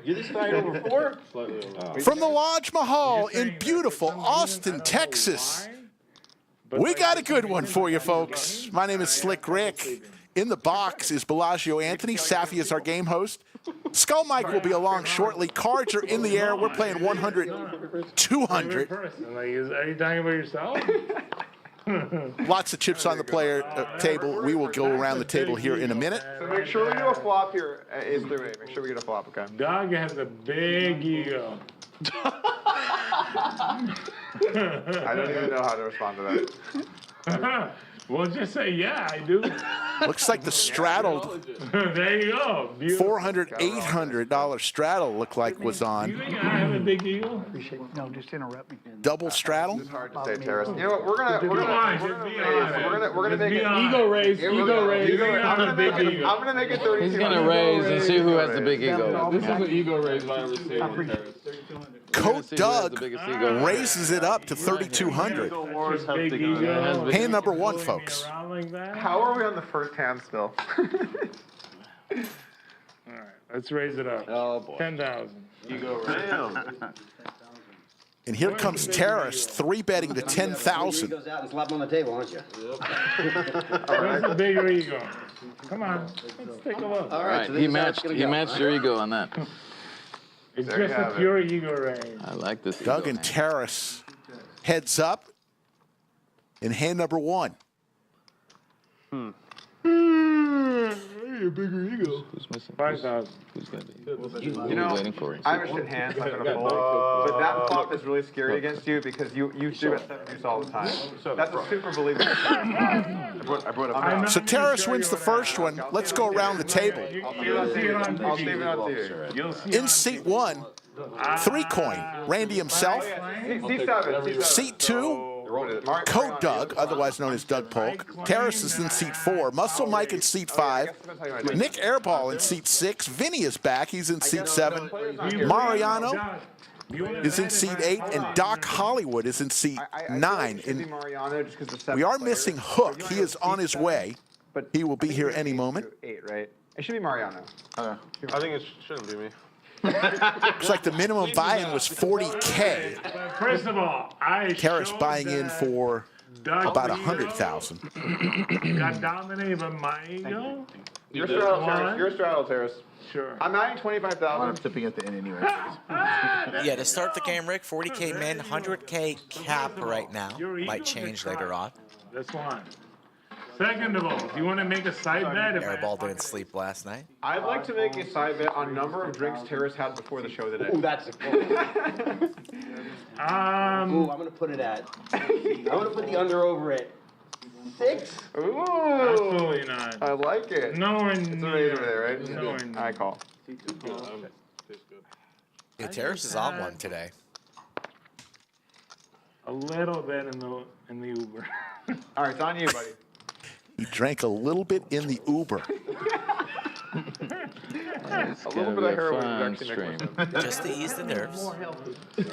You decide over 4? From the Lodge Mahal in beautiful Austin, Texas, we got a good one for you, folks. My name is Slick Rick. In the box is Bellagio Anthony. Safi is our game host. Skull Mike will be along shortly. Cards are in the air. We're playing 100, 200. Are you talking about yourself? Lots of chips on the player table. We will go around the table here in a minute. So make sure we do a flop here. Is there way? Make sure we get a flop, okay? Doug has a big ego. I don't even know how to respond to that. Well, just say, yeah, I do. Looks like the straddled There you go. Beautiful. $400, $800 straddle looked like was You on. think I have a big ego? No, just interrupt me. Double straddle. It's hard to say, Terrace. You know what? We're gonna make it. Ego raise. Ego raise. I'm gonna make it 32. He's gonna raise and see who has the big ego. This is an ego raise by a receiver. Coat Doug raises it up to 3,200. Hand number one, folks. How are we on the first hand still? All right, let's raise it up. Oh, boy. 10,000. Ego raise. And here comes Terrace, 3-betting to 10,000. Goes out and slap on the table, aren't you? Where's the bigger ego? Come on, let's take a look. All right, he matched your ego on that. It's just a pure ego raise. I like this. Doug and Terrace heads up in hand number one. A bigger ego. Who's missing? 5,000. Who's gonna be? You Who are we know, waiting for? I have a shit hand, so I'm gonna fold. But that flop is really scary against you because you do it 7 deuce all the time. That's a super believable. I brought a So Terrace wins the first one. Let's go around the table. I'll save it on to you. In seat one, 3 coin. Randy himself. C7. Seat 2, Coat Doug, otherwise known as Doug Polk. Terrace is in seat 4. Muscle Mike in seat 5. Nick Airball in seat 6. Vinny is back. He's in seat 7. Mariano is in seat 8. And Doc Hollywood is in seat 9. And we are missing Hook. He is on his way. He will be here any moment. 8, right? It should be Mariano. I think it shouldn't be me. Looks like the minimum buy-in was 40K. First of all, Terrace buying in for about 100,000. Got dominated by my ego? Your straddle, Terrace. Your straddle, Terrace. Sure. I'm adding 25,000. I'm tipping at the end anyway. Yeah, to start the game, Rick, 40K min, 100K cap right now. Might change later on. That's one. Second of all, do you want to make a side bet? Airball didn't sleep last night. I'd like to make a side bet on number of drinks Terrace had before the show today. Ooh, that's a cool. Ooh, I'm gonna put it at. I'm gonna put the under over at 6. Ooh. Absolutely not. I like it. Nowhere It's a raise over there, right? Nowhere near. I call. Yeah, Terrace is on one today. A little bit in the Uber. All right, it's on you, buddy. He drank a little bit in the Uber. A little bit of heroin would actually make more sense. Just to ease the nerves.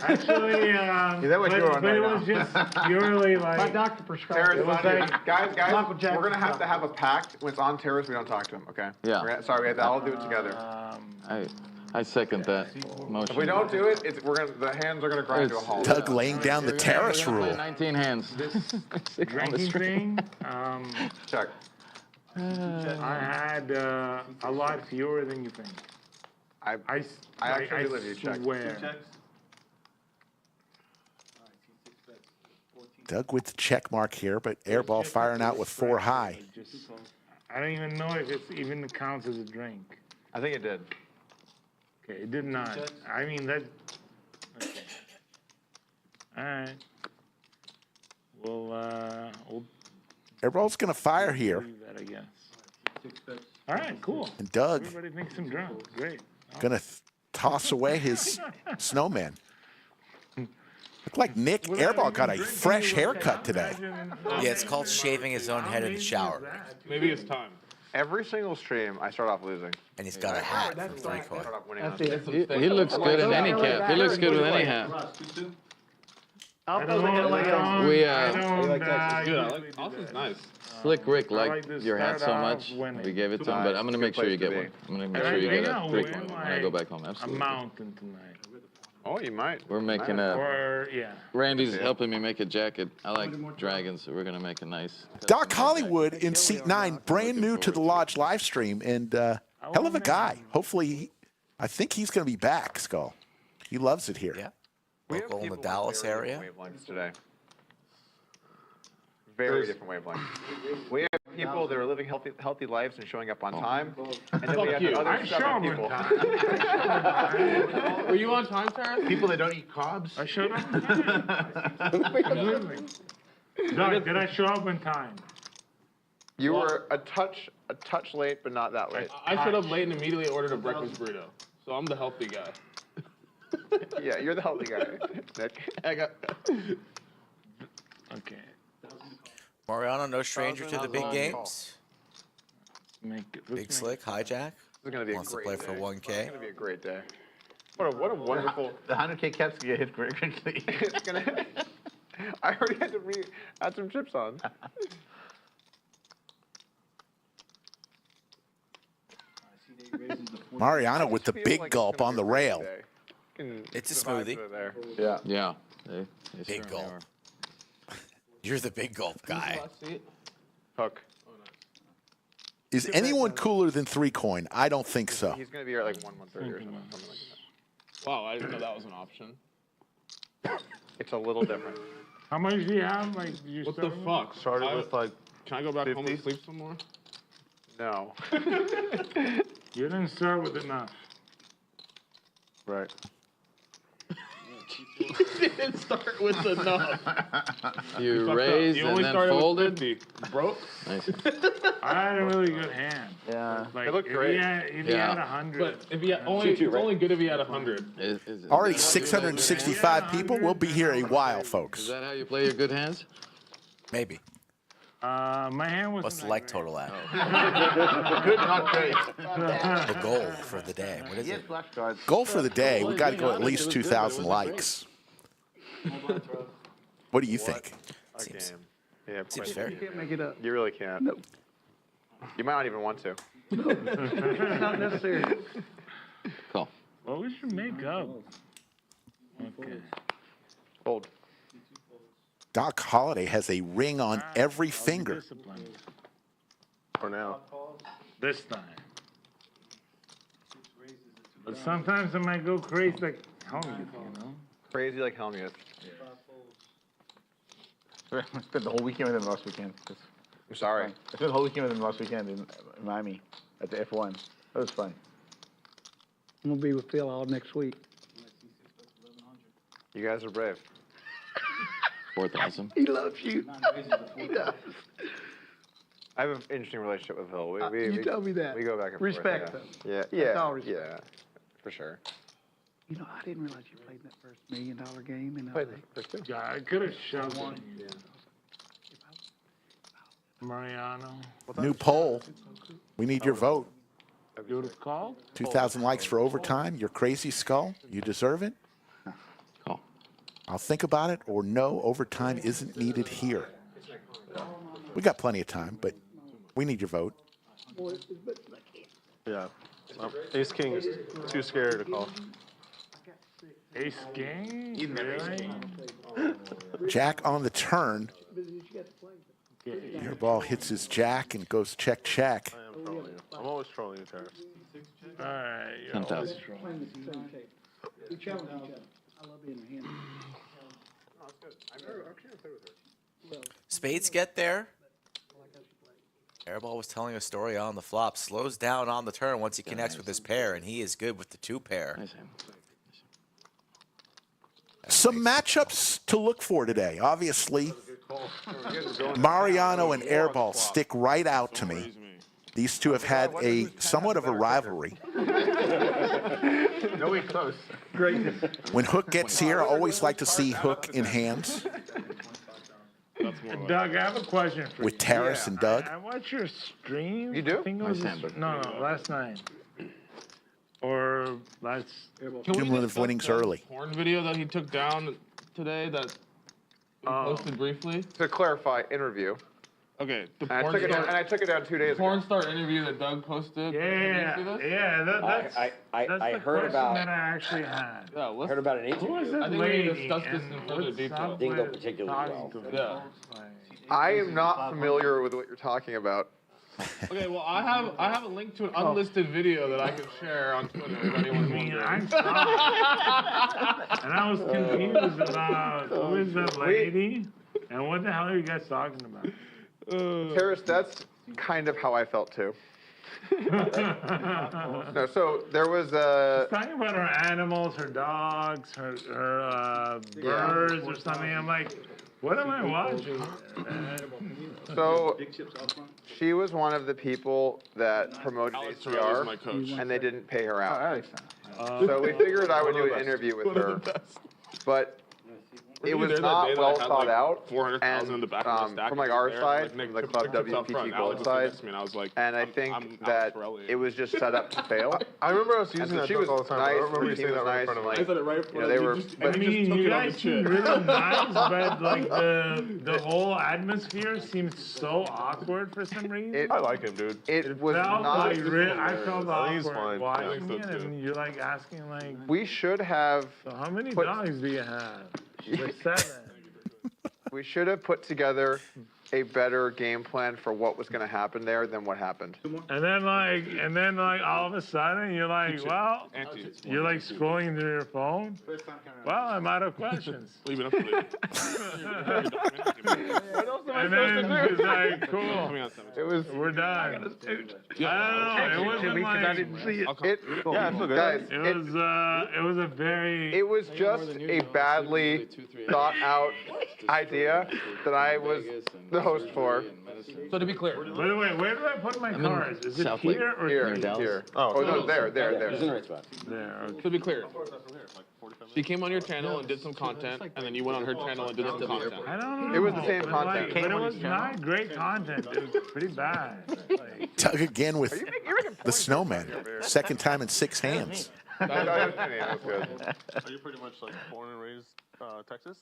Actually, that what you're on but right it now? was just purely My like. doctor prescribed Terrace, it. it's on you. Guys, Michael Jackson. we're gonna have a pact. When it's on Terrace, we don't talk to him, okay? Yeah. Sorry, we have to all do it together. I second that motion. If we don't do it, the hands are gonna grind to a halt. Doug laying down the Terrace rule. 19 hands. Drinking thing, Check. I had a lot fewer than you think. I actually believe you. Check. Swear. Doug with the check mark here, but Airball firing out with 4 high. I don't even know if it even counts as a drink. I think it did. Okay, it did not. I mean, that. Okay. All right. We'll Airball's going to fire here. do that, I guess. All right, cool. And Doug Everybody thinks I'm drunk. Great. going to toss away his snowman. Look like Nick Airball got a fresh haircut today. Yeah, it's called shaving his own head in the shower. Maybe it's time. Every single stream, I start off losing. And he's got a hat from 3 I coin. start off winning. That's it. He looks good in any cap. He looks good with any hat. I don't like We, I uh, don't, Dude, I usually like do Austin's that. nice. Slick Rick I like liked to your hat start so off much. winning. We gave it to him, but I'm gonna make sure you get one. I'm gonna make sure you get a Rick one when I go back home. A Absolutely. mountain tonight. Oh, you might. We're making a. Or, yeah. Randy's helping me make a jacket. I like dragons, so we're gonna make a nice. Doc Hollywood in seat 9, brand new to the Lodge live stream, and hell of a guy. Hopefully, I think he's going to be back, Skull. He loves it here. Yeah. We have Local in the people with Dallas very area. different wavelengths today. Very different wavelengths. We have people that are living healthy lives and showing up on time, and then we have the other I show 'em people. on Were you on time, Terrence? People that don't eat carbs. I showed up on time. Absolutely. Doug, did I show up on time? You were a touch late, but not that late. I showed up late and immediately ordered a breakfast burrito. So I'm the healthy guy. Yeah, you're the healthy guy, Nick. I got. Okay. Mariano, no stranger to the big games. Make it, Big Slick, hijack. This is gonna be Wants a to great play for day. 1K. It's gonna be a great day. What a wonderful. The 100K caps get hit very quickly. It's gonna. I already had to add some chips on. Mariano with the big gulp on the rail. It's a smoothie. Yeah. Yeah. They Big certainly gulp. are. You're the big gulp guy. Hook. Is anyone cooler than 3 coin? I don't think so. He's gonna be here at like 1:30 or something like that. Wow, I didn't know that was an option. It's a little different. How much do you have? Like, you What the started with? fuck? Started with like Can I go back home 50? and sleep some more? No. You didn't start with enough. right. Didn't start with enough. You Fucked up. raised You and only then started folded. with 50. Broke? Nice. I had a really good hand. Yeah. Like, It looked if great. If he Yeah. had 100. But if he had only, it's only good if he had 100. Is Already that- 665 people. We'll be here a while, Is folks. that how you play your good hands? Maybe. My hand was. What's the like total at? Good, not great. The goal for the day. What is Yes, it? flashcards. Goal for the day, we got to go at least 2,000 likes. What do you think? Seems, Yeah, seems quite. fair. You can't make it up. You really can't. No. You might not even want to. It's not necessary. Cool. Well, we should make up. Okay. Fold. Doc Holliday has a ring on every finger. Disciplined. For now. This time. But sometimes I might go crazy like Helmuth, you know? Crazy like Helmuth. I spent the whole weekend with him last weekend. I'm sorry. I spent the whole weekend with him last weekend in Miami at the F1. That was fun. I'm gonna be with Phil all next week. You guys are brave. 4,000. He loves you. He does. I have an interesting relationship with Phil. You told me that. We go back and Respect, forth. though. Yeah. That's Yeah. all respect. Yeah. For sure. You know, I didn't realize you played in that first $1 million game in Played LA. the first two. Yeah, I could have shoved one. Mariano. New poll. We need your vote. You would have called? 2,000 likes for overtime. You're crazy, Skull. You deserve it. Cool. I'll think about it, or no, overtime isn't needed here. We got plenty of time, but we need your vote. Yeah. Ace King is too scared to call. Ace King? Really? Jack on the turn. Okay. Airball hits his jack and goes check, check. I am trolling you. I'm always trolling you, Terrence. All right. You're 10,000. always strong. We challenge each other. I love being in the hand. Spades get there. Airball was telling a story on the flop. Slows down on the turn once he connects with his pair, and he is good with the 2 pair. Nice hand. Some matchups to look for today. Obviously, Mariano and Airball stick right out to me. These two have had a somewhat of a rivalry. No way close. Greatness. When Hook gets here, I always like to see Hook in hands Doug, I have a question for with you. Terrace and Doug. I watched your stream. You do? I think it Nice was hand, but- no, last night. Or last. Can we Cumulative discuss winnings the early. porn video that he took down today that posted briefly. To clarify, interview. Okay, the And I took it down 2 days ago. porn star interview that Doug posted. Yeah, Did you see this? yeah, that's I the heard question about that I actually had. Yeah, let's, heard about an Who was interview. this I think we need to lady discuss this and in further what's detail. up Didn't go with particularly talking well. to Yeah. her? Like, I am not familiar with what you're talking about. Okay, well I have a link to an unlisted video that I can share on Twitter if anyone's I mean, wondering. I'm sorry. And I was confused about who is that lady and what the hell are you guys talking about? Terrace, that's kind of how I felt too. No, so there was Talking about her animals, her dogs, her birds or something. I'm like, what am I watching? so she was one of the people that promoted Alex Torelli is my ACR, coach. and they didn't pay her out. Alex. So we figured I would do an interview with her, but it was not well thought out. 400,000 in the back of my And stack. from like our side, Like, from the club WPT Gold side, and I was like, and I think that it was just set up to fail. I remember us And using so that she joke was all the time. nice, I don't remember her you team saying was that right in nice, front of and me. like, I said it right in you front know, of they you. were, Just- I but mean, you guys seem really nice, but like the whole atmosphere seems so awkward for some reason. I like him, dude. it was Felt not. like I felt I think he's awkward fine. watching Yeah, I think it, so, too. and you're like asking like, We should have. so how many Put- dogs do you have? There's 7. We should have put together a better game plan for what was going to happen there than what happened. And then like all of a sudden you're like, well, you're like scrolling through your phone. Well, I'm out of questions. Leave it up to you. And then it's like, cool, Coming on 17. It was. we're done. I don't know. It wasn't like. It, Yeah, I feel good. guys, It was a very. it was just a badly thought out idea that I was the host for. So to be clear, By the way, where do I put my cards? Is it South Lake. here or Here, here? here. Oh, Oh no, there. He's in the right spot. There. Okay. to be clear, she came on your channel and did some content, and then you went on her channel and did some content. I don't know. It was the same but content. Like, but it was not great content. It was pretty bad. Like, Doug again with the snowman. Second time in 6 hands. That was good. Are you pretty much like born and raised Texas?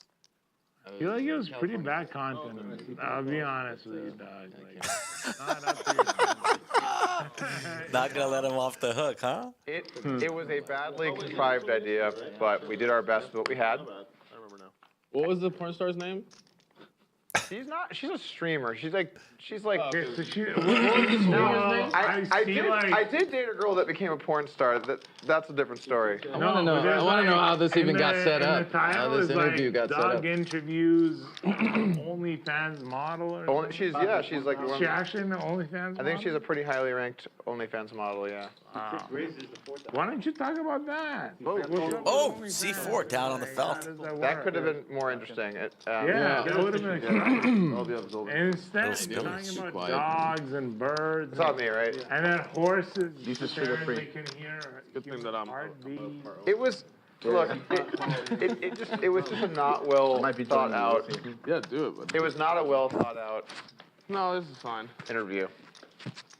I feel like it was pretty bad content. I'll be honest with you, Doug. Like, not up to your standards. Not gonna let him off the hook, huh? It was a badly contrived idea, but we did our best with what we had. I remember now. What was the porn star's name? She's not. She's a streamer. She's like. Okay, so she, no, I feel like. did date a girl that became a porn star. That's a different story. I want to know. I want to know how this even got set up. How this interview got set up. Doug interviews OnlyFans model. Or She's like. is she actually an OnlyFans model? I think she's a pretty highly ranked OnlyFans model. Yeah. Why don't you talk about that? Oh, C4 down on the felt. That could have been more interesting. Yeah, that would have been exciting. I'll be absorbed. And instead, still you're talking about quiet. dogs and birds. It's on me, right? And then horses. These are sugar-free. They can hear Good thing that I'm- heartbeat. It was. Look, it was just a not well Might be thought doing out. Yeah, do it. But It was not a well thought out no, this is fine. interview.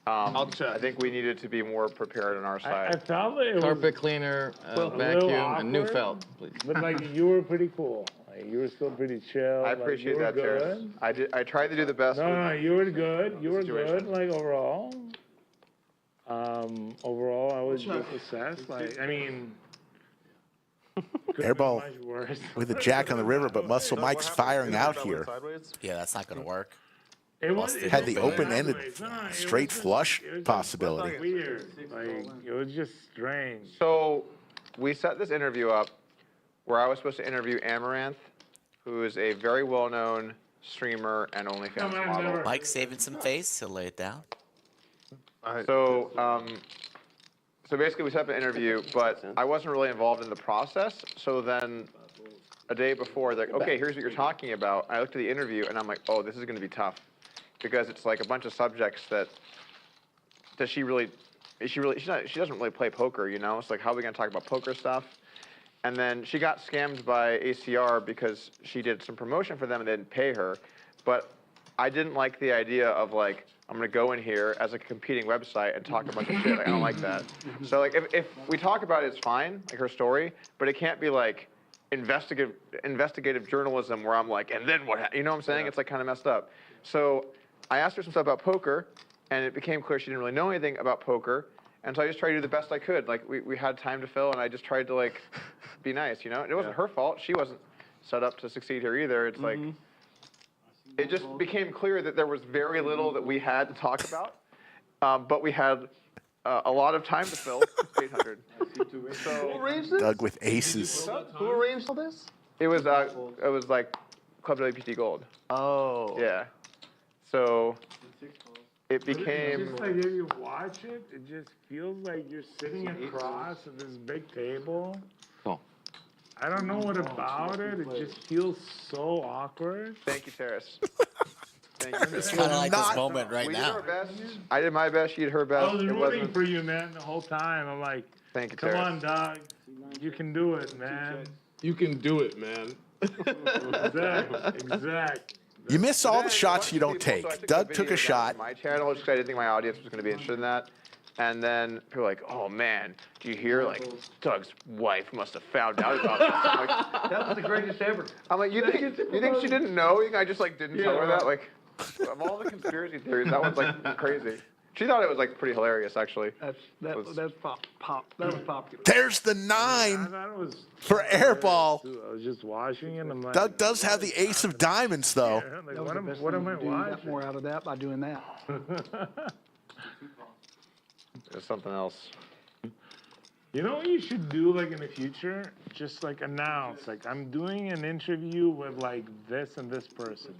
I'll check. I think we needed to be more prepared on our I side. felt that it was, Carpet cleaner, little vacuum, and new awkward. felt, please. but like you were pretty cool. Like you were still pretty chill. I like, appreciate you were that, Terrace. good. I tried to do the best. No, you were good. You were good, situation. like overall. Overall, I was just assessed. Like, I mean, could've Airball been much worse. with a jack on the river, but Muscle Mike's firing out here. Yeah, that's not gonna work. It was, Had the open-ended it straight was just- flush it was just possibility. Weird. Like it was just strange. So we set this interview up where I was supposed to interview Amaranth, who is a very well-known streamer and OnlyFans model. Mike saving some face. He'll lay it down. So, so basically we set up an interview, but I wasn't really involved in the process. So then a day before, they're like, okay, here's what you're talking about. I looked at the interview and I'm like, oh, this is going to be tough. Because it's like a bunch of subjects that, she doesn't really play poker, you know? It's like, how are we going to talk about poker stuff? And then she got scammed by ACR because she did some promotion for them and they didn't pay her. But I didn't like the idea of like, I'm gonna go in here as a competing website and talk a bunch of shit. Like, I don't like that. So like, if we talk about it, it's fine, like her story, but it can't be like, investigative journalism where I'm like, and then what? You know what I'm saying? It's like kind of messed up. So I asked her some stuff about poker, and it became clear she didn't really know anything about poker. And so I just tried to do the best I could. Like we had time to fill, and I just tried to like be nice, you know. And it wasn't her fault. She wasn't set up to succeed here either. It's like it just became clear that there was very little that we had to talk about, but we had a lot of time to fill. 800. So Doug with aces. Who arranged all this? it was like Club WPT Gold. Oh. Yeah. So it became. It's just like if you watch it, it just feels like you're sitting across at this big table. Oh. I don't know what about it. It just feels so awkward. Thank you, Terrace. Thank you. It's kind of like this moment right We did now. our best. I did my best. She did her best. I was It rooting wasn't. for you, man, the whole time. I'm like, Thank you, come Terrace. on, Doug. You can do it, man. You can do it, man. Exact. You miss all the Then shots you don't people- so I take. took Doug the took a video down shot. to my channel just 'cause I didn't think my audience was going to be interested in that. And then people were like, oh man, do you hear? Like, Doug's wife must have found out about this. I'm like, That was the greatest ever. I'm like, you think she didn't know? You think I just like didn't tell her that? Like, of all the conspiracy theories, that one's like crazy. She thought it was like pretty hilarious, actually. That was popular. There's the I 9 thought it was for Airball. I was just watching it. I'm like, Doug does have the ace of diamonds, though. yeah, like, That was what the am, best what thing am I to do. You got watching? more out of that by doing that. There's something else. You know what you should do, like, in the future? Just, like, announce, like, I'm doing an interview with, like, this and this person.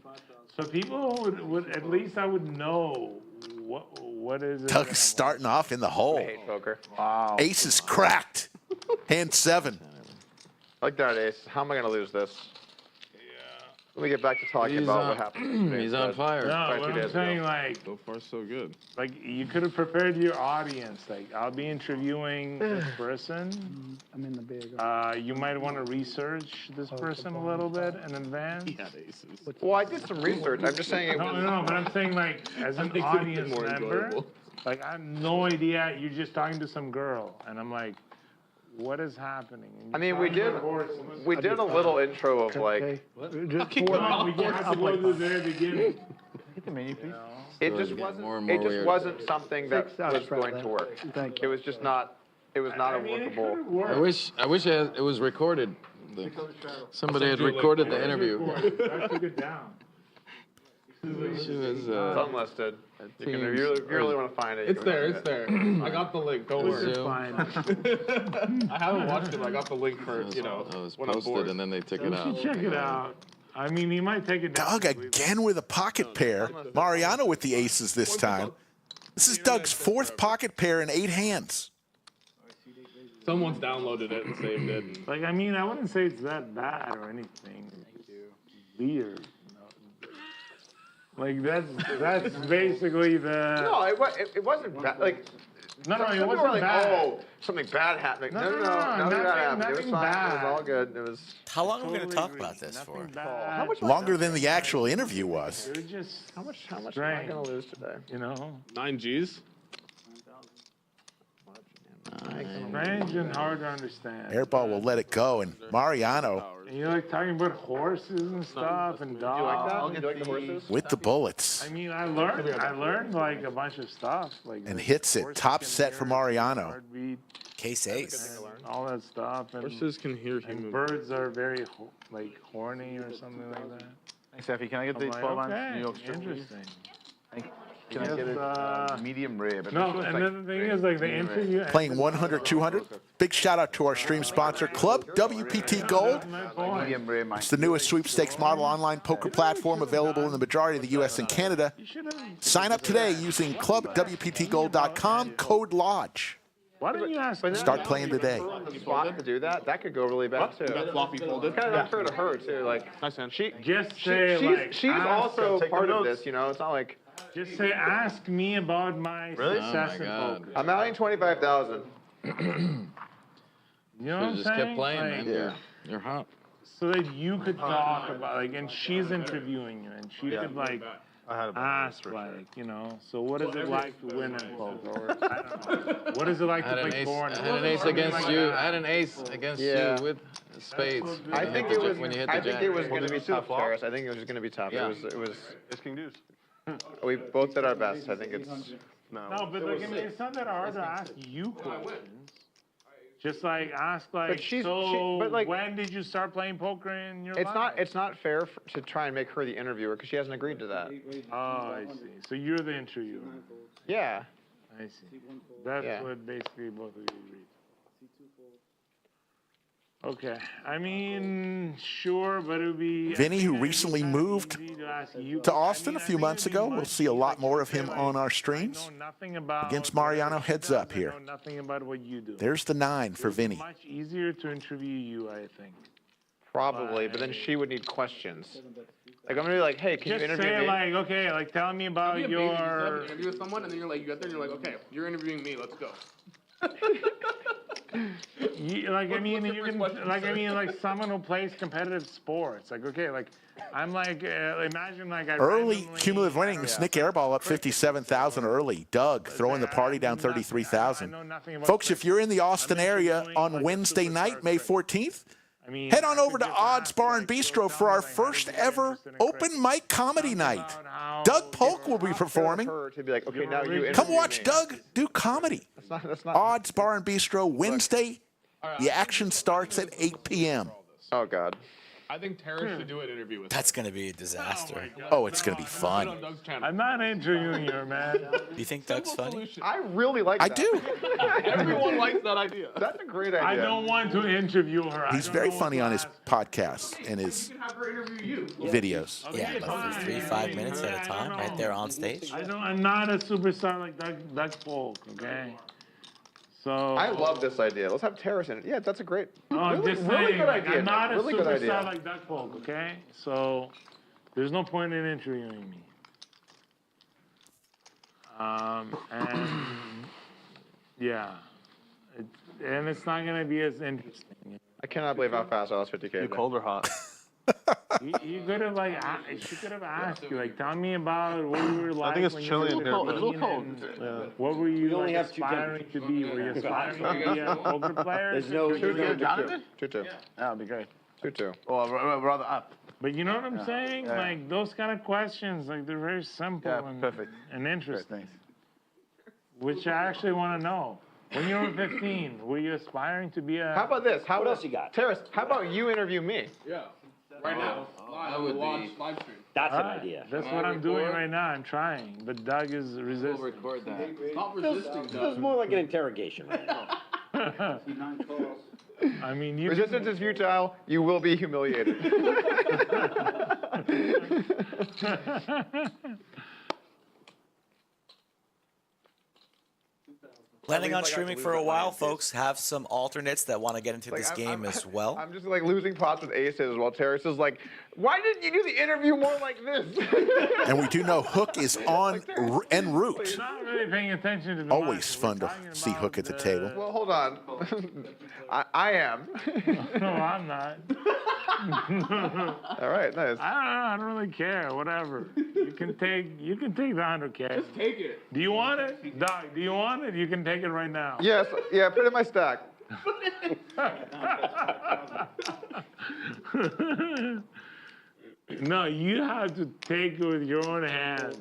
So people would at least I would know what is it. Doug's starting off in the I hole. hate poker. Wow. Ace is cracked. Hand 7. I like that ace. How am I going to lose this? Let me get back to talking about what happened. today He's on instead. fire. No, Sorry, what 2 I'm days saying, ago. like, So far, so good. you could have prepared your audience. Like, I'll be interviewing this person. I'm in the big. You might want to research this person a little bit in advance. He had aces. Well, I did some research. I'm just saying it No, was. no, but I'm saying, like, as an Makes it audience more member, enjoyable. like, I have no idea. You're just talking to some girl, and I'm like, what is happening? And I mean, you're we talking did about horses. we did a little intro of like Okay. Just kick four- him out. We have to go to the very beginning. Get the menu, please. it Story's just getting wasn't more and it more just weird. wasn't something that 6 shots was right going there. to work. Thank It you. was just not. It was not a I mean, it workable. could've worked. I wish it was recorded. Somebody had recorded the interview. I took it down. She was, It's unlisted. You can, if you really want to find it. you It's can there. find It's there. I got the link. Don't worry. It's Zoom. fine. I haven't watched it, but I got the link for it you know was when I'm posted bored. and then they took You it out. should check it out. I mean, he might take it down. Doug again with a pocket pair. Mariano with the aces this time. This is Doug's 4th pocket pair in 8 hands. Someone's downloaded it and saved it. And Like, I mean, I wouldn't say it's that bad or anything. It's weird. You know? Like, that's basically the. No, it wasn't bad. Like. No, some it people wasn't were like, bad. oh, something bad happened. No, nothing- bad happened. It was nothing fine. It bad. was all good. It was. How long are we going to Totally talk agree. about this for? Nothing bad. How much? Longer than the actual interview was. It was just How much am I strange, gonna lose today? you know? 9 G's. Strange and hard to understand. Airball will let it go, and Mariano And you're like talking about horses and stuff and dogs. Do you like that? Do you like the horses? with the bullets. I mean, I learned like a bunch of stuff, like And hits it. horses Top can set for hear Mariano. heartbeat Case ace. and all that stuff, and, Horses can hear human. and birds are very like horny or something like that. Thanks, Effie. Can I get I'm the like, 12 ounce okay, New York strip, please? interesting. Can I get it medium rare? But No, I'm sure it's and like then the thing is, like, the medium rare. interview. Playing 100, 200. Big shout out to our stream sponsor, Club WPT Gold. My point. Medium rare, mine. It's the newest sweepstakes model online poker platform available in the majority of the U.S. and Canada. You should've- Sign up today using clubwptgold.com, code LODGE. Why don't you ask? But Start playing today. On the spot to do that, that could go really bad too. That floppy folded. Kind of unfair to her too. Like, Nice hand. Just say like. she's ask- also take the part of notes. this. You know, it's not like Just say, ask me about my success Oh in my God. poker. I'm adding 25,000. You know what I'm Just saying? kept playing, Like, man. You're hot. So that you could talk about, like, and she's interviewing you, and she could, like, ask, like, you know, so what is it like to win in poker? Or, I don't know. What is it like I to had an play ace. foreign? I had an ace against you. I had an ace against Yeah. you with Spades. I think it was. When you hit the I think jack. it was going to be tough, Terrace. I think it was just going to be tough. Yeah. It was. It's King Deuce. We both did our best. I think it's. No, but like, I mean, it's not that hard to ask you questions. Just like ask like, when did you start playing poker in your life? It's not fair to try and make her the interviewer because she hasn't agreed to that. Oh, I see. So you're the interviewer. Yeah. I see. That's what basically both of you agreed. Okay. I mean, sure, but it would be... Vinny, who recently moved to Austin a few months ago. We'll see a lot more of him on our streams. Against Mariano, heads up here. Nothing about what you do. There's the 9 for Vinny. Much easier to interview you, I think. Probably, but then she would need questions. Like, I'm going to be like, hey, can you interview me? Just say, like, okay, like, tell me about your... You have an interview with someone, and then you're like, you get there, and you're like, okay, you're interviewing me, let's go. Like someone who plays competitive sports. Like, okay, like, I'm like, imagine like I early cumulative winnings. Nick Airball up 57,000 early. Doug throwing the party down 33,000. Folks, if you're in the Austin area on Wednesday night, May 14th, head on over to Odds Bar and Bistro for our first ever open mic comedy night. Doug Polk will be performing. Come watch Doug do comedy. Odds Bar and Bistro, Wednesday. The action starts at 8 p.m. Oh, God. I think Terrace should do an interview with That's going to be a disaster. Oh, it's going to be fun. I'm not interviewing you, man. Do you think Doug's funny? I really like that. I do. Everyone likes that idea. That's a great idea. I don't want to interview her. He's very funny on his podcasts and his videos. Yeah, but for 3-5 minutes at a time, right there on stage. I'm not a superstar like Doug Polk, okay? So I love this idea. Let's have Terrace in it. Yeah, that's a great, really good idea. I'm not a really good idea. superstar like Doug Polk, okay? So there's no point in interviewing me. And yeah, and it's not gonna be as interesting. I cannot believe how fast I lost 50K. You cold or hot? You could have like, she could have asked you like, tell me about what you were like. I think it's when chilly you in were here. It's a little 13 cold. and Yeah. What were you only like have two aspiring to be? Were you aspiring to be a poker player? There's no... 2-2. That'd be great. 2-2. Well, rather up. But you know what I'm saying? Yeah. Like those kind of questions, like they're very simple and interesting. Thanks. Which I actually want to know. When you were 15, were you aspiring to be a... How about this? What else you got? Terrace, how about you interview me? Yeah. Right now. Live stream. That's an idea. That's what I'm doing right now. I'm trying, but Doug is resisting. We'll record that. Stop resisting, Feels Doug. more like an interrogation right now. I mean, you... Resistance is futile. You will be humiliated. Planning on streaming for a while, folks. Have some alternates that want to get into this game as well. I'm just like losing pots with aces while Terrace is like, why didn't you do the interview more like this? And we do know Hook is on en route. You're not really paying attention to the Always fun to see Hook at the table. Well, hold on. I am. No, I'm not. All right, nice. I don't really care. Whatever. You can take the 100K. Just take it. Do you want it, Doug? Do you want it? You can take it right now. Yes, yeah, put it in my stack. No, you have to take it with your own hands.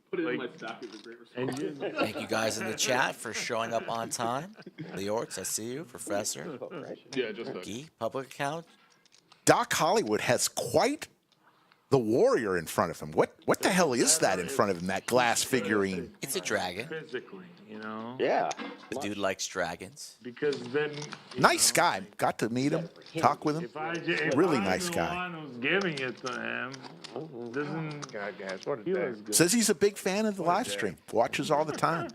Put it in my stack is a great response. Thank you guys in the chat for showing up on time. Leorts, I see you. Professor. Yeah, just a... Gee, public account. Doc Hollywood has quite the warrior in front of him. What the hell is that in front of him, that glass figurine? It's a dragon. Physically, you know? Yeah. The dude likes dragons. Because then... Nice guy. Got to meet him, talk with him. Really nice guy. If I'm the one who's giving it to him, doesn't God, guys, what a feel day. as good. Says he's a big fan of the live stream. Watches all the time.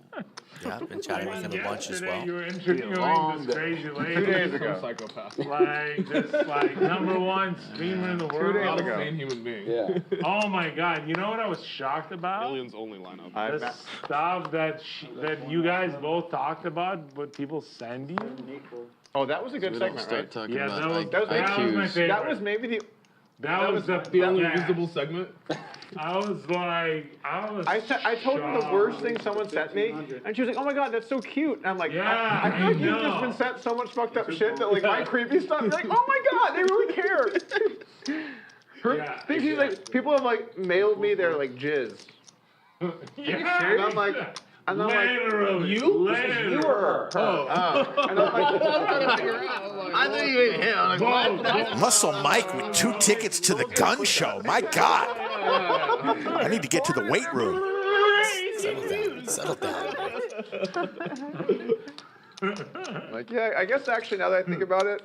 Yeah, I've been chatting with him a bunch as well. You were interviewing this crazy lady. 2 days ago. Psychopath. Like, this, like, #1 streamer in the world. 2 days ago. Insane human being. Yeah. Oh my God! You know what I was shocked about? Aliens only lineup. The stuff that you guys both talked about, what people send you. Oh, that was a good We don't segment, start right? talking Yeah, about that was IQs. my favorite. That was maybe That was the only usable segment. I told her the worst thing someone sent me, and she was like, "Oh my god, that's so cute." And I'm like, Yeah, I feel like you've just been sent so much fucked up shit that like my creepy stuff. You're like, "Oh my god, they really care." She's like, people have like mailed me their like jizz. Yeah. And I'm like. And I'm like, you or her? Oh. And I'm like, I thought you ate him. I'm like, what? Muscle Mike with 2 tickets to the gun show. My God. I need to get to the weight room. Settle down. like, yeah, I guess actually now that I think about it,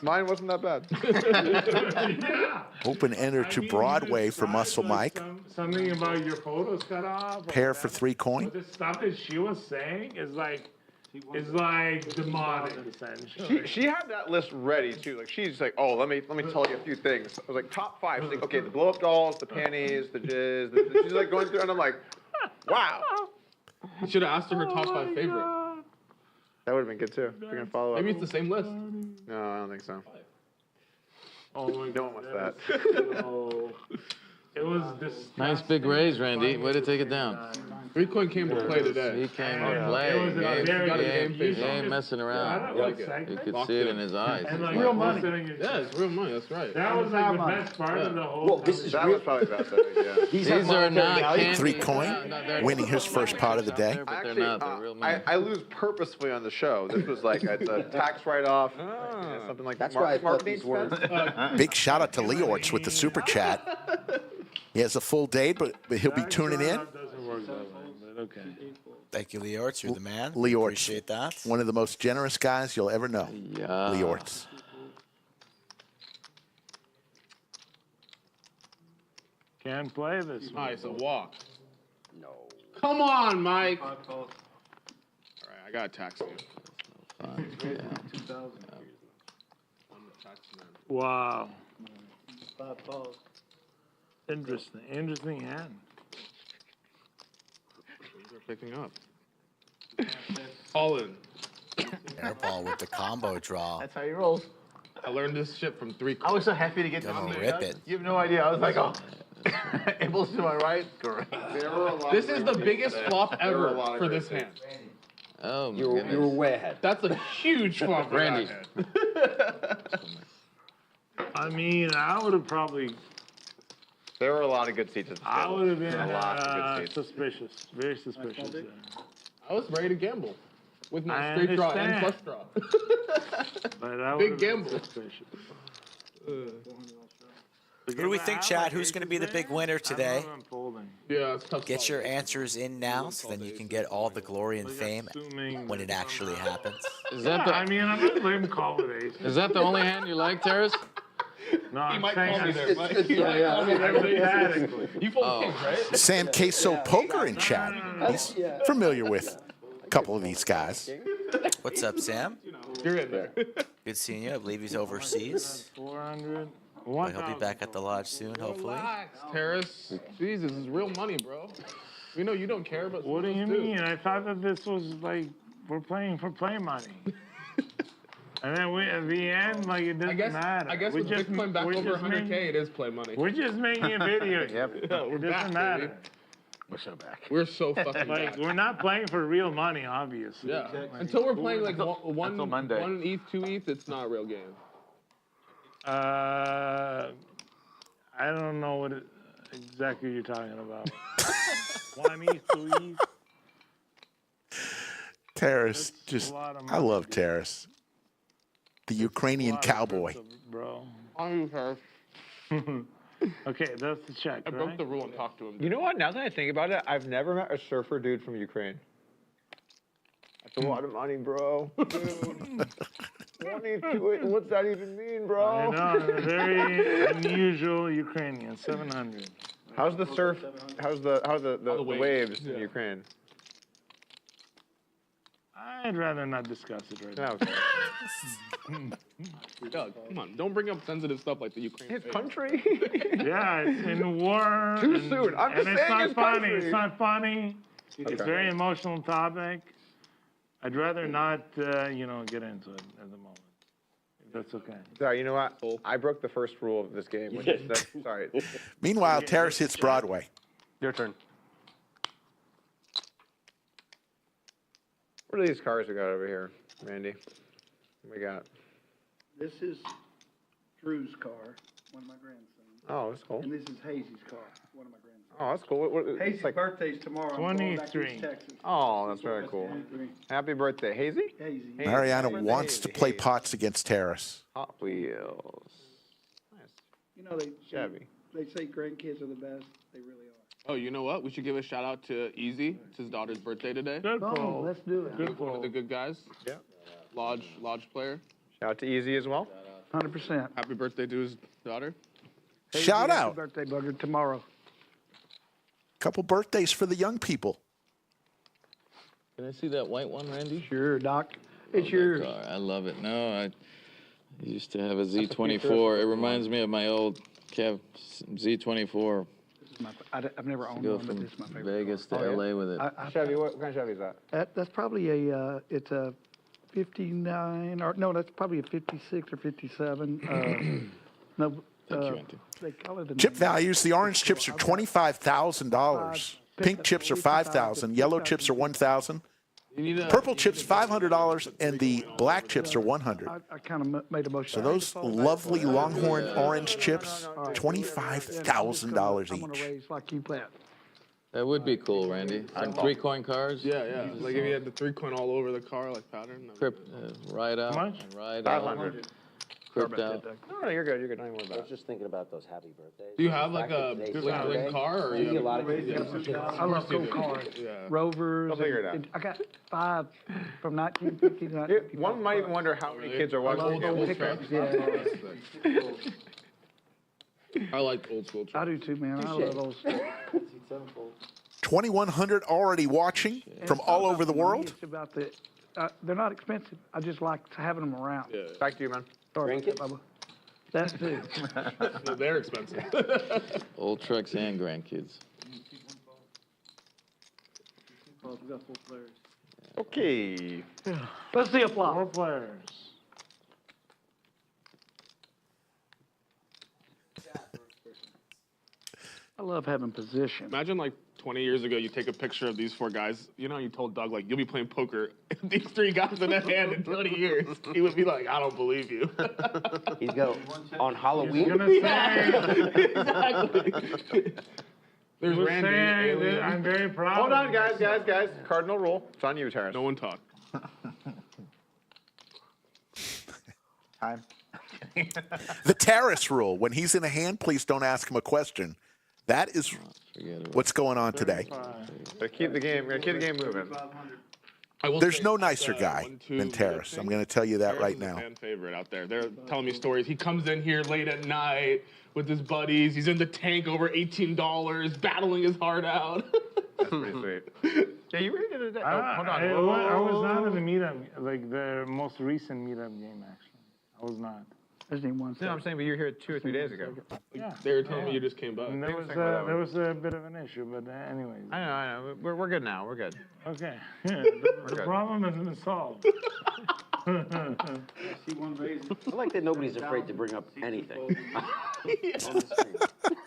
mine wasn't that bad. Open enter to Broadway for Muscle Mike. Something about your photos cut off. Pair for 3 coin. The stuff that she was saying is like demonic, essentially. She had that list ready too. Like she's like, oh, let me tell you a few things. I was like, top 5. She's like, okay, the blow up dolls, the panties, the jizz. She's like going through, and I'm like, wow. You should have asked her top 5 favorite. That would have been good too. If you're gonna follow up. Maybe it's the same list. No, I don't think so. Oh my God. No one wants that. Oh. It was this Nice big raise, Randy. Way to take it down. 3 coin came to play today. He came to play. He ain't messing around. You could see it in his eyes. Real money. Yeah, it's real money. That's right. That was like the best part of the whole. Well, this is That was probably the best idea. These are not 3 coin, winning his first pot of the day. But they're Actually, not. They're real money. I lose purposefully on the show. This was like a tax write-off, something like That's why I thought marketing these were. expense. Big shout out to Leorts with the super chat. He has a full day, but he'll be tuning in. Doesn't work that way, but okay. Thank you, Leorts. You're the man. Leorts. Appreciate that. One of the most generous guys you'll ever know. Yeah. Leorts. Can't play this one. Nice, a walk. No. Come on, Mike. All right, I got to tax you. Wow. Interesting hand. Things are picking up. All in. Airball with the combo draw. That's how he rolls. I learned this shit from 3 I coins. was so happy to get Gonna this. rip it. You have no idea. I was like, oh. Airball's to my right. Great. This is the biggest flop ever for this hand. Oh, my You were goodness. way ahead. That's a huge flop for Randy. that hand. I mean, I would have probably. There were a lot of good seats at the I table. would have been A lot of good seats. suspicious. Very suspicious. There. I was ready to gamble with my I straight draw and understand. flush draw. But I Big would've been gamble. suspicious. Who do we think, Chad? Who's going to be the big winner today? I'm folding. Yeah, it's tough. Get call. your answers in now so then you can get all the glory and fame Assuming. when it actually happens. Is that the I mean, I'm not letting him call it ace. is that the only hand you like, Terrace? No, I'm might saying call me there, it's Mike. hypothetically. You fold Oh. kings, right? Sam Queso Poker in chat. He's familiar with a couple of these guys. What's up, Sam? You're in there. Good seeing you. I believe he's overseas. 400. But he'll be back at the lodge soon, hopefully. Relax, Terrace. Jesus, this is real money, bro. We know you don't care, but What do you mean? I thought that this was like we're playing for play money. And then at the end, like it doesn't matter. I guess with Bitcoin back over 100K, it is play money. We're just making a video. Yep. Yeah, we're It back, doesn't matter. baby. We're so back. We're so fucking Like back. we're not playing for real money, obviously. Yeah. Until we're playing like one until Monday. ETH, 2 ETH, it's not a real game. I don't know what exactly you're talking about. 1 ETH, 2 ETH. Terrace, That's just, a lot of I money. love Terrace. The Ukrainian cowboy. Bro. Okay, Okay, that's the check, I broke right? the rule and talked to him. You know what? Now that I think about it, I've never met a surfer dude from Ukraine. That's a lot of money, bro. Dude. What's that even mean, I bro? know, very unusual Ukrainian, 700. How's the surf? How's the waves in Yeah. Ukraine? I'd rather not discuss it right now. Okay. Doug, come on, don't bring up sensitive stuff like the Ukraine. His thing. country. Yeah, it's in war. Too and- soon. I'm just and it's saying not his funny. country. It's not funny. It's Okay. a very emotional topic. I'd rather not, get into it at the moment. That's okay. Sorry, you know what? I broke the first rule of this game, which is that, sorry. Meanwhile, Terrace hits Broadway. Your turn. What are these cars we got over here, Randy? What we got? This is Drew's car, one of my grandsons. Oh, that's cool. And this is Hazy's car, one of my grandsons. Oh, that's cool. Hazy's it's like, birthday's tomorrow. I'm going back to 23. Texas. oh, that's very cool. 23. Happy birthday, Hazy. Hazy. Hazy. Mariano Happy wants to birthday, play Hazy. pots against Terrace. Hot Wheels. Nice. You know, Chevy. they say grandkids are the best. They really are. Oh, you know what? We should give a shout out to Easy. It's his daughter's birthday today. Good Oh, call. let's do it. Good One of the call. good guys. Yeah. Lodge player. Shout out to Easy as well. 100%. Happy birthday to his daughter. Shout Happy out. birthday, bugger, tomorrow. Couple birthdays for the young people. Can I see that white one, Randy? Sure, Doc. It's That yours. car, I love it. No, I used to have a Z24. It reminds me of my old Kev Z24. I've never owned Go one, but from this is my favorite. Vegas to LA with it. Chevy, what kind of Chevy is that? That's probably it's a 59, or no, that's probably a 56 or 57. No, Thank you, Auntie. they call it a Chip values, the orange chips are $25,000. Pink chips are $5,000. Yellow chips are $1,000. Purple chips $500, and the black chips are $100. I kind of made a motion. So those lovely Longhorn orange chips, $25,000 I'm gonna each. raise like you bet. That would be cool, Randy. Some 3-coin cars. Yeah. Like if you had the 3-coin all over the car, like pattern. Ride out. How much? Ride out. 500. Crypt out. No, you're good. You're good. Don't even worry I about was it. just thinking about those happy birthdays. Do you have like The a fact that bling they- bling car, or you Maybe a have lot of kids. I love cool cars. Yeah. Rovers. I'll figure it out. and I got 5 from 1950 to 1955. One might even wonder how many kids are watching Old the game. school pickups, trucks. I like old school I trucks. do too, man. I love those. 2,100 already watching from all over the world. It's about the, they're not expensive. I just like having them around. Yeah. Back to you, man. Sorry, Grandkids? Bubba. That too. No, they're expensive. Old trucks and grandkids. Okay. Let's see applause. 4 players. I love having position. Imagine like 20 years ago, you take a picture of these 4 guys. You know, you told Doug like you'll be playing poker. These 3 guys in that hand in 20 years. He would be like, I don't believe you. He's go on He's Halloween. gonna say, Exactly. There's was Randy. saying that Alien. I'm very proud. Hold on, of guys, this. guys. Cardinal rule. It's on you, Terrence. No one talk. Time. The Terrace rule. When he's in a hand, please don't ask him a question. That is Forget it. what's going on today. So keep the game. We're gonna keep the game moving. I will There's say no it's, nicer guy 1, 2, than Terrace. I'm going to tell you that right Terrace is a now. fan favorite out there. They're telling me stories. He comes in here late at night with his buddies. He's in the tank over $18, battling his heart out. That's pretty sweet. Yeah, you were here today. Oh, hold on. I was not in the meetup, like the most recent meetup game, actually. I was not. There's only one. No, I'm saying, but you were here 2 or 3 days ago. Yeah. They were telling me you just came by. And They were saying whatever. there was a bit of an issue, but anyways. I know. We're good now. We're good. Okay. Yeah, the good. problem has been solved. I like that nobody's afraid to bring up anything.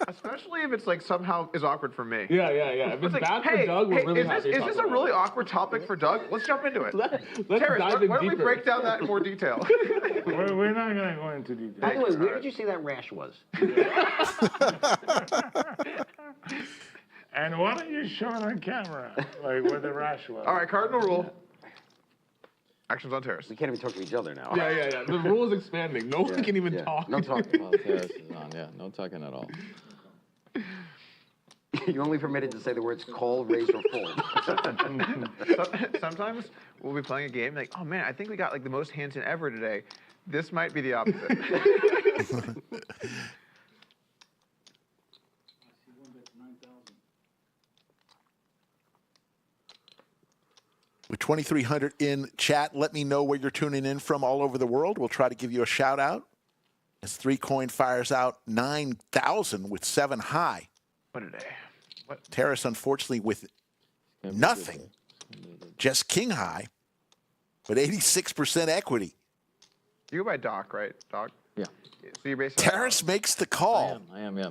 Especially if it's like somehow is awkward for me. Yeah. If it's It's like, bad for hey, Doug, we're really is happy to this talk a about really it. awkward topic for Doug? Let's jump into it. Let's Terrence, dive why in don't we deeper. break down that in more detail? We're not going to go into detail. By the way, where did you say that rash was? And why don't you show it on camera, like where the rash was? All right, cardinal rule. Actions on Terrace. We can't even talk to each other now. Yeah. The rule is expanding. No one can even Yeah. talk. No talking. Well, Terrace is on. Yeah, no talking at all. You're only permitted to say the words call, raise, or fold. Sometimes we'll be playing a game like, oh man, I think we got like the most hands in ever today. This might be the opposite. With 2,300 in chat, let me know where you're tuning in from all over the world. We'll try to give you a shout out as 3-coin fires out 9,000 with 7 high. What a day. Terrace, unfortunately, with nothing, just king high, but 86% equity. You go by Doc, right? Doc? Yeah. So you're basically. Terrace makes the call. I am, yeah.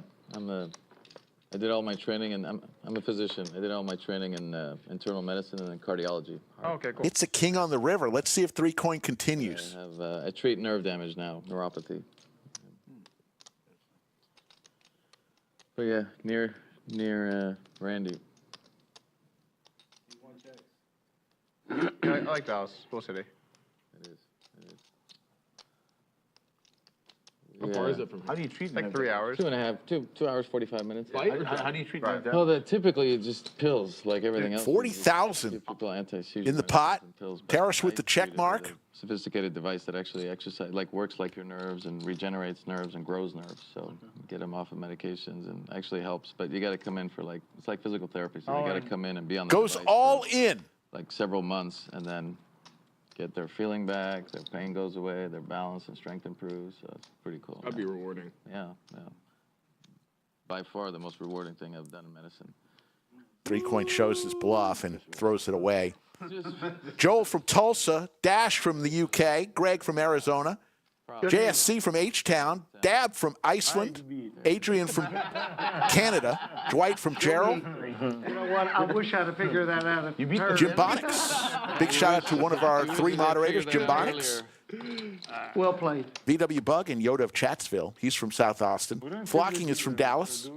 I did all my training, and I'm a physician. I did all my training in internal medicine and in cardiology. Oh, okay, cool. It's a king on the river. Let's see if 3-coin continues. I treat nerve damage now, neuropathy. But yeah, near Randy. Yeah, I like Dallas, cool city. It is. How far is it from here? How do you treat Like 3 hours. 2 hours, 45 minutes. How do you treat nerve damage? Well, typically it's just pills, like everything else. 40,000 Give people anti-seizure in the medications pot. and pills, but Terrace with I the treat check it mark. with a sophisticated device that actually works like your nerves and regenerates nerves and grows nerves. So get them off of medications and actually helps. But you got to come in for it's like physical therapy. So you got to come in and be on the Goes device all for, in. like several months, and then get their feeling back, their pain goes away, their balance and strength improves. So it's pretty cool. That'd be rewarding. Yeah. By far the most rewarding thing I've done in medicine. 3-coin shows his bluff and throws it away. Joel from Tulsa, Dash from the UK, Greg from Arizona, JSC from H-Town, Dab from Iceland, Adrian from Canada, Dwight from Gerald, You know what? I wish I'd have figured that out. Jim Bonix. Big shout out to one of our 3 moderators, Jim Bonix. Well played. VW Bug and Yoda of Chatsville. He's from South Austin. Flocking is from Dallas.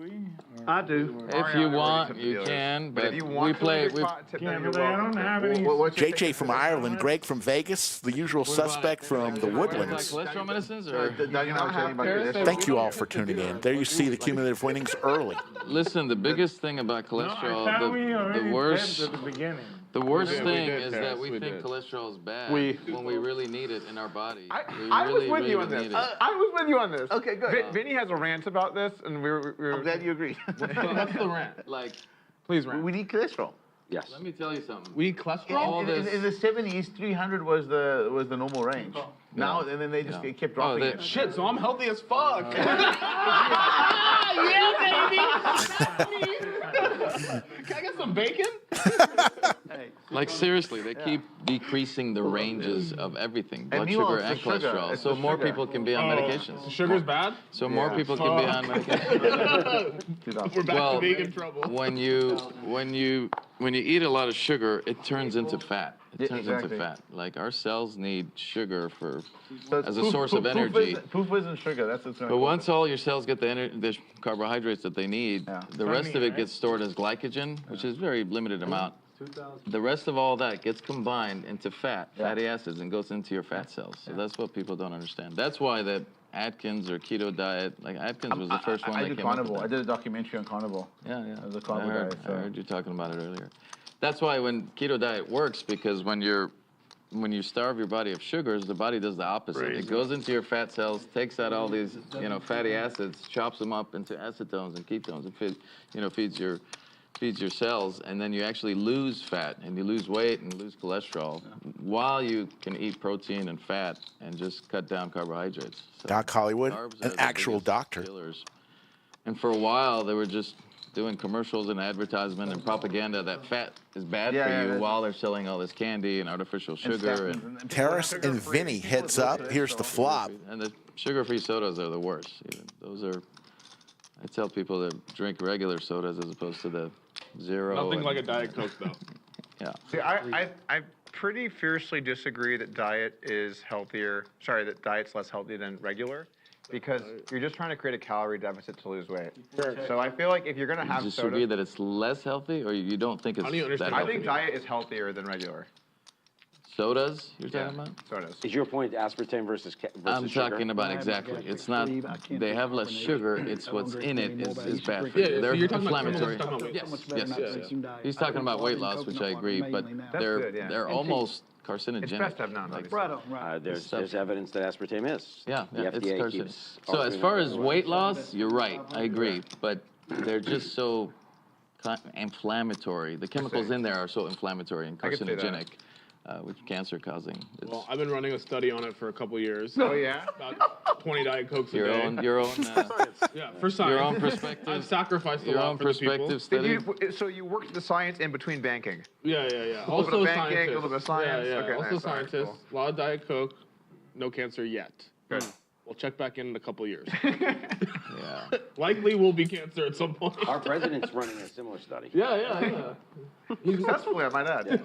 I do. If you want, you can, but if you want we play. to Yeah, but I don't have any. JJ from Ireland, Greg from Vegas, the usual suspect from the Woodlands. Cholesterol medicines, or Thank you all for tuning in. There you see the cumulative winnings early. listen. The biggest thing about cholesterol, I thought we the already worst, said at the beginning. the worst Yeah, we thing did, is Terrence, that we we think did. cholesterol is bad We- when we really need it in our body. I was with you on this. need it. I was with you on this. Okay, good. Vinny has a rant about this, and we were I'm glad you agree. What's the rant? Like, Please rant. We need cholesterol. Yes. let me tell you something. We need cholesterol? In the 70s, 300 was the normal range. Now, and then they just kept dropping it. Shit, so I'm healthy as fuck. Yeah, baby. Can I get some bacon? Like seriously, they keep decreasing the ranges of everything, blood meanwhile, sugar it's and the sugar. cholesterol, It's so the more sugar. people can be on medications. Sugar's bad? So more people can be on medications. We're back Well, to being in trouble. when you eat a lot of sugar, it turns into fat. It turns into fat. Like our cells need sugar as a source of energy. Proof isn't sugar. That's what's going But on. once all your cells get the carbohydrates that they need, the rest of it gets stored as glycogen, which is very limited amount. The rest of all that gets combined into fatty acids, and goes into your fat cells. So that's what people don't understand. That's why that Atkins or keto diet, like Atkins was the first one I that did came up with carnivore. that. I did a documentary on carnivore. Yeah. It was a I carnivore heard, diet. I heard you talking about it earlier. That's why when keto diet works, because when you starve your body of sugars, the body does the opposite. It goes into your fat cells, takes out all these, fatty acids, chops them up into acetones and ketones, and feeds your cells, and then you actually lose fat and you lose weight and lose cholesterol, while you can eat protein and fat and just cut down carbohydrates. So Doc Hollywood, carbs are an the actual biggest doctor. killers. And for a while, they were just doing commercials and advertisement and propaganda that fat is bad for you, while they're selling all this candy and artificial sugar. And Terrace and Vinny heads up. Here's the flop. And the sugar-free sodas are the worst. Even. Those are, I tell people to drink regular sodas as opposed to the zero. Nothing like a Diet Coke, though. Yeah. See, I pretty fiercely disagree that diet is healthier. Sorry, that diet's less healthy than regular, because you're just trying to create a calorie deficit to lose weight. So I feel like if you're gonna have You soda, disagree that it's less healthy, or you don't think it's How do you that understand? I healthy? think diet is healthier than regular. Sodas, you're talking about? Sodas. Is your point aspartame versus I'm sugar? talking about exactly. It's not. They have less sugar. It's what's in it is bad for Yeah, you. so They're you're talking about inflammatory. chemicals, talking about weight Yes. He's talking about weight loss, which I agree, but they're almost carcinogenic. It's best to have none. Like, Right. There's evidence that aspartame is. yeah, The it's FDA carcinogenic. keeps So as arguing far that as it's weight loss, you're right. I agree, but they're just so inflammatory. The chemicals in there are so inflammatory and I could say that. carcinogenic, which cancer causing. Well, I've been running a study on it for a couple years. Oh yeah. About 20 Diet Cokes a day. Your own Yeah, for science. your own perspective. I've sacrificed a Your lot own for the people. perspective study. So you worked the science in between banking. Yeah. A little bit Also of banking, scientists. a little bit of science. Yeah. Okay, Also nice. All right, scientists. cool. A lot of Diet Coke. no cancer yet. Good. We'll check back in a couple years. Yeah. Likely will be cancer at some point. Our president's running a similar study. Yeah. Successfully, I might add.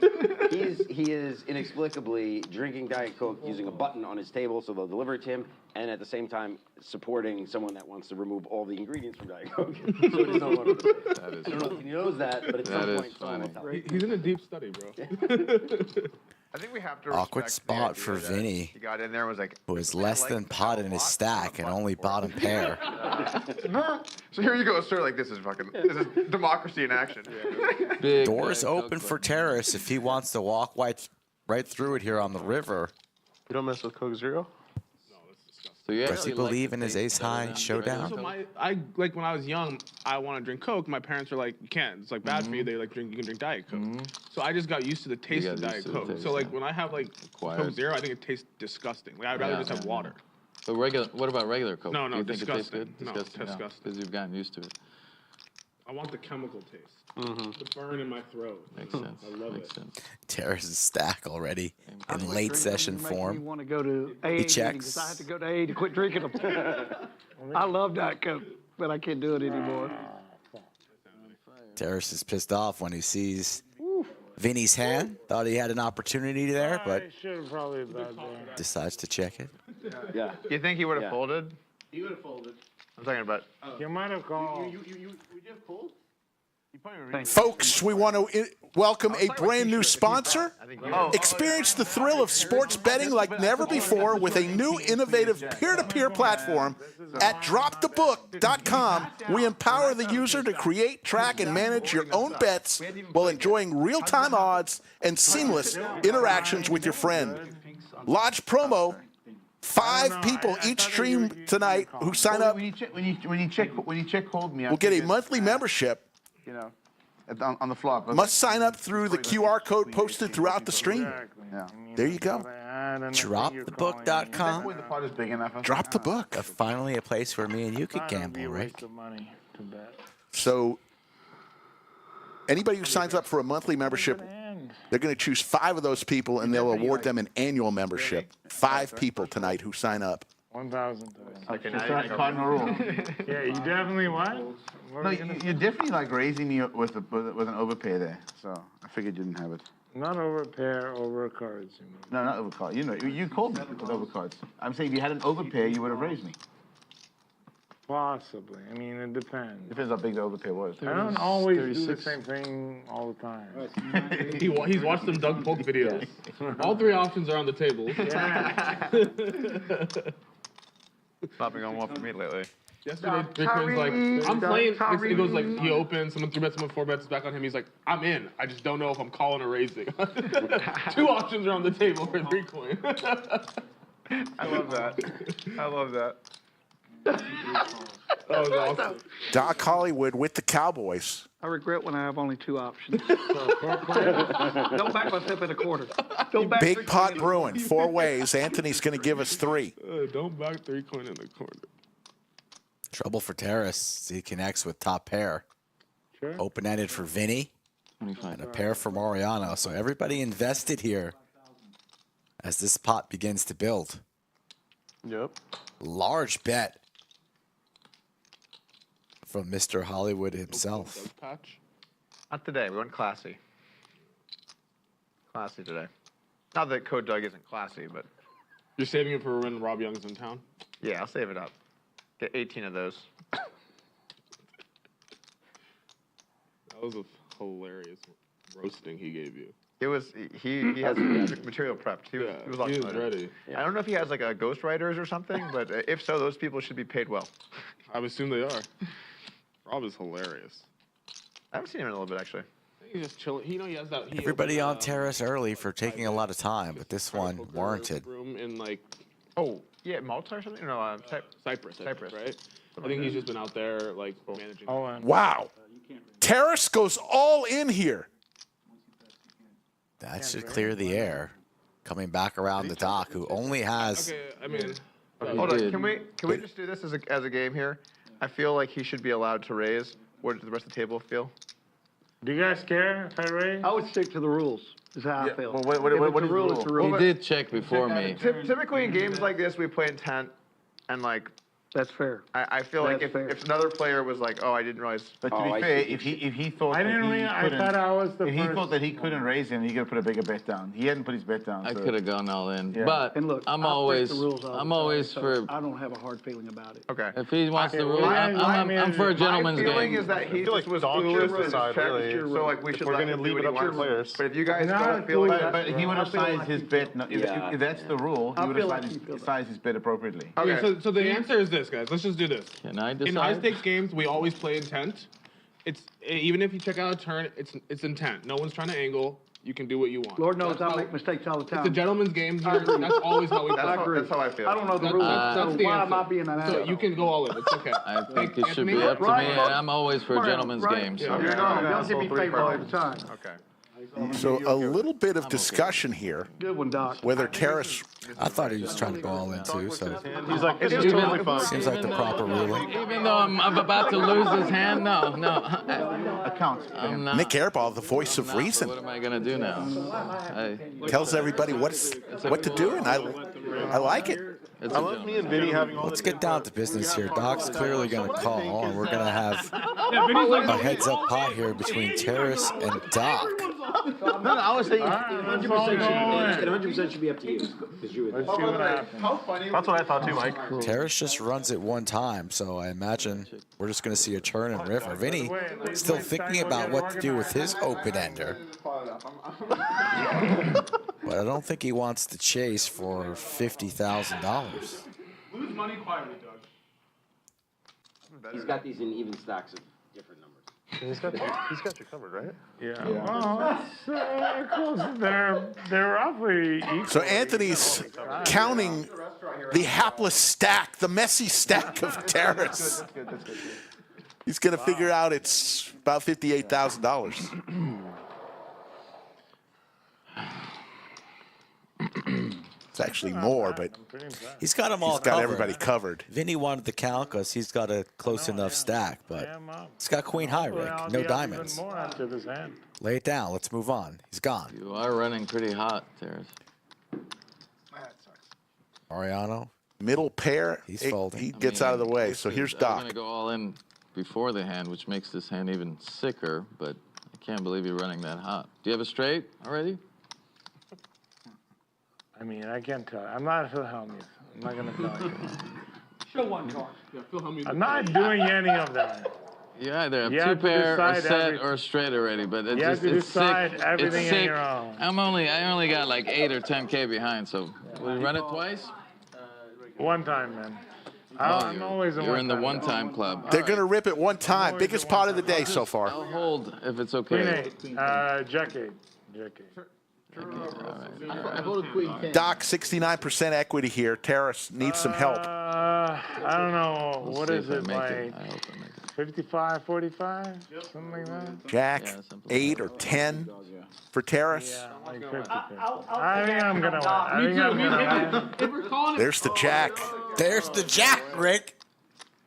He is inexplicably drinking Diet Coke using a button on his table so they'll deliver it to him, and at the same time supporting someone that wants to remove all the ingredients from Diet Coke. So it is no longer the case. That is I don't know if he knows that, but at some That point is someone will funny. tell him. He's in a deep study, bro. I think we have to Awkward respect the spot idea for that Vinny, He got in there and was like, who has "Man, I less like than pot in his stack and only bottom pair. So here you go, sir. Like this is democracy in action. Big Doors guy, open Coke for buddy. Terrace if he wants to walk right through it here on the river. You don't mess with Coke Zero? So you Does he actually like believe the in his taste better ace-high than showdown? So Coke? I like when I was young, I want to drink Coke. My parents were like, you can't. It's like bad for you. They like you can drink Diet Coke. So I just got used to the taste got of used Diet to the Coke. taste, So like yeah. when I have like Acquired. Coke Zero, I think it tastes disgusting. Like I'd rather Yeah, just have yeah, water. But what about regular Coke? No, Do you think it tastes disgusting. good? No, disgusting. Because you've gotten used to it. I want the chemical taste. The burn in my throat. Makes sense. I love Makes it. sense. Terrace's stack already in late Drinking session them make me form. want to go to AA meetings. checks. I have to go to AA to quit drinking them. I love Diet Coke, but I can't do it anymore. Terrace is pissed off when he sees Vinny's hand. Thought he had an opportunity there, but I should have probably bet there. decides to check it. Yeah. You think he would have Yeah. folded? He would have folded. I'm talking about. You might have called. You just pulled? Folks, we want to welcome a brand new sponsor. Experience the thrill of sports betting like never before with a new innovative peer-to-peer platform at dropthebook.com. We empower the user to create, track, and manage your own bets while enjoying real-time odds and seamless interactions with your friend. Lodge promo. 5 people each stream tonight who sign up When you check hold me, will get a monthly membership. You know, on the flop. Must sign up through the QR code posted throughout the stream. Exactly. Yeah. I mean, There you go. Dropthebook.com. The pot is big enough. Drop the book. Finally a place where me and you could It's gonna be gamble, a Rick. waste of money to bet. So anybody who signs up for a monthly membership, And they're going to choose 5 of those people, and they'll award them an annual membership. 5 people tonight who sign up. 1,000 times. Okay, It's not cardinal rule. Yeah, you definitely what? What No, are we gonna you're definitely like raising me with an overpay there. So I figured you didn't have it. Not over pair, over cards, you mean. No, not overcard. You know, you called me with overcards. I'm saying if you had an overpay, you would have raised me. Possibly. I mean, it depends. Depends how big the overpay was. I don't always do the 36. same thing all the time. He's watched some Doug Polk videos. All 3 options are on the table. Popping on one for me lately. Yesterday, Rickman's like, I'm playing. He goes like, he opens, someone 3-bets, someone 4-bets, it's back on him. He's like, I'm in. I just don't know if I'm calling or raising. 2 options are on the table for 3 coin. I love that. I love that. That was awesome. Doc Hollywood with the Cowboys. I regret when I have only 2 options. Don't back myself in a quarter. Don't back Big pot brewing, 4 ways. Anthony's going to give us 3. Don't back 3 coin in the corner. Trouble for Terrace. He connects with top pair. Sure. Open-ended for Vinny. 25. And a pair for Mariano. So everybody invested here as this pot begins to build. Yep. Large bet from Mr. Hollywood himself. Doug patch. Not today. We went classy. Classy today. Not that Code Doug isn't classy, but You're saving it for when Rob Young's in town? yeah, I'll save it up. Get 18 of those. That was a hilarious roasting he gave you. It was he has material prepped. He was he was awesome. ready. I don't know if he has like a ghostwriters or something, but if so, those people should be paid well. I would assume they are. Rob is hilarious. I haven't seen him in a little bit actually. He's just chilling. He has that. Everybody on Terrace early for taking a lot of time, but this one warranted. Room in like Oh yeah, Malta or something? No, Cyprus, Cyprus. right? I think he's just been out there like managing. Oh, and Wow. Terrace goes all in here. That should clear the air. Coming back around the dock, who only has Okay, I mean, Hold on, can we just do this as a game here? I feel like he should be allowed to raise. What does the rest of the table feel? Do you guys care if I raise? I would stick to the rules, is how I feel. Well, what If it's is a rule, the it's a rule? rule. He did check before me. Typically in games like this, we play intent, and like That's fair. I feel like That's fair. if another player was like, oh, I didn't realize. But to be fair, if he thought I that didn't he realize. I couldn't, thought I was the if first. he thought that he couldn't raise him, he could have put a bigger bet down. He hadn't put his bet down. I so- could have gone all in, Yeah. but And look, I'm I break always, the rules all the I'm time, always so for. I don't have a hard feeling about it. Okay. If he wants the Okay, rule, well, I'm for a gentleman's My feeling game. is that he I feel just like was dog clueless shit and aside, checked, really. so like we If should we're let gonna him do leave what it he up to wants. players. But if you guys No, don't feel like but- that, But he would have I feel sized like his he bet. feels No, that. if that's the rule, I he would feel have like he feels that. sized his bet appropriately. okay. Okay, so the answer is this, guys. Let's just do this. Can I In decide? high stakes games, we always play intent. It's even if you check out a turn, it's intent. No one's trying to angle. You can do what you want. Lord knows That's I how- make mistakes all the time. It's a gentleman's game here. That's always how we play. That's how I feel. I don't know the That's- rules, that's so the why am answer. I being an So asshole? you can go all in. It's okay. I think it should Anthony? be up to me, Right. and I'm always for a Right, gentleman's right. game. So. You're not. Don't give me favor all the time. Okay. So a little bit of discussion here, Good one, Doc. whether Terrace, I thought he was trying to go all in too, so He's like, this is totally fine. seems like the proper ruling. Even though I'm about to lose his hand, no. Accounts. I'm not. Nick Airball, the voice of Not, but reason, What am I gonna do now? tells everybody what to do, and I like it. It's I a love gentleman. me and Vinny having all Let's this. get down to business here. Doc's clearly going to call, and we're going to have Vinny's like, a heads-up pot here between Terrace and Doc. No, I was saying. Let's all go in. 100% should be up to you. 'cause you would- Let's see what happens. That's what I thought too, Mike. Terrace just runs it one time, so I imagine we're just going to see a turn and river. Vinny still thinking about what to do with his open-ender. But I don't think he wants to chase for $50,000. lose money quietly, Doug. He's got these in even stacks of different numbers. He's got you covered, right? Yeah. Well, that's close. They're roughly equal. So Anthony's counting the hapless stack, the messy stack of Terrace. He's going to figure out it's about $58,000. It's actually more, but He's got them all he's got covered. everybody covered. Vinny wanted to count because he's got a close enough stack, but he's got queen high, Well, Rick. I'll No be up even diamonds. more after this hand. Lay it down. Let's move on. He's gone. You are running pretty hot, Terrace. Mariano. Middle pair, He's folding. he gets out of the way. So here's I'm Doc. gonna go all in before the hand, which makes this hand even sicker. But I can't believe you're running that hot. Do you have a straight already? I mean, I can't tell. I'm not Philhelmuth. I'm not going to tell you. Show one card. Yeah, Phil Hellmuth. I'm not doing any of that. You either have You two have to pair, a decide set, every- or a straight already. But it's You have just to it's decide sick. everything it's on sick. your own. I only got like 8 or 10K behind. So will we run it twice? One time, man. Oh, I'm always a you're in the one-time. one-time club. They're going to rip it one time. Biggest pot of the day so far. I'll hold if it's Queen okay. 8. Jack 8. Jack 8. I voted Queen 10. Doc, 69% equity here. Terrace needs some help. I don't know. We'll What see is if I it, make like it. I hope I make it. 55, 45? Something like that? Jack, Yeah, something like 8 or 10 for Terrace. Yeah, like 50, 50. I think I'm going to win. I think I'm going to win. If we're calling it, There's the Jack. There's the Jack, Rick.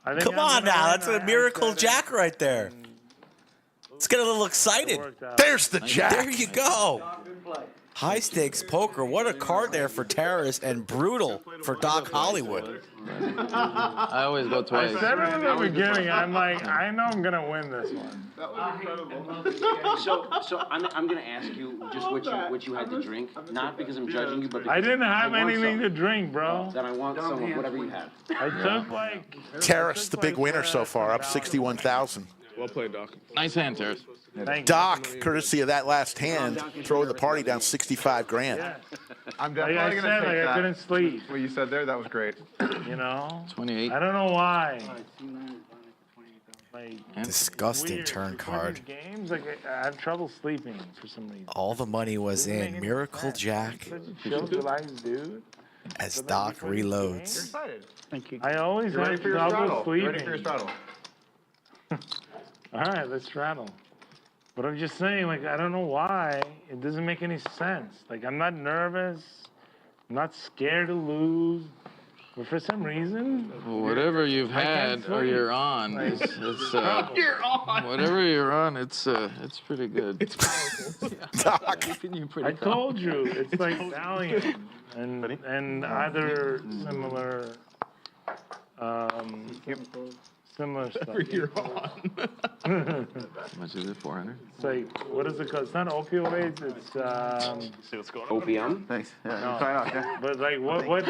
I think Come I'm on gonna now. win. That's a I miracle said it. Jack right there. Let's get a little excited. Worked out. There's the There Jack. you go. High stakes poker. What a card there for Terrace and brutal for Doc Hollywood. I always go I twice. said it in the beginning. I'm like, I know I'm going to win this one. So I'm going to ask you just what you had to drink, not because I'm judging you, but because I didn't have I want anything to some. drink, bro. That I want some of whatever you have. I took like... Terrace, the big winner so far, up 61,000. well played, Doc. Nice hand, Terrace. Thank you. Doc, courtesy of that last hand, throwing the party down 65 grand. Yeah. I'm Like definitely I going said, to like take I that. couldn't sleep, What you said there, that was great. you know? 28. I don't know why. Like, Disgusting weird. turn With card. these games, like I have trouble sleeping for some reason. All the money was in. Miracle Jack Such a chill, relaxed dude. as Doc reloads. Excited. Thank you. I always You ready have for your trouble straddle? sleeping. Ready for your straddle? All right, let's straddle. But I'm just saying, like, I don't know why. It doesn't make any sense. Like, I'm not nervous. I'm not scared to lose. But for some reason, Whatever you've had or you're on, it's You're on. whatever you're on, it's pretty good. It's powerful. Keeping you pretty I told you, it's like Valium and other similar similar stuff. Whatever you're on. How much is it? 400. It's like, what is it called? It's not opioids. It's See what's going on? Opium? Thanks. Yeah, No. try it out, yeah. but like what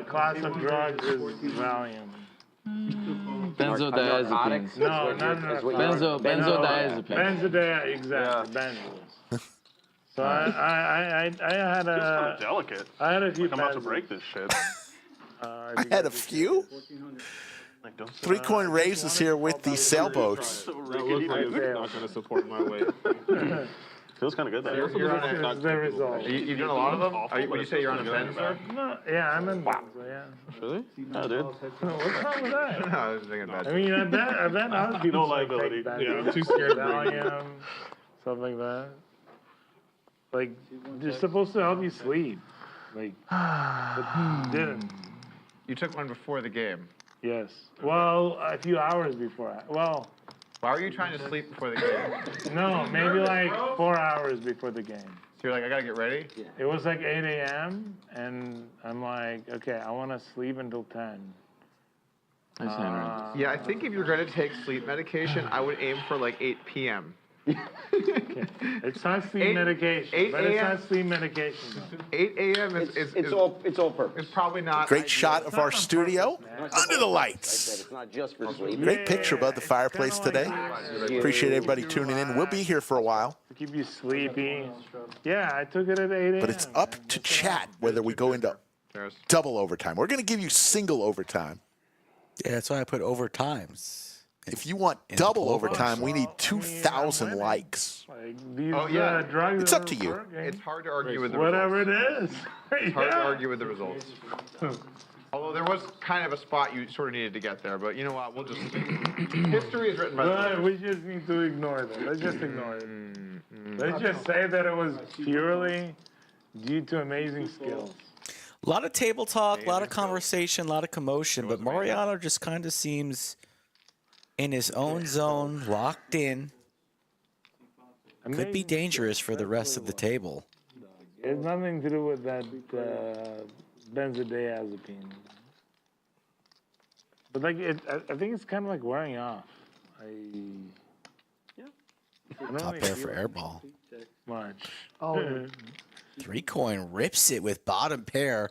class of drugs is Valium? Benzodiazepines. No. Benzodiazepines. Benzodiazepines, exactly. Benzos. So I had a Delicate. I had a few. I'm about to Benzos. break this shit. I had a few. Like, don't 3-coin raises here with the sailboats. That looks like it's not going to support my weight. Feels kind of good though. You're on a, It's the result. You've done a lot of them? Would you say you're on a bend, sir? No, yeah, I'm in Benzo, yeah. Really? Oh, dude. What's wrong with that? No, I was thinking about I mean, I bet other people No like liability. take that. Yeah, I'm too scared to bring Valium, stuff like that. Like, they're supposed to help you sleep. Like, but didn't. You took one before the game. Yes. Well, a few hours before. Well, Why were you trying to sleep before the game? no, maybe like 4 hours before the game. So you're like, I gotta get ready? It was like 8 a.m. and I'm like, okay, I want to sleep until 10. Nice handwriting. Yeah, I think if you're gonna take sleep medication, I would aim for like 8 p.m. It's not sleep medication, 8 but it's a.m. not sleep medication. Though. 8 a.m. It's all purpose. It's probably not. Great shot of our studio under the lights. It's not just for sleep. Great picture above the fireplace today. Appreciate everybody tuning in. We'll be here for a while, To keep you sleepy. Yeah, I took it at 8 a.m. but it's up to chat whether we go into double overtime. We're going to give you single overtime. Yeah, that's why I put overtimes. If you want double overtime, we need 2,000 likes. Like these drugs. It's up to you. It's hard to argue with the Whatever results. it is. It's hard to argue with the results. Although there was kind of a spot you sort of needed to get there, but you know what? We'll just history is written by the But we just need to ignore that. Let's just ignore it. Let's just say that it was purely due to amazing skills. A lot of table talk, a lot of conversation, a lot of commotion, but Mariano just kind of seems in his own zone, locked in. Could be dangerous for the rest of the table. It has nothing to do with that benzodiazepine. But like, I think it's kind of like wearing off. Top pair for Airball. Much. Oh, 3-coin rips it with bottom pair.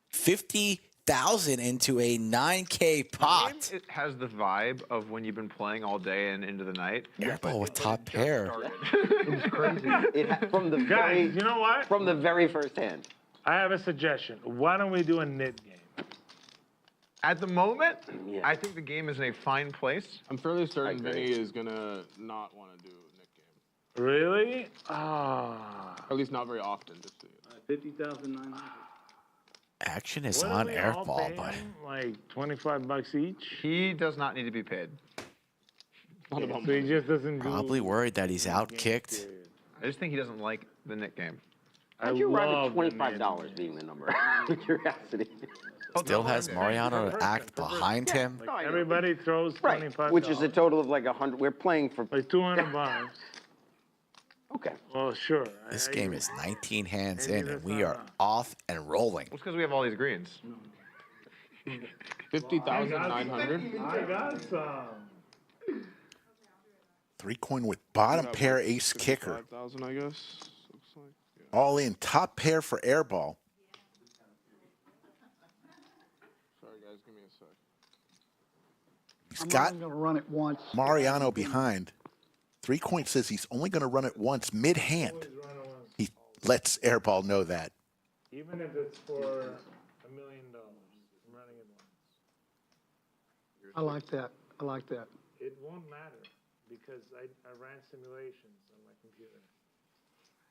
50,000 into a 9K pot. It has the vibe of when you've been playing all day and into the night. Airball with top pair. It's crazy. From the Guys, you know what? From the very first hand. I have a suggestion. Why don't we do a knit game? At the moment, I think the game is in a fine place. I'm fairly certain Vinny is going to not want to do a Nick game. Really? Ah. Or at least not very often. Just so you know. 50,900. Action is What on do we all Airball, pay but him? Like $25 each? He does not need to be paid. Not about So he just doesn't do. probably worried that he's outkicked. I just think he doesn't like the Nick game. How'd you arrive love at the $25 being the number? Out of curiosity. Still has Mariano act behind him. Like everybody throws $25. Which is a total of like 100. We're playing for. like $200. Okay. Well, sure. This game is 19 hands in, and we are off and rolling. Well, it's because we have all these greens. 50,900. I got some. 3-coin with bottom pair ace kicker. 5,000, I guess. Looks like. Yeah. All in, top pair for Airball. Sorry, guys. Give me a sec. He's I'm got only going to run it once. Mariano behind. 3-coin says he's only going to run it once mid-hand. He lets Airball know that. Even if it's for $1 million, I'm running it once. I like that. I like that. It won't matter because I ran simulations on my computer.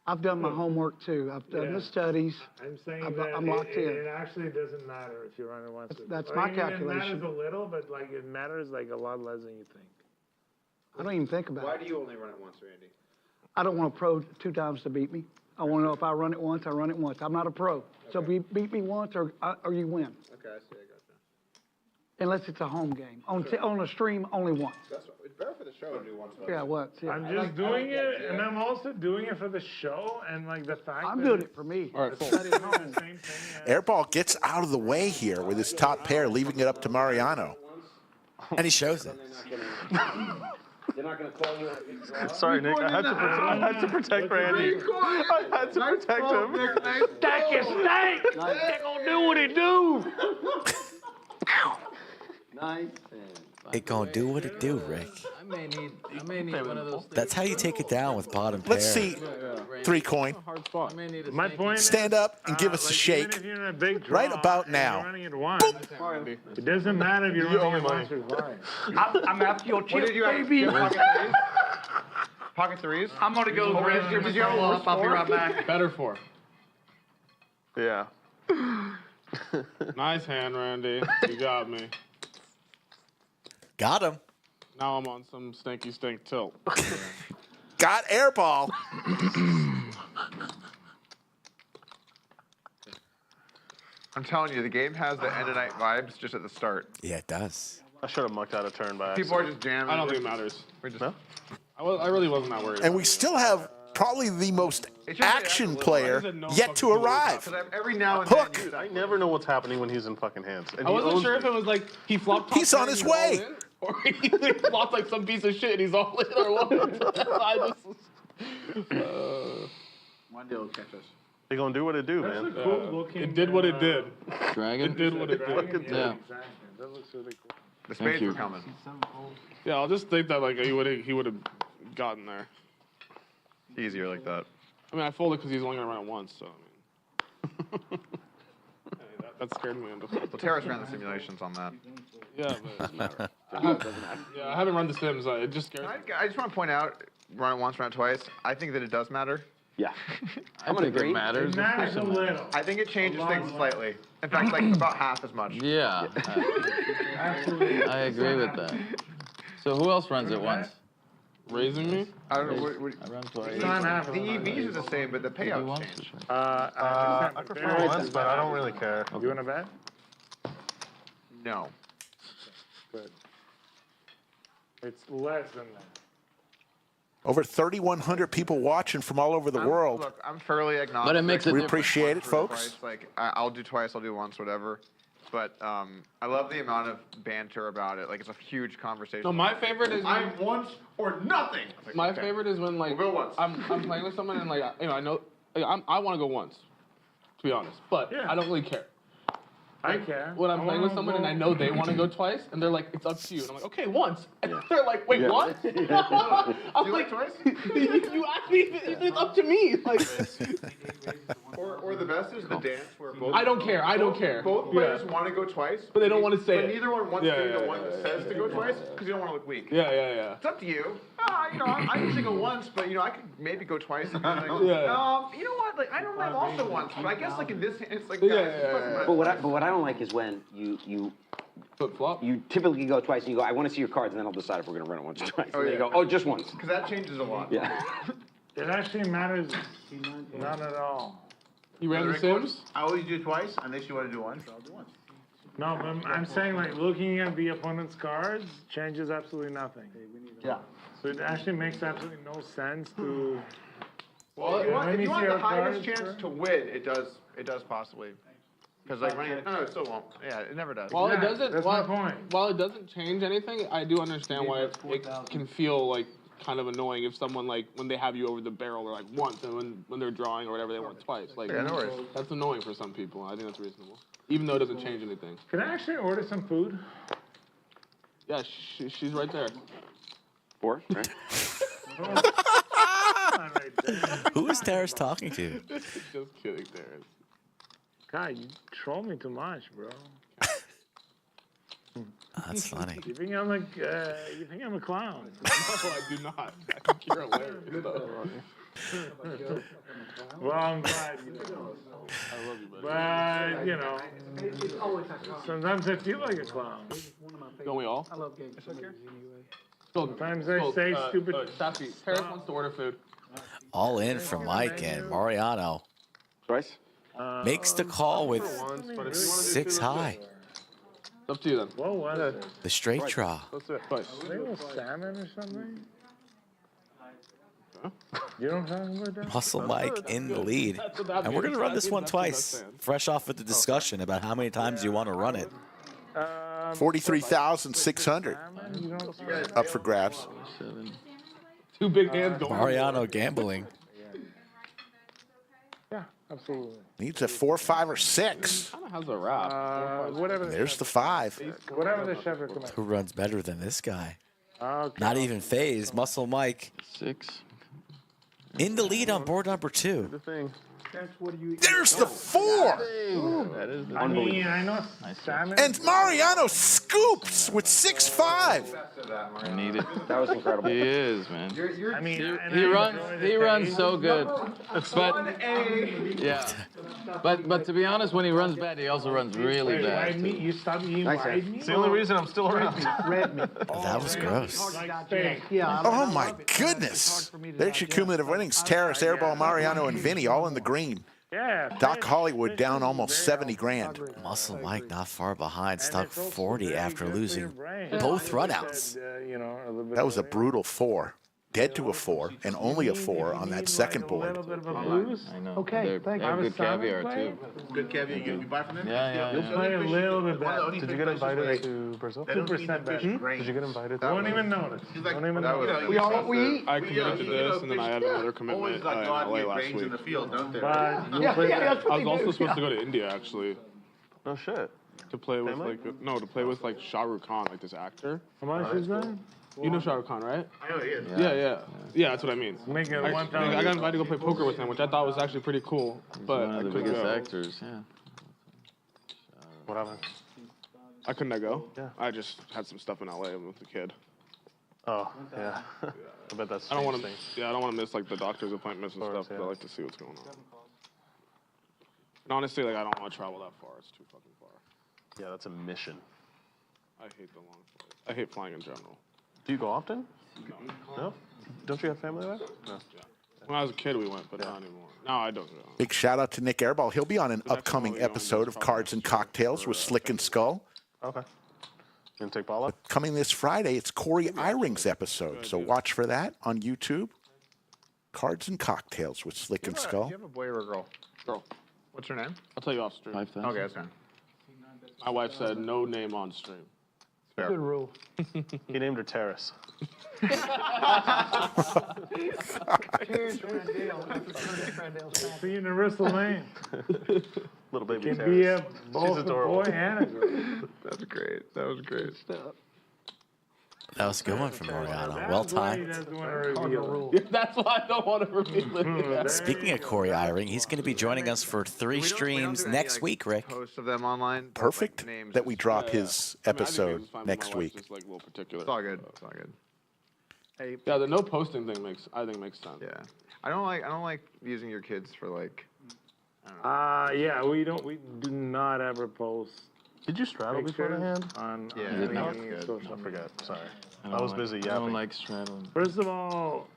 I've done my homework too. I've done the studies. I'm saying I'm that locked in. it actually doesn't matter if you run it once. That's I my mean, calculation. It matters a little, but like it matters like a lot less than you think. I don't even think about it. do you only run it once, Randy? I don't want a pro 2 times to beat me. I want to know if I run it once, I run it once. I'm not a pro. So beat me once or you win. Okay, I see. I got unless it's a home game. On a stream, only once. It's better for the show to do once. Yeah, once. Yeah. I'm just doing it, and I'm also doing it for the show, and like the fact I'm that doing it for me. All right, it's the same thing as- Airball gets out of the way here with his top pair, leaving it up to Mariano. And he shows it. They're not going to call you. Sorry, Nick. I had to protect Randy. I had to protect him. Stack your steak! They're gonna do what he do! Nice. It gonna do what it do, Rick. I may need one of those. That's how you take it down with bottom pair. Let's see. 3 coin. I may need a My snake. point Stand up and give us a like, shake. even if you're in a big draw Right about and now. You're running at one. It doesn't matter if you're running at once or twice. I'm after your What chip, did you have? baby. Pocket threes? Pocket threes? I'm gonna go register my off. I'll be right back. Better for. Yeah. Nice hand, Randy. You got me. Got him. Now I'm on some stinky stink tilt. Got Airball. I'm telling you, the game has the end of night vibes just at the start. Yeah, it does. I should have mucked out a turn by People are accident. just jamming. I don't think it matters. We just, No? I really wasn't that worried. And we still have probably the most action player yet to arrive. Because every now and Hook. then, Dude, I never know what's happening when he's in fucking hands. And I he wasn't owns sure if me. it was like he flopped. top He's on pair his and he's all way. in, or he flopped like some piece of shit and he's all in or what. I just, One day will catch us. They gonna do what it do, That's man. a cool looking. it did what it did. Dragon. It did what it did. Dragon? Yeah. Exactly. That looks really cool. the spades you. were coming. Yeah, I'll just think that like he would have gotten there. Easier like that. I mean, I folded because he's only gonna run it once, so I mean, hey, that scared me into Well, Terrace ran the simulations on that. Yeah, but I haven't run the Sims. It just scares me. I just want to point out, run it once, run it twice. I think that it does matter. Yeah. I think it matters. It matters a little. I think it changes things slightly. In fact, like about half as much. Yeah. Absolutely. I agree with that. So who else runs it once? Raising me? I don't know. I run twice. It's not The happening. EVs are the same, but the payouts change. I prefer once, but I don't really care. You want to bet? No. But it's less than that. Over 3,100 people watching from all over the world. Look, I'm fairly agnostic. But it makes a We difference. appreciate it, Once or folks. twice, like I'll do twice, I'll do once, whatever. But I love the amount of banter about it. Like it's a huge conversation. No, my favorite is I'm once or nothing. Like, my okay. favorite is when like We'll go once. I'm playing with someone and like I know like, I want to go once, to be honest, but Yeah. I don't really care. I care. When I'm playing with someone and I know they want to go twice, and they're like, "It's up to you," and I'm like, "Okay, once," and they're like, "Wait, what?" I'm You like, like twice? "You asked me if it's up to me." Like, Or the best is the dance where both. I don't care. I don't care. Both players want to go twice, But they don't want to say but it. neither one wants Yeah, to be yeah, the one yeah, that says to go twice because you don't want to look weak. Yeah, yeah. It's up to you. You know, I usually go once, but you know, I could maybe go twice. And be like, Yeah. you know what? Like, I don't mind also once, but I guess like in this, it's like, Yeah, guys, yeah, it doesn't yeah. matter. But what I don't like is when you Flip flop. typically go twice and you go, I want to see your cards, and then I'll decide if we're gonna run it once or twice. Oh, and then yeah. you go, oh, just once. Because that changes a lot. Yeah. It actually matters not at all. You ran the Sims? I always do twice, unless you want to do once, I'll do once. No, but I'm saying like looking at the opponent's cards changes absolutely nothing. Yeah. So it actually makes absolutely no sense to. Well, if you want, Let if me you want see the our highest cards chance first. to win, it does possibly. Because like running, no, it still won't. Yeah, it never does. While it Yeah, doesn't, that's my point. while it doesn't change anything, I do understand why it can feel like kind of annoying if someone like when they have you over the barrel or like once, and when they're drawing or whatever they want twice. Like Yeah, no worries. that's annoying for some people. I think that's reasonable, even though it doesn't change anything. Can I actually order some food? Yeah, she's right there. 4, right? Who is Terrace talking to? Just kidding, Terrence. God, you troll me too much, bro. That's funny. You think I'm like, you think I'm a clown? No, I do not. I think you're hilarious, though. Well, I'm glad you know. I love you, buddy. But, you know, sometimes I feel like a clown. Don't we all? I love games. Sometimes I say stupid. Safi, Terrence wants to order food. All in from Mike and Mariano. Twice? Makes the call with Once, but if you want to do 6 two, high. It's up to you then. What was it? The straight draw. Let's do it. Twice. I think it was salmon or something. You don't talk about that? Muscle Mike in the lead. And we're going to run this one twice. Fresh off with the discussion about how many times you want to run it. 43,600 up for grabs. 2 big hands going. Mariano gambling. Yeah, absolutely. Needs a 4, 5, or 6. Kind of has a wrap. Whatever. There's the 5. Whatever the chef recommends. Who runs better than this guy? Okay. Not even phased. Muscle Mike 6. in the lead on board number 2. The thing. There's the 4. That is I mean, I know salmon. And Mariano scoops with 6-5. I need it. That was incredible. He is, man. I mean, He runs so good. But yeah. But to be honest, when he runs bad, he also runs really White bad. meat? You stop eating white meat? It's the only reason I'm still around. That was gross. Like steak. Oh my goodness. There's your cumulative winnings. Terrace, Airball, Mariano, and Vinny all in the green. Yeah. Doc Hollywood down almost 70 grand. Muscle Mike not far behind, stuck 40 after losing both runouts. You know, a little bit That was a brutal 4. Dead to a 4, and only a 4 on that second board. I know. Okay, thank They have you. good caviar too. Good caviar. You buy from them? Yeah. Play a little bit better. Did you get invited to Brazil? 2% better. Did you get invited? Don't even notice. Don't even notice. We all we eat. I committed to this, and then I had another commitment in LA last week. But Yeah, that's what I they was also do. supposed to go to India, actually, No shit. to play with to play with like Shah Rukh Khan, like this actor. how much is that? You know Shah Rukh Khan, right? I know he is. Yeah, that's what I mean. Make it I got invited to go play poker with him, which I thought was actually pretty cool, but One I of the couldn't biggest go. actors, yeah. What happened? I couldn't go. Yeah. I just had some stuff in LA with the kid. Oh, yeah. I bet that's I don't want to. things. Yeah, I don't want to miss like the doctor's appointments and Of course, stuff. yeah. I like to see what's going on. And honestly, like I don't want to travel that far. It's too fucking far. Yeah, that's a mission. I hate the long flights. I hate flying in general. Do you go often? No? Don't you have family there? No. When I was a kid, we went, but not anymore. No, I don't go. Big shout out to Nick Airball. He'll be on an upcoming episode of Cards and Cocktails with Slick and Skull. Okay. Gonna take ball up? Coming this Friday, it's Corey Eyring's episode, so watch for that on YouTube. Cards and Cocktails with Slick and Skull. Do you have a boy or a girl? Girl, What's her name? I'll tell you off stream. 5,000. Okay, that's fine. My wife said no name on stream. Good rule. He named her Terrace. Cheers, Randale. That's Randale's It's the universal name. Little baby Can Terrace. be a She's both a adorable. boy and a girl. That's great. That was great. That was a good one from Mariano. Well That's why he timed. doesn't want to reveal it. That's why I don't want to reveal it. Speaking of Corey Eyring, he's going to be joining us for 3 streams next week, Rick. Posts of them online. Perfect Names. that we drop his I mean, I think episode it's fine, but next my wife's week. Just like a little particular. It's all good. It's all good. Yeah, the no posting thing makes sense. Yeah. I don't like using your kids for like. Yeah, we do not ever post Did you straddle before the hand? on Yeah, any no, it's good. social I forgot. Sorry. I I don't was like- busy I yapping. don't like straddling. First of all,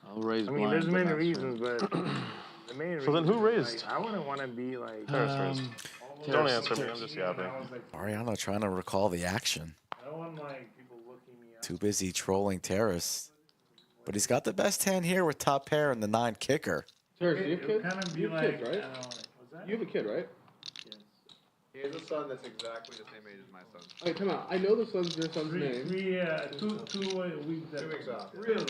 I'll raise I mean, blind, there's but many not reasons, but the main So then who reason is, raised? like, I wouldn't want to be like. Terrace raised. Don't answer me. I'm just yapping. Mariano trying to recall the action. I don't want like people looking me up. Too busy trolling Terrace. But he's got the best hand here with top pair and the 9 kicker. Terrence, do you have kids? Kind of be You have like, kids, right? I don't know, what's that? You have a kid, right? He has a son that's exactly the same age as my son. Hey, come on. I know the son's your son's name. Two weeks. 2 weeks off. Really?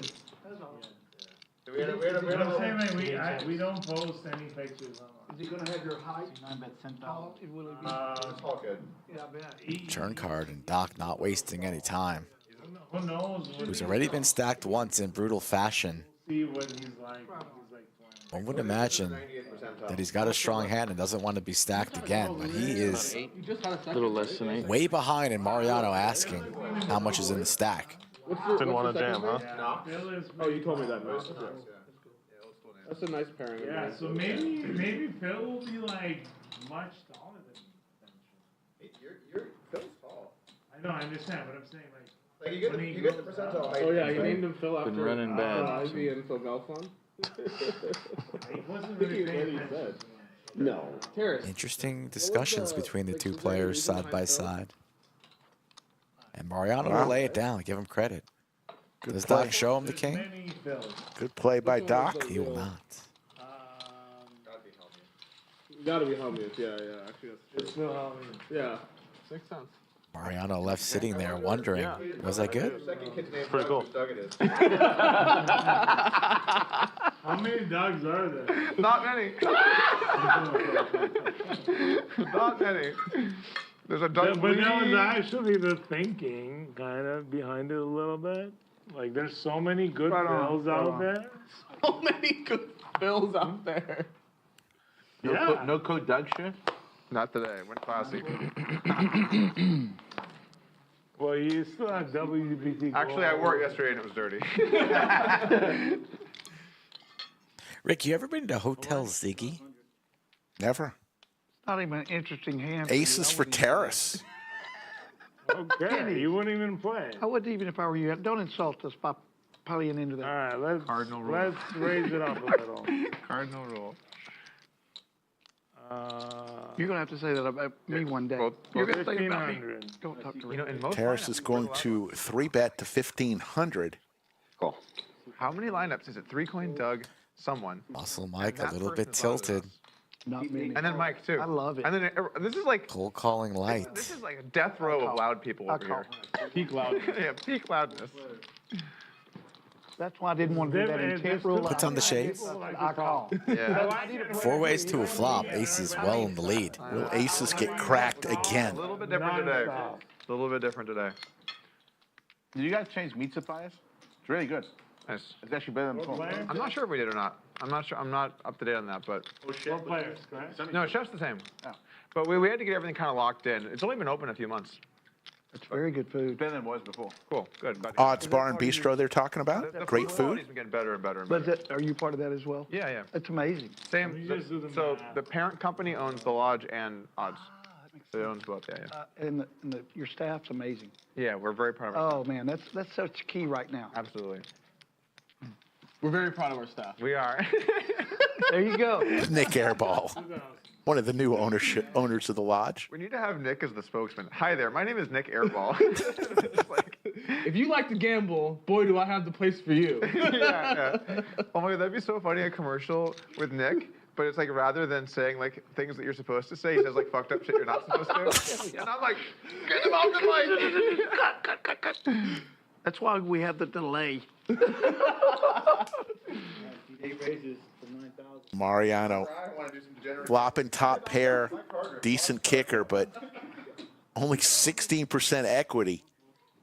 So we had a I'm saying like we don't post any pictures online. Is he gonna have your height? Tall? Will it be? It's all good. Yeah, I bet. Turn card and Doc not wasting any time. Who knows? Who's already been stacked once in brutal fashion. See what he's like. He's like 20. One would imagine that he's got a strong hand and doesn't want to be stacked again, but he is You just had a A second. little less than 8. way behind in Mariano asking how much is in the stack. Didn't want to jam, huh? Phil is Oh, you told me that. No. That's a nice pairing. yeah, so maybe Phil will be like much taller than me. You're Phil's tall. I know, I understand, but I'm saying like. Like you get the percentile height. Oh yeah, he named him Phil after Been running bad. Ivy and Phil Galfon. He wasn't really paying attention. No. Terrace. Interesting discussions between the two players side by side. And Mariano will lay it down. Give him credit. Does play. Doc show him the king? Good play by Doc. He will not. Gotta be homies. Yeah. Actually, that's true. Yeah. Makes sense. Mariano left sitting there wondering, was I good? Pretty cool. How many dogs are there? Not many. Not many. There's a dog. But that was actually the thinking kind of behind it a little bit. Like, there's so many good bills out there. So many good bills out there. No code Doug shit? Not today. Went classy. Well, you still have WBT. Actually, I wore it yesterday and it was dirty. Rick, you ever been to Hotel Ziggy? Never. Not even an interesting hand. Aces for Terrace. Okay, you wouldn't even play. I wouldn't even if I were you. Don't insult us by playing into that. All right, let's raise it up a little. Cardinal rule. You're gonna have to say that about me one day. You're gonna say about me. 1,500. Don't talk to me. You know, in most Terrace is going to 3-bet to 1,500. Cool. How many lineups is it? 3-coin Doug, someone, Muscle Mike a that little person bit is loaded tilted. Not me. and then Mike too. I love it. And then this is like Cold calling light. this is like a death row of loud people over here. Peak loud. Yeah, peak loudness. That's why I didn't want to do that in tip rule. Puts on the shades. I call. Yeah. 4 ways to a flop. Ace is well in the lead. Will aces get cracked again? A little bit different today. A little bit different today. Did you guys change meat supplies? It's really good. Nice. It's actually better than before. I'm not sure if we did or not. I'm not sure. I'm not up to date on that, but Four players, correct? no, chef's the same. Oh. But we had to get everything kind of locked in. It's only been open a few months. It's very good food. Better than it was before. Cool. Good. Odds Bar and Bistro they're talking about? The Great quality's food? been getting better and better and But better. are you part of that as well? Yeah. It's amazing. Same. You just do the So math. the parent company owns the lodge and odds. So it owns both. Yeah. And your staff's amazing. Yeah, we're very proud of our Oh man, that's such key right now. staff. Absolutely. We're very proud of our staff. We are. There you go. Nick Airball, one of the new owners of the lodge. We need to have Nick as the spokesman. Hi there, my name is Nick Airball. If you like to gamble, boy, do I have the place for you. yeah. Oh my God, that'd be so funny, a commercial with Nick, but it's like rather than saying like things that you're supposed to say, he says like fucked up shit you're not supposed to. And I'm like, get him off the mic. Cut. That's why we have the delay. Mariano, flopping top pair, decent kicker, but only 16% equity.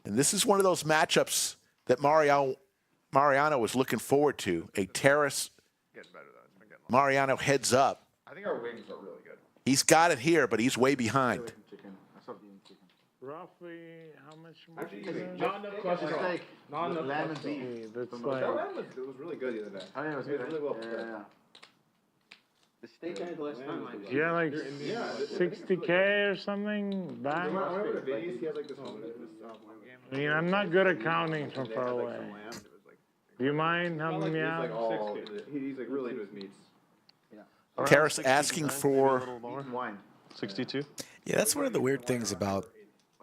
And this is one of those matchups that Mariano was looking forward to. A Terrace Mariano heads up. I think our wings are really good. He's got it here, but he's way behind. Roughly, how much more? Not enough questions. Not enough Lamb and questions. beef. That's It like, was really good the other day. Oh, yeah, it was good. really well Yeah, prepared. yeah. The steak I had last time. yeah, like 60K or something back. I mean, I'm not good at counting from far away. Do you mind helping me out? He's like really into his meats. Terrace asking for Wine. 62. Yeah, that's one of the weird things about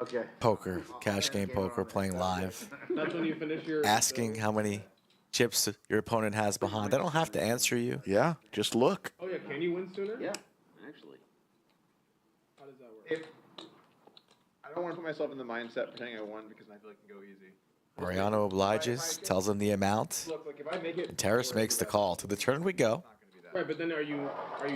Okay. poker, cash game poker, playing live. That's when you finish your. Asking how many chips your opponent has behind. They don't have to answer you. Yeah, just look. Oh yeah, can you win sooner? Yeah, actually. How does that work? I don't want to put myself in the mindset pretending I won because I feel like it can go easy. Mariano obliges, tells him the amount, Look, like if I make it, and Terrace makes the call. To the turn we go. Right, but then are you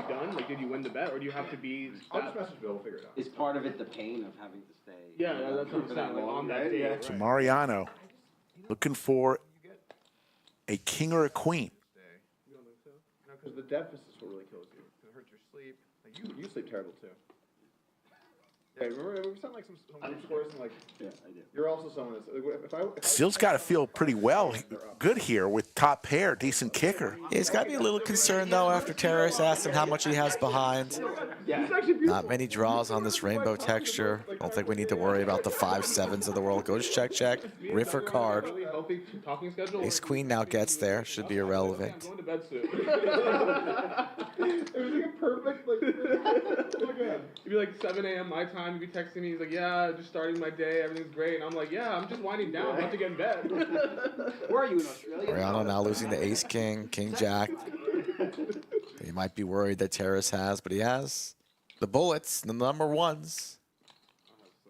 done? Like, did you win the bet, or do you have to be? I'll just message Bill. We'll figure it out. Is part of it the pain of having to stay? Yeah, that's what I'm saying. Like on that day. So Mariano looking for a king or a queen. You don't think so? No, because the deficit is what really kills you. It hurts your sleep. Like you sleep terrible too. Yeah, remember we sound like some scores like. Yeah, I do. You're also someone that's if I. Still's got to feel pretty good here with top pair, decent kicker. He's got to be a little concerned, though, after Terrace asked him how much he has behind. Not many draws on this rainbow texture. Don't think we need to worry about the 5-7s of the world. Goes check, check. Riff or card. Ace Queen now gets there. Should be irrelevant. I'm going to bed soon. It was like a perfect, like, it'd be like 7 a.m. my time. He'd be texting me. He's like, yeah, just starting my day. Everything's great. And I'm like, yeah, I'm just winding down. I'm about to get in bed. Where are you in Australia? Mariano now losing to Ace King, King Jack. He might be worried that Terrace has, but he has the bullets, the number ones.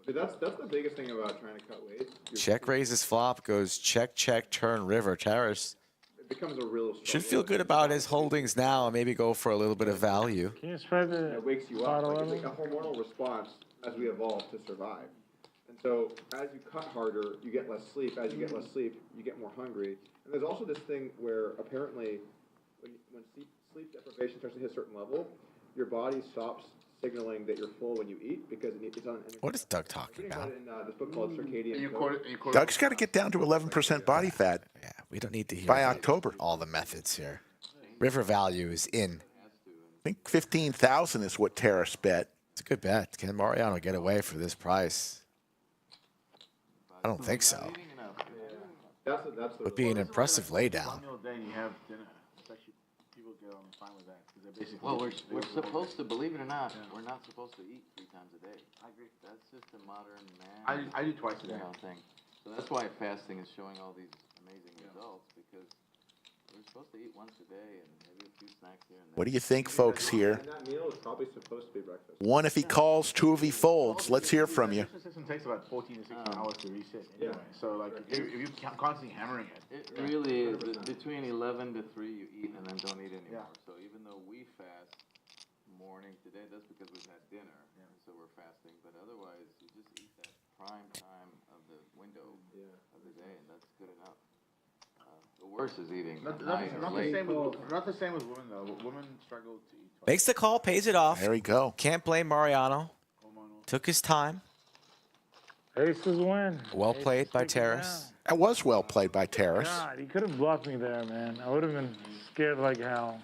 Dude, that's the biggest thing about trying to cut weight. Check raises flop, goes check, check, turn, river. Terrace It becomes a real should feel good about his holdings now and maybe go for a little bit of value. Can you spread the It wakes you up. Like, it's like a hormonal response as we evolve to survive. And so as you cut harder, you get less sleep. As you get less sleep, you get more hungry. And there's also this thing where apparently when sleep deprivation starts to hit a certain level, your body stops signaling that you're full when you eat because it's on an energy. What is Doug talking about? In this book called Circadian. Doug's got to get down to 11% body fat. Yeah, we don't need to hear by about October. all the methods here. River value is in. I think 15,000 is what Terrace bet. It's a good bet. Can Mariano get away for this price? I don't think so. Would be an impressive laydown. You have dinner. It's actually, people get on fine with that because they're basically. Well, we're supposed to, believe it or not, we're not supposed to eat 3 times a day. I agree. That's just a modern man. I do twice a day. Thing. So that's why fasting is showing all these amazing results, because we're supposed to eat once a day and maybe a few snacks here and there. What do you think, folks, here? And that meal is probably supposed to be breakfast. 1 if he calls, 2 if he folds. Let's hear from you. The system takes about 14 to 16 hours to reset anyway. So, like, if you're constantly hammering it. It really is. Between 11 to 3, you eat and then don't eat anymore. So even though we fast morning today, that's because we've had dinner, so we're fasting. But otherwise, you just eat that prime time of the window of the day, and that's good enough. The worst is eating Not the same with women, though. Women struggle to eat twice. Makes the call, pays it off. There we go. Can't blame Mariano. Took his time. Aces win. Well played by Terrace. That was well played by Terrace. God, he could have bluffed me there, man. I would have been scared like hell.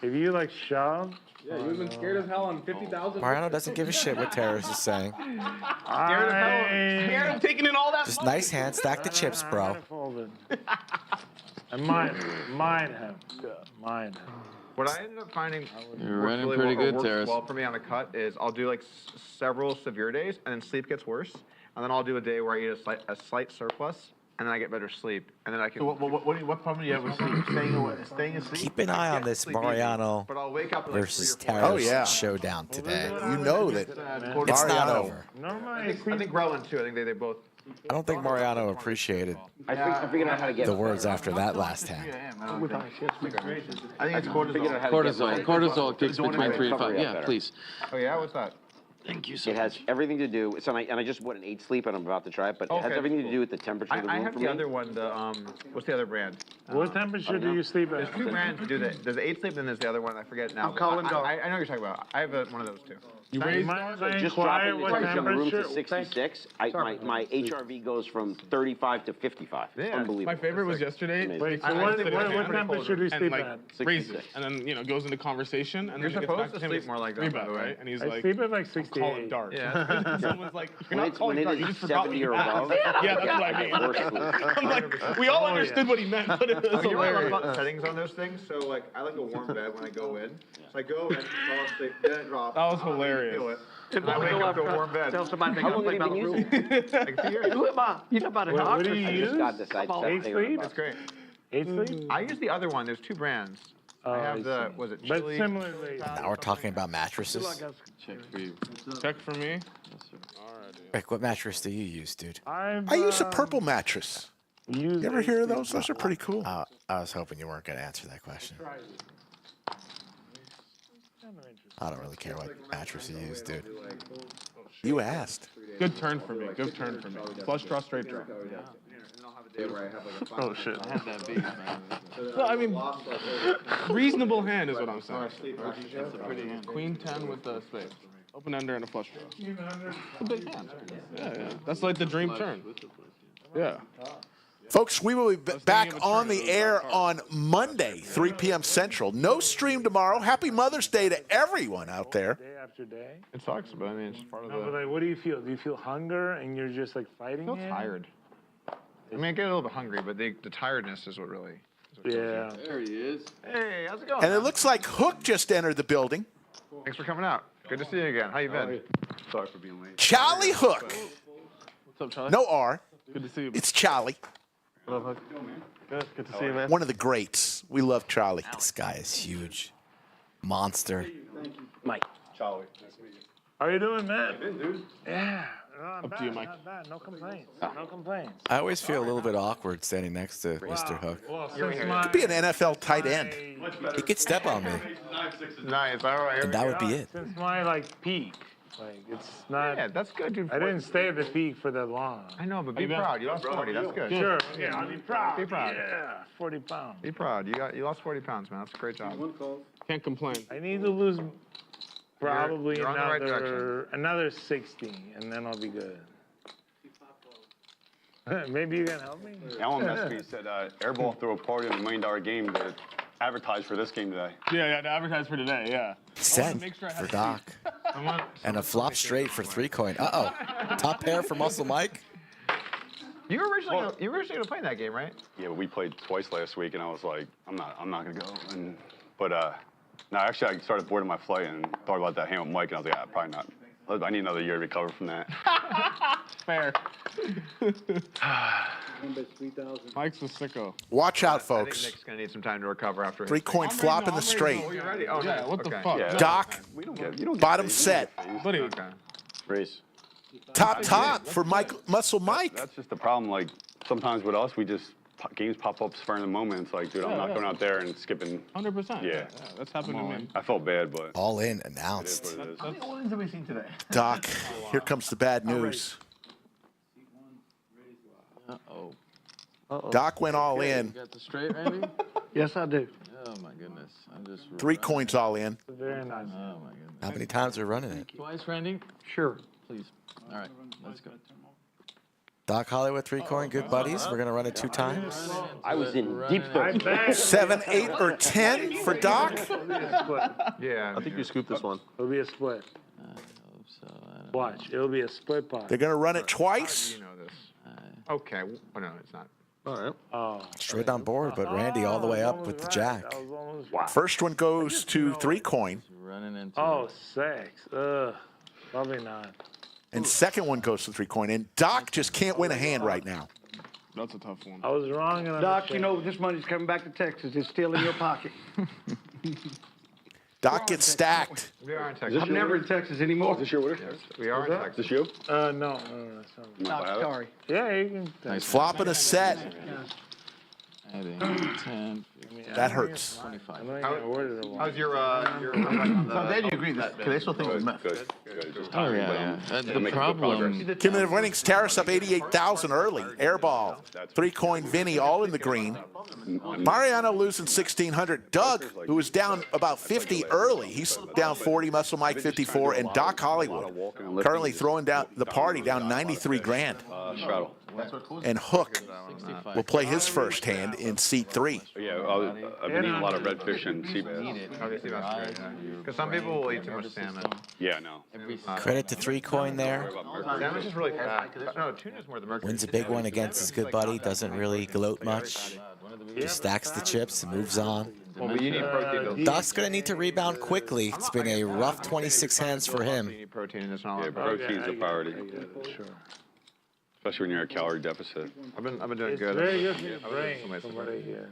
If you like shove. Yeah, you've been scared as hell on 50,000. Mariano doesn't give a shit what Terrace is saying. Scared of hell. Scared of taking in all that. Just nice hand, stack the chips, bro. I might have. What I ended up finding You're works running really pretty well, or good, works Terrace. well for me on the cut is I'll do like several severe days, and then sleep gets worse, and then I'll do a day where I eat a slight surplus, and then I get better sleep, and then I can. So what problem do you have with sleep? Staying asleep? Keep an eye on this Mariano But I'll wake up at like versus 3 or 4. Terrace Oh, yeah. showdown today. You know that It's not Mariano. over. Normally, I think Rowan too. I think they both. I don't think Mariano appreciated I figured out how to get the words after that last hand. I think it's cortisol. Cortisol kicks between 3 and 5. Yeah, please. Oh yeah, what's that? Thank you so It has everything to do. So I just went an 8 sleep, and I'm about to try it, but it has Okay, everything cool. to do with the temperature of the I room have for the me. other one. What's the other brand? what temperature do you sleep There's at? 2 brands that do that. There's the 8 sleep, and there's the other one. I forget now. I'm calling Doug. I know what you're talking about. I have one of those too. You You raised mind if I Just inquire dropping the what temperature of the room to temperature? 66, my HRV goes from 35 to 55. It's Yeah. unbelievable. My favorite was yesterday. Amazing. Wait, so I what sleep at temperature do you and sleep like at? raises, 66. and then goes into conversation, and You're then it gets back supposed to to him. sleep It's more like that, 3 by bet, the way. right? And he's I like, sleep at like calling 68. dark. Yeah. Someone's like, you're When not it's, calling when dark. it You is just forgot what 70 you or asked. above, Yeah, that's what I mean. worse sleep. I'm like, we all understood what he meant, but it was You know what I love hilarious. about settings on those things? So like, I like a warm bed when I go in. So I go in, fall asleep, then it drops. That was I don't really hilarious. feel it. And I wake up to a warm bed. Tell somebody How long have you been using it? Like 2 years. You know about a What doctor. do you I just use? got this. I Eight sleep? That's great. 8 sleep? I use the other one. There's 2 brands. I have the, was it But Chili? similarly. Now we're talking about mattresses. Check for you. Check for me. Rick, what mattress do you use, dude? I use a purple mattress. You ever hear of those? Those are pretty cool. I was hoping you weren't going to answer that question. I don't really care what mattress you use, dude. You asked. Good turn for me. Good turn for me. Flush draw, straight draw. Oh shit. I have that beat, man. No, I mean, reasonable hand is what I'm saying. That's a pretty hand. Queen 10 with the spade. Open ender and a flush draw. It's a big hand. Yeah, yeah. That's like the dream turn. Yeah. Folks, we will be back on the air on Monday, 3 p.m. Central. No stream tomorrow. Happy Mother's Day to everyone out there. Day after day. It sucks, but I mean, it's part of No, the... but like, what do you feel? Do you feel hunger and you're just like fighting I feel it? tired. I mean, I get a little bit hungry, but the tiredness is what really... Yeah. There he is. Hey, how's it going? And it looks like Hook just entered the building. Thanks for coming out. Good to see you again. How you been? Sorry for being late. Charlie Hook. What's up, Charlie? No R. Good to see you. It's Charlie. What up, Hook? Good to see you, man. One of the greats. We love Charlie. This guy is huge. Monster. Mike. Charlie. Nice to meet you. How you doing, man? Good, dude. Yeah. Not Up bad, to you, Mike. Not bad. No complaints. No complaints. I always feel a little bit awkward standing next to Mr. Hook. Well, since my, Could be an NFL tight end. He could step on me, Nice. All right. and that would be it. Since my like peak, like it's not. Yeah, that's good, dude. I didn't stay at the peak for that long. I know, but be proud. You lost 40. That's good. Sure. Yeah, I'll be proud. Be proud. Yeah, 40 pounds. Be proud. You lost 40 pounds, man. That's a great job. Can't complain. I need to lose probably you're on the right another 60, and then I'll be good. Maybe you can help me? Alan messaged said Airball threw a party on the $1 million game to advertise for this game today. Yeah, to advertise for today, yeah. Send for Doc. And a flop straight for 3 coin. Uh-oh. Top pair for Muscle Mike. You were originally gonna play that game, right? Yeah, but we played twice last week, and I was like, I'm not gonna go. But no, actually, I started boarding my flight and thought about that hand with Mike, and I was like, probably not. I need another year to recover from that. Fair. Mike's a sicko. Watch out, I think folks. Nick's gonna need some time to recover after. 3 coin flop in the straight. Oh, you ready? Oh, Yeah, nice. what the Okay. fuck? Yeah. Doc, You don't get bottom phased. set. Buddy. Okay. Race. Top for Muscle Mike. That's just the problem. Like, sometimes with us, we just, games pop up spur in the moment. It's like, dude, I'm not going out there and skipping. 100%. Yeah. That's happened to me. I felt bad, but All in, it is announced. what it is. How many all-ins have we seen today? Doc, here comes the bad news. Uh-oh. Doc went all You in. got the straight, Randy? Yes, I do. Oh, my goodness. I'm just... 3 coins all in. Very nice. Oh, my goodness. How many times are we running it? Twice, Randy? Sure. Please. All right, let's go. Doc Hollywood 3 coin, good buddies. We're going to run it 2 times. I was in deep thought. 7, 8, or 10 for Doc. Yeah. I think you scooped this one. It'll be a split. I hope so. I don't Watch, it'll be a split pot. They're going to run it twice. You know this. Okay. Oh, no, it's not. All right. Oh. Straight on board, but Randy all the way up with the jack. That was almost right. First one goes to 3 coin, running into Oh, 6. Ugh. Probably not. and second one goes to 3 coin. And Doc just can't win a hand right now. That's a tough one. I was wrong. And Doc, you know this money's coming back to Texas. It's still in your pocket. Doc gets stacked. We are in Texas. I'm never in Texas anymore. Is this your winner? We are in Is Texas. this you? No, that's not. Doc, sorry. Yeah, you can. Flopping a set. adding 10, That hurts. 25. How's your So then you agree that they still think it was meth. Oh, yeah. The problem... Cumulative winnings, Terrace up 88,000 early. Airball, 3 coin Vinny, all in the green. Mariano losing 1,600. Doug, who was down about 50 early, he's down 40. Muscle Mike 54, and Doc Hollywood currently throwing down the party down 93 grand. And Hook will play his first hand in seat 3. Yeah, I've been eating a lot of redfish and sea bass. Because some people will eat too much salmon. Yeah, no. Credit to 3 coin there. Salmon's just really fat. No, tuna's more the mercury. Wins a big one against his good buddy. Doesn't really gloat much. He stacks the chips and moves on. Well, but you need protein. Doc's going to need to rebound quickly. It's been a rough 26 hands for him. You need protein in this and all Yeah, that. protein's a priority. Sure. Especially when you're at a calorie deficit. I've been doing It's good. very good for your brain, from what I hear.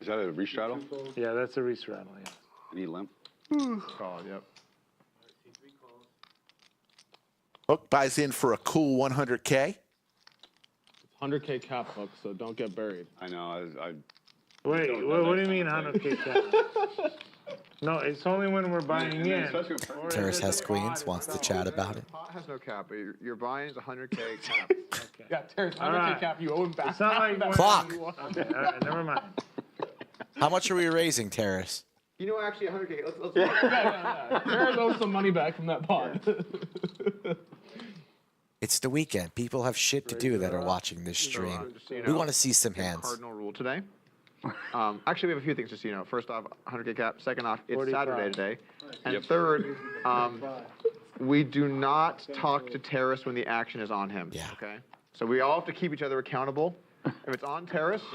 Is that a restraddle? Yeah, that's a restraddle, yeah. You need limp? Solid, yep. Hook buys in for a cool 100K. 100K cap hook, so don't get buried. I know. Wait, what do you mean 100K cap? No, it's only when we're buying in. Terrace has queens, wants to chat about it. Pot has no cap, but your buying is 100K cap. Yeah, Terrace, 100K right. cap, you owe him back. It's not like when Clock. Okay, all right, never mind. How much are we raising, Terrace? You know, actually, 100K. Let's Yeah. Terrace owes some money back from that pot. It's the weekend. People have shit to do that are watching this stream. We want to see some hands. Cardinal rule today. Actually, we have a few things to see. First off, 100K cap. Second off, it's Saturday today. And third, we do not talk to terrorists when the action is on him. Yeah. Okay. So we all have to keep each other accountable. If it's on terrorists,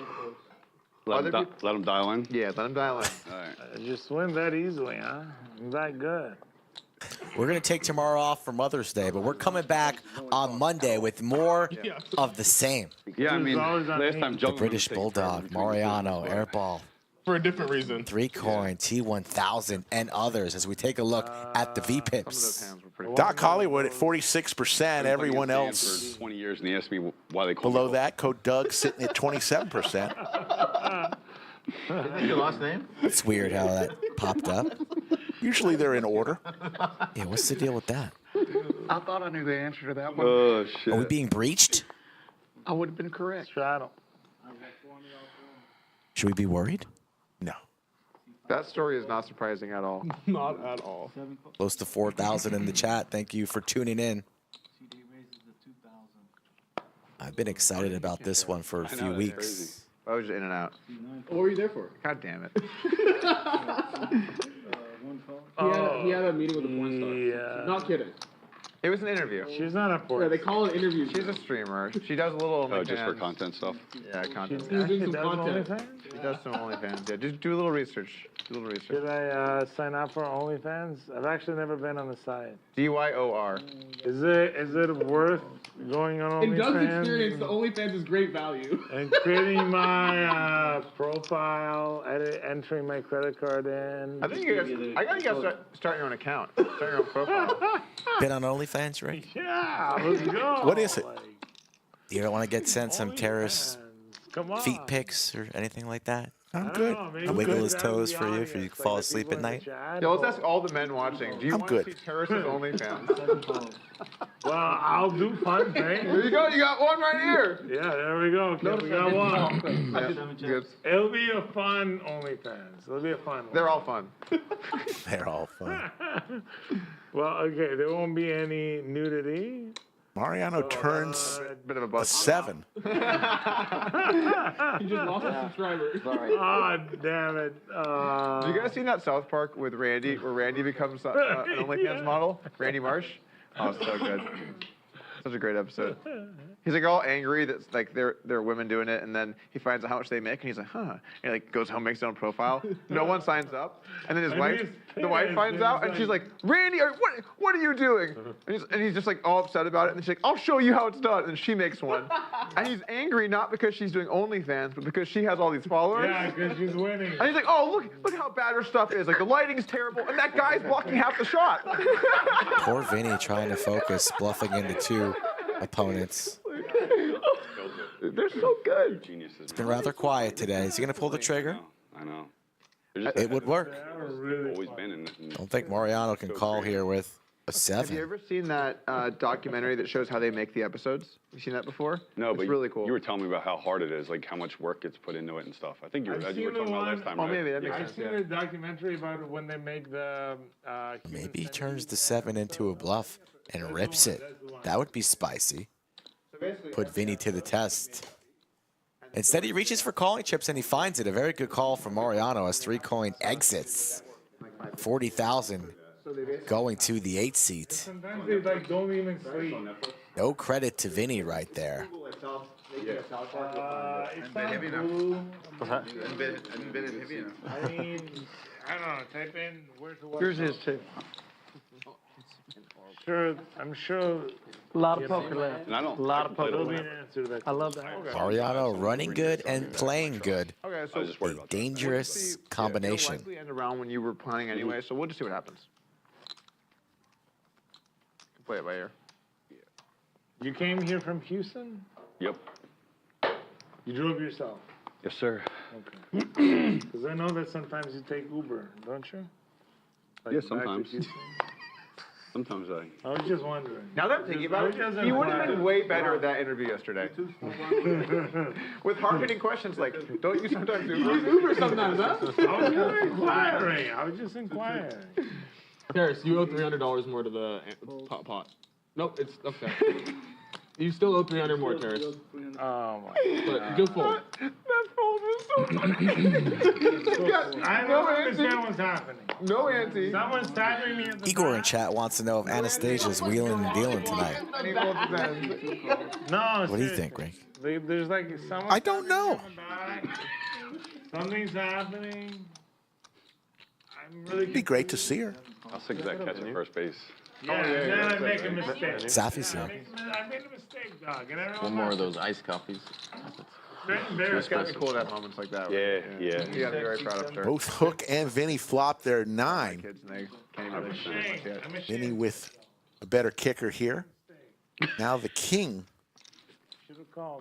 Let them dial in. yeah, let them dial in. All right. Just win that easily, huh? I'm that good. We're going to take tomorrow off for Mother's Day, but we're coming back on Monday with more of the same. Yeah, I mean, last time The British Bulldog, Mariano, Airball, For a different reason. 3-coin, T1000, and others as we take a look at the V-Pips. Doc Hollywood at 46%. Everyone For else 20 years, and he asked me why they call below me that. Code Doug sitting at 27%. Your last name? It's weird how that popped up. Usually they're in order. Yeah, what's the deal with that? I thought I knew the answer to that one. Oh shit! Are we being breached? I would have been correct. Straddle. Should we be worried? No. That story is not surprising at all. Not at all. Close to 4,000 in the chat. Thank you for tuning in. I've been excited about this one for a few weeks. I was just in and out. What were you there for? God damn it. He had a meeting with a porn star. Yeah. Not kidding. It was an interview. She's not a Yeah, porn. they call it interviews. She's a streamer. She does a little Oh, just for OnlyFans. content stuff. Yeah, content. She's doing some does content. OnlyFans? She does some OnlyFans. Yeah, just do a little research. Do a little research. Should I sign up for OnlyFans? I've actually never been on the site. DYOR. Is it worth going on In Doug's OnlyFans experience, the OnlyFans is great value. and creating my profile, entering my credit card in? I think I gotta start your own account. Start your own profile. Been on OnlyFans, Rick? Yeah, let's go. What is it? You don't want to get sent some terrorist Come on. feet pics or anything like that? I'm good. I'll wiggle his toes for you if you fall asleep at night. Yeah, let's ask all the men watching. Do you I'm want good. to see terrorists with OnlyFans? Well, I'll do fun things. There you go. You got one right here. Yeah, there we go. Okay, we got one. Yeah, good. It'll be a fun OnlyFans. It'll be a fun one. They're all fun. They're all fun. Well, okay, there won't be any nudity. Mariano turns Bit of a a bust. 7. He just lost a subscriber. Oh, damn it. Have you guys seen that South Park with Randy, where Randy becomes an OnlyFans model? Randy Marsh? Oh, it's so good. Such a great episode. He's like all angry that like there are women doing it, and then he finds out how much they make, and he's like, huh. And he like goes home, makes his own profile. No one signs up, and then his wife, the wife finds out, and she's like, Randy, what are you doing? And he's just like all upset about it, and she's like, I'll show you how it's done, and she makes one, and he's angry not because she's doing OnlyFans, but because she has all these followers. Yeah, because she's winning. And he's like, oh, look how bad her stuff is. Like, the lighting's terrible, and that guy's blocking half the shot. Poor Vinny trying to focus, bluffing into 2 opponents. They're so good. Geniuses. It's been rather quiet today. Is he going to pull the trigger? I know. They're just- It would work. Always been in. I don't think Mariano can call here with a Have you 7. ever seen that documentary that shows how they make the episodes? You seen that before? No, it's but really cool. You were telling me about how hard it is, like how much work gets put into it and stuff. I think you were I've talking seen about the last time, Oh, right? maybe that makes I've sense. seen Yeah. a documentary about when they make the. Maybe he turns the 7 into a bluff and rips it. That would be spicy. Put Vinny to the test. Instead, he reaches for calling chips and he finds it. A very good call from Mariano as 3-coin exits. 40,000 going to the 8 seat. Sometimes they like don't even sleep. No credit to Vinny right there. It's not blue. I mean, I don't know. Type in where's the. Yours is too. Sure, I'm sure. A lot of poker left. And I don't. A lot of poker There'll be left. an answer to that. I love that. Mariano running good and playing good. Okay, I so was just worried A about that. dangerous it'll combination. likely end around when you were planning anyway, so we'll just see what happens. Play it by ear. You came here from Houston? Yep. You drove yourself? Yes, sir. Okay. Because I know that sometimes you take Uber, don't you? Like Yeah, back to sometimes. Houston? Sometimes I was just wondering. Now that I'm thinking about it, he would have been way better at that interview yesterday. With hard-hitting questions like, don't you sometimes do Uber sometimes, huh? I was just inquiring. Terrace, you owe $300 more to the pot. Nope, it's okay. You still owe 300 more, Terrace. Oh my But good fold. That fold was so funny. I don't understand what's happening. No ante. Someone's tapping me at the Igor in chat wants to know if Anastasia's wheeling and dealing tonight. No, What do you think, Rick? There's like someone. I don't know. Something's happening. I'm really. It'd be great to see her. How sick is that catch at first base? Yeah, then I make a mistake. Zafi's here. I made a mistake, dog. And everyone One more of those iced coffees. It's gotta be cool to have moments like that. Yeah. You gotta be very proud of her. Both Hook and Vinny flopped their 9. Kids and they can't even really shoot much yet. Vinny with a better kicker here. Now the king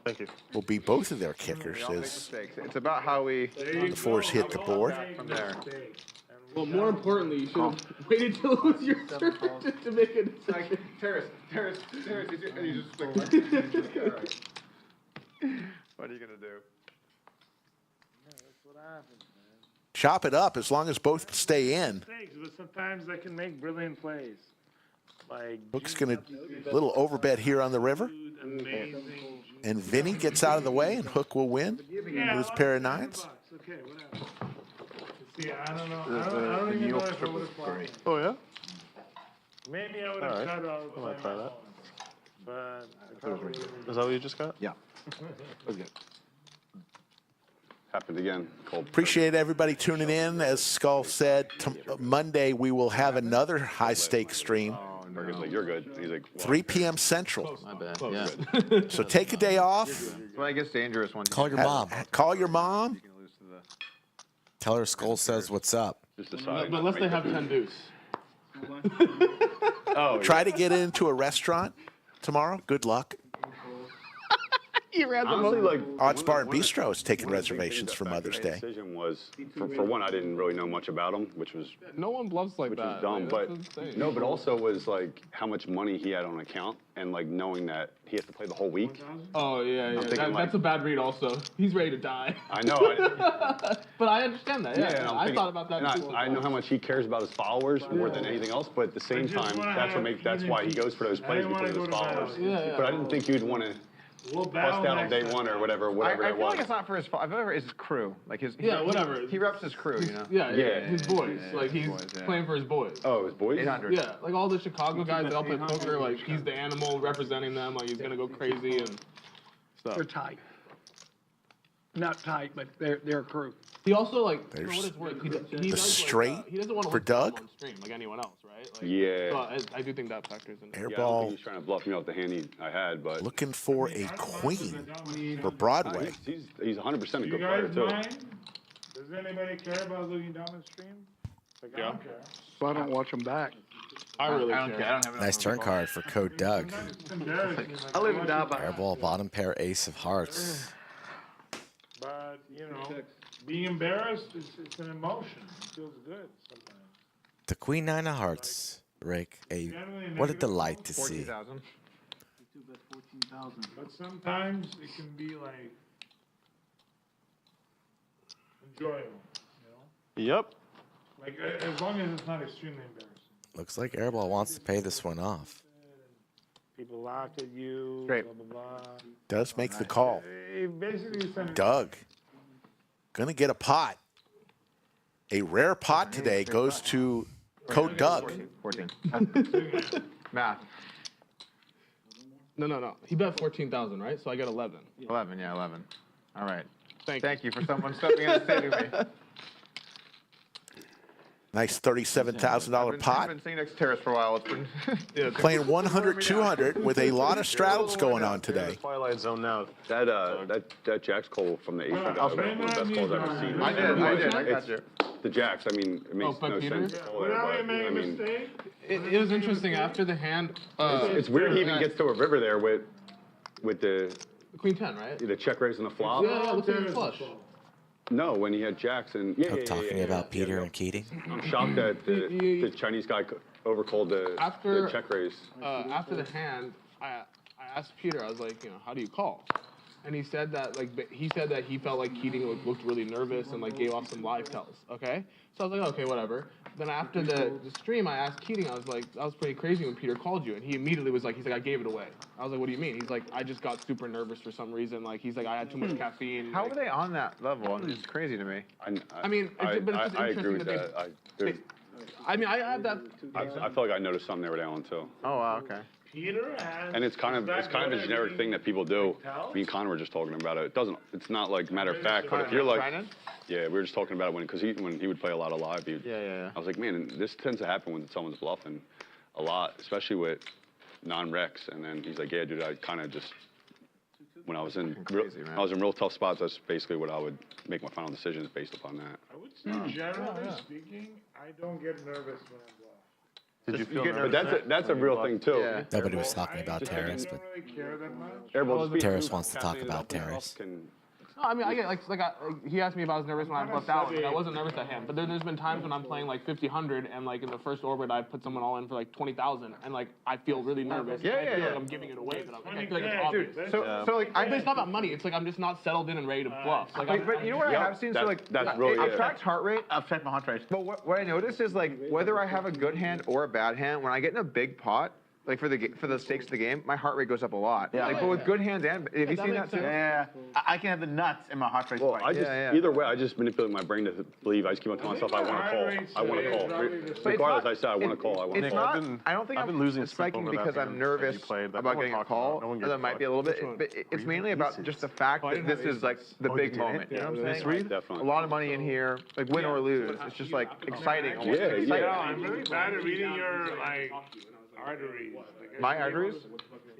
Thank you. will be both of their kickers We all make as mistakes. It's about how we the fours hit the board. from there. Well, more importantly, you should have waited till it was your turn to make a decision. Terrace, you just like, what are you gonna do? Chop it up as long as both stay in. Mistakes, but sometimes I can make brilliant plays. Like Hook's going to little overbet here on the river. amazing. And Vinny gets out of the way, and Hook will win with his pair of 9s. Okay, whatever. See, I don't know. I don't even know if I would have flopped. Oh, yeah? Maybe I would have Alright. cut out. I might try that. But I probably would've- Is that what you just got? Yeah. That's good. Happened again. Cold. Appreciate everybody tuning in. As Skull said, Monday we will have another high-stakes stream, Bergen's like, you're good. He's like, 3 p.m. Central. My bad. Yeah. So take a day off. Well, I guess dangerous once. Call your mom. Call your mom. Tell her Skull says what's up. just decided. But unless they have 10 deuce. Oh, Try to get into a restaurant tomorrow. Good luck. honestly, like Odds Bar and Bistro is taking reservations for Mother's Day. Decision was for one, I didn't really know much about him, which was No one bluffs like that. was dumb. Like, But that's insane. no, but also was like how much money he had on account, and like knowing that he has to play the whole week. Oh, yeah. thinking, like- That's a bad read also. He's ready to die. I know. But I understand that. Yeah, and I'm I thinking- thought about that and too. I know how much he cares about his followers more than anything else. But at the same just time, wanna that's have that's why he goes for those I plays didn't because of wanna his go to followers. battle. Yeah, yeah. But I didn't think you'd want to We'll bust battle out on next day time. one or whatever I it feel was. like it's not for his fault. I feel like it's his crew. Like his. Yeah, whatever. He reps his crew, you know. Yeah, Yeah. his boys. Like he's boys, yeah. playing for his boys. Oh, his boys. 800. Yeah, like all the Chicago guys, they all play poker. Like he's the animal representing them. Like he's gonna go crazy and stuff. They're tight. Not tight, but they're a crew. He also like for There's what it's worth, he the does, straight like, he doesn't want to for Doug. on stream like anyone else, right? Like, Yeah. So I do think that factors in. Yeah, I don't think Airball he's trying to bluff me off the hand I had, but looking for a queen for Broadway. he's 100% a You good player guys too. mind? Does anybody care about looking down the stream? Like, I don't care. So I don't watch them back. I really I don't care. care. I don't have Nice turn card for Code Doug. It's embarrassing. I live and die by. Airball, bottom pair, ace of hearts. But, you know, being embarrassed is it's an emotion. It feels good sometimes. The Queen 9 of hearts, Rick. What a delight to see. 14,000. But sometimes it can be like enjoyable, you know? Yep. Like as long as it's not extremely embarrassing. Looks like Airball wants to pay this one off. People laugh at you, Great. blah blah blah. Does make the call. It basically is an Doug gonna get a pot. A rare pot today goes to Code Doug. 14. Math. No. He bet 14,000, right? So I get 11. 11. Yeah, 11. All right. Thank you. Thank you for someone stepping in and saving me. Nice $37,000 I've pot. been sitting next to Terrace for a while. It's been. Playing 100, 200 with a lot of straddles going on today. Twilight Zone now. That Jack's call from the 800 Well, was one of the best calls I've ever seen. I did. I got you. The Jacks, I mean, it makes but no Peter? sense. to call there, Whenever but, you make I a mean, mistake, It was interesting after the hand. it's weird he even gets to a river there with the Queen 10, right? the check raise and the flop. Yeah, looks like a flush. No, when he had Jacks and Hook talking about Peter and Keating. I'm shocked that the Chinese guy overcalled the check raise. After the hand, I asked Peter, I was like, how do you call? and he said that he felt like Keating looked really nervous and like gave off some live tells. Okay, so I was like, okay, whatever. Then after the stream, I asked Keating, I was like, that was pretty crazy when Peter called you, and he immediately was like, he's like, I gave it away. I was like, what do you mean? He's like, I just got super nervous for some reason. Like, he's like, I had too much caffeine. How are they on that level? It's crazy to me. I mean, but it's just I interesting agree with that. I mean, I have that. I feel like I noticed something there with Alan too. Oh wow, okay. Peter has. And it's kind of a generic thing that people do. Me and Connor were just talking about it. It's not like matter of fact, but if you're like, yeah, we were just talking about it when he would play a lot of live. I was like, man, this tends to happen when someone's bluffing a lot, especially with non-recs. And then he's like, yeah, dude, I kind of just when I was in real tough spots, that's basically what I would make my final decisions based upon that. I would say, generally speaking, I don't get nervous when I'm bluffed. Did you feel nervous? But that's a real thing too. Yeah. Nobody was talking about Terrace, but Airball, Terrace wants to talk about Terrace. No, I mean, I get he asked me if I was nervous when I bluffed out. Like, I wasn't nervous at him, but there's been times when I'm playing like 50-100 and like in the first orbit I put someone all in for like 20,000 and like I feel really nervous. I feel like I'm giving it away, but I feel like it's obvious. So like, but it's not about money. It's like I'm just not settled in and ready to bluff. Like, but you know what I have seen? So like, that's really I've tracked heart rate. I've checked my heart rate. But what I notice is like whether I have a good hand or a bad hand, when I get in a big pot, like for the stakes of the game, my heart rate goes up a lot. Yeah. Like, but with good hands and have you seen that too? Yeah. I can have the nuts and my heart rate. Well, either way, I just manipulate my brain to believe. I just keep on telling myself I want to call. I want to call. Regardless, I say I want to call. It's not. I don't think I've been losing spiking because I'm nervous about getting a call. Or that might be a little bit. But it's mainly about just the fact that this is like the big moment. You know what I'm saying? Definitely. A lot of money in here, like win or lose. It's just like exciting. Yeah, yeah. I'm really bad at reading your like arteries. My arteries?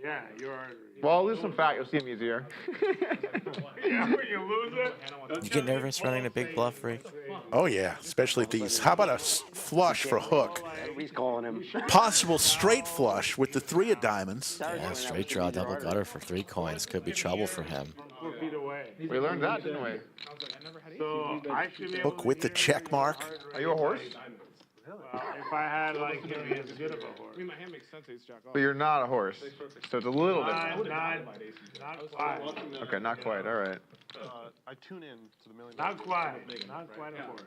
Yeah, your arteries. Well, I'll lose some fat. You'll see them easier. Yeah, when you lose it. You get nervous running a big bluff, Rick? Oh, yeah, especially at these. How about a flush for hook? He's calling him. Possible straight flush with the 3 of diamonds. Yeah, straight draw, double gutter for 3 coins. Could be trouble for him. 4 feet away. We learned that, didn't we? So I should be able Hook with the check mark. Are you a horse? If I had like maybe as good of a horse. I mean, my hand makes sense. He's jack off. But you're not a horse, so it's a little bit. Not quite. Okay, not quite. All right. I tune in to the million. Not quite. Not quite a horse.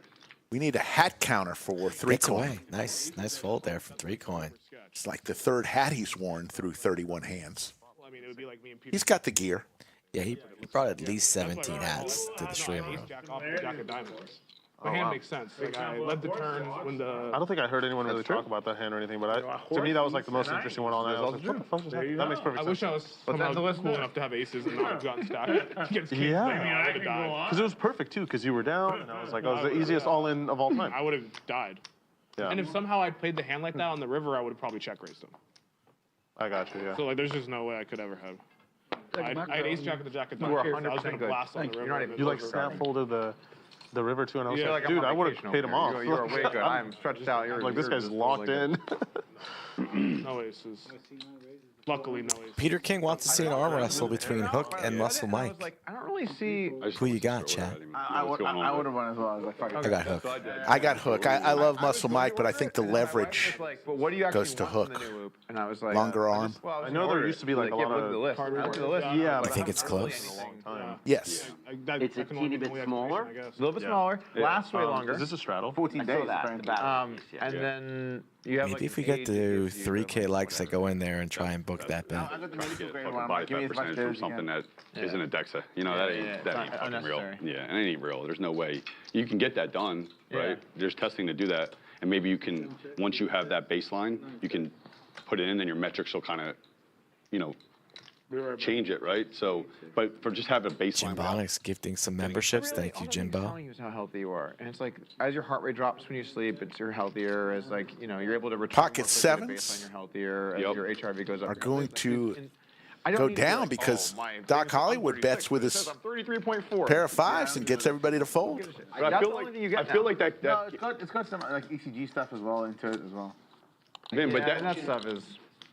We need a hat counter for 3 Gets coin. away. Nice fold there for 3 coin. It's like the 3rd hat he's worn through 31 hands. Well, I mean, it would be like me and Peter. He's got the gear. Yeah, he brought at least 17 hats to the stream room. Jack off the jack of diamonds. My hand makes sense. Like I led the turn when the. I don't think I heard anyone really talk about that hand or anything, but to me that was like the most interesting one all night. I was like, what the fuck was that? That makes perfect sense. I wish I was somehow cool enough to have aces and not have gotten stacked. Yeah, because it was perfect too, because you were down, and I was like, oh, it was the easiest all-in of all time. I would have died. Yeah. And if somehow I played the hand like that on the river, I would have probably check raised him. I got you, yeah. So like, there's just no way I could ever have. I had ace jack of the jack of You were diamonds. I was 100% gonna good. blast on the river. You like snap folded the river too, and I was Yeah, like, like dude, I'm I on would have vacation paid him over off. here. You're way good. I'm stretched out. You're like, this you're guy's just locked really in. No aces. Luckily, no aces. Peter King wants to see an arm wrestle between Hook and Muscle Mike. I don't really see. Who you got, Chad? I would have won as well. I was like, fuck it. I got Hook. I got Hook. I love Muscle Mike, but I think the leverage But what do you actually goes to want from Hook. the new loop? And I was like, Longer arm. I know there used to be like a lot of. Yeah, You think it's close? Yes. It's a teeny bit smaller. A little bit smaller. Lasts way longer. Is this a straddle? 14 days. And then you have. Maybe if we get to 3K likes that go in there and try and book that bet. Fucking body fat percentage from something that isn't a DEXA. You know, that ain't fucking real. Yeah, and it ain't real. There's no way. You can get that done, right? There's testing to do that. And maybe you can, once you have that baseline, you can put it in and your metrics will kind of, you know, change it, right? So, but for just having a baseline. Jimbonics gifting some memberships. Thank you, Jimbo. Telling you how healthy you are, and it's like as your heart rate drops when you sleep, you're healthier. As like you're able to return Pocket sevens you're healthier. As your HRV goes up, are going to I don't go need to be down like, because oh, my Doc famous Hollywood bets with his 33.4 pair of 5s and gets everybody to fold. But I feel like that. No, it's got some like ECG stuff as well into it as well. Vin, but that stuff is.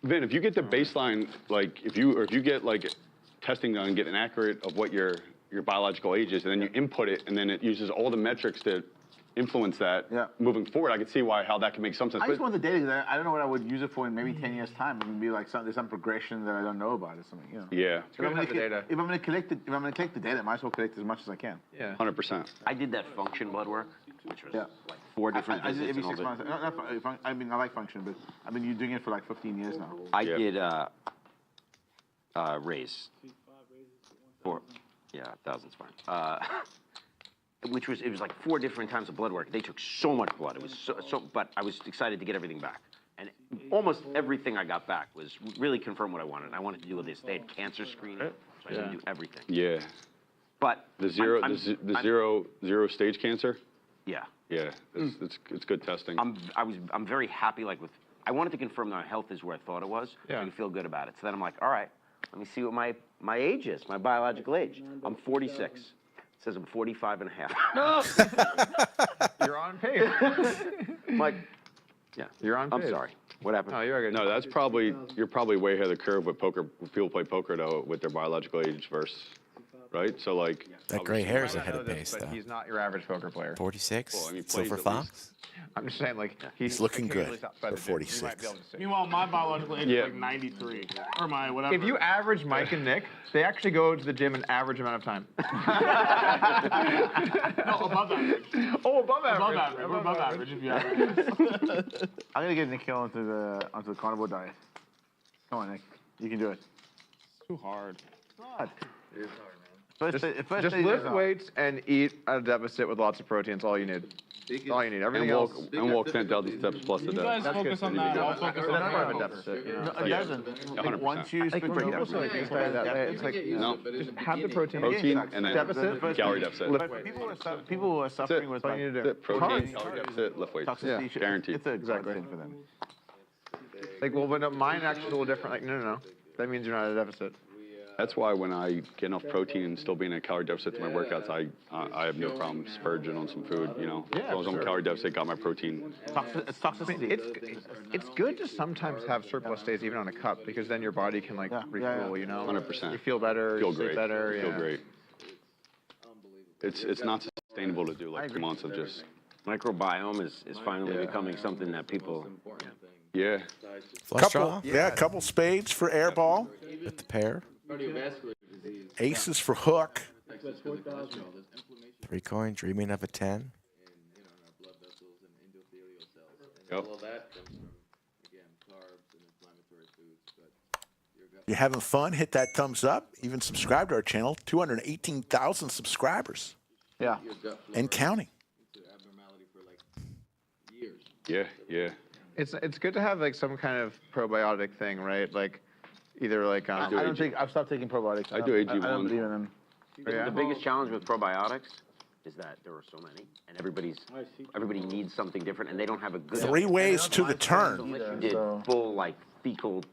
Vin, if you get the baseline, like if you get like testing done, get an accurate of what your biological age is, and then you input it, and then it uses all the metrics to influence that moving forward, I could see how that can make some sense. I just want the data because I don't know what I would use it for in maybe 10 years' time. It would be like there's some progression that I don't know about or something. You know. Yeah. If I'm going to collect the data, I might as well collect as much as I can. Yeah. 100%. I did that function blood work, which was like 4 different I did visits. every 6 months. I mean, I like function, but I mean, you're doing it for like 15 years now. I did raise. Yeah, thousands fine. Which was, it was like 4 different times of blood work. They took so much blood. It was but I was excited to get everything back. And almost everything I got back was really confirmed what I wanted. I wanted to do this. They had cancer screening, so I had to do everything. Yeah. But the zero stage cancer. Yeah. Yeah, it's good testing. I'm very happy. Like I wanted to confirm that my health is where I thought it was. Yeah. And feel good about it. So then I'm like, all right, let me see what my age is, my biological age. I'm 46. It says I'm 45 and a half. No. You're on pace. Like, yeah. You're on pace. I'm sorry. What happened? No, you're good. No, you're probably way ahead of the curve with poker. People play poker though with their biological age versus, right? So like. That gray hair is ahead of pace though. He's not your average poker player. 46. Well, I mean, Silver Fox. I'm just saying, like he's looking good for 46. Meanwhile, my biological age is like 93, or my whatever. If you average Mike and Nick, they actually go to the gym an average amount of time. No, above average. Oh, above average. Above average. We're above average if you average. I'm gonna get Nick Hill onto the carnivore diet. Come on, Nick. You can do it. It's too hard. It's not. It is hard, man. Just lift weights and eat at a deficit with lots of protein. That's all you need. That's all you need. Everything else. And walk 10,000 steps plus a day. You guys focus on that. I'll focus on That's part of a that. deficit. You know? No, it doesn't. 100%. Once you Like when people say like explain that, it's like No. just have the protein. Protein and then deficit. calorie deficit. But people who are suffering with All you need to do. Protein, calorie deficit, lift weights. toxicity, Guaranteed. it's a exactly thing for them. Like, well, but no, mine actually a little different. Like, no. That means you're not at a deficit. That's why when I get enough protein and still being in a calorie deficit to my workouts, I have no problem spurging on some food, you know. As long as I'm a calorie deficit, got my protein. It's toxicity. It's good to sometimes have surplus days even on a cup because then your body can like refuel, you know. 100%. You feel better, Feel you sleep great. better. Feel great. It's not sustainable to do like 3 months of just. Microbiome is finally becoming something that people. Yeah. Couple spades for Airball. With the pair. Aces for Hook. 3 coin, dreaming of a 10. Yep. You having fun? Hit that thumbs up. Even subscribe to our channel. 218,000 subscribers. Yeah. And counting. Yeah. It's good to have like some kind of probiotic thing, right? Like either like I don't think I've stopped taking probiotics. I do AG1. I don't believe in them. The biggest challenge with probiotics is that there are so many, and everybody needs something different, and they don't have a good. 3 ways to the turn. You did full like fecal,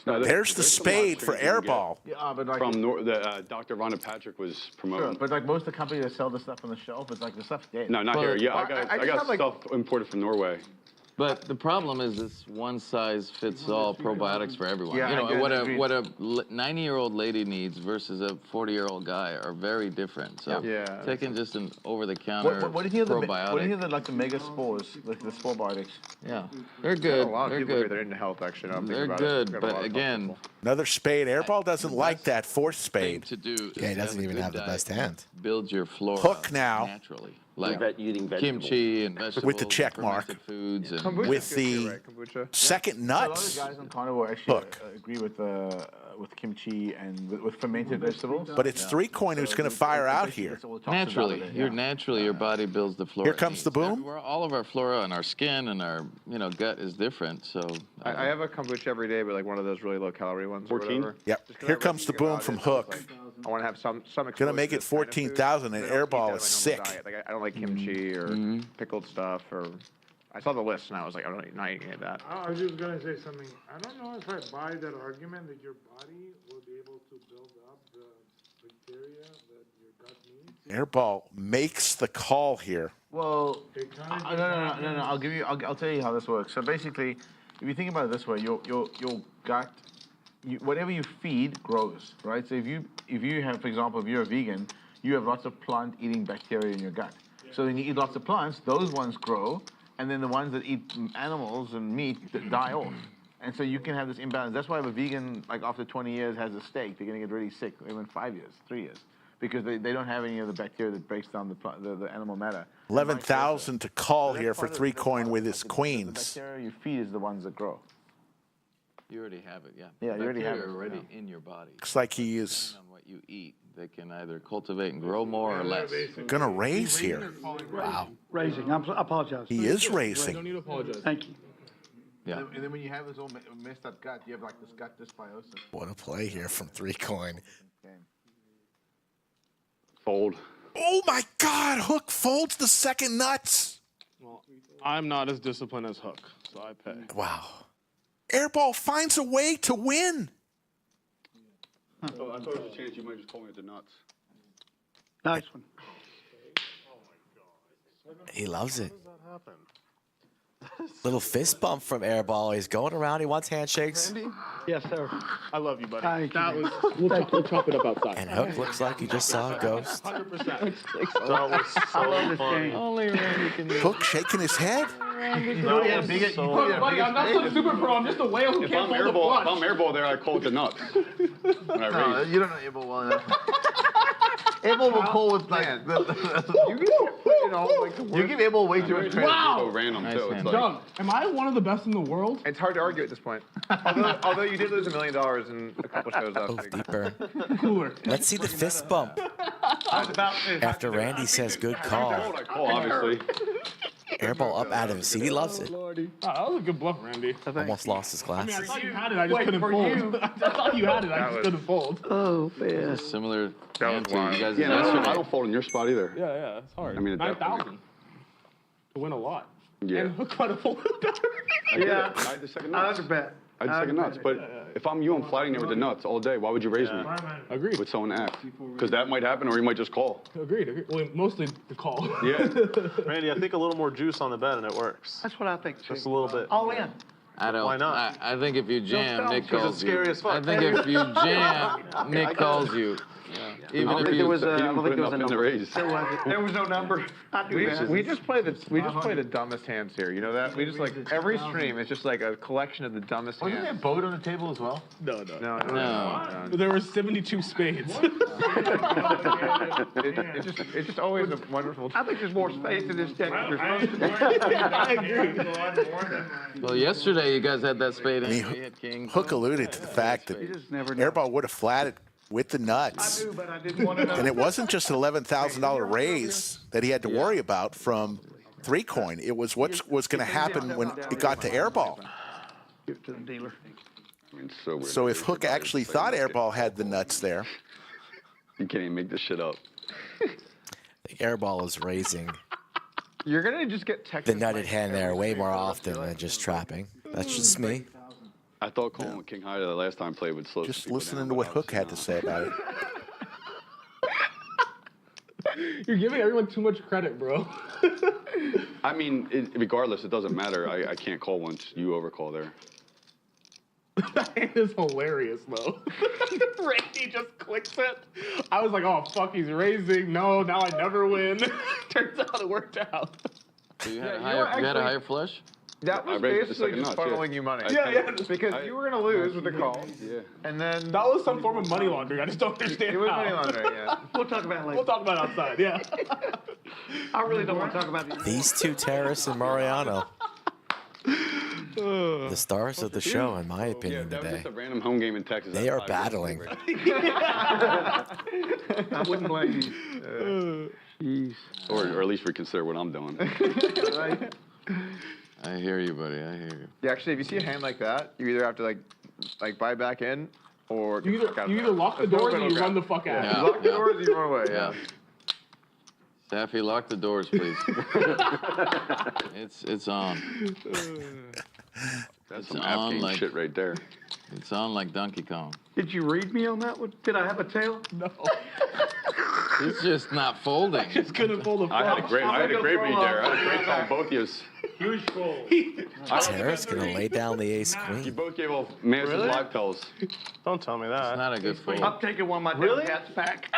stuff. There's the spade for Airball. Yeah, but like From Dr. Vonda Patrick was promoting. sure, but like most of the companies that sell the stuff on the shelf, it's like the stuff's dead. No, not here. Yeah, I I got have, like- stuff imported from Norway. But the problem is this one size fits all probiotics for everyone. Yeah, I what a agree. 90-year-old lady needs versus a 40-year-old guy are very different. So taking just an over-the-counter What do you think of the probiotic. what do you think of like the mega spores, like the spore biotics? Yeah, they're a good. lot of They're people here good. that are into health actually. Now I'm thinking They're about good, it. Got a lot but of again, people. Another spade. Airball doesn't like that 4th thing spade. to do. Yeah, he doesn't even have the best hand. Build your flora Hook now. naturally, like Eating vegetables. kimchi and vegetables. With the check mark. fermented foods and Kombucha's With good the too, right? Kombucha. second A lot of nuts. guys on carnivore actually Hook. agree with kimchi and with fermented vegetables. But it's 3 coin who's going to fire out here. naturally, your body builds the flora. Here it comes the needs. boom. All of our flora and our skin and our gut is different. So I have a kombucha every day, but like one of those really low calorie ones. 14? Yep. Here comes the boom from Hook. I want to have some Gonna make it 14,000, and Airball is sick. Like I don't like kimchi or pickled stuff or. I saw the list and I was like, I'm not eating any of that. I was just gonna say something. I don't know if I buy that argument that your body will be able to build up the bacteria that your gut needs. Airball makes the call here. Well, no. I'll tell you how this works. So basically, if you think about it this way, your gut, whatever you feed grows, right? So if you have, for example, if you're a vegan, you have lots of plant-eating bacteria in your gut. So when you eat lots of plants, those ones grow, and then the ones that eat animals and meat die off. And so you can have this imbalance. That's why if a vegan, like after 20 years, has a steak, they're going to get really sick, even 5 years, 3 years, because they don't have any of the bacteria that breaks down the animal matter. 11,000 to call here for 3 coin with his queens. The bacteria you feed is the ones that grow. You already have it, yeah. Yeah, you already have it. Already in your body. Looks like he is Depending on what you eat, they can either cultivate and grow more or less. gonna raise here. Wow. Raising. I apologize. He is No raising. need to apologize. Thank you. Yeah. And then when you have this all messed up gut, you have like this gut dysbiosis. What a play here from 3 coin. Fold. Oh my God! Hook folds the second nuts. Well, I'm not as disciplined as Hook, so I pay. Wow. Airball finds a way to win. I thought there was a chance you might just call me at the nuts. Nice one. He loves it. How does that happen? Little fist bump from Airball. He's going around. He wants handshakes. Randy, Yes, sir. I love you, buddy. Thank you. That was. We'll chop it up outside. And Hook looks like he just saw a ghost. 100%. That was so funny. Only Randy can do Hook shaking his head. That was so Look, buddy, I'm not some super pro. I'm just a whale who If can't I'm hold the airball clutch. there, I call it the nuts. When I No, raise. you don't know Airball well enough. Airball will call with like you give Airball way too much credit. So random Nice too. It's hand. like, Doug, am I one of the best in the world? It's hard to argue at this point. Although you did lose $1 million in a couple shows last Oh, week. deeper. Cooler. Let's see the fist bump. After Randy says good call. I call obviously. Airball up out of his seat. He loves it. Oh, that was a good bluff, Randy. Almost lost his I mean, I glasses. thought you had it. I just couldn't fold. I thought you had it. I just couldn't fold. Oh, man. Similar That was hand to you wild. guys Yeah, yesterday. I don't fold in your spot either. Yeah, it's hard. I mean, it 9,000 to win a lot. Yeah. And Hook got a full. I did it. I had the second nuts. bet. I had the second nuts. But if I'm you, I'm flying there with the nuts all day. Why would you raise me Agreed. with someone act? Because that might happen, or you might just call. Agreed. Well, mostly the call. Yeah. Randy, I think a little more juice on the bed and it works. That's what I think, too. Just a little bit. All in. I don't. Why not? I think if you jam, Nick Because calls it's scary you. as fuck. I think if you jam, Nick calls you. Even if you. He didn't put enough in the raise. There was no number. We just play the dumbest hands here. You know that? We just like every stream is just like a collection of the dumbest Wasn't there a hands. boat on the table as well? No. No. There were 72 spades. It's just always a wonderful. I think there's more space in this deck than there's supposed to be. I agree. Well, yesterday you guys had that spade and He- we had king. Hook alluded to the fact that just never know. Airball would have flatted with the nuts. I knew, but I didn't want to know. And it wasn't just an $11,000 raise that he had to worry about from 3 coin. It was what was going to happen when it got to Airball. Give it to the dealer. I mean, so weird. So if Hook actually thought Airball had the nuts there, You can't even make this shit up. I think Airball is raising You're gonna just get the Texas. nutted hand there way more often than just trapping. That's just me. I thought calling with King High the last time played would slow. just people listening down, to what but Hook had to say about it. You're giving everyone too much credit, bro. I mean, regardless, it doesn't matter. I can't call once you overcall there. That hand is hilarious, though. Randy just clicks it. I was like, oh, fuck, he's raising. No, now I never win. Turns out it worked out. So you had, Yeah, a you higher, were you had a actually- higher flush? That was I raised the basically second just notch, yeah. funneling you money. Yeah. Because you were gonna lose with the call, Yeah. and then That was some form of money laundering. I just don't understand it was how. money laundering. Yeah. We'll talk about it later. We'll talk about it outside, yeah. I really don't want to talk about it. These two terrorists and Mariano, the stars of the show, in my Yeah, opinion, that was today. just a random home game in Texas. They are battling. I wouldn't blame you. Or at least reconsider what I'm doing. I hear you, buddy. I hear you. Yeah, actually, if you see a hand like that, you either have to like buy back in, or You get the fuck out of either there. lock the There's no doors or middle you run ground. the fuck out. Yeah. You lock the doors, or you run away. Yeah. Staffy, lock the doors, please. It's on. That's It's some on app game like- shit right there. It's on like Donkey Kong. Did you read me on that one? Did I have a tail? No. He's just not folding. Just couldn't pull the I had a fuck. great read there. I had a great call both of you. Tara's going to lay down the ace You queen. both gave off massive live tells. Don't tell me It's that. not a good fold. I'm taking one of my Really? cats back.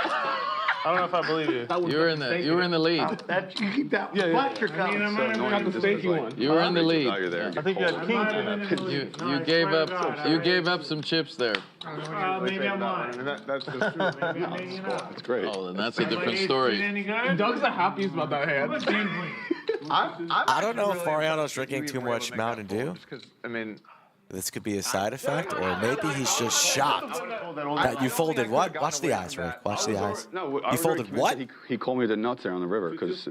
I don't know if I believe you. You were in the lead. That, you keep that Yeah, watch your I mean, I might have Got the steaky one. You were in the lead. You're there. I think you had king. You gave up. You gave up some chips there. Maybe I'm lying. That's just true. That's great. Oh, then that's a different story. Doug's the happiest about that hand. I don't know if Mariano's drinking too much Mountain Dew. I mean, This could be a side effect, or maybe he's just shocked that you folded what? Watch the eyes, Rick. Watch the eyes. No, You folded what? He called me the nuts there on the river because.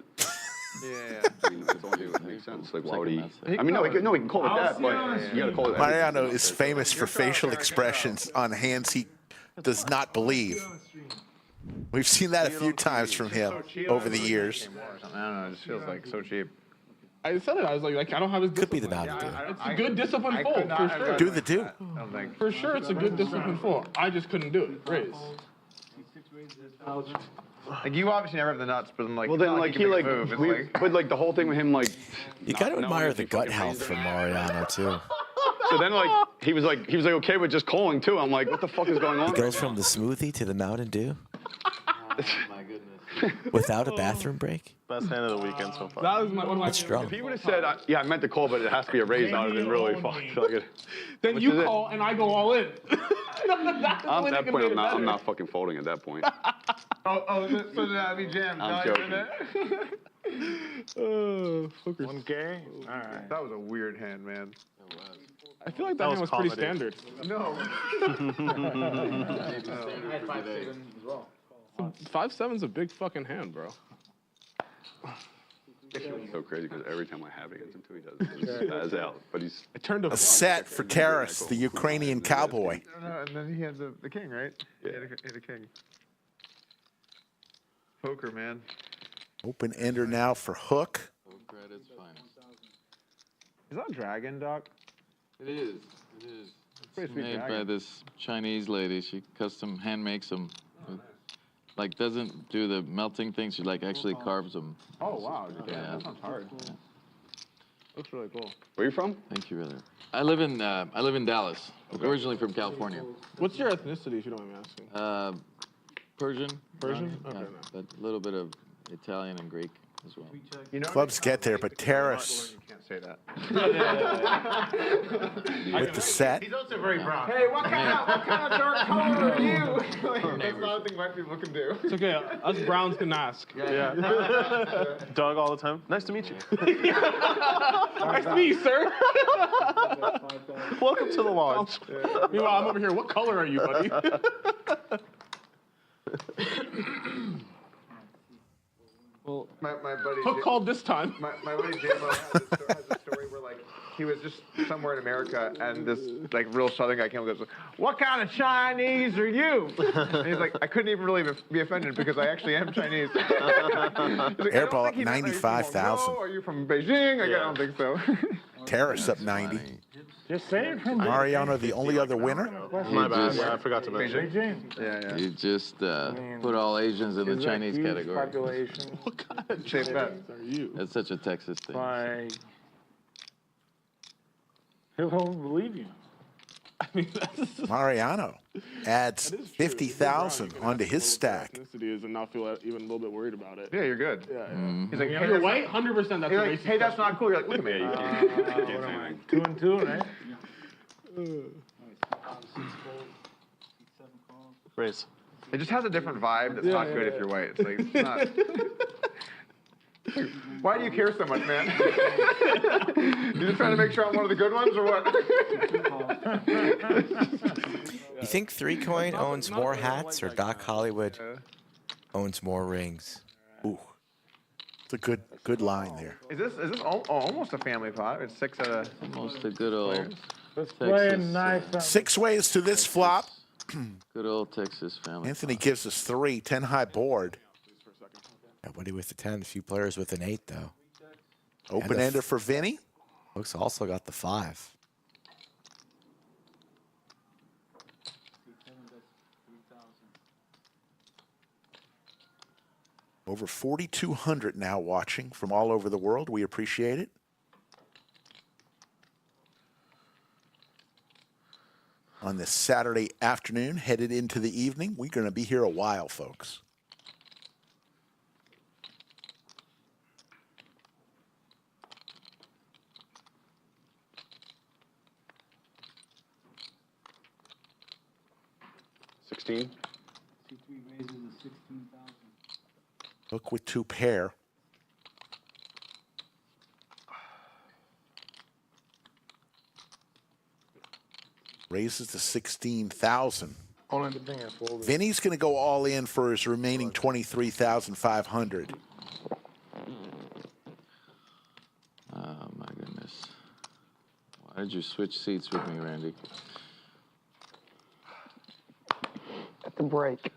yeah. I mean, it's only it makes sense. Like, why would he? I mean, no, he can call it that, but you gotta call it. Mariano is famous for facial expressions on hands he does not believe. We've seen that a few times from him over the years. I don't know. It just feels like so cheap. I said it. I was like I don't have his Could be discipline. the Mountain Dew. It's a good discipline fold, for sure. Do the do. I don't think. For sure, it's a good discipline fold. I just couldn't do it. Raise. Like you obviously never have the nuts, but I'm like. Well, then, it's not like, you he, can like, make a move. It's we, like- but, like, the whole thing with him, like. You got to not admire knowing the if he gut fucking health raised it. from Mariano, too. So then, like, he was okay with just calling, too. I'm like, what the fuck is going on? It goes from the smoothie to the Mountain Dew. Without a bathroom break? Best hand of the weekend so far. That was one of my That's strong. If he would have said, yeah, I meant to call, but it has to be a raise, I would have been really fucking like it. Then Which you is it? call and I go all in. At that point, I'm not fucking folding at that point. So that'd be jammed. I'm joking. Oh, fuckers. 1K? All right. That was a weird hand, man. I feel like that hand was pretty standard. No. 5-7's a big fucking hand, bro. It's so crazy because every time I have it against him, too, he does. He spaz out, but he's. It turned A set for Taras, the Ukrainian cowboy. And then he had the king, right? Yeah. He had a king. Poker, man. Open ender now for Hook. Is that a dragon, Doc? It is. It is. Pretty It's sweet made by dragon. this Chinese lady. She custom hand makes them. Like doesn't do the melting thing. She like actually carves them. Oh, wow. Yeah. That sounds hard. Looks really cool. Where are you from? Thank you, brother. I live in Dallas. Originally from California. What's your ethnicity, if you don't mind me asking? Persian. Persian? Yeah, Okay, no. but a little bit of Italian and Greek as well. You know, Clubs get there, but Taras you can't say that. with the set. He's also very brown. Hey, what kind of dark color are you? That's not a thing white people can do. It's okay. Us Browns can ask. Yeah. Doug all the time. Nice to meet you. Nice to meet you, sir. Welcome to the lodge. Meanwhile, I'm over here. What color are you, buddy? Well, my buddy. Hook called this time. My buddy J-Mo has a story where like he was just somewhere in America and this like real Southern guy came and goes, "What kind of Chinese are you?" And he's like, I couldn't even really be offended because I actually am Chinese. He's like, Airball at 95,000. No, are you from Beijing? Like, I don't think so. Taras up 90. Just say it from Mariano, the only other winner. My bad. Yeah, I forgot to mention. Beijing. Yeah. You just put all Asians in the Chinese category. Population. What kind of Safe bet. are you? That's such a Texas thing. Like, he'll believe you. I mean, that's Mariano adds 50,000 onto his stack. ethnicity is and not feel even a little bit worried about it. Yeah, you're good. Yeah. He's like, If hey, you're that's white, 100% that's not, a you're like, racist hey, that's question. not cool. You're like, look at me. Yeah, you can't say anything. 2 and 2, right? Raise. It just has a different vibe that's not good if you're white. It's like, it's not. Why do you care so much, man? You're just trying to make sure I'm one of the good ones, or what? You think 3Coin owns more hats or Doc Hollywood owns more rings? Ooh, it's a good line there. Is this almost a family pot? It's 6 out of. Almost a good old Let's play a Texas. nice. 6 ways to this flop. Good old Texas family. Anthony gives us 3, 10 high board. Nobody with the 10, a few players with an 8, though. Open ender for Vinny. Looks also got the 5. Over 4,200 now watching from all over the world. We appreciate it. On this Saturday afternoon, headed into the evening, we're going to be here a while, folks. 16. Hook with 2 pair. Raises to 16,000. Only the thing I folded. Vinny's going to go all in for his remaining 23,500. Oh my goodness. Why did you switch seats with me, Randy? At the break.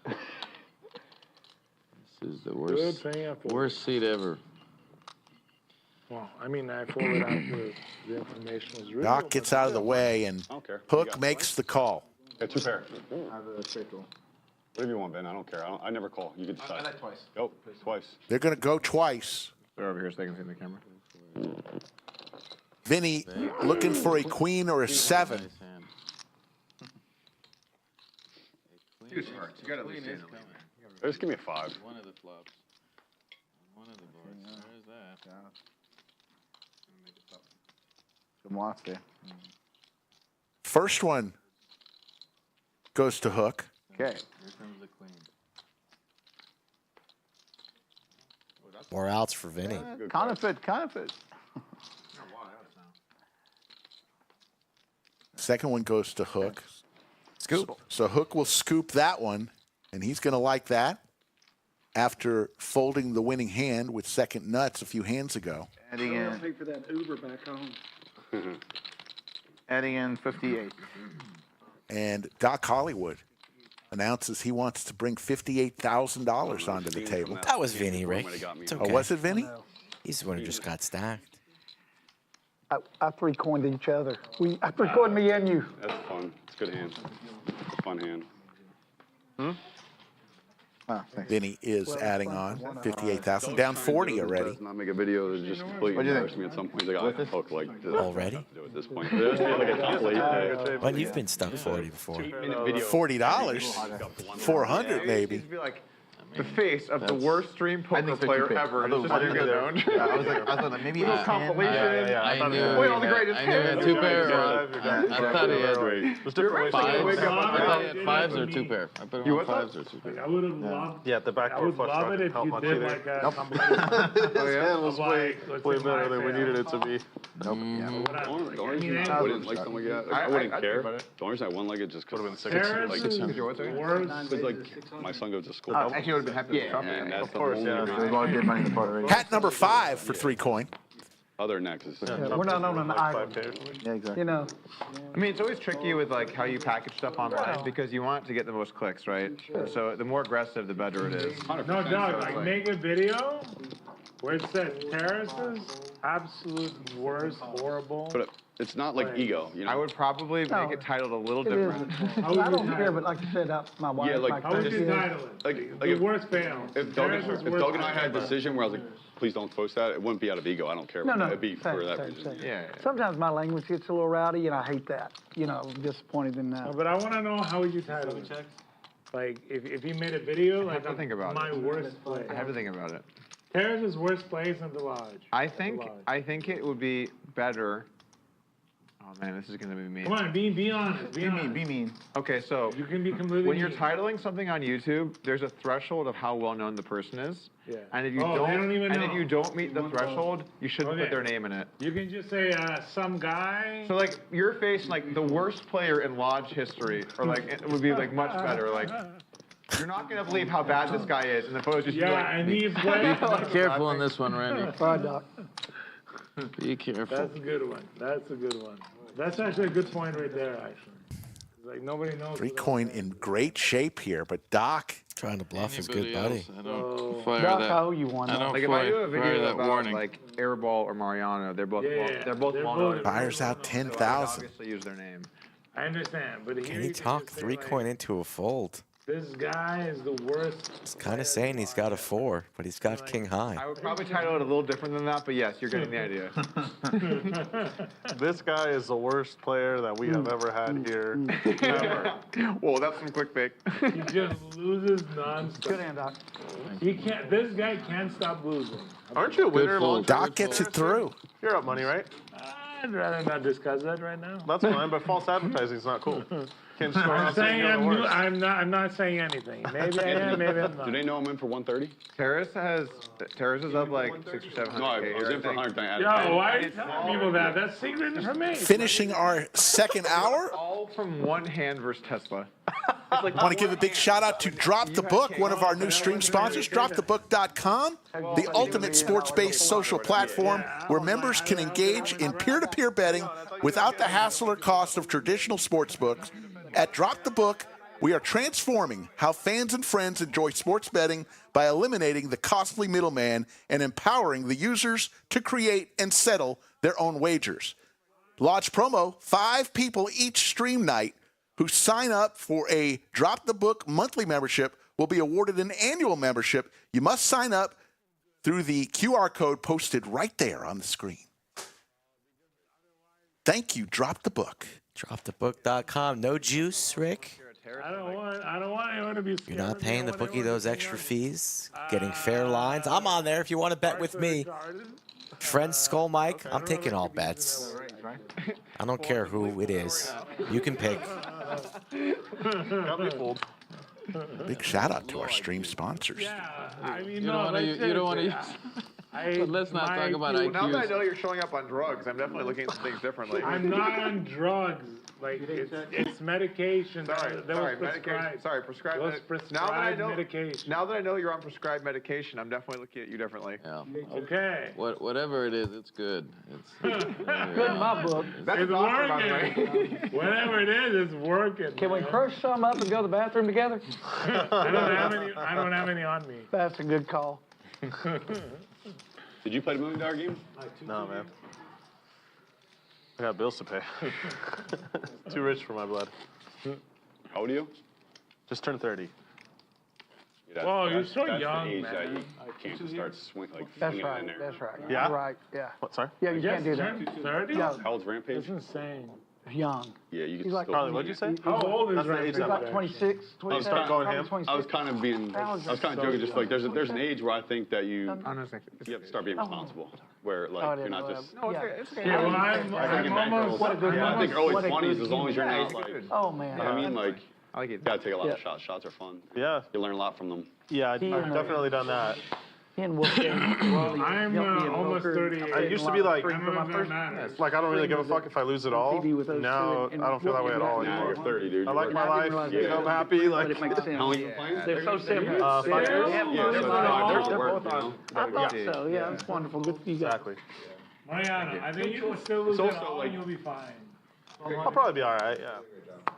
This is the Good thing I folded. worst seat ever. Well, I mean, I folded after the information was real. Doc gets out of the way, and I don't care. Hook makes the call. Yeah, 2 pair. I have a straight draw. Whatever you want, Ben. I don't care. I never call. You can decide. I like twice. Yep, twice. They're going to go twice. They're over here so they can see the camera. Vinny looking for a queen or a 7. Nice hand. Use hearts. You got to at least say Just give me a 5. One of the flops. One of the boards. There's that. Some lots there. First one goes to Hook. Okay. Here comes the queen. More outs for Vinny. Counterfeit, counterfeit. Second one goes to Hook. Scoop. So Hook will scoop that one, and he's going to like that after folding the winning hand with second nuts a few hands ago. Adding in, pay for that Uber back home. adding in 58. And Doc Hollywood announces he wants to bring $58,000 onto the table. That was Vinny, Rick. It's okay. Oh, was it Vinny? He's the one who just got stacked. I 3-coined each other. I 3-coined me and you. That's fun. It's a good hand. It's a fun hand. Oh, thanks. Vinny is adding on 58,000, down 40 already. Not make a video that just completely embarrass me at some point. He's like, I hook like this. Already? Do at this point. There's like a complete When you've been stuck 40 before. $40, 400 maybe. Be like the face of the worst stream poker player ever. I was like, maybe Little compilation. I knew Wait, all the greatest he had 2 pair. I thought he had fives. I thought he had 5s or 2 pair. I put him on 5s or 2 pair. I would have loved. Yeah, the back I door would flush love it if you did like a combination. It was way better than we needed it to be. The only reason I wouldn't like something like that, I wouldn't care. The only reason I wouldn't like it just because it's like my son goes to school. Actually, I would have been happy with And something. that's the only reason. We've already did money in the pot already. Hat number 5 for 3-coin. Other than that, 'cause We're not on an island. Yeah, exactly. You know, I mean, it's always tricky with like how you package stuff online because you want to get the most clicks, right? So the more aggressive, the better it is. No doubt, like make a video where it says terraces, absolute worst, horrible. But it's not like ego, you know. I would probably make it titled a little it is. different. I don't care, but like I said, my wife. Yeah, like, How would you kids. title it? Like The if, worst fail. if Terraces, worst Doug and I had a fail. decision where I was like, please don't post that, it wouldn't be out of ego. I don't care. No, It'd be for that same. reason. Yeah. Sometimes my language gets a little rowdy, and I hate that. You know, I'm disappointed in that. But I want to know how would you title it? Like, if he made a video, like, to think about my it. worst play. I have to think about it. Terrace's worst place in the lodge. I think it would be better. Oh man, this is gonna be mean. Come on, be honest. Be honest. Be mean. Okay, so You can be completely when you're mean. titling something on YouTube, there's a threshold of how well known the person is. Yeah. And if you Oh, they don't even and know. if you don't meet the threshold, you shouldn't Okay. put their name in it. You can just say some guy. So like your face, like the worst player in lodge history, or like it would be like much better. Like you're not gonna believe how bad this guy is, and the photos just be Yeah, like, and he's playing. Be careful on this one, Randy. Bye, Doc. Be careful. That's a good one. That's a good one. That's actually a good point right there, actually. It's like nobody knows. 3-coin in great shape here, but Doc Trying to bluff his Anybody good buddy. else? I don't fire Doc, that. I owe you one. I don't like if I do a fire video that about warning. like Airball or Mariano, they're both Yeah, they're both they're well both- known. fires out So I would 10,000. obviously use their name. I understand, but here Can you he talk just say, 3-coin like, into a fold? This guy is the worst. He's kind of saying he's got a 4, but he's got king high. I would probably title it a little different than that, but yes, you're getting the idea. This guy is the worst player that we have ever had here. Ever. Whoa, that's some clickbait. He just loses nonstop. Good hand, Doc. He can't. This guy can't stop losing. Aren't you a winner, fold. Lon? Doc gets it through. You're up money, right? I'd rather not discuss that right now. That's fine, but false advertising is not cool. Can't just go around saying you're the worst. I'm not saying anything. Maybe I am, maybe I'm not. Do they know I'm in for 130? Terrace is up like 600 or 700. No, I was in for 100. Yo, why are you telling people that? That's secret information. Finishing our second hour. All from one hand versus Tesla. I want to give a big shout out to Drop the Book, one of our new stream sponsors, dropthebook.com, the ultimate sports-based social platform where members can engage in peer-to-peer betting without the hassle or cost of traditional sports books. At Drop the Book, we are transforming how fans and friends enjoy sports betting by eliminating the costly middleman and empowering the users to create and settle their own wagers. Launch promo, 5 people each stream night who sign up for a Drop the Book monthly membership will be awarded an annual membership. You must sign up through the QR code posted right there on the screen. Thank you, Drop the Book. Dropthebook.com. No juice, Rick? I don't want anyone to be scared. You're not paying the bookie those extra fees, getting fair lines. I'm on there if you want to bet with me. Friend Skull Mike, I'm taking all bets. I don't care who it is. You can pick. Got me fooled. Big shout out to our stream sponsors. Yeah, I mean, You don't want to use. But let's not talk about IQs. Now that I know you're showing up on drugs, I'm definitely looking at things differently. I'm not on drugs. Like it's medication. Sorry, medication. Sorry, prescribed medication. Now that I know you're on prescribed medication, I'm definitely looking at you differently. Yeah. Okay. Whatever it is, it's good. It's Good in my book. It's working. Whatever it is, it's working. Can we crush some up and go to the bathroom together? I don't have any on me. That's a good call. Did you play the $1 Million game? No, man. I got bills to pay. Too rich for my blood. How old are you? Just turned 30. Whoa, you're so that's young, the age man. that you can't start swinging That's in right. there. That's right. Yeah? You're right. Yeah. What, sorry? Yeah, you can't do that. 30? Yeah. How old's Rampage? That's insane. Young. Yeah, you can He's like- still. Carly, what'd you say? How old is That's the Rampage? age He's that like matters. 26, 27, going probably ham? 26. I was kind of being, I was kind of joking, just like there's an age where I think that you have to start being responsible, where like you're not just. No, it's okay. Yeah, well, I'm almost. What a good I think early what a 20s, good as long as you're kid. not like. Oh, man. I mean, like, I like it. you gotta take a lot of Yeah. shots. Shots are fun. Yeah. You learn a lot from them. Yeah, I've He and, definitely done that. He and Wolfgang Raleigh I'm helped me in almost poker. 38. I used to be like, I don't know if that matters. like I don't really give a fuck if I lose it all. TV with those Now two, and I don't feel that way at all Now anymore. you're 30, dude. I like my I life. didn't realize You that. know, I'm happy. But Like, it makes sense. How long you been playing? They're so simple. 5 years. Yeah, so They're they're both on. I thought so. Yeah, it's wonderful. Good for you guys. exactly. Mariano, I think you can still lose it also all like- and you'll be fine. I'll probably be all right. Yeah.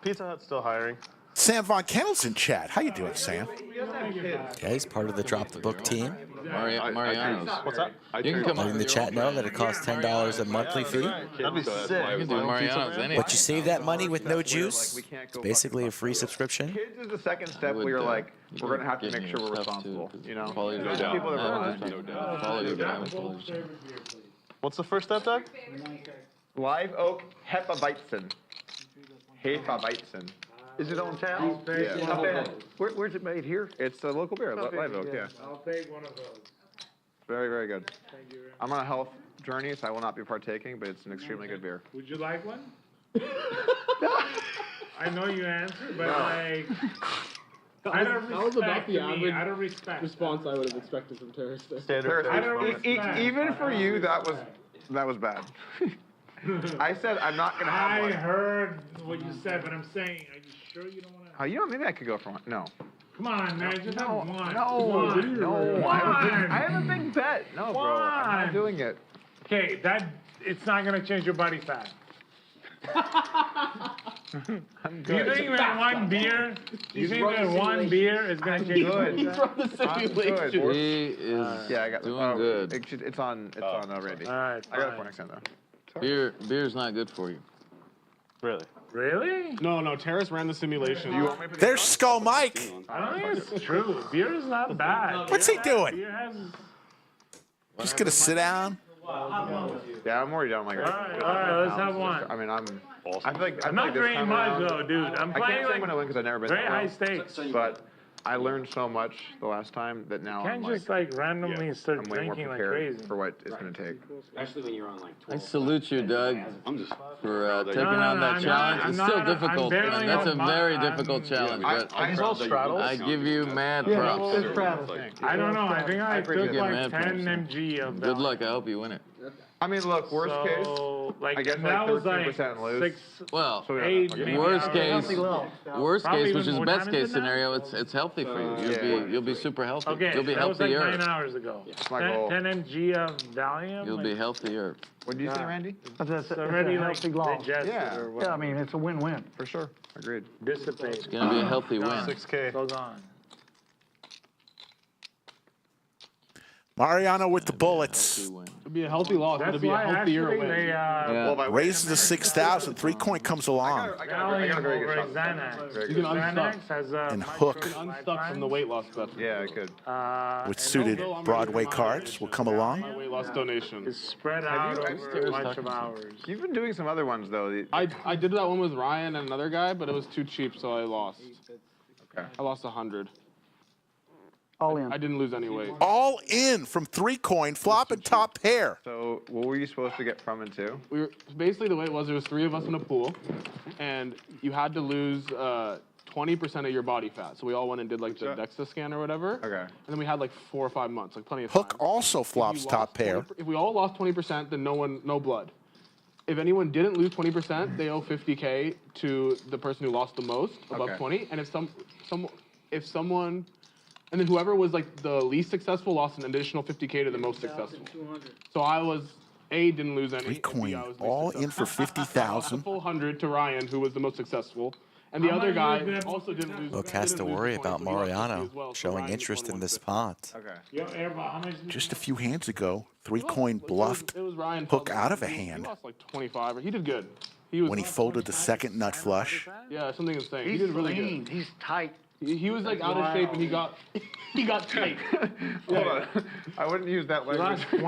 Pizza Hut's still hiring. Sam Von Kennel's in chat. How you doing, Sam? Yeah, he's part of the Drop the Book team. Mariano's. What's that? You can come Letting the chat know that it costs $10 a monthly fee. That'd be sick. You can do Mariano's anything. But you save that money with no juice. It's basically a free subscription. Kids is the second step where you're like, we're gonna have to make sure we're responsible. You know, Quality, there's no people that doubt. are No doubt. Quality, quality. What's the first step, Doug? Live Oak Hefeweizen. Hefeweizen. Is it on tap? Yeah. Where's it made here? It's a local beer, Live Oak. Yeah. I'll take one of those. Very, very good. Thank you very much. I'm on a health journey, so I will not be partaking, but it's an extremely good beer. Would you like one? I know you answered, but like, out of That was about respect the to me, average out of respect. response I would have expected from Terrace. Standard. I don't respect. Even for you, that was bad. I said I'm not gonna have I one. heard what you said, but I'm saying, are you sure you don't want to? Oh, you know, maybe I could go for one. No. Come on, man, just have one. No, One. no. I have a big bet. No, bro. I'm One. not doing it. Okay, it's not gonna change your body fat. I'm Do you good. think that one beer? Do you think that one beer is gonna change your body good. fat? I'm good. He is Yeah, I got doing good. It's on Randy. All right, I got it fine. for next time though. Beer's not good for you. Really? Really? No, Terrace ran the simulation. There's Skull Mike. I don't think it's true. Beer is not bad. What's he doing? Beer has. Just gonna sit down. Yeah, I'm already down like. All right, let's have one. I mean, I think I'm not this drinking time much around- though, dude. I'm I playing can't say I'm like gonna win because I've never been very that high well. stakes. But I learned so much the last time that now Can't I'm just like randomly start I'm way more drinking like prepared crazy. for what it's going to take. Especially when you're on like 12. I salute you, Doug, for taking No, on that I'm challenge. not- It's I'm still not- I'm difficult, barely man. That's a on very my- difficult challenge. but straddles. I give you mad Yeah, props. it's straddles. I don't know. I think I took You get like mad 10 props. mg of Good that. luck. I hope you win it. I mean, look, worst case, Like, I guess and like that was like 13% lose. 6, Well, So we don't 8, fucking- maybe worst I- case, worst Probably case, even which is more best diamonds case than that? scenario, it's healthy for you. You'll be super healthy. Okay, You'll be that was like healthier. 9 hours ago. my goal. 10 mg of Valium. You'll like, be healthier. What do you say, Randy? It's It's already like healthy loss. digested Yeah. or Yeah, I whatever. mean, it's a win-win. For sure. Agreed. Dissipate. It's gonna be a healthy win. 6K. So gone. Mariano with the bullets. It'd be a healthy loss, but That's it'd be a why healthier actually win. they Yeah. Raises to 6,000. 3-coin comes along. I got a very over good shot. Xanax. You can Xanax unstuck. has And Hook Unstuck from the weight loss special. Yeah, I could. with suited Broadway cards will come along. My weight loss donation. is spread out over a bunch of hours. You've been doing some other ones, though. I did that one with Ryan and another guy, but it was too cheap, so I lost. Okay. I lost 100. All in. I didn't lose any weight. All in from 3-coin, flop and top pair. So what were you supposed to get from and to? We were basically the way it was. There was 3 of us in a pool, and you had to lose 20% of your body fat. So we all went and did like the DEXA scan or whatever. Okay. And then we had like 4 or 5 months, like plenty of Hook time. also If flops you top lost pair. 20 If we all lost 20%, then no blood. If anyone didn't lose 20%, they owe 50K to the person who lost the most, above Okay. 20. And if someone, and then whoever was like the least successful lost an additional 50K to the most successful. So I was didn't lose any. and 3-coin, I was least all in successful. for I lost a 50,000. full 100 to Ryan, who was the most successful. And the other guy also didn't lose. Look has to didn't lose worry the 20, about so he lost 50 Mariano as well. So showing Ryan interest won in this 150. pot. Okay. Yo, Airball, how much did Just a few hands ago, 3-coin bluffed It was Ryan Hook Feldman. out of a He hand lost like 25, or he did good. He was when he folded the second nut flush. Yeah, something insane. He He's did really lean. good. He's tight. He was like out of shape and he got tight. Hold on. I wouldn't use that you language. lost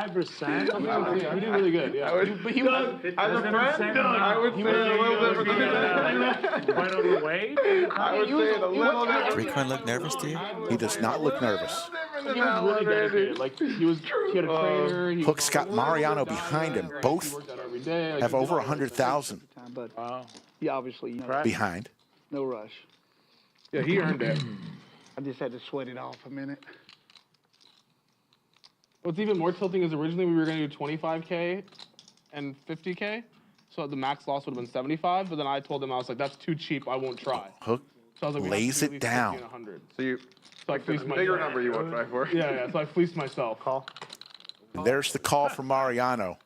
25%? Yeah, he did really good. Yeah, but he was. As a friend, I would say it a little different than that. Went overweight? I would say it a little different. 3-coin look nervous to you? He does not look nervous. He was really dedicated. Like he had a trainer. He Hook's got Mariano behind him. Both worked out every day. Like, have he did over all- 100,000 But Wow. yeah, obviously, you know, behind. no rush. Yeah, he earned it. I just had to sweat it off a minute. What's even more tilting is originally we were going to do 25K and 50K, so the max loss would have been 75. But then I told him I was like, that's too cheap. I won't try. Hook So I was like, we have to lays do at it least 50 down. and 100. So you, So I the fleeced bigger myself. number you won't try for. Yeah. So I fleeced myself. And there's the call from Mariano.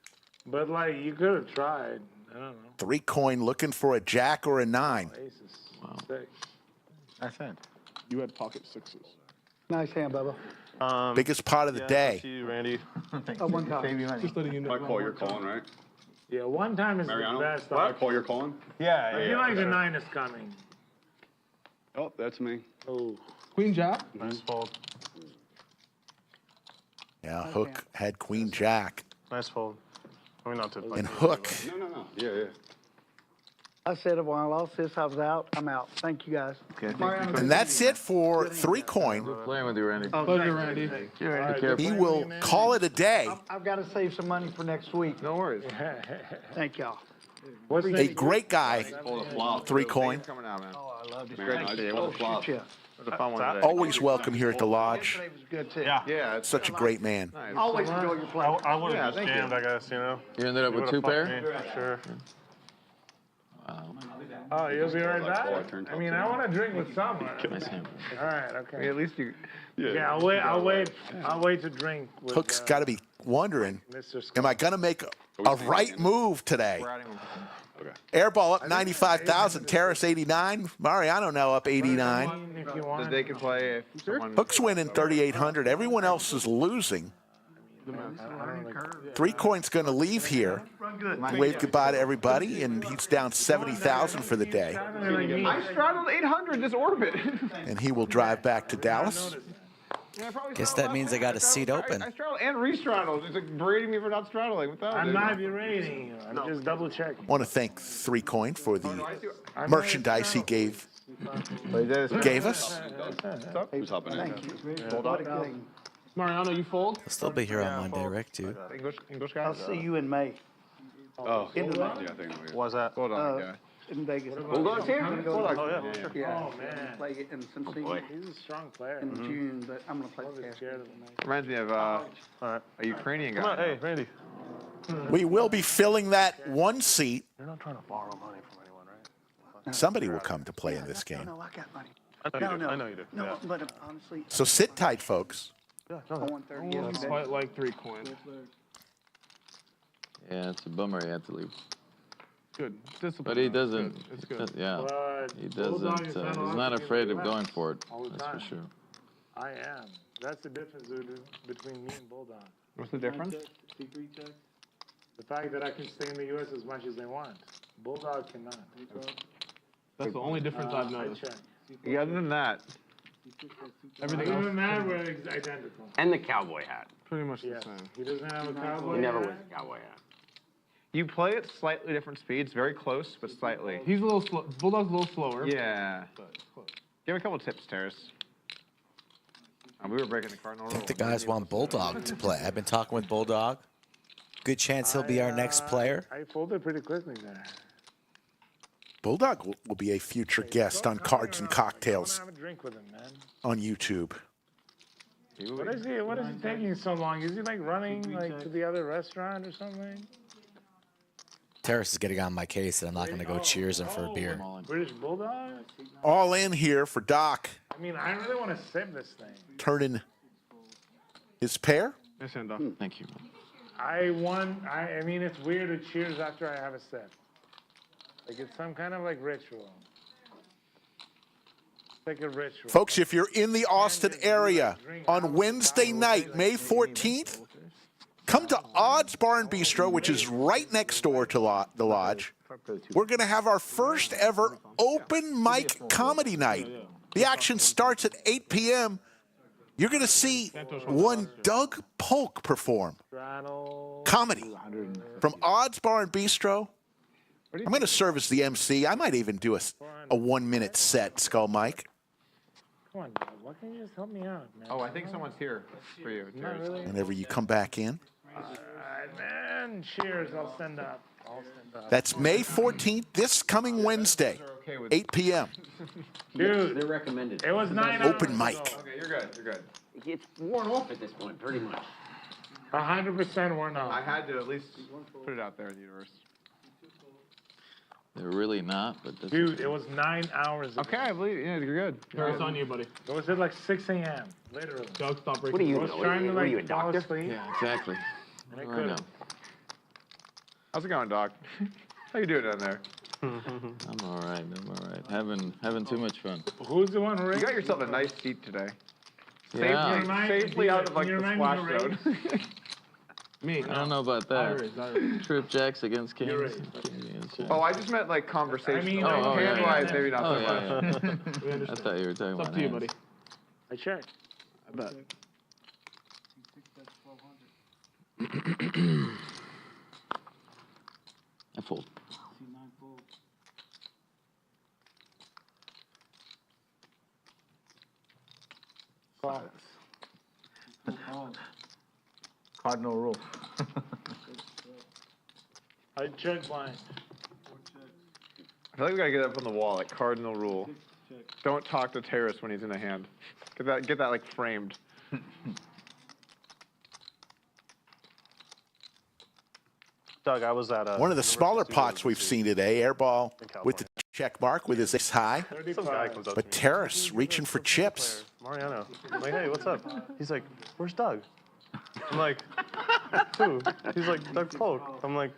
But like, you could have tried. I don't know. 3-coin looking for a jack or a 9. Aces. Six. That's it. You had pocket sixes. Nice hand, Bubba. Biggest pot of the day. See you, Randy. Oh, one time. Save you money. Just letting you know. I call, you're calling, right? Yeah, one time is Mariano? the best. I call, you're calling? Yeah, I feel like the 9 is coming. Oh, that's me. Oh. Queen Jack. nice fold. Yeah, Hook had Queen Jack. Nice fold. I mean, not to like. And Hook, No. Yeah. I said it when I lost this, I was out. I'm out. Thank you, guys. and that's it for 3-coin. Playing with you, Randy. Pleasure, Randy. He will call it a day. I've got to save some money for next week. No worries. Thank y'all. What's A great guy, Hold a flop. 3-coin. Coming out, man. Oh, I love this. Mariano, I just called a flop. Yeah. It was a fun one today. Always welcome here at the lodge. Yesterday was good, too. Yeah. Yeah, it's Such a great man. nice. Always enjoy your play. I would Yeah, have thank just you. jammed, I guess, you know. You ended up You with would've 2 fucked pair? me, for sure. Oh, you'll be right Like, back? oh, I turned I mean, top I want to drink with someone. Nice hand. All right, I mean, okay. at least you. Yeah, I'll wait to drink with Hook's got to be wondering, Mr. am I going to make a right move today? Airball up 95,000, Terrace 89, Mariano now up 89. If you want. They can play if someone. Hook's winning 3,800. Everyone else is losing. 3-coin's going to leave here, wave goodbye to everybody, and he's down 70,000 for the day. I straddled 800 this orbit. And he will drive back to Dallas. Guess that means I got a seat open. I straddled and re-straddled. It's like berating me for not straddling. What the hell? I'm dude? not berating you. I'm just double checking. Want to thank 3-coin for the merchandise he gave gave us. Who's hopping in? Mariano, you fold? I'll still be here on Monday, Rick, too. English guy? I'll see you in May. Oh, In the yeah, I think I'm here. What's that? Bulldog guy. In Vegas. Bulldog's here? Bulldog. Oh, yeah, sure. Yeah. Oh, man. Play in Cincinnati He's a strong player. in June, but I'm gonna play Always the scared of him. Reminds me of a Ukrainian Come on, guy. hey, Randy. We will be filling that one seat. You're not trying to borrow money from anyone, right? Somebody will come to play in this game. No, I got money. I know you do. No, Yeah. but honestly, So sit tight, folks. Yeah, I no, want 30 yesterday. Quite like 3 coins. Yeah, it's a bummer he had to leave. Good. Discipline. But he doesn't. It's good. Yeah, But he Bulldog doesn't. is not He's allowed not to be in afraid the of US going for it. all the That's for time. sure. I am. That's the difference between me and Bulldog. What's the difference? The fact that I can stay in the U.S. as much as they want. Bulldog cannot. That's the only difference I've I noticed. check. Yeah, other than that, Everything Other else, than that, we're identical. And the cowboy hat. pretty much Yeah. the same. He doesn't have a cowboy He never hat. wears a cowboy hat. you play at slightly different speeds, very close, but slightly. He's a little slow. Bulldog's a little slower. Yeah. But close. Give me a couple tips, Terrace. We were breaking the cardinal I rule. think the guys want Bulldog to play. I've been talking with Bulldog. Good chance he'll be our next player. I folded pretty quickly there. Bulldog will be a future guest on Cards and Cocktails Have a drink with him, man. on YouTube. What is he? What is he taking so long? Is he like running like to the other restaurant or something? Terrace is getting on my case that I'm not going to go cheers him for a beer. British Bulldog? All in here for Doc, I mean, I really want to sip this thing. turning his pair. Thank you. I mean, it's weird to cheers after I have a sip. Like it's some kind of like ritual. It's like a ritual. Folks, if you're in the Austin area on Wednesday night, May 14th, come to Odds Bar and Bistro, which is right next door to the Lodge. We're going to have our first ever open mic comedy night. The action starts at 8 p.m. You're going to see one Doug Polk perform comedy from Odds Bar and Bistro. I'm going to serve as the MC. I might even do a 1-minute set, Skull Mike. Come on, Dad. Why can't you just help me out, man? Oh, I think someone's here for you, Not Terrace. really. Whenever you come back in. All right, man. Cheers. I'll send up. That's May 14th, this coming Wednesday, 8 p.m. Dude, They're recommended. it was 9 hours. Open mic. Okay, you're good. You're good. It's worn off at this point, pretty much. 100% worn I off. had to at least put it out there in the universe. They're really not, but that's Dude, it was 9 hours. Okay, I believe you. Yeah, you're good. Terrace on you, buddy. It was at like 6 a.m. Literally. Doug, stop breaking. What do you I was know? trying to What are you, a like fall doctor? asleep. Yeah, exactly. And I I know. couldn't. How's it going, Doc? How you doing down there? I'm all right. I'm all right. Having too much fun. Who's the one who You raised? got yourself a nice seat today. Yeah. Safely out of like Can you the remind me splash to zone. Me. I don't know about that. Irish. Trip jacks against kings. You're right. King against jacks. Oh, I just meant like conversation. I mean, Oh, yeah, hand-wise, yeah. maybe not Oh, so much. yeah, yeah. We I understand. thought you were talking It's about up to you, hands. buddy. I checked. I bet. I fold. Cardinal rule. I checked blind. I feel like we gotta get up on the wall, like cardinal rule. Don't talk to Terrace when he's in the hand. Get that like framed. Doug, I was at One of the smaller pots we've seen today, Airball with the check mark with his ace high. Some guy comes up But to me. Terrace reaching for chips. Mariano. I'm like, hey, what's up? He's like, where's Doug? I'm like, who? He's like, Doug Polk. I'm like,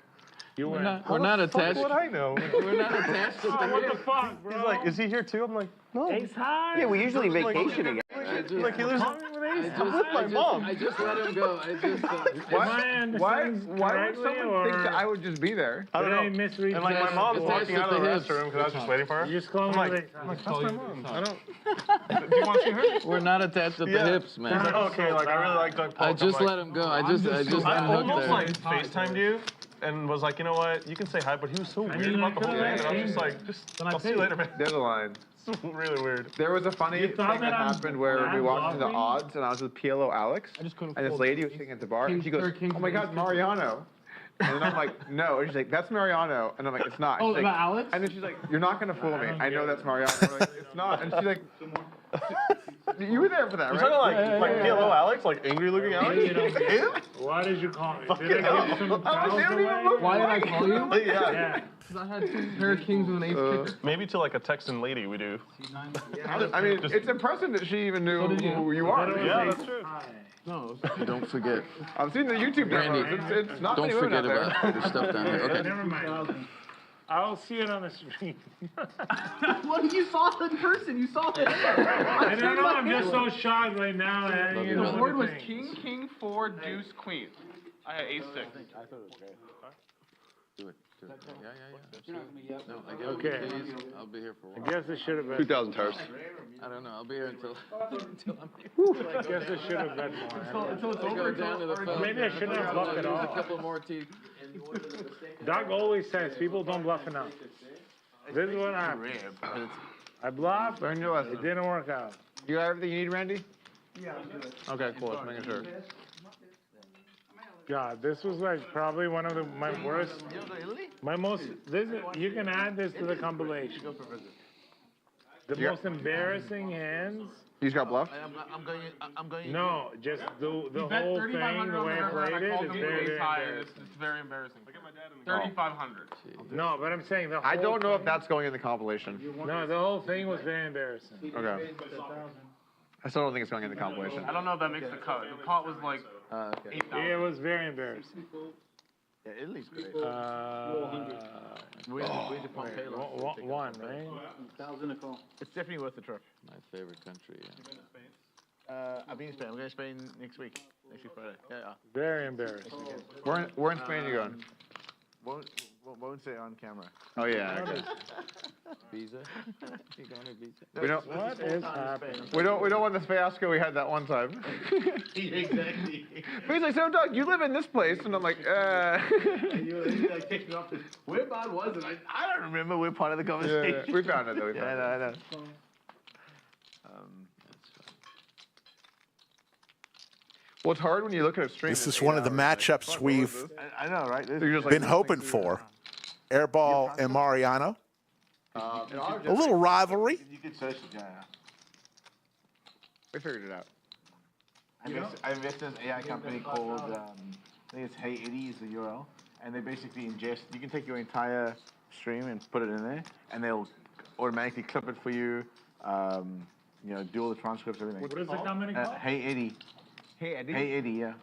We're not how the fuck attached. would I know? We're not attached to Oh, what the fuck, bro? He's like, is he here too? I'm like, no. Ace high. Yeah, we usually Like- vacation together. Like, he lives Call me with ace I'm with my mom. I just let him go. I just. Why would someone think that I would just be there? I don't know. Did I misread And like my that? mom's It's walking attached out of the to the hips. restroom because I was just waiting for her. You just call I'm me like, with ace I'm high. like, that's my mom. I don't. Do you want to see her? We're not attached at the Yeah. hips, He's man. like, okay, like I really like Doug Polk. I I'm just like, let him go. I just I unhooked almost there. like FaceTimed you and was like, you know what, you can say hi, but he was so weird about the whole thing, and I was just like, I'll see you later, man. There's a line. It's really weird. There was a funny thing that happened where we walked into the odds, and I was with PLO Alex, and this lady was sitting at the bar, and she goes, oh my God, Mariano. And then I'm like, no. And she's like, that's Mariano. And I'm like, it's not. Oh, she's like, about Alex? And then she's like, you're not going to fool me. I know that's Mariano. I'm like, it's not. And she's like, you were there for that, You're right? talking like PLO Alex, like angry looking Alex? Him? Why did you call me? Fucking Did I give some I was, they don't even look Why did I call you? Yeah. Because I had 2 pair of kings and an ace kicker. Maybe to like a Texan lady we do. I mean, it's impressive that she even knew who you are. Yeah, that's true. No. Don't forget. I've seen the YouTube Randy, demos. It's not don't many women forget out there. about your stuff down here. Okay. Never mind. I'll see it on the stream. What? You saw it in person. You saw it. I don't know. I'm just so shocked right now. The board was king, 4, deuce, queen. I had ace 6. Do it. Yeah. No, I guess Okay. I'll be here for a I while. guess it should have been. 2,000 tariffs. I don't know. I'll be here until I'm here. I guess it should have been more. Until it's Go over. down to the phone. Maybe I shouldn't have bluffed at There's a all. couple more teeth. Doug always says people don't bluff enough. This is what happened. I bluffed. Learn your lesson. It didn't work out. You got everything you need, Randy? Yeah. Okay, cool. Just making sure. God, this was like probably one of my worst, my most. You can add this to the compilation. The most embarrassing hands. You just got bluffed? I'm going. No, just the whole thing, the way I played it, is very embarrassing. It's very embarrassing. 3,500. No, but I'm saying the whole. I don't know if that's going in the compilation. No, the whole thing was very embarrassing. Okay. I still don't think it's going in the compilation. I don't know if that makes the cut. The pot was like Okay. 8,000. It was very embarrassing. Yeah, Italy's great. One, right? It's definitely worth the trip. My favorite country. Yeah. I've been in Spain. I'm going to Spain next week Friday. Yeah. Very embarrassing. Where in Spain are you going? Won't say on camera. Oh, yeah. Okay. Visa? You going to visa? We don't. What is happening? We don't want the fiasco we had that one time. Exactly. But he's like, so Doug, you live in this place, and I'm like, You like taking off this. Where Bob was it? I don't remember. We're part of the conversation. Yeah, we found it though. We found it. I know. Well, it's hard when you look at a stream. This is one of the matchups we've I know, right? been hoping for. Airball and Mariano. A little rivalry. You can search it, yeah. We figured it out. I invested in an AI company called, I think it's Hey Eddie is the URL, and they basically ingest. You can take your entire stream and put it in there, and they'll automatically clip it for you. Do all the transcripts, everything. What is the company called? Hey Eddie. Hey Eddie. Hey Eddie, yeah.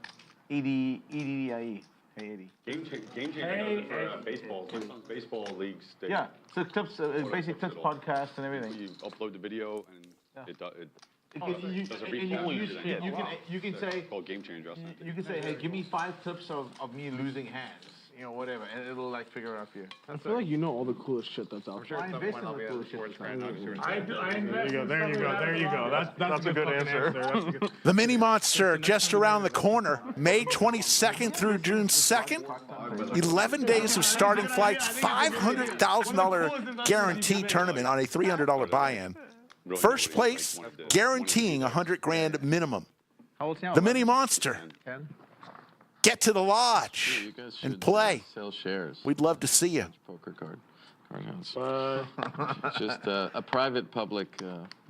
EDDIE. Hey Eddie. Game changer for baseball. Sometimes baseball leagues. Yeah. So it clips, basically clips podcasts and everything. You upload the video and it does. You can say It's called Game Changer. you can say, hey, give me 5 clips of me losing hands, whatever, and it'll like figure it out for you. I feel like you know all the coolest shit that's out there. I invest in the coolest shit. There you go. That's a good answer. The Mini Monster just around the corner. May 22nd through June 2nd. 11 days of starting flights, $500,000 guarantee tournament on a $300 buy-in. First place, guaranteeing $100,000 minimum. How old's now? The Mini Monster. 10? Get to the lodge You guys and should play. sell shares. We'd love to see you. Poker card house. It's just a private public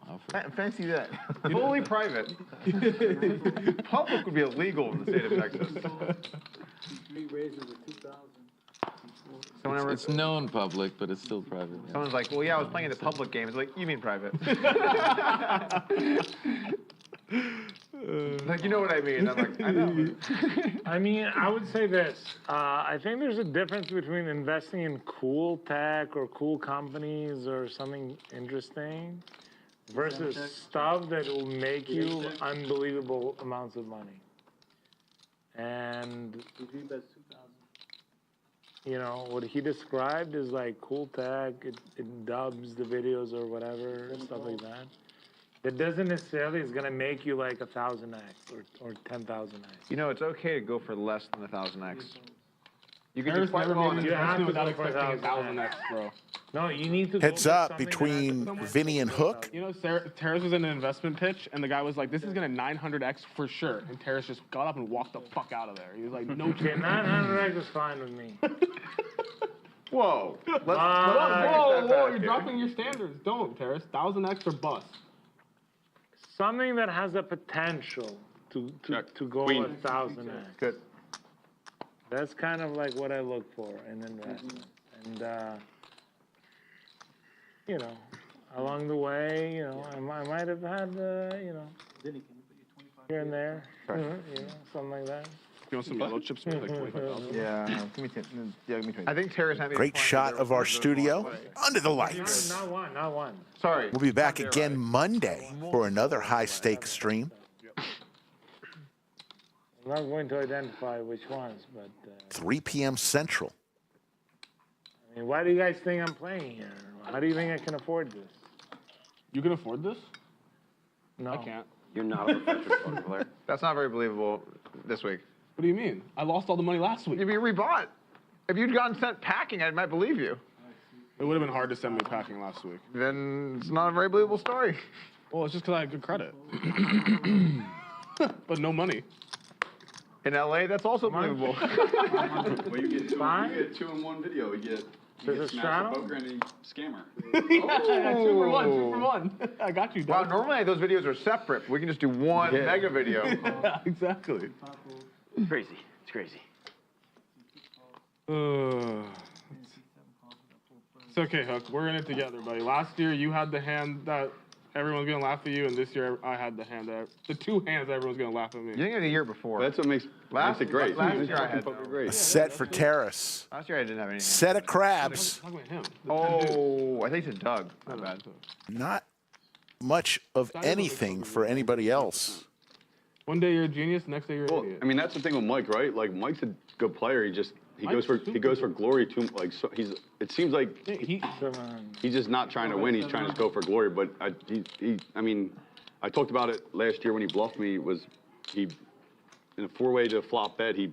offer. Fancy that. Fully private. Public would be illegal in the state of Texas. It's known public, but it's still private. Yeah. Someone's like, well, yeah, I was playing the public games. Like, you mean private? Like, you know what I mean? I'm like, I know. I mean, I would say this. I think there's a difference between investing in cool tech or cool companies or something interesting versus stuff that will make you unbelievable amounts of money. And what he described is like cool tech, it dubs the videos or whatever, stuff like that. That doesn't necessarily is going to make you like 1,000x or 10,000x. It's okay to go for less than 1,000x. You can do Harris quite never well. made an You have investment to without go for expecting 1,000x. 1,000x, bro. No, you need to. Heads go for up something between Vinny and Hook. You know, Terrace was in an investment pitch, and the guy was like, "This is gonna 900x for sure," and Terrace just got up and walked the fuck out of there. He was like, "No Okay, chance." 900x is fine with me. Whoa. Let's Whoa, you're dropping your standards. Don't, Terrace. 1,000x or bust. Something that has the potential to go Queen. 1,000x. Good. That's kind of like what I look for in investment. And, you know, along the way, you know, I might have had, you know, here and there, you know, something like that. You want some yellow chips? Like 25,000. Yeah, give me 10. Yeah, give me 20. I think Terrace had Great shot of our studio under the lights. Not one. Sorry. We'll be back again Monday for another high-stakes stream. I'm not going to identify which ones, but 3 p.m. Central. I mean, why do you guys think I'm playing here? How do you think I can afford this? You can afford this? No. I can't. You're not a professional poker player. That's not very believable this week. What do you mean? I lost all the money last week. You'd be rebought. If you'd gotten sent packing, I might believe you. It would have been hard to send me packing last week. Then it's not a very believable story. Well, it's just because I had good credit. But no money. In LA, that's also believable. Well, you get Fine. you get 2-in-1 video. You get There's a Smash straddle? Poker and a scammer. Yeah, 2 for 1, 2 for 1. I got you, Wow, Doug. normally those videos are separate. We can just do one mega video. Yeah, exactly. It's crazy. It's crazy. It's okay, Hook. We're in it together, buddy. Last year, you had the hand that everyone's gonna laugh at you, and this year, I had the hand that the 2 hands that everyone's gonna laugh at me. You didn't get the year before. That's what makes it great. Last Makes year I fucking had poker no. great. A set for Terrace. Last year I didn't have anything. Set of crabs. Talk about him. Oh, I think it's Doug. Not bad. Not much of anything for anybody else. One day you're a genius, the next day you're an Well, idiot. I mean, that's the thing with Mike, right? Like, Mike's a good player. He goes for glory too. Like, so it seems like he's just not trying to win. He's trying to go for glory. But I mean, I talked about it last year when he bluffed me. Was he in a 4-way to flop bet? He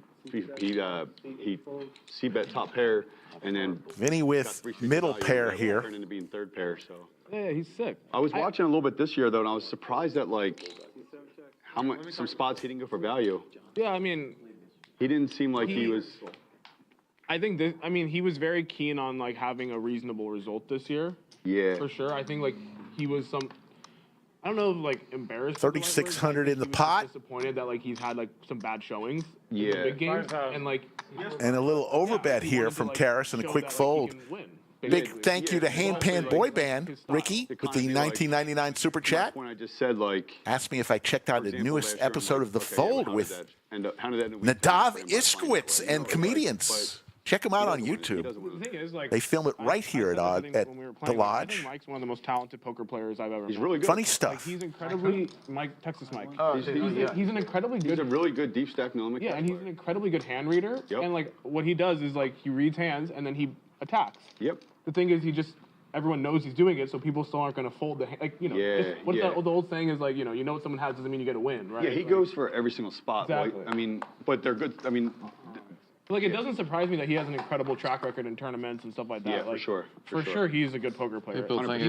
c-bet top pair, and then Vinny with middle pair here. Turned into being third pair. So Yeah, he's sick. I was watching a little bit this year though, and I was surprised at like how much some spots he didn't go for value. Yeah, I mean, He didn't seem like he was. I think this. I mean, he was very keen on like having a reasonable result this year. Yeah. For sure. I think like he was some. I don't know if like embarrassed. 3,600 in the He was pot. disappointed that like he's had like some bad showings. In Yeah. the big games, and like. And a little overbet here from Terrace and a quick fold. Big thank you to Handpan Boy Band, Ricky, with the 1999 super chat. When I just said like. Asked me if I checked out the newest episode of The Fold with How did that Nadav Iskowitz and comedians. Check them out on YouTube. The thing is, like, They film it right here at the Lodge. I think Mike's one of the most talented poker players I've ever met. He's really good. Funny Like, stuff. he's incredibly Mike, Texas Mike. Oh, he's an incredibly good. He's a really good deep stack limit. Yeah, and he's an incredibly good hand reader. Yep. And like what he does is like he reads hands and then he attacks. Yep. The thing is, everyone knows he's doing it, so people still aren't going to fold the hand. Like, you know, Yeah, what's yeah. the old saying is like, you know what someone has doesn't mean you get a win, right? Yeah, he Like, goes for every single spot. Exactly. Like, I mean, but they're good. I mean, Like it doesn't surprise me that he has an incredible track record in tournaments and stuff like that. Yeah, for like, sure, For sure, he's a good poker player. People think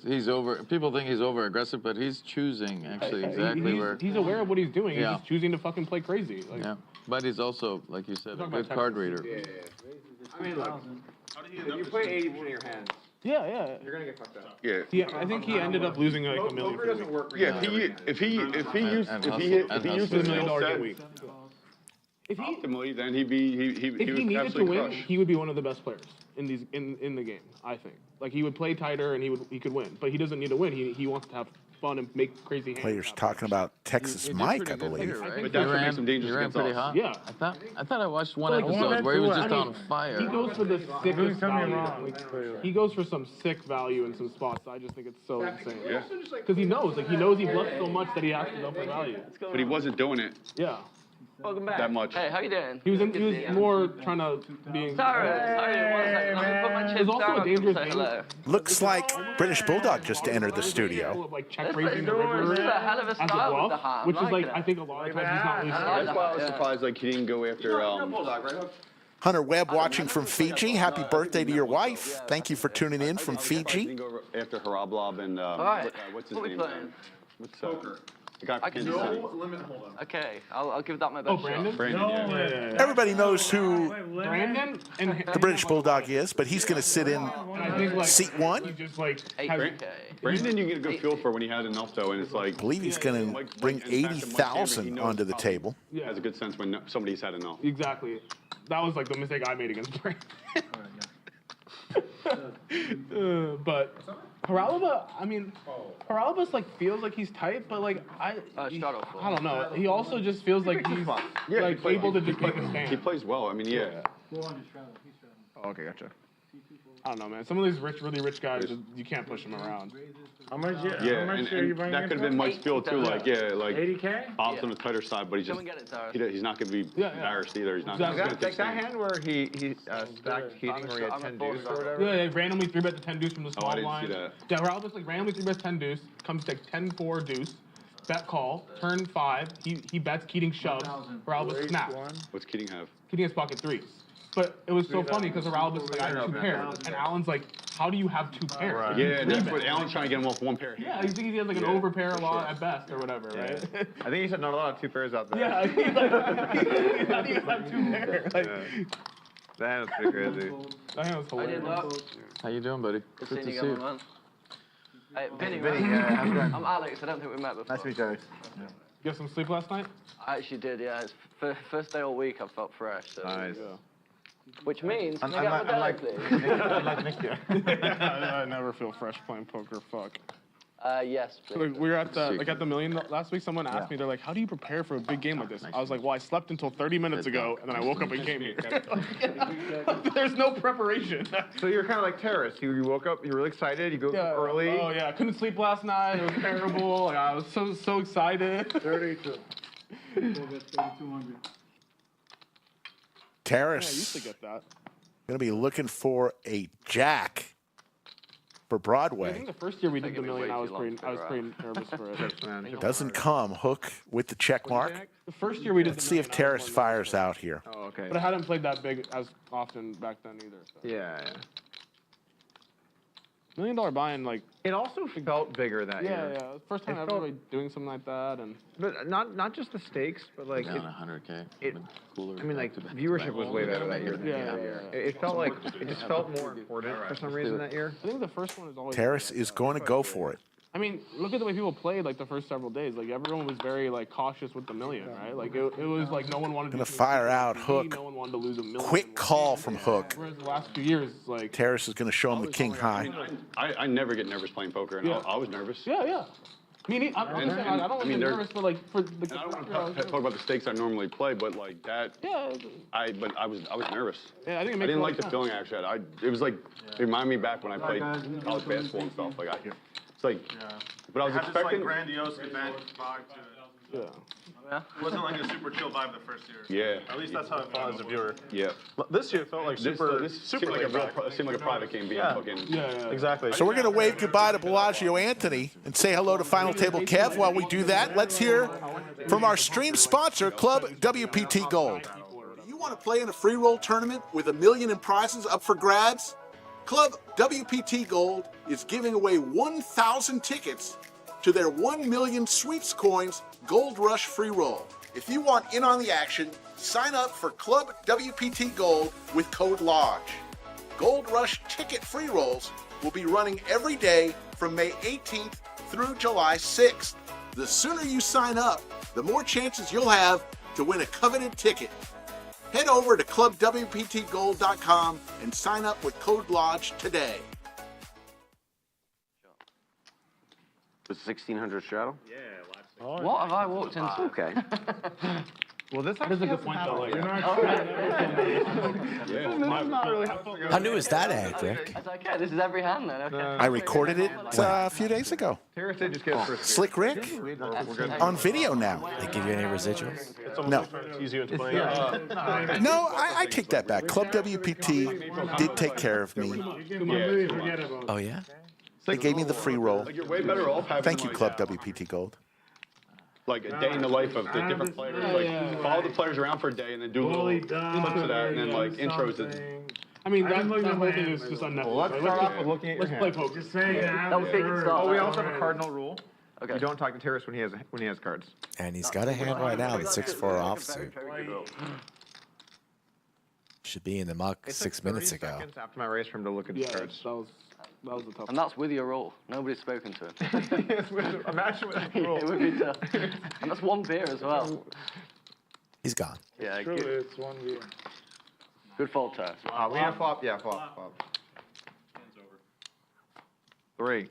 he's over. People think he's over aggressive, but he's choosing actually exactly where. He's aware of what he's doing. Yeah. He's just choosing to fucking play crazy. Like, Yeah, but he's also, like you said, a Talking good about card Texas. reader. I mean, look. If you play 80% of your hands, yeah. you're gonna get fucked up. yeah. I think he ended up losing like $1 million. Poker doesn't work. Yeah, if he used $1 his million skill a set week. If he optimally, then he if he would needed to absolutely win, crush. he would be one of the best players in the game. I think. Like he would play tighter and he could win, but he doesn't need to win. He wants to have fun and make crazy hands. Players talking about Texas Mike, I believe. But that's what makes him dangerous He ran against pretty us. hot. Yeah. I thought I watched one Like, episode where he was just on He fire. goes for the sickest something value. wrong, Like, clearly. he goes for some sick value in some spots. I just think it's so insane. Yeah. Because he knows he bluffs so much that he has to go for value. But he wasn't doing it Yeah. Welcome back. that much. Hey, how you doing? He was more trying to be. Sorry, one second. Let me put my It's chips also down. a dangerous Say game. hello. Looks like British Bulldog just entered the studio. Like check This raising the is river a hell of a as style with the bluff, heart. which is I'm like liking I think a lot of times he's not really I like smart. That's why I was Yeah. surprised like he didn't go after Hunter Webb watching from Fiji. Happy birthday to your wife. Thank you for tuning in from Fiji. After Harablob and what's his name? What's Poker. The guy from Kansas City. Okay, I'll give that my best Brandon? shot. Brandon, yeah. Everybody knows who Brandon and the British Bulldog is, but he's going to sit in seat 1. just like Brandon, you get a good feel for when he had enough though, and it's like. I believe he's going to bring 80,000 onto the table. He has a good sense when somebody's had enough. Exactly. That was like the mistake I made against Brandon. But Haralaba, I mean, Haralaba's like feels like he's tight, but like I don't know. He also just feels like he's like able to just take a stand. He plays well. I mean, yeah. Oh, okay, gotcha. I don't know, man. Some of these really rich guys, you can't push them around. How much? Yeah, how much and are you bringing? that could have been Mike's feel too. Like, yeah, like 80K. Bob's on the tighter side, but he's just he's not going to be embarrassed either. He's not. Exactly. Gonna Like that hand where he stacked heating where he had 10 deuce or whatever? Yeah, they randomly 3-bet the 10 deuce from the small I didn't line. see that. Yeah, Haralaba's like randomly 3-bets 10 deuce, comes to 10-4 deuce, bet call, turn 5, he bets, Keating shoves, Haralaba snaps. What's Keating have? Keating has pocket 3s. But it was so funny because Haralaba's like, I have 2 pairs, and Alan's like, how do you have 2 pairs? Right. Yeah, and that's what Alan's trying to get him off 1 pair. Yeah, he thinks he has like an overpair a lot at best or whatever, right? I think he said not a lot of 2 pairs out there. Yeah, he's like, how do you have 2 pairs? Like, That hand was pretty crazy. that hand was hilarious. How you doing, buddy? Good seeing you again, man. Hey, Vinny, Vinny, right? how's it going? I'm Alex. I don't think we met before. Nice to meet you, Alex. You have some sleep last night? I actually did, yeah. It's first day all week I felt fresh. So. Nice. Which means, can I Unlike get my please? next year. I never feel fresh playing poker. Fuck. Yes, please. Like, we were at the Million last week. Someone asked me, they're like, "How do you prepare for a big game like this?" I was like, "Well, I slept until 30 minutes ago, and then I woke up and came here." There's no preparation. So you're kind of like Terrace. You woke up, you were really excited, you go early. Oh yeah, I couldn't sleep last night. It was terrible. Like, I was so excited. 32. Terrace Yeah, I used to get that. going to be looking for a jack for I Broadway. think the first year we did the Million, I was pretty nervous for it. Doesn't come. Hook with the check mark. The first year we did. Let's see if Terrace fires out here. Oh, okay. But I hadn't played that big as often back then either. So. Yeah. $1 million buy-in, like. It also felt bigger that year. Yeah. First time ever really doing something like that, and. But not just the stakes, but like. Down 100K. I mean, like viewership was way better that year. Yeah. It felt like it just felt more important for some reason that year. I think the first one is always. Terrace is going to go for it. I mean, look at the way people played like the first several days. Like everyone was very like cautious with the Million, right? Like it was like no one wanted Gonna to fire out Hook. No one wanted to lose $1 million. Quick call from Hook. Whereas the last few years, like Terrace is going to show him the king high. I never get nervous playing poker, and I was nervous. Yeah. I mean, I don't want to be nervous, but like for the. I don't want to talk about the stakes I normally play, but like that. Yeah. But I was nervous. Yeah, I think it makes I didn't a lot like of the sense. feeling I actually had. It was like it reminded me back when I played college basketball and stuff. Like it's like, but I was expecting. This like grandiose event vibe to it. Yeah. It wasn't like a super chill vibe the first year. Yeah. At least that's how it felt as a viewer. Yeah. This year felt like super seemed like a private game being fucking. Yeah. Exactly. So we're going to wave goodbye to Bellagio Anthony and say hello to Final Table Kev. While we do that, let's hear from our stream sponsor, Club WPT Gold. You want to play in a free roll tournament with $1 million in prizes up for grabs? Club WPT Gold is giving away 1,000 tickets to their 1 million Sweeps Coins Gold Rush free roll. If you want in on the action, sign up for Club WPT Gold with code LODGE. Gold Rush ticket free rolls will be running every day from May 18th through July 6th. The sooner you sign up, the more chances you'll have to win a coveted ticket. Head over to clubwptgold.com and sign up with code LODGE today. The 1600 straddle? Yeah, What have I walked into? Okay. Well, this That is a good point though. Like, How new is that ad, Rick? It's okay, this is every hand then, okay. I recorded it a few days ago. Terrace did just get his first. Slick Rick on video now. They give you any residuals? No. Ease you into playing. No, I take that back. Club WPT did take care of me. Oh, yeah? They gave me the free roll. Like you're way better off having. Thank you, Club WPT Gold. like a day in the life of the different players. Like follow the players around for a day and then do little clips of that and then like intros. I mean, that whole thing is just unnecessary. Well, let's start off with looking at your Let's play hand. poker. Just saying. That was big start. Oh, we also have a cardinal rule. Okay. You don't talk to Terrace when he has cards. And he's got a hand right now with 6-4 offsuit. Should be in the muck It took 6 minutes 30 ago. seconds after my race for him to look at his cards. That was the tough. And that's with your roll. Nobody's spoken to him. Imagine with that rule. It would be tough. And that's one beer as well. He's gone. Yeah, True, good, it's one beer. good fault test. We have flop. Yeah, flop. 3.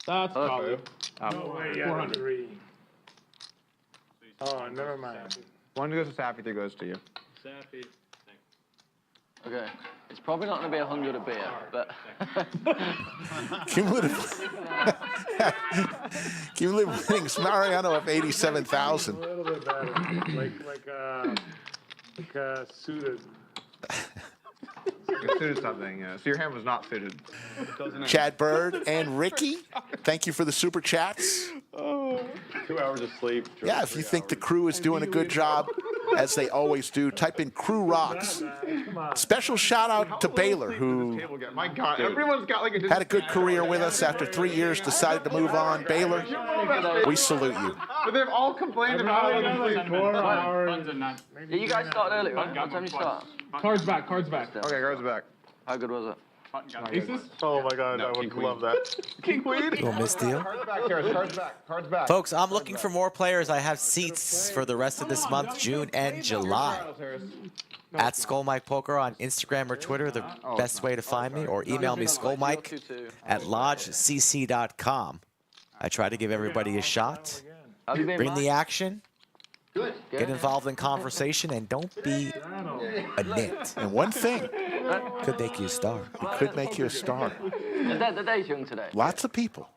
That's probably. No way, yeah, 400. 3. Oh, never mind. 1 goes to Sappy, 3 goes to you. Okay. It's probably not going to be 100 a beer, but. Cumulative. Cumulative winnings. Mariano of 87,000. A little bit better. like suited. You suited something, yeah. So your hand was not suited. Chad Bird and Ricky, thank you for the super chats. 2 hours of sleep. Yeah, if you think the crew is doing a good job, as they always do, type in Crew Rocks. Special shout out to Baylor, who My God, everyone's got like a had a good career with us after 3 years, decided to move on. Baylor, we salute you. But they've all complained about it. Like 4 hours. Yeah, you guys started early, right? What time you start? Cards back, cards back. Okay, cards back. How good was it? Aces? Oh my god, I would love that. King Queen. Little misdeal. Cards back, Terrace. Cards back. Cards back. Folks, I'm looking for more players. I have seats for the rest of this month, June and July. At Skull Mike Poker on Instagram or Twitter, the best way to find me, or email me skullmike@lodgecc.com. I try to give everybody a shot. Bring the action. Get involved in conversation and don't be a nit. And one thing could make you a star. It could make you a star. The day's young today. Lots of people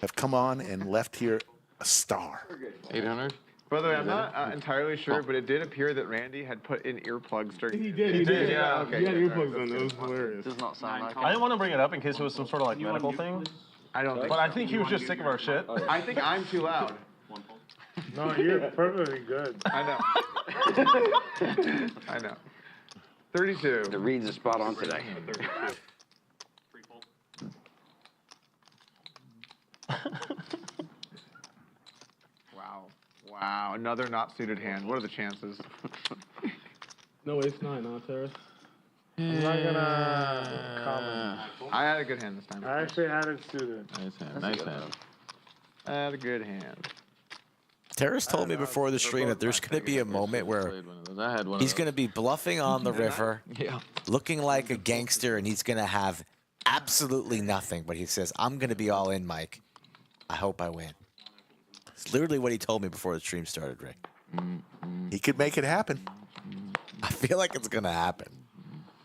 have come on and left here a star. 800. By the way, I'm not entirely sure, but it did appear that Randy had put in earplugs during. He did. Yeah. Okay. He had earplugs on. It was hilarious. Does not sound like I didn't want to bring it up in case it was some sort of like medical thing, I don't think. but I think he was just sick of our shit. I think I'm too loud. No, you're perfectly good. I know. I know. 32. The reads are spot on today. Wow. Another not suited hand. What are the chances? No ace-9, huh, Terrace? I'm not gonna comment. I had a good hand this time. I actually had it suited. Nice hand. Nice hand. I had a good hand. Terrace told me before the stream that there's going to be a moment where he's going to be bluffing on the river, looking like a gangster, and he's going to have absolutely nothing. But he says, I'm going to be all in, Mike. I hope I win. It's literally what he told me before the stream started, Rick. He could make it happen. I feel like it's going to happen.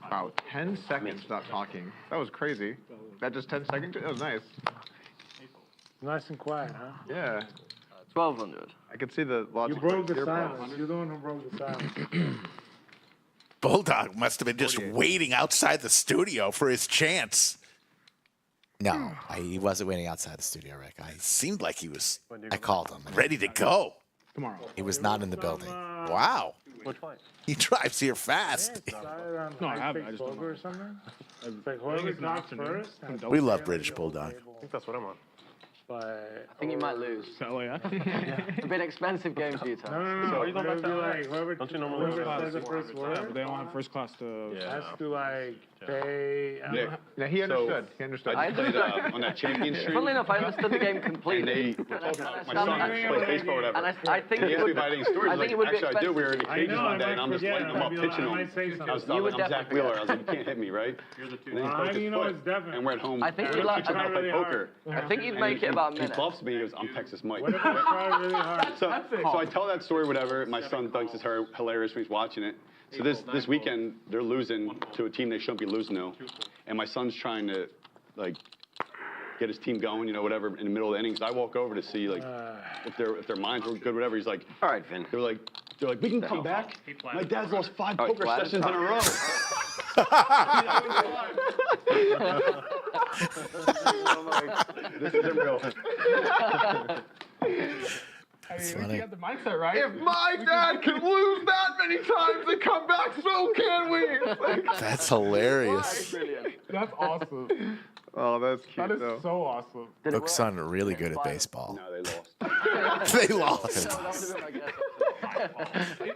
Wow, 10 seconds not talking. That was crazy. That just 10 seconds? That was nice. Nice and quiet, huh? Yeah. 1200. I could see the logic. You broke the Earplugs. silence. You're the one who broke the silence. Bulldog must have been just waiting outside the studio for his chance. No, he wasn't waiting outside the studio, Rick. I seemed like he was. I called him, ready to go. Tomorrow. He was not in the building. Wow. Which fight? He drives here fast. No, I haven't. I just don't know. Or something? It's like whoever talks first. We love British Bulldog. I think that's what I'm on. But I think you might lose. LAX? It's a bit expensive game for you, Tom. no. So are you going back to LA? Like, whoever Don't you normally whoever have says the first word But they don't have first class to. has to like pay. Nick, Yeah, he understood. He understood. I just played on that champion stream. Funnily enough, I understood the game And completely. they were talking about my son plays baseball or whatever. And I think And he it asked me would. about any stories. I think it Like, would be actually, I do. We were in the I cages know, one day, I and I'm just might lighting them up, forget. pitching I them. might say something. I was You like, would I'm Zach definitely Wheeler. I was like, you can't hit me, right? And then he broke his you know, foot. it's definitely. And we're at home. I think and you'd we're like- teaching him how to play really poker. I think you'd And make it about a He minute. bluffs me. He goes, I'm Texas Mike. What if I try really hard? So I tell that story, whatever. My son thinks it's hilarious when he's watching it. So this weekend, they're losing to a team they shouldn't be losing to. And my son's trying to, like, get his team going, you know, whatever, in the middle of the innings. I walk over to see, like, if their minds were good, whatever. He's like, All right, Vin. they're like, we can come back. My dad's lost 5 poker sessions in a row. This isn't real. I mean, funny. you got the mindset right. If my dad can lose that many times and come back, so can we. It's like, That's hilarious. That's awesome. oh, that's cute That is though. so awesome. Hook's son really good at baseball. No, they lost. They lost.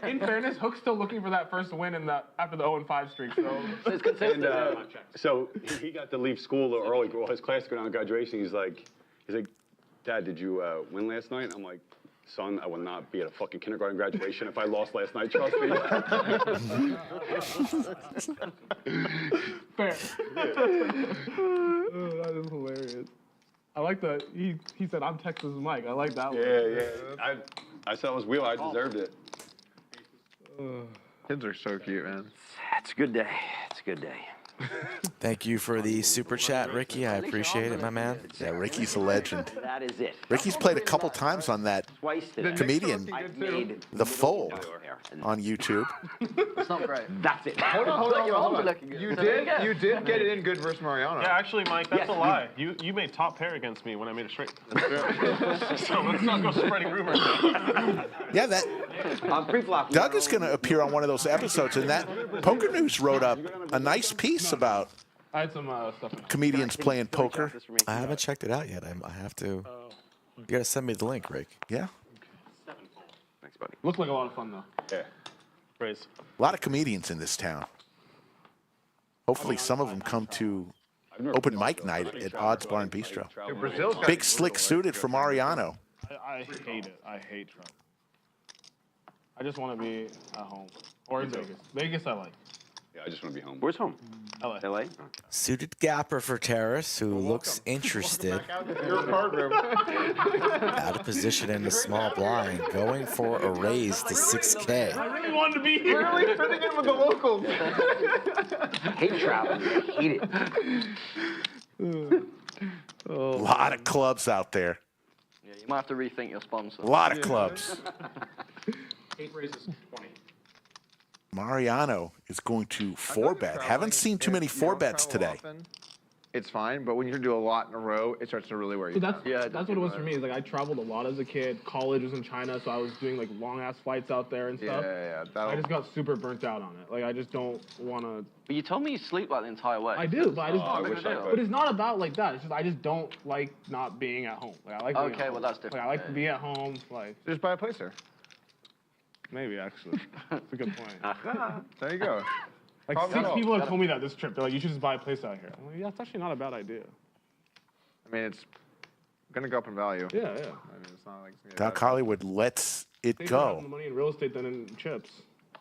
In fairness, Hook's still looking for that first win after the 0-5 streak. So It's consistent. And so he got to leave school a little early. Well, his class go down to graduation. He's like, Dad, did you win last night? I'm like, son, I will not be at a fucking kindergarten graduation if I lost last night. Trust me. fair. Oh, that is hilarious. I like that. He said, "I'm Texas Mike." I like that one. Yeah. I said I was wheel. I deserved it. Kids are so cute, man. It's a good day. It's a good day. Thank you for the super chat, Ricky. I appreciate it, my man. Yeah, Ricky's a legend. That is it. Ricky's played a couple times on that Twice today. comedian, I made The Fold, on YouTube. It's not great. That's it. Hold on. Your arms are looking good. You So there did you go. get it in good versus Mariano. Yeah, actually, Mike, that's Yes, a lie. You made top pair against me when I made a straight. So let's not go spreading rumors. Yeah, that Pre-flop. Doug is going to appear on one of those episodes, and that Poker News wrote up a nice piece about I had some stuff. comedians playing poker. I haven't checked it out yet. I have to. You gotta send me the link, Rick. Yeah, Thanks, buddy. Looked like a lot of fun though. Yeah. Praise. a lot of comedians in this town. Hopefully, some of them come to open mic night at Odds Bar and Bistro. Brazil's got Big Slick suited for Mariano. I hate it. I hate Trump. I just want to be at home or in Vegas. Vegas, I like. Yeah, I just want to be home. Where's home? LA. LA? Suited gapper for Terrace, who looks interested. your card room. Out of position in the small blind, going for a raise to 6K. I really wanted to be here. Really fitting in with the locals. Hate travel. Hate it. A lot of clubs out there. Yeah, you might have to rethink your sponsor. A lot of clubs. 8 raises, 20. Mariano is going to 4-bet. Haven't seen too many 4-bets today. It's fine, but when you do a lot in a row, it starts to really wear you So down. that's what it was for me. Is like I traveled a lot as a kid. College was in China, so I was doing like long ass flights out there and stuff. Yeah. I just got super burnt out on it. Like I just don't want to. But you told me you sleep like the entire way. I do, but I just. I wish I could. But it's not about like that. It's just I just don't like not being at home. Like I like. Being Okay, at well, home. that's different. Like, I like Yeah, to be at home. Like Just buy a place there. maybe actually, that's a good point. There you go. Like Problem 6 solved. people have told me that this trip. They're like, you should just buy a place out here. I'm like, yeah, it's actually not a bad idea. I mean, it's gonna go up in value. Yeah. I mean, it's not like. It's Doc Hollywood lets it Safer having go. the money in real estate than in chips.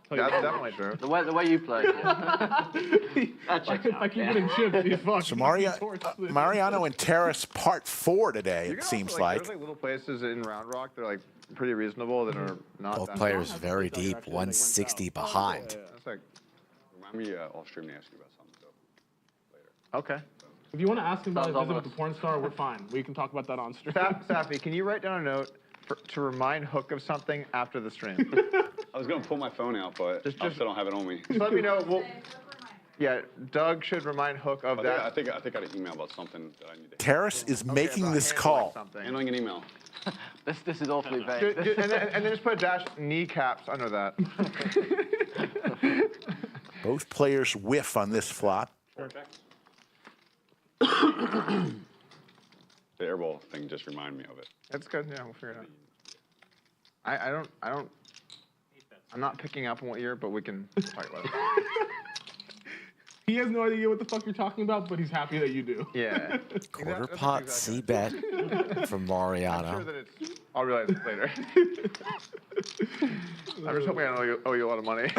Tell you That's that. definitely true. The way you play. Yeah. If I keep it in chips, you fuck. So Mariano and Terrace part 4 today, it seems like. There's like little places in Round Rock that are like pretty reasonable that are not. Both that players bad. very deep, 160 behind. That's like Remind me off stream to ask you about something later. okay. If you want to ask him about his Sounds visit with the porn star, we're fine. We can talk about that on stream. Safi, can you write down a note to remind Hook of something after the stream? I was gonna pull my phone out, but I still don't have it on me. Just let me know. Yeah, Doug should remind Hook of that. I think I got an email about something that I need to. Terrace is making this call. Handling an email. This is awfully vague. And then just put a dash kneecaps under that. Both players whiff on this flop. The airball thing just reminded me of it. That's good. Yeah, we'll figure it out. I'm not picking up on what year, but we can talk about it. He has no idea what the fuck you're talking about, but he's happy that you do. Yeah. Quarter pot C-bet from Mariano. I'll realize it later. I'm just hoping I don't owe you a lot of money.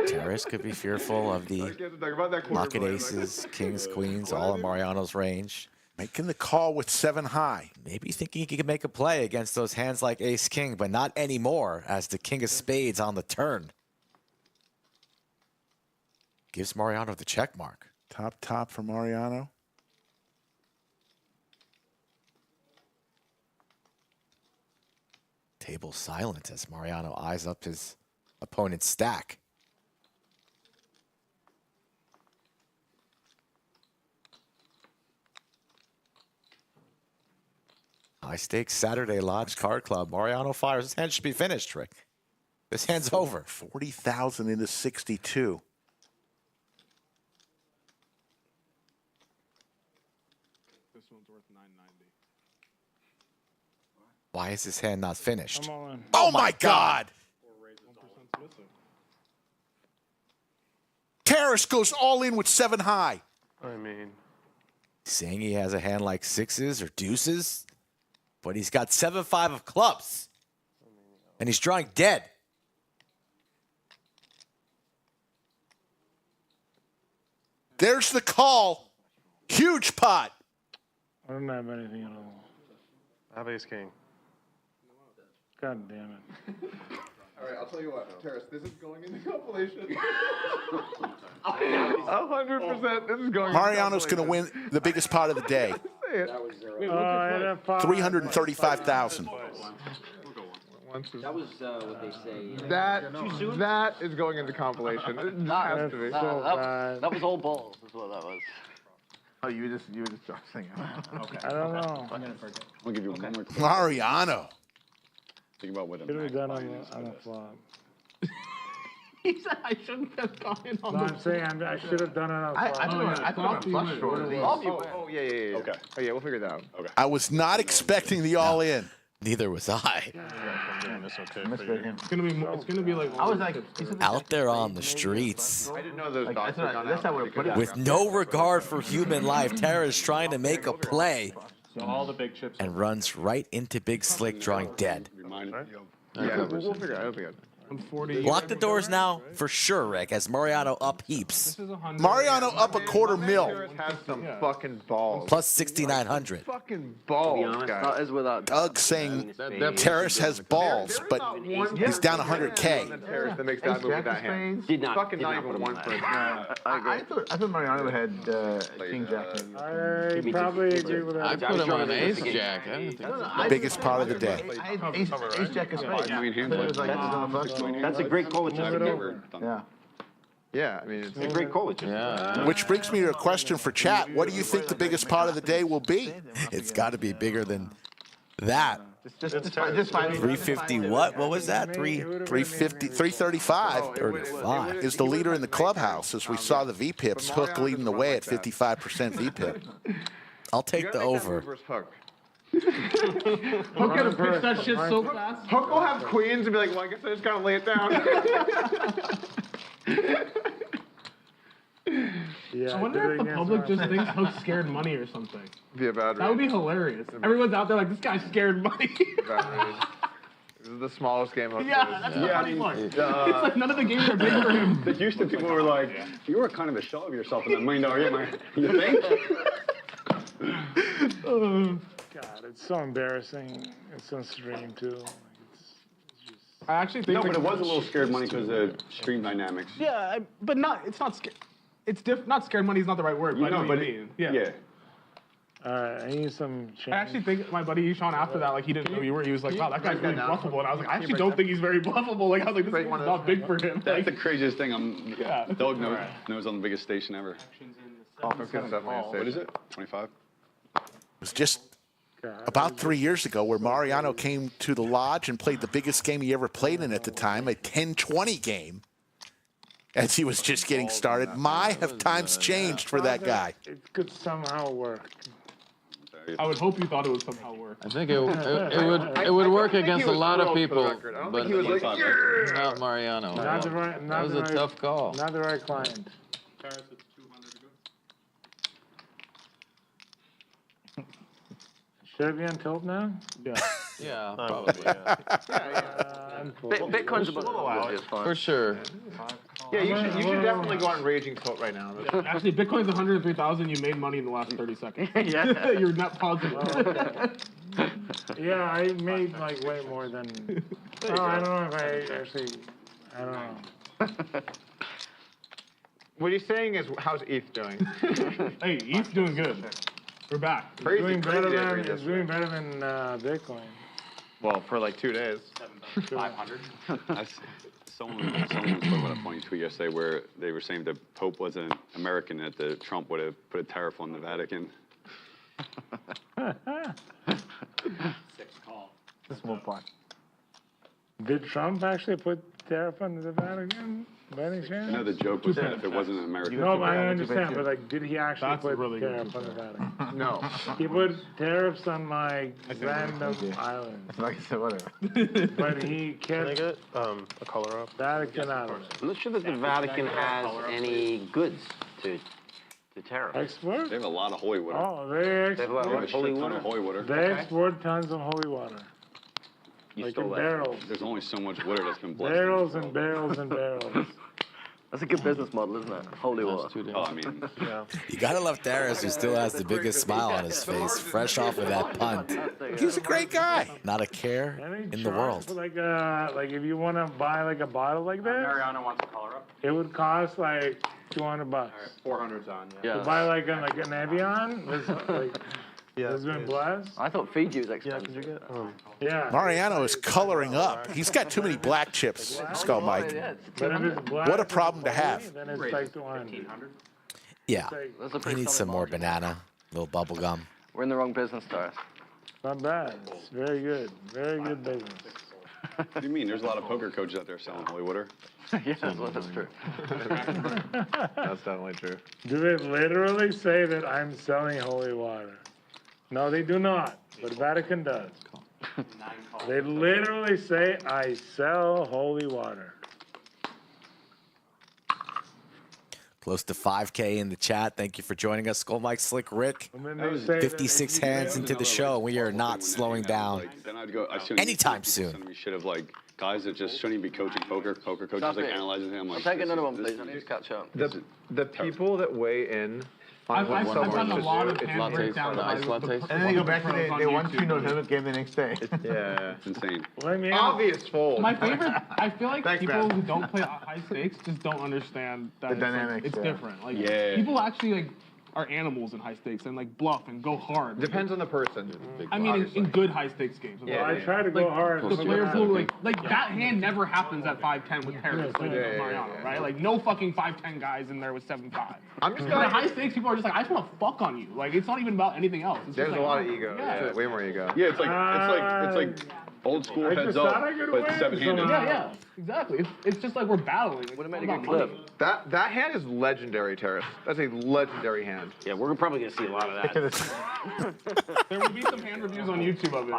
Terrace could be fearful of the pocket aces, kings, queens, all in Mariano's range. Making the call with 7 high. Maybe thinking he could make a play against those hands like ace-king, but not anymore as the king of spades on the turn. Gives Mariano the check mark. Top for Mariano. Table silent as Mariano eyes up his opponent's stack. High stakes Saturday Lodge Card Club. Mariano fires. This hand should be finished, Rick. This hand's over. 40,000 into 62. This one's worth 990. Why is this hand not finished? I'm all in. Oh my God! Terrace goes all in with 7 high. I mean, Saying he has a hand like sixes or deuces, but he's got 7-5 of clubs. And he's drawing dead. There's the call. Huge pot. I don't have anything at all. I have ace king. God damn it. All right, I'll tell you what, Terrace, this is going in the compilation. 100%, this is going. Mariano's going to win the biggest pot of the day. Oh, 335,000. That was what they say. That is going in the compilation. It has to be. That was all balls, is what that was. Oh, you were just saying. Okay. I don't know. I'll give you one more. Mariano. Think about what Should have done on the flop. He said I shouldn't have gone in on No, I'm saying I should have done it on the flop. I thought a flush draw. Oh, yeah. Okay. Oh, yeah, we'll figure that out. Okay. I was not expecting the all-in. Neither was I. It's gonna be like. I was like, Out there on the streets. I didn't know those dots were gone that's not out. where we put it. With no regard for human life, Tara is trying to make a play So all the big chips. and runs right into Big Slick, drawing dead. Yeah, we'll figure it out. It'll be good. I'm 40. Lock the doors now for sure, Rick, as Mariano up heaps. Mariano up a $250,000. Terrace has some fucking balls. Plus 6,900. Fucking balls, guys. That is without. Doug saying Terrace has balls, but he's down 100K. Terrace that makes that move with that hand. Fucking not even one for I thought Mariano had King Jack. I probably agree with that. I put him on Ace Jack. I don't think Biggest part of the day. I had ace Jack of spades. It was like, That's a great call. yeah. Yeah, I mean, it's a great call. Yeah. Which brings me to a question for chat. What do you think the biggest pot of the day will be? It's got to be bigger than that. Just 350 what? What was that? 350, 335 35. is the leader in the clubhouse, as we saw the VPIPs. Hook leading the way at 55% VPIP. I'll take the over. Hook. Hook gonna pitch that shit so fast. Hook will have queens and be like, well, I guess I just gotta lay it down. Yeah, I wonder if the public just thinks Hook's scared money or something. Be a bad That would be hilarious. Everyone's out there like, this guy's scared money. This is the smallest game Hook Yeah, plays. that's the funny part. It's like none of the games are big for him. The Houston people were like, you were kind of a shell of yourself in that $1 million game. You think? God, it's so embarrassing. It's on stream too. I actually think. No, but it was a little scared money because of stream dynamics. Yeah, but not. It's not scared. It's not scared money is not the right word. But I know what you mean. Yeah. I need some change. I actually think my buddy Ishan after that, like he didn't know who you were. He was like, wow, that guy's really bluffable. And I was like, I actually don't think he's very bluffable. Like I was like, this is not big for him. That's the craziest thing. Doug knows on the biggest station ever. What is it? 25? It was just about 3 years ago where Mariano came to the lodge and played the biggest game he ever played in at the time, a 10-20 game, as he was just getting started. My, have times changed for that guy. It could somehow work. I would hope you thought it would somehow work. I think it would work against a lot of people, but not Mariano. Not the right, That was a tough call. Not the right client. Should it be on tilt now? Yeah. Yeah, probably. Yeah. Bitcoin's a little For sure. Yeah, you should definitely go on raging tilt right now. Actually, Bitcoin's 103,000. You made money in the last 30 seconds. Yeah. You're net positive. Yeah, I made like way more than. Oh, I don't know if I actually. I don't know. What he's saying is, how's ETH doing? Hey, ETH's doing good. We're back. It's doing better than Bitcoin. Well, for like 2 days. 500. Someone put out a funny tweet yesterday where they were saying the Pope wasn't American, that the Trump would have put a tariff on the Vatican. The small part. Did Trump actually put tariff on the Vatican? By any chance? I know the joke was that if it wasn't an American. No, I understand, but like, did he actually put tariff on the Vatican? No. He put tariffs on like random islands. Like I said, whatever. But he Can I kept get a color up? Vatican islands. I'm not sure that the Vatican has any goods to tariff. Export? They have a lot of holy water. Oh, They have a lot They have a of shit holy ton water. of holy water. they export tons of holy water. You Like stole in that. barrels. There's only so much water that's been blessed. Barrels and barrels and barrels. That's a good business model, isn't it? Holy water. Oh, I mean, You gotta love Darius, who still has the biggest smile on his face, fresh off of that punt. He's a great guy. Not a care in the world. For like if you want to buy like a bottle like this, Mariano wants to color up. it would cost like $200. 400's on. To buy like an Evian, has been blessed. I thought Fiji was expensive. Could you get? Yeah. Mariano is coloring up. He's got too many black chips, Skull Mike. But if it's black, What a problem to have. then it's like 200. Yeah. That's a He pretty needs solid some more margin. banana, little bubble gum. We're in the wrong business, Darius. Not bad. It's very good. Very good business. what do you mean? There's a lot of poker coaches out there selling holy water. Yeah, that's true. That's definitely true. Do they literally say that I'm selling holy water? No, they do not, but Vatican does. They literally say I sell holy water. Close to 5K in the chat. Thank you for joining us, Skull Mike, Slick Rick. And then they say that 56 hands into the show. We are not slowing down Like, then I'd go. I see anytime people soon. sending me shit of like guys that just shouldn't even be coaching poker coaches Stop like it. analyzing him. I'll Like, take this another is- one, this please. is- I need to catch up. The people that weigh in on what I've someone done a should lot do, of it's hand lattes, breakdowns. the ice by lattes. the And then they go back to pros on they won YouTube. 2-0 limit game the next day. yeah. It's insane. Let me Obvious fold. My favorite, I feel like Thanks, people man. who don't play high stakes just don't understand that The it's, like, dynamics, it's yeah. different. Like Yeah. people actually like are animals in high stakes and like bluff and go hard. Depends on the person. I mean, in good high stakes games. Yeah, I try to go hard. The player pool, like that hand never happens at 5-10 with Paris, like yeah, Mariano, yeah. right? Like no fucking 5-10 guys in there with 7-5. I'm just In gonna. high stakes, people are just like, I just want to fuck on you. Like it's not even about anything else. It's There's just a like, lot oh, of ego. Yeah. Yeah, way more ego. Yeah, it's like old school I heads just up, thought I could but win seven-handed. somehow. Yeah, exactly. It's just like we're battling. Like, Would have it's made a not good about clip. money. That hand is legendary, Terrace. That's a legendary hand. Yeah, we're probably gonna see a lot of that. There will be some hand reviews on YouTube of it.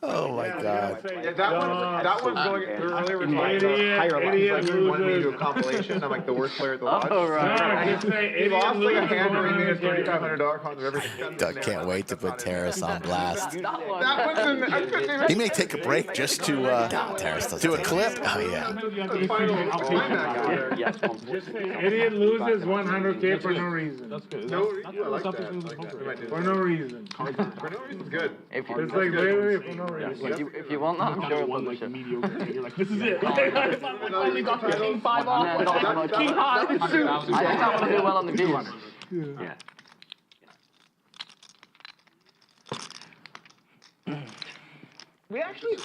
Oh my God. Yeah, that one's going. We were earlier talking about higher levels. Idiot Like, we wanted me to do loses. a compilation. I'm like the worst player at the lodge. Oh, right. No, just say He lost like a idiot hand loses during me at 100K. $3,500 pounds of everything. Doug can't wait to put Terrace on blast. That one. That one's in. I couldn't even. He may take a break just to Terrace doesn't do a take clip. Oh, yeah. Just say idiot loses 100K for no reason. That's good. No, That's I like what that. something I like that. We might do For that. no reason. For no reason, good. If It's like literally for no reason. if you want that, I'm sure I'll one publish like it. mediocre and you're like, this is it. I finally got the king 5 off. Like, king high. I think I want to do well on the geese. Yeah. We actually,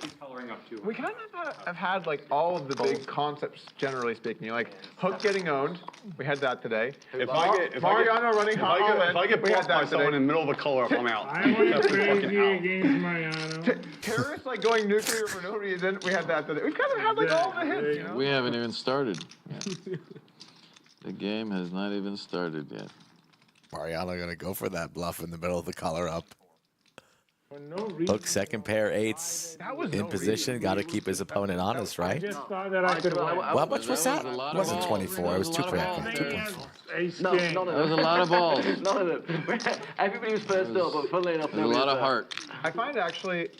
we kind of have had like all of the big concepts, generally speaking. Like hook getting owned, we had that today. Mariano running hot all in, if I get we had blocked by that someone today. in the middle of a color up, I'm out. I went That's fucking crazy out. against Mariano. Terrorists like going nuclear for no reason, we had that today. We've kind of had like all the hits, you know? We haven't even started. The game has not even started yet. Mariano gonna go for that bluff in the middle of the color up. For no reason. Hook second pair eights in position. Got to keep his opponent honest, I right? just thought that I could win. Well, how much was that? It wasn't 24. It was 2.4. Ace No, king. none of There was a lot of balls. None of them. Everybody was first up, but funnily enough, There's a lot of heart. I find actually,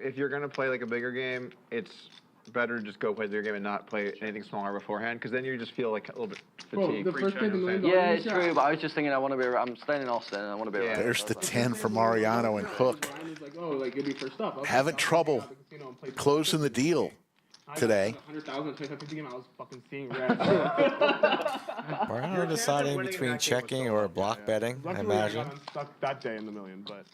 if you're gonna play like a bigger game, it's better to just go play the bigger game and not play anything smaller beforehand, because then you just feel like a little bit fatigued. the first pick in the Yeah, it's true, but I was just thinking I want to be around. I'm staying in Austin and I want to be around. There's the 10 for Mariano and Hook. Like, oh, like it'd be first up. Having trouble closing the deal today. 100,000 50 game, I was fucking seeing red. Mariano deciding between checking or block betting, I Luckily, I imagine. got unstuck that day in the million, but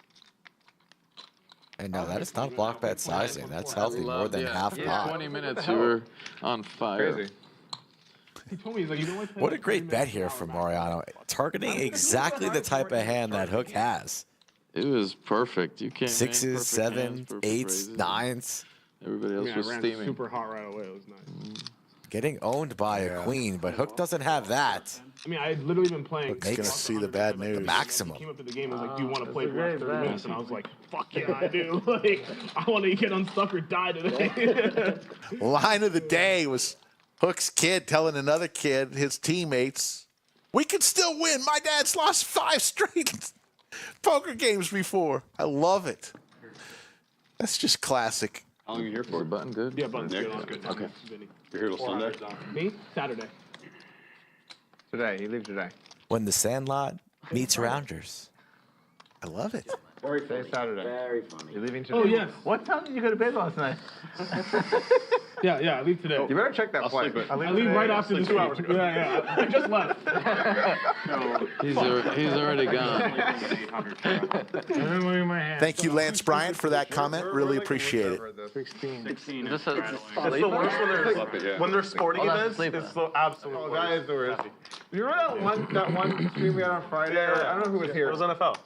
And no, that is not block bet sizing. That's healthy, more than half pot. 20 minutes, you were on fire. Crazy. he told me, he's like, you don't like What a great bet here from Mariano. Targeting exactly the type of hand that Hook has. It was perfect. You can't. Sixes, sevens, eights, nines. Everybody else was I ran steaming. super hot right away. It was nice. Getting owned by a queen, but Hook doesn't have that. I mean, I had literally been playing. Hook's gonna see the bad news. The maximum. Came up to the game and was like, "Do you want to play for the last 30 minutes?" And I was like, "Fuck yeah, I do! Like, I want to get unstuck or die today." Line of the day was Hook's kid telling another kid, his teammates, "We can still win. My dad's lost 5 straight poker games before." I love it. That's just classic. How long are you here for? Is the button good? Yeah, button's good. Okay. Vinny. You're here till Sunday? Me? Saturday. Today, he leaves today. When the Sandlot meets Rounders. I love it. Very Today, Saturday. Very funny. You're leaving today? Oh yes. What time did you go to bed last night? Yeah, I leave today. You better check that flight. I leave right after the 2 hours ago. Yeah. I just left. He's already gone. Thank you, Lance Bryant, for that comment. Really appreciate it. 16. Just It's the worst when they're sporting events. It's the absolute Oh, worst. that is the worst. You remember that one stream we had on Friday? I don't know who was here. It was NFL.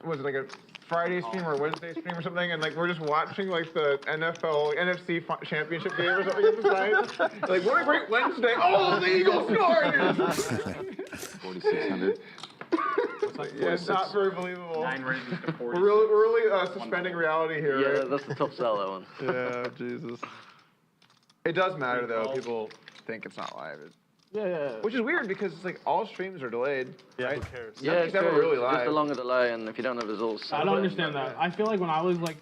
Was it like a Friday stream or a Wednesday stream or something? And like we're just watching like the NFL NFC championship game or something at the side. Like what a great Wednesday! Oh, the Eagles scored! 4,600. Yeah, it's not very believable. 9 raises to 40. We're really suspending reality here. Yeah, right? that's the top sell, that one. Yeah, Jesus. It does matter though. People think it's not live. Yeah. Which is weird because it's like all streams are delayed. Yeah, right? who cares? Yeah, Nothing's ever true. really It's just live. a longer delay, and if you don't have results. I don't understand that. I feel like when I was like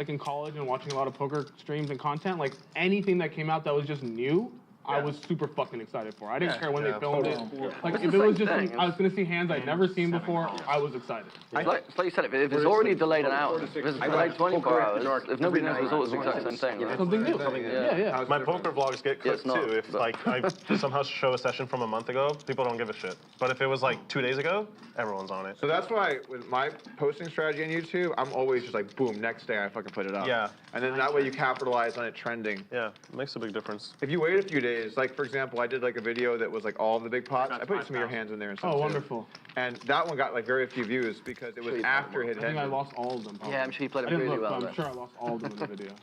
in college and watching a lot of poker streams and content, like anything that came out that was just new, I was super fucking excited for. I didn't care when they filmed it. Like It's if the it was same just thing. I was gonna see hands I'd never seen before, I was excited. It's like you said, if it's already delayed an hour, if it's delayed 24 hours, if nobody knows the result, it's the exact same thing. Right? Something new. Yeah. My poker vlogs get Yeah, it's clipped not, too. If but- like I somehow show a session from a month ago, people don't give a shit. But if it was like 2 days ago, everyone's on it. So that's why with my posting strategy on YouTube, I'm always just like, boom, next day I fucking put it up. Yeah. And then that way you capitalize on it trending. Yeah, it makes a big difference. If you wait a few days, like for example, I did like a video that was like all the big pots. I put some of your hands in there and stuff. Oh, too. wonderful. And that one got like very few views because it was after it I had think I ended. lost all of them. Probably. Yeah, I'm sure you played I it didn't really look, well. but I'm there. sure I lost all of them in the video.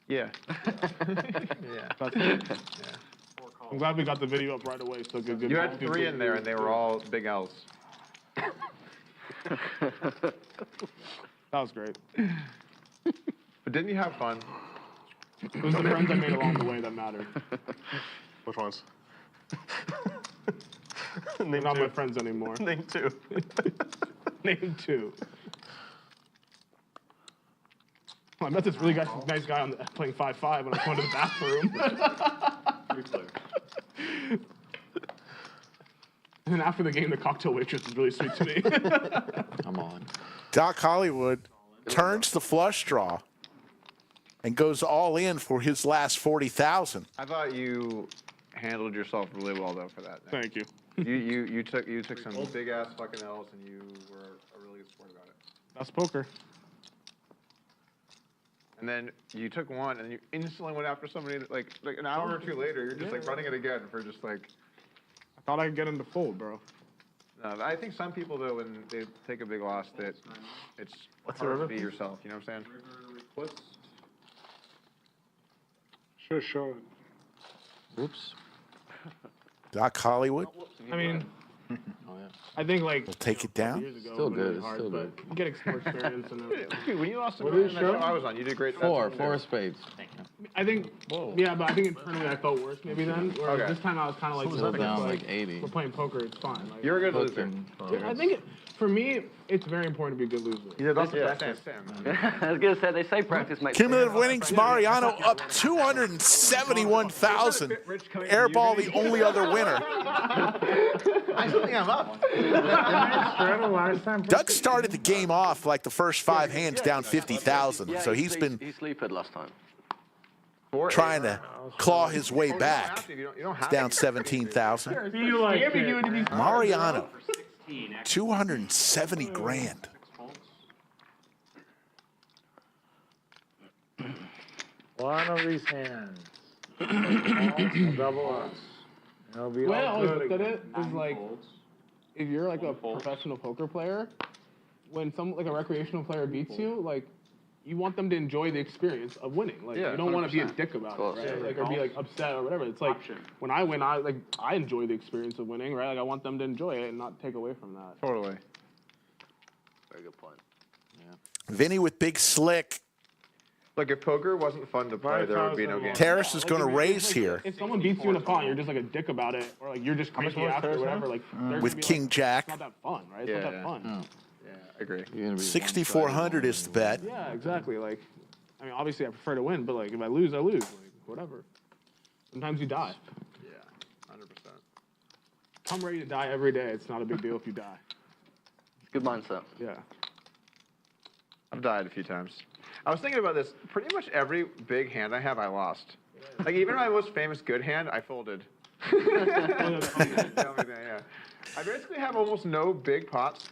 Yeah. That's it. I'm glad we got the video up right away. So good. You had 3 in there and they were all big L's. That was great. But didn't you have fun? It was the friends I made along the way that mattered. Which ones? They're Name not two. my friends anymore. Name 2. Name 2. Well, I met this really nice guy playing 5-5 when I was going to the bathroom. And then after the game, the cocktail waitress was really sweet to me. Come on. Doc Hollywood turns the flush draw and goes all in for his last 40,000. I thought you handled yourself really well though for that. Thank you. You took some big ass fucking L's and you were a really good sport about it. That's poker. And then you took one and you instantly went after somebody that, like an hour or two later, you're just like running it again for just like. I thought I could get him to fold, bro. No, I think some people though, when they take a big loss, that it's hard to be yourself. You know what I'm saying? Sure. Oops. Doc Hollywood I mean, Oh, yeah. I think like will take it down. years ago, Still it was good, really it's hard, still but good. you get more experience and Dude, when you lost the What in is that show? show I was on, you did great. Four of spades. I think, yeah, but I think internally I felt worse maybe then. Whereas Okay. this time I was kind of like, Still "Look, down it's like 80. we're playing poker, it's fine. Like, You're a good Hook loser. and- I think for me, it's very important to be a good loser. You did lots of Yeah, practice. Sam. I was gonna say they say practice makes. Cumulative winnings, Mariano up 271,000. Airball, the only other winner. I still think I'm up. Doug started the game off like the first 5 hands down 50,000, so he's been He sleeped last time. trying to claw his way back. You don't He's have down to. 17,000. Mariano, 270 grand. One of these hands. Double us. It'll be all Well, I always good looked at again. it as like, if you're like a professional poker player, when like a recreational player beats you, like you want them to enjoy the experience of winning. Like you don't want to be a dick about it, right? Like or be like upset or whatever. It's like when I win, I enjoy the experience of winning, right? Like I want them to enjoy it and not take away from that. Totally. Very good point. Vinny with big slick. Like if poker wasn't fun to play, there would be no game. Terrace is going to raise here. If someone beats you in a pot, you're just like a dick about it, or like you're just crazy after or whatever. Like with King Jack. It's not that fun, right? It's not that fun. Yeah, I agree. 6,400 is the bet. Yeah, exactly. Like, I mean, obviously I prefer to win, but like if I lose, I lose. Like whatever. Sometimes you die. Yeah, 100%. I'm ready to die every day. It's not a big deal if you die. It's a good mindset. Yeah. I've died a few times. I was thinking about this. Pretty much every big hand I have, I lost. Like even my most famous good hand, I folded. I basically have almost no big pots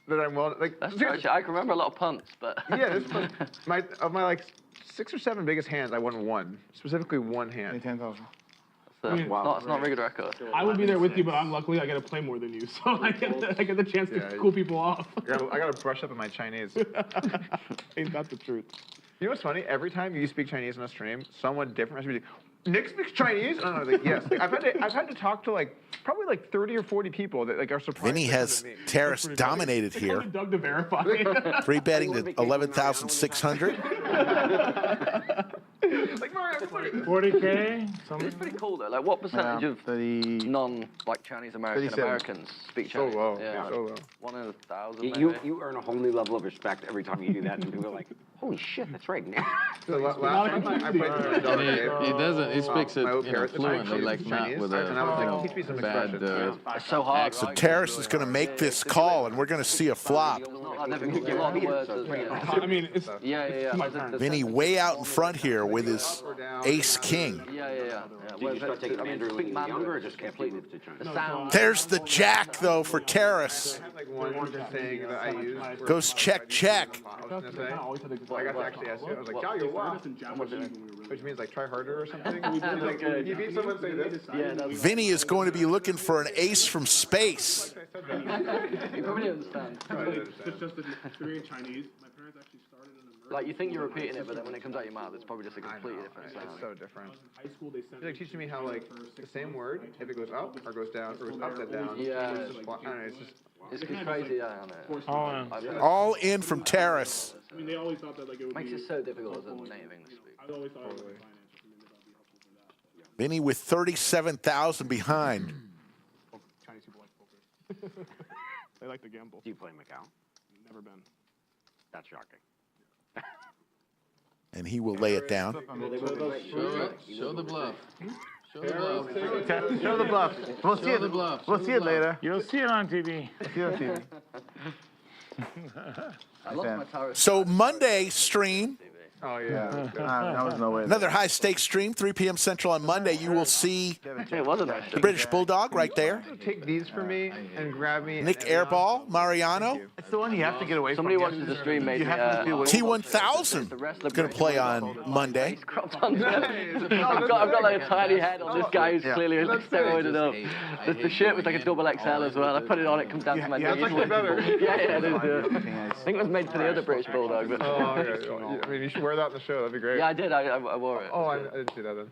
that I'm well. Like That's true. Actually, I can remember a lot of punts, but yeah, of my like 6 or 7 biggest hands, I won one. Specifically one hand. 10,000. it's not a very good record. I would be there with you, but I'm luckily I get to play more than you, so I get the chance to cool people off. I gotta brush up on my Chinese. Ain't that the truth? You know what's funny? Every time you speak Chinese on a stream, someone different has to be like, Nick speaks Chinese? And I'm like, yes. Like, I've had to talk to probably 30 or 40 people that are surprised. Vinny has Terrace dominated here. Doug to verify. 3 betting to 11,600. Like Mario, 40K? It's pretty cool though. Like, what percentage of non-Chinese Americans speak Chinese? So low. Yeah, so low. 1 in 1,000. You earn a whole new level of respect every time you do that, and people are like, "Holy shit, that's right." So last time I played the Bulldog AQ, He doesn't. He speaks it my fluently, like not with and I was like, teach me some bad. It's so hard. So Terrace is going to make this call, and we're going to see a flop. I never get a lot of words. I mean, it's Yeah. Vinny way out in front here with his ace king. Yeah. Did you start taking Mandarin when you were younger, or just kept you moved to China? The sound. There's the jack, though, for Terrace. I had like one saying that I used. Goes check, check. I got to actually ask you. I was like, "Ciao, you're what?" Which means like try harder or something. Like, you beat someone, say this. Vinny is going to be looking for an ace from space. You probably understand. it's just the theory in Chinese. My parents actually started in a Like, you think you're repeating it, but then when it comes out your mouth, it's probably just a completely different sound. It's so different. high school. They sent They're like teaching me how like the same word, if it goes up or goes down or goes up and down. Yeah. It's just, I don't know, it's just. It's crazy, yeah, I know. All in from Terrace. I mean, they always thought that like it would Makes be. it so difficult as a native English speaker. I always thought it was finance. I mean, that'd be helpful for that. Vinny with 37,000 behind. Chinese people like poker. They like to gamble. Do you play Macau? Never been. That's shocking. And he will lay it down. Show the bluff. Show the bluff. Show the bluff. We'll see it. the bluff. We'll see it later. You'll see it on TV. See it on TV. I lost my tower. So Monday stream, Oh yeah. That was no way. another high stakes stream, 3 p.m. Central on Monday. You will see It wasn't the British Bulldog right there. Take these for me and grab me. Nick Airball, Mariano. It's the one you have to get away from. Somebody watches the stream, made You me, have to be away from. T1000 going to play on Monday. cropped on I've got like a tiny head on this guy who's clearly like steroided up. The shirt was like a double XL as well. I put it on, it comes down to my knees. That's actually better. Yeah, it is. I think it was made for the other British Bulldog. But Oh, okay. I mean, you should wear that on the show. That'd be great. yeah, I did. I wore it. Oh, I didn't see that then.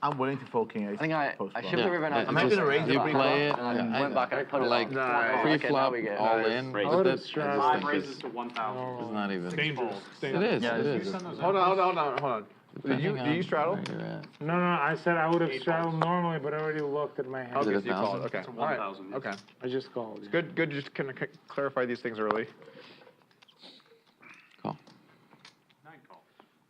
I'm willing to fold king ace. I think I shipped it river Yeah, and I'm not gonna raise you it. play it. and I went back and I put it like on. pre-flop Okay, now we get all it. in. I But would have that's, I stressed. just think it's not even. Dangerous. It is. It is. Hold on. Did you straddle? Where you're at. No, I said I would have straddled normally, but I already looked at my hand. Okay, it so you called. 1,000? Okay. All right. Okay. I just called. Yeah. Good. Just kind of clarify these things early. Call.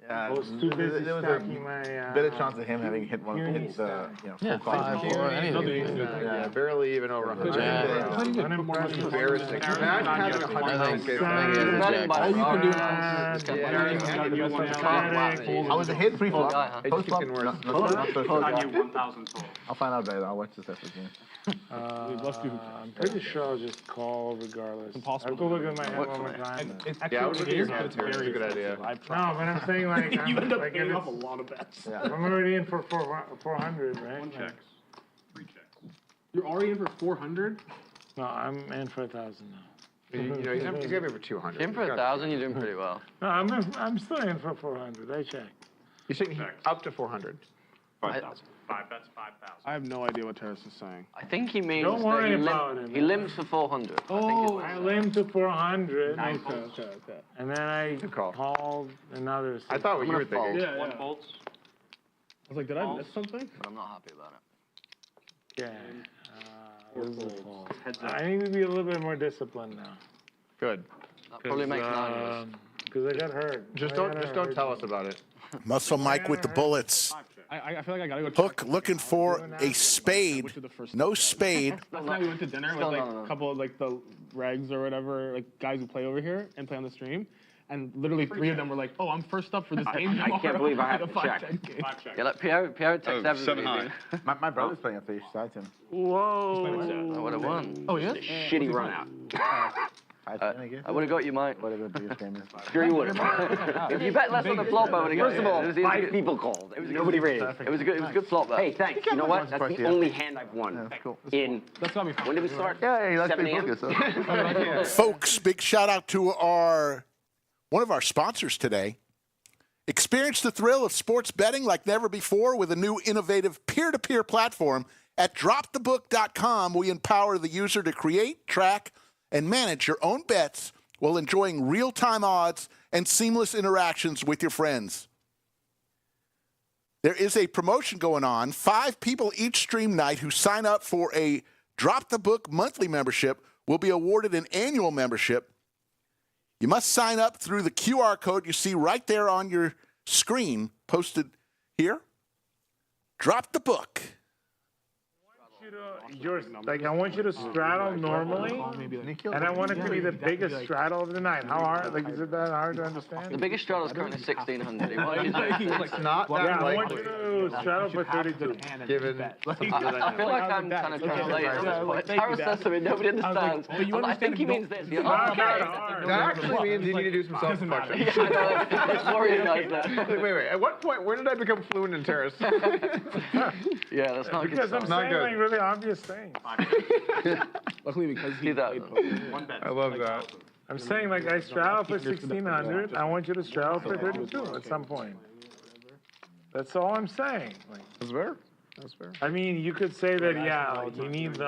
Yeah, I was too busy there was stacking a my. better chance of him having hit one of units. his, Yeah, full cards. 5 or anything. Yeah, barely even over 100. Unimpressive. Embarrassing. Imagine having 100 I pounds. think he has a jack. All you can do I was a hit pre-flop. It just keeps getting worse. I'll find out later. I'll watch this after the game. I'm pretty sure I'll just call regardless. Impossible. I'll go look at my hand one more time. Yeah, I would look at your hand too. It's a good idea. No, but I'm saying like You end up like paying if off a it's, lot of bets. I'm already in for 400, right? Like, You're already in for 400? No, I'm in for 1,000 now. You know, he's gonna be for 200. In for 1,000, you're doing pretty well. No, I'm still in for 400. I checked. You're saying up to 400? 5,000. That's 5,000. I have no idea what Terrace is saying. I think he means Don't worry that about it, he limps for 400. Oh, I limped to 400. Okay. And then I call. called another. I thought what you were thinking. Yeah, One bolts. I was like, did I miss something? But I'm not happy about it. Yeah. This is a fault. I need to be a little bit more disciplined now. Good. That probably makes 9 Because I got hurt. Just don't tell us about it. Muscle Mike with the bullets. I feel like I gotta go. Hook looking for a spade. No spade. Last night we went to dinner with like a couple of like the regs or whatever, like guys who play over here and play on the stream. And literally 3 of them were like, "Oh, I'm first up for this game." I can't believe I have to check. Yeah, like Pierre texts everybody. 7 high. My brother's playing up there. Besides him. Whoa. I would have won. Oh yeah. Shitty run out. I would have got you, Mike. Whatever the biggest game is. Sure you would have. If you bet less on the flop, I would have got First you. of all, It was 5 people called. Nobody raised. It was a good flop, though. Hey, thanks. You know what? That's the only hand I've won. In That's gotta be fun. when did we start? Yeah, let's 7 be a.m.? focused. Folks, big shout out to one of our sponsors today. Experience the thrill of sports betting like never before with a new innovative peer-to-peer platform. At dropthebook.com, we empower the user to create, track, and manage your own bets while enjoying real-time odds and seamless interactions with your friends. There is a promotion going on. 5 people each stream night who sign up for a Drop the Book monthly membership will be awarded an annual membership. You must sign up through the QR code you see right there on your screen, posted here. Drop the book. I want you to straddle normally, and I want it to be the biggest straddle of the night. How hard? Like, is it that hard to understand? The biggest straddle is currently 1,600. It's not that Yeah, I want likely. you to straddle for 32. Given. I feel like I'm kind of translating at this point. Tara says something nobody understands. I think he means this. Yeah, okay. That actually means you need to do some self-reflection. Yeah, I know. It's worrying guys now. Wait. At what point, where did I become fluent in terrace? Yeah, that's not Because good. I'm Not saying good. like really obvious things. Luckily because he played poker. I love that. I'm saying like I straddle for 1,600. I want you to straddle for 32 at some point. That's all I'm saying. Like, That's fair. That's fair. I mean, you could say that, yeah, like you need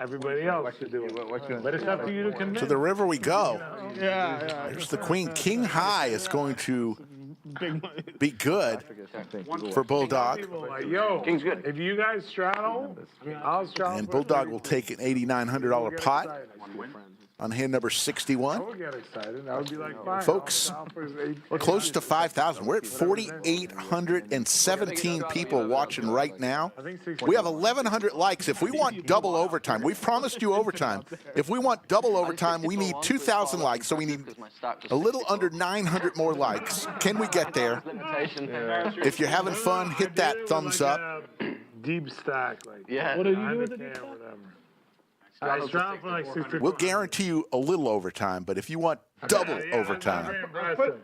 everybody else to do it. But it's up to you to convince. To the river we go. Yeah. There's the queen. King high is going to be good for Bulldog. Like, yo, King's good. if you guys straddle, I'll straddle. And for Bulldog will 32. take an $8,900 pot on hand number I 61. would get excited. I would be like, fine. Folks, I'll straddle for 8. Close to 5,000. We're at 4,817 people watching right now. We have 1,100 likes. If we want double overtime, we've promised you overtime. If we want double overtime, we need 2,000 likes. So we need a little under 900 more likes. Can we get there? If you're having fun, hit that thumbs up. Deep stack, like. Yeah. What did you do with it? I straddle for like 60. We'll guarantee you a little overtime, but if you want double overtime,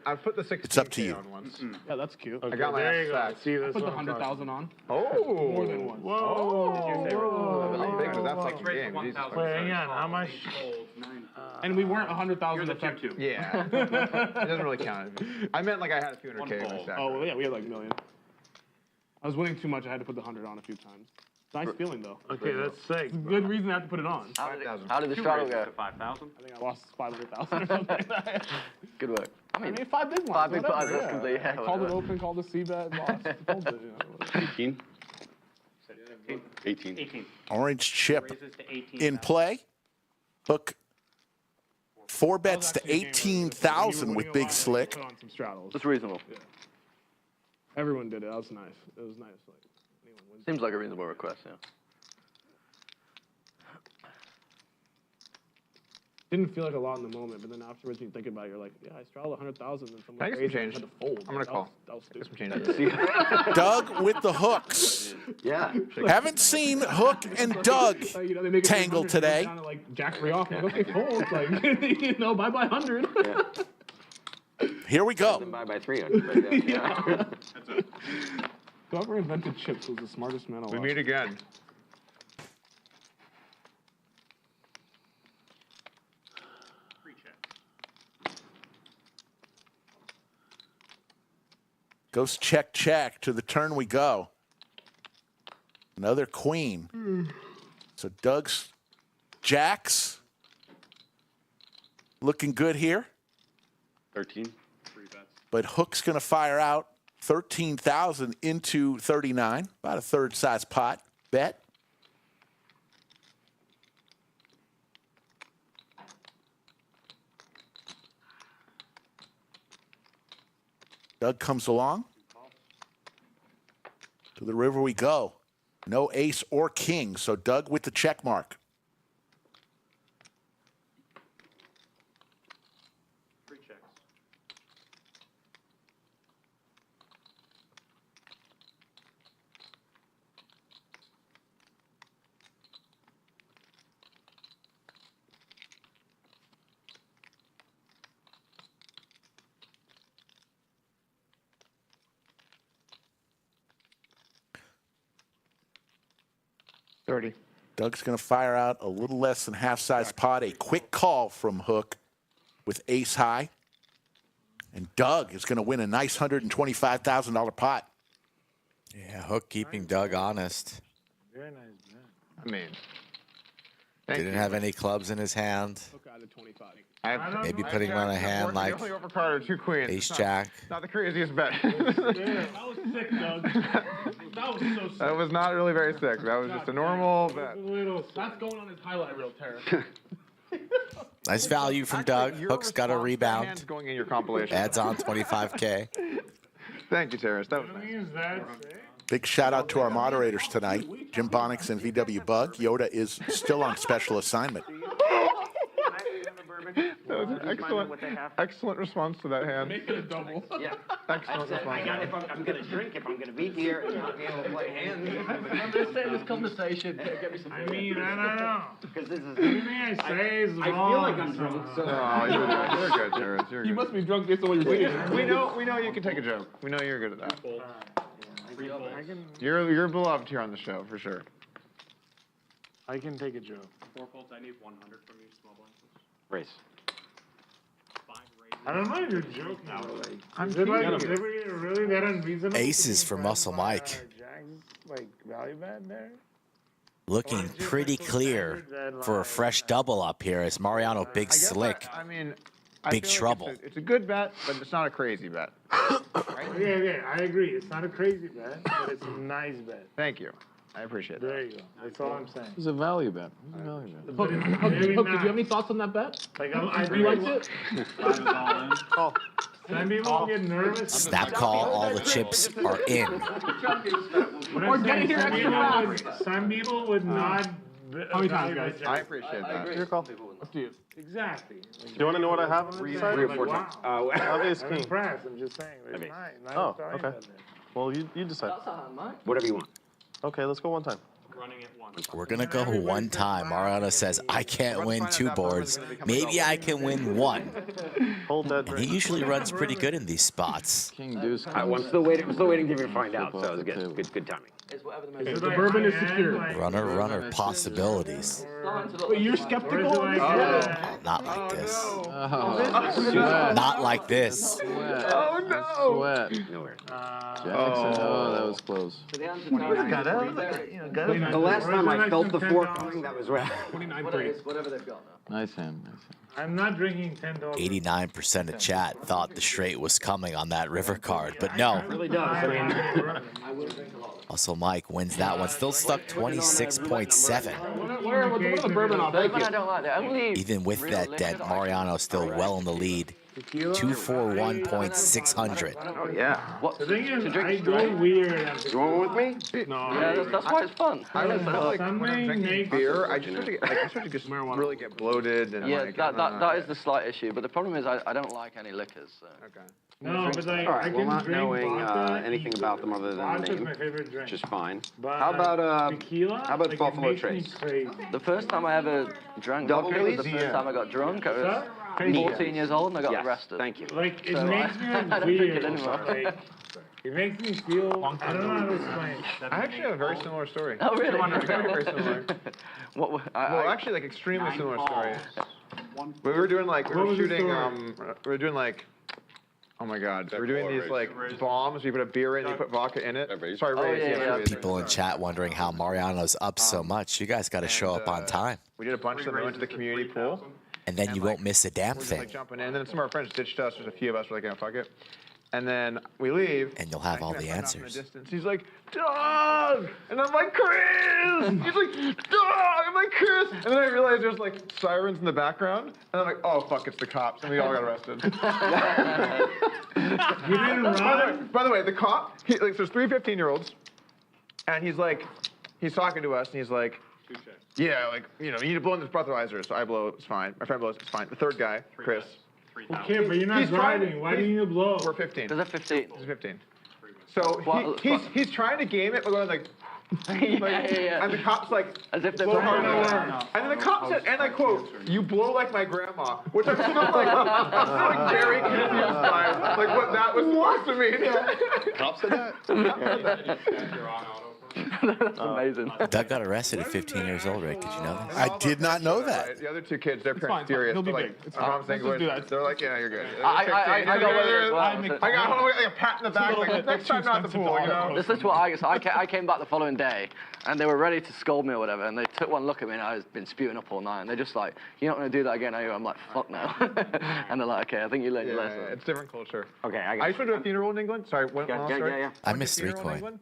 I put the 16K it's up to you. on once. Yeah, that's cute. Okay, I got my there ass you go. stacked. See, I that's put the what I'm talking 100,000 on. Oh. More than once. Whoa. How big was that fucking game? Jesus. Wait, hang on. How much? And we weren't 100,000 effective. Yeah. It doesn't really count. I meant like I had a few hundred K in my stack. Oh, well, yeah, we had like a million. I was winning too much. I had to put the 100 on a few times. Nice feeling, though. Okay, that's sick. Good reason I have to put it on. How did the straddle go? 5,000. I think I lost 500,000 or something. Good work. I mean, 5 big ones. 5 big whatever, fives, that's complete. Yeah, Called it whatever. open, called it C-bet, lost. Told it, you know. 18. 18. Orange chip Raises to 18. in play. Hook 4 bets to 18,000 with Big Slick. Put on some straddles. That's reasonable. Yeah. Everyone did it. That was nice. It was nice. Like, anyone wins. Seems like a reasonable request, yeah. Didn't feel like a lot in the moment, but then afterwards you think about it, you're like, yeah, I straddled 100,000 and someone Can I get some raised it and change? had to fold. I'm gonna call. That was Get stupid. some change. Doug with the hooks. Yeah. Haven't seen Hook and Doug Like, you know, they make it tangle 100, today. Kind of like jack 3 off. Like, okay, fold. Like, you know, bye 100. Here we go. Buy by 300. Yeah. Whoever invented chips was the smartest man alive. We meet again. Goes check, check. To the turn we go. Another queen. So Doug's jacks looking good here. 13. But Hook's going to fire out 13,000 into 39. About a third size pot. Bet. Doug comes along. To the river we go. No ace or king, so Doug with the check mark. Three checks. Doug's going to fire out a little less than half-size pot. A quick call from Hook with ace high. And Doug is going to win a nice $125,000 pot. Yeah, Hook keeping Doug honest. Very nice, man. I mean, Didn't have any clubs in his hand. Hook out of 25. Maybe putting him on a hand like the only overcard are 2 queens. ace jack. Not the craziest bet. That was sick, Doug. That was so sick. That was not really very sick. That was just a normal bet. That's going on his highlight reel, Terrence. Nice value from Doug. Hook's got a rebound. Going in your compilation. Adds on 25K. Thank you, Terrence. That was nice. Big shout out to our moderators tonight, Jim Bonix and VW Bug. Yoda is still on special assignment. That was an excellent response to that hand. Make it a double. Yeah. Excellent response. I'm going to drink, if I'm going to be here and not be able to play hands. I'm just saying this conversation. Get me some. I mean, I don't know. Because this is. Anything I say is wrong. I feel like I'm drunk, so. No, you're good, Terrence. You're You good. must be drunk based on what you're saying. We know you can take a joke. We know you're good at that. You're beloved here on the show, for sure. I can take a joke. 4 folds, I need 100 from you, small blinds. Race. 5 raises. I don't know your joke now. Like, is it teasing really that unreasonable? Aces for Muscle Mike. Jack's, like, value bet there? Looking pretty clear for a fresh double up here as Mariano Big Slick. I mean, Big feel like trouble. It's a good bet, but it's not a crazy bet. Yeah, I agree. It's not a crazy bet, but it's a nice bet. Thank you. I appreciate that. There you go. That's all I'm saying. It's a value bet. It's a value bet. Hook, did you have any thoughts on that bet? Like, You liked it? Oh. Some people get nervous. Snap call, all the chips are in. Or getting here extra fast. Some people would not. How many times, guys? I appreciate that. Your call. Up to you. Exactly. Do you want to know what I have on the side? 3 or 4 times. I have ace I'm king. impressed. I'm just saying. There's 9. Oh, okay. Well, you decide. That's a hand, mate. Whatever you want. Okay, let's go one time. Running at 1. We're going to go one time. Mariano says, I can't win 2 boards. Maybe I can win 1. Hold that. And he usually runs pretty good in these spots. King deuce. I'm still waiting to find out, so it's good timing. It's whatever the Is most. it The like bourbon is high-end, secure. like- Runner, possibilities. Wait, you're skeptical? Or is it like, Not like this. Oh, sweat. Not like this. Sweat. Oh, no. Sweat. Nowhere. Jackson. Oh, that was close. So the answer's no. The last time I felt the fork coming, that was right. Whatever they've got now. Nice hand. Nice hand. I'm not drinking $10. 89% of chat thought the straight was coming on that river card, but no. It really does. I mean, Muscle Mike wins that one. Still stuck 26.7. What the bourbon off? Thank Bourbon, you. I don't like that. Only Even with real that liquor dent, that I Mariano still well in the lead. 241.600. Oh, yeah. What? The thing is, to drink I straight? go weird. you want with me? No. Yeah, that's why it's fun. I feel like when I'm Something drinking makes- beer, I just start to just really get bloated and Yeah, like, that is the slight issue. But the problem is I don't like any liquors. So. Okay. No, but like, All I right, can well, not drink knowing vodka. anything about them other than the Vodka's name, my favorite drink. which is fine. But How about tequila? how about Like, it Buffalo makes me Trace? crazy. The first time I ever drank Double, vodka was the please? first Yeah. time I got drunk. I was Crazy. 14 years old and I got Yes, arrested. thank you. Like, it So makes me I like don't drink weird. it anymore. Like, it makes me feel, I don't know how to explain. I actually have a very similar story. Oh, really? Very similar. What? Well, actually, like extremely similar story. We were doing like we What were was the shooting story? we were doing like Oh my God, we're doing these like bombs. You put a beer in, you put vodka in it. Sorry, Ray. People in chat wondering how Mariano's up so much. You guys got to show up on time. We did a bunch of them. We went to the community pool. And then you won't miss a damn We're just thing. like jumping in. And then some of our friends ditched us. There's a few of us. We're like, yeah, fuck it. And then we leave. And you'll have all the In the answers. distance. He's like, Doug! And I'm like, Chris! He's like, Doug! I'm like, Chris! And then I realized there's like sirens in the background. And I'm like, oh, fuck, it's the cops. And we all got arrested. You didn't run? By the way, the cop, like, there's 3 15-year-olds. And he's like, he's talking to us. And he's like, yeah, like, you know, you need to blow in this breathalyzer. So I blow, it's fine. My friend blows, it's fine. The third guy, Chris. Okay, but you're not driving. Why do you need to blow? We're 15. There's a 15. He's 15. So he's trying to game it, but going like, yeah. and the cop's like, as if they're blow trying harder. to And then the cop said, and I quote, "You blow like my grandma," which I'm still like very confused by, like what that was supposed to mean. Cop said that? That's amazing. Doug got arrested at 15 years old, Rick. Did you know this? I did not know that. The other 2 kids, their parents furious. He'll be They're big. like, It's my mom's fine. saying, Let's just do they're like, yeah, you're good. I got one of those as well. I got home with like a pat in the back, like next time not the pool, you know. This is what I came back the following day, and they were ready to scold me or whatever, and they took one look at me, and I was been spewing up all night, and they're just like, "You're not gonna do that again, are you?" I'm like, "Fuck no," and they're like, "Okay, I think you learned your lesson." It's different culture. Okay, I used to do a funeral in England. Sorry, one last story. yeah. I missed 3 Funeral in coin. England.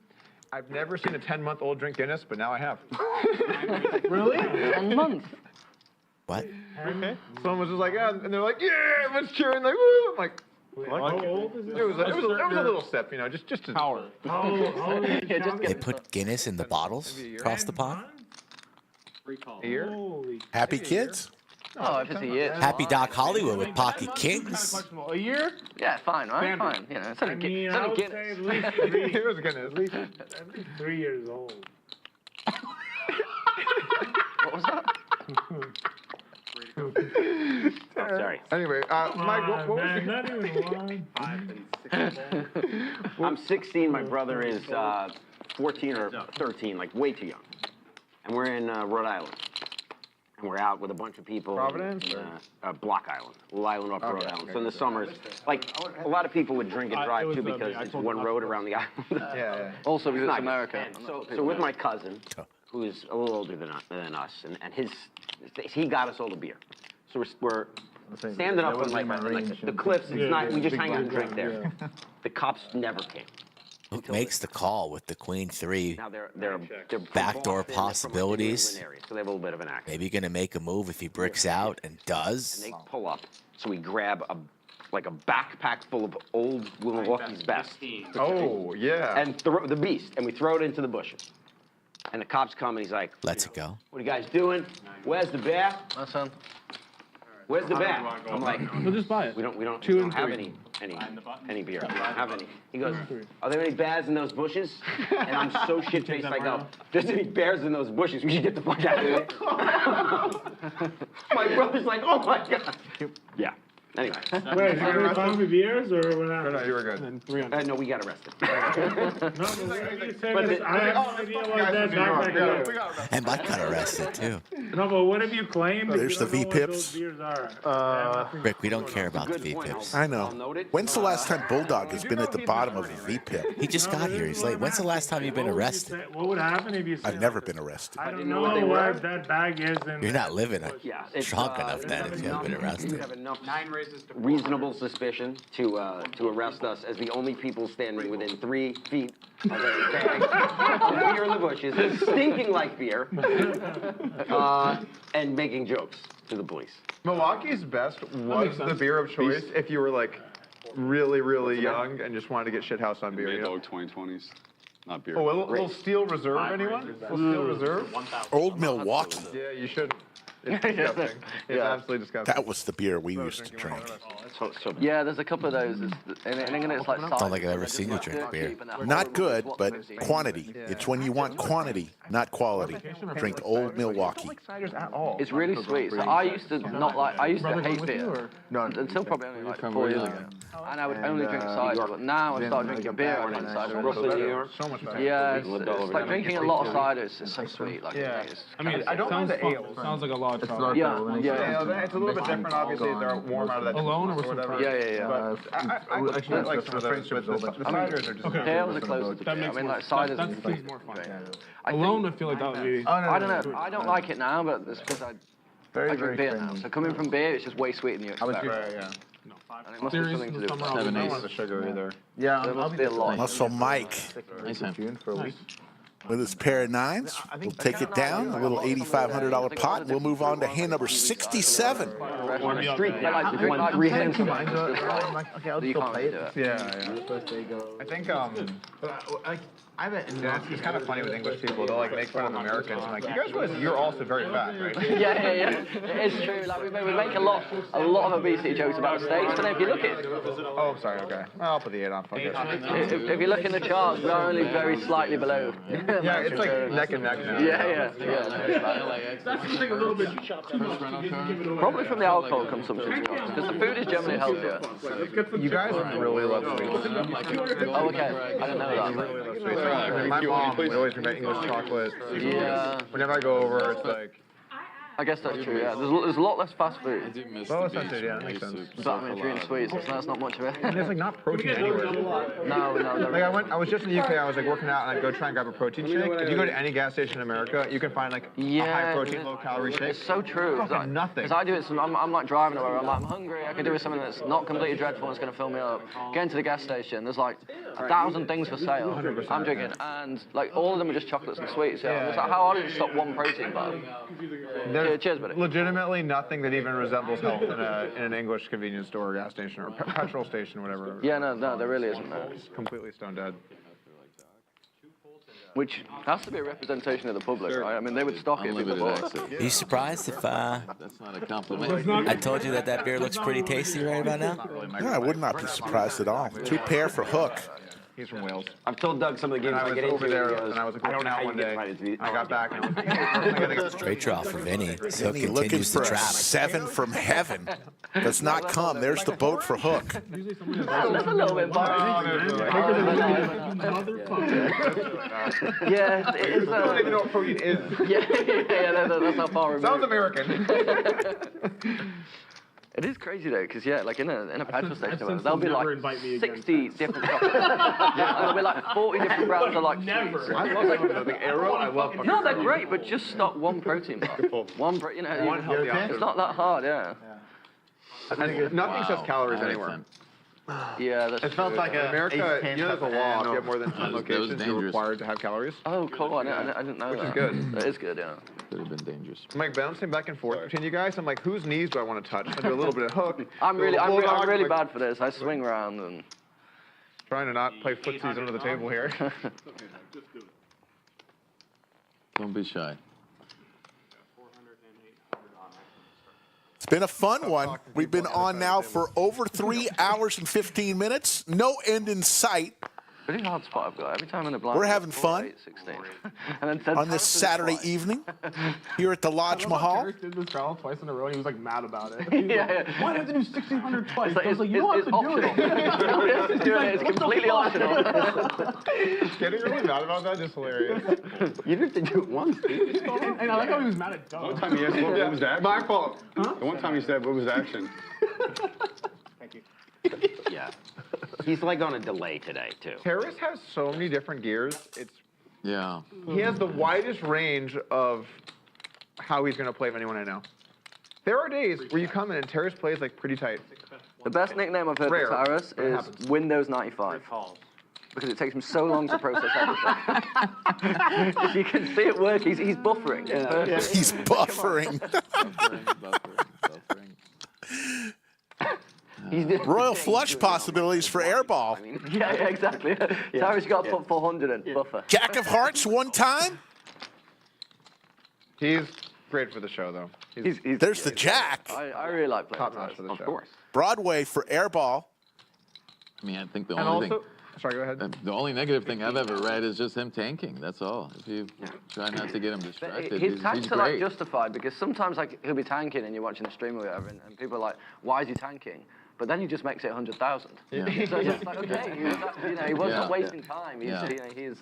I've never seen a 10-month-old drink Guinness, but now I have. Really? 10 months. What? Okay. Someone was just like, yeah, and they're like, yeah, everyone's cheering, like, woo. I'm like, How old is it was a little sip, you know, just to power. They put Guinness in the bottles across the pond? A year? Happy kids? Oh, if it's a year. Happy Doc Hollywood with Pocket Kings. A year? Yeah, fine, right? Fine. You know, it's only Guinness. At least 3, It was Guinness. at least 3 years old. What was that? Oh, sorry. Anyway, Mike, what was Man, your... not even one. I'm 16. My brother is 14 or 13, like way too young. And we're in Rhode Island. And we're out with a bunch of people. Providence? In, Block Island, little island off Rhode Island. So in the summers, like a lot of people would drink and drive too because it's one road around the island. Yeah. Also because it's Not- America. and so with my cousin, who is a little older than us, and he got us all the beer. So we're standing up on like the cliffs. It's not. We just hang out and drink there. The cops never came. Who makes the call with the Queen 3? Now they're Backdoor possibilities. So they have a little bit of an act. Maybe gonna make a move if he bricks out and does. And they pull up. So we grab a backpack full of old Milwaukee's best. Oh, yeah. And the beast, and we throw it into the bushes. And the cops come, and he's like, Let's it go. "What are you guys doing? Where's the bear? Listen. Where's the bear?" I'm like, We'll just buy it. We don't Two have and any beer. We don't have any. He goes, "Are there any bears in those bushes?" And I'm so shit-faced, I go, "If there's any bears in those bushes, we should get the fuck out of here." My brother's like, "Oh my God." Yeah. Anyway. Wait, are they buying me beers or whatever? No, you were good. No, we got arrested. No, but what you said is, I have no idea what that backpack is. And Mike got arrested, too. No, but what have you claimed? There's the if you don't know what those V-pips. beers are? Rick, we don't care about the V-pips. I know. When's the last time Bulldog has been at the bottom of a V-pip? He just got here. He's late. When's the last time you've been arrested? What would happen if you said, I've never been arrested. I don't know what that bag is? And You're not living it's, drunk enough then if you haven't been We arrested. have enough reasonable suspicion to arrest us as the only people standing within 3 feet of a bag of beer in the bushes, stinking like beer, and making jokes to the police. Milwaukee's best was the beer of choice if you were like really, really young and just wanted to get shithouse on beer. Mad Dog 2020s, not beer. Oh, a little Steel Reserve, anyone? A little Steel Reserve? Old Milwaukee. Yeah, you should. It's disgusting. It's absolutely disgusting. That was the beer we used to drink. Yeah, there's a couple of those. In England, it's like I don't think I've ever seen you drink beer. Not good, but quantity. It's when you want quantity, not quality. Drink Old Milwaukee. It's really sweet. So I used to hate beer until probably only like 4 years ago. And I would only drink cider, but now I start drinking beer and then cider. Brooklyn, New York. So much Yeah, it's like drinking a lot of cider. It's so sweet. Like, Yeah. it's I mean, I don't mind the ale. Sounds like a lot large tower. Yeah, it's a little bit different, obviously. They're warm out of that. Alone or with whatever. some friends? Yeah. But I actually like some of those, but the ciders are just. Tails are closer to me. I mean, like ciders. That seems more fun. Alone, I feel like that would be. I don't know. I don't like it now, but it's because I drink beer now. So coming from beer, it's just way sweeter than you expect. Yeah. And it must be something to do with that. 7 The sugar either. Yeah, There must be a lot. Muscle Mike June for a week. with his pair of nines. We'll take it down, a little $8,500 pot. We'll move on to hand number 67. Street, Like, like, you drink like three three hands. hands. Okay, I'll You still can't play do it. it. Yeah. I think I bet it's kind of funny with English people. They'll like make fun of Americans. I'm like, you guys realize you're also very fat, right? Yeah. It is true. Like we make a lot of obesity jokes about the States, but if you look at Oh, sorry. Okay. Well, I'll put the 8 on. Fuck it. if you look in the charts, we're only very slightly below. Yeah, it's like neck and neck now. Yeah. That's just like a little bit. Probably from the alcohol consumption, because the food is generally healthier. You guys really love sweets. Oh, okay. I don't know that. My mom would always make English chocolate. Yeah. Whenever I go over, it's like. I guess that's true, yeah. There's a lot less fast food. Well, it's not food, yeah, that makes sense. Supplementary and sweets, that's not much of it. And there's like not protein anywhere. No. Like I was just in the UK, I was like working out and I'd go try and grab a protein shake. If you go to any gas station in America, you can find like a high protein, low calorie shake. It's so true. Fucking nothing. Because I do it, I'm like driving or whatever, I'm hungry, I can do it something that's not completely dreadful and it's going to fill me up. Get into the gas station, there's like 1,000 things for sale. 100%, I'm drinking, and like all of them are just chocolates and sweets. Yeah. It's like, how hard is it to stop one protein bar? Cheers, buddy. Legitimately nothing that even resembles health in an English convenience store or gas station or petrol station or whatever. Yeah, no, there really isn't. No. It's completely stone dead. Which has to be a representation of the public, right? I mean, they would stock it if people bought it. Are you surprised if That's not a compliment. I told you that beer looks pretty tasty right about now? Yeah, I would not be surprised at all. 2 pair for Hook. He's from Wales. I've told Doug some of the games I get into. Over there, and I was like, working out one day. I got back and I was like, Straight draw for Vinny. So Vinny looking continues for the a trap. 7 from heaven. Does not come. There's the boat for Hook. That's a little bit Yeah, it is. I don't even know what protein is. Yeah, that's how far removed. Sounds American. It is crazy though, because like in a petrol station, there'll be like 60 different chocolates. There'll be like 40 different brands of like sweets. I love like the Arrow. I love. No, they're great, but just stop one protein bar. One healthy option. It's not that hard, yeah. Nothing says calories anywhere. Yeah, that's It felt like In America, you know, there's a law. If you have more than 10 That was locations, you're required to have calories. Oh, cool. I didn't know that. Which is good. That is good, yeah. Could have been dangerous. I'm like bouncing back and forth between you guys. I'm like, whose knees do I want to touch? I do a little bit of hook. I'm really Bulldog, bad for this. I swing around and. Trying to not play footsies under the table here. Don't be shy. It's been a fun one. We've been on now for over 3 hours and 15 minutes. No end in sight. Pretty hard spot I've got. Every time in the blind. We're having fun 8, 16. And then on this Saturday evening here at the Lodge Mahal. Terrence did this barrel twice in a row, and he was like mad about it. Yeah. Why do I have to do 1,600 twice? It's I was like, you don't have to do it. It's completely optional. Getting really mad about that is hilarious. You didn't have to do it once, dude. And I like how he was mad at Doug. One time he asked what was the action. My fault. The one time he said, what was the action? Thank you. Yeah. He's like on a delay today, too. Terrace has so many different gears. Yeah. He has the widest range of how he's going to play of anyone I know. There are days where you come in and Terrace plays like pretty tight. The best nickname I've heard for Terrace is Windows 95. Because it takes him so long to process everything. If you can see it work, he's buffering. Yeah. He's buffering. Royal flush possibilities for Airball. Yeah, exactly. Terrace got to put 400 in, buffer. Jack of Hearts one time. He's great for the show, though. There's the Jack. I really like playing Top notch for the show. Of course. Broadway for Airball. I mean, I think the And only also, thing. sorry, go ahead. The only negative thing I've ever read is just him tanking. That's all. If you try not to get him distracted, His tanks he's are like great. justified because sometimes like he'll be tanking and you're watching the stream or whatever, and people are like, "Why is he tanking?" But then he just makes it 100,000. Yeah. So it's just like, okay, he wasn't wasting time. He's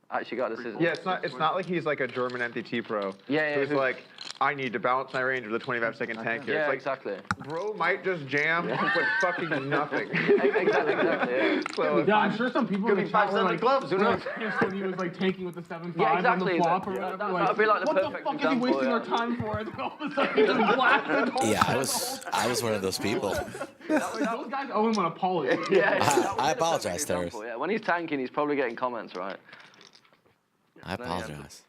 actually got a decision. Yeah, it's not like he's like a German MTT pro. Yeah, Who's like, I need to balance my range with a 25-second tank here. Yeah, It's like, exactly. Bro might just jam with fucking nothing. Exactly, yeah. So Yeah, I'm sure some people in the chat were like, gloves, who knows? pissed when he was like tanking with the 7.5 Yeah, exactly. on the flop or Yeah, whatever. that'd be like the what the perfect fuck is he example, wasting yeah. our time for? And all of a sudden he just blasted. Yeah, I was one of those people. Those guys owe him an apology. I apologize, Terrace. Yeah, when he's tanking, he's probably getting comments, right? I apologize.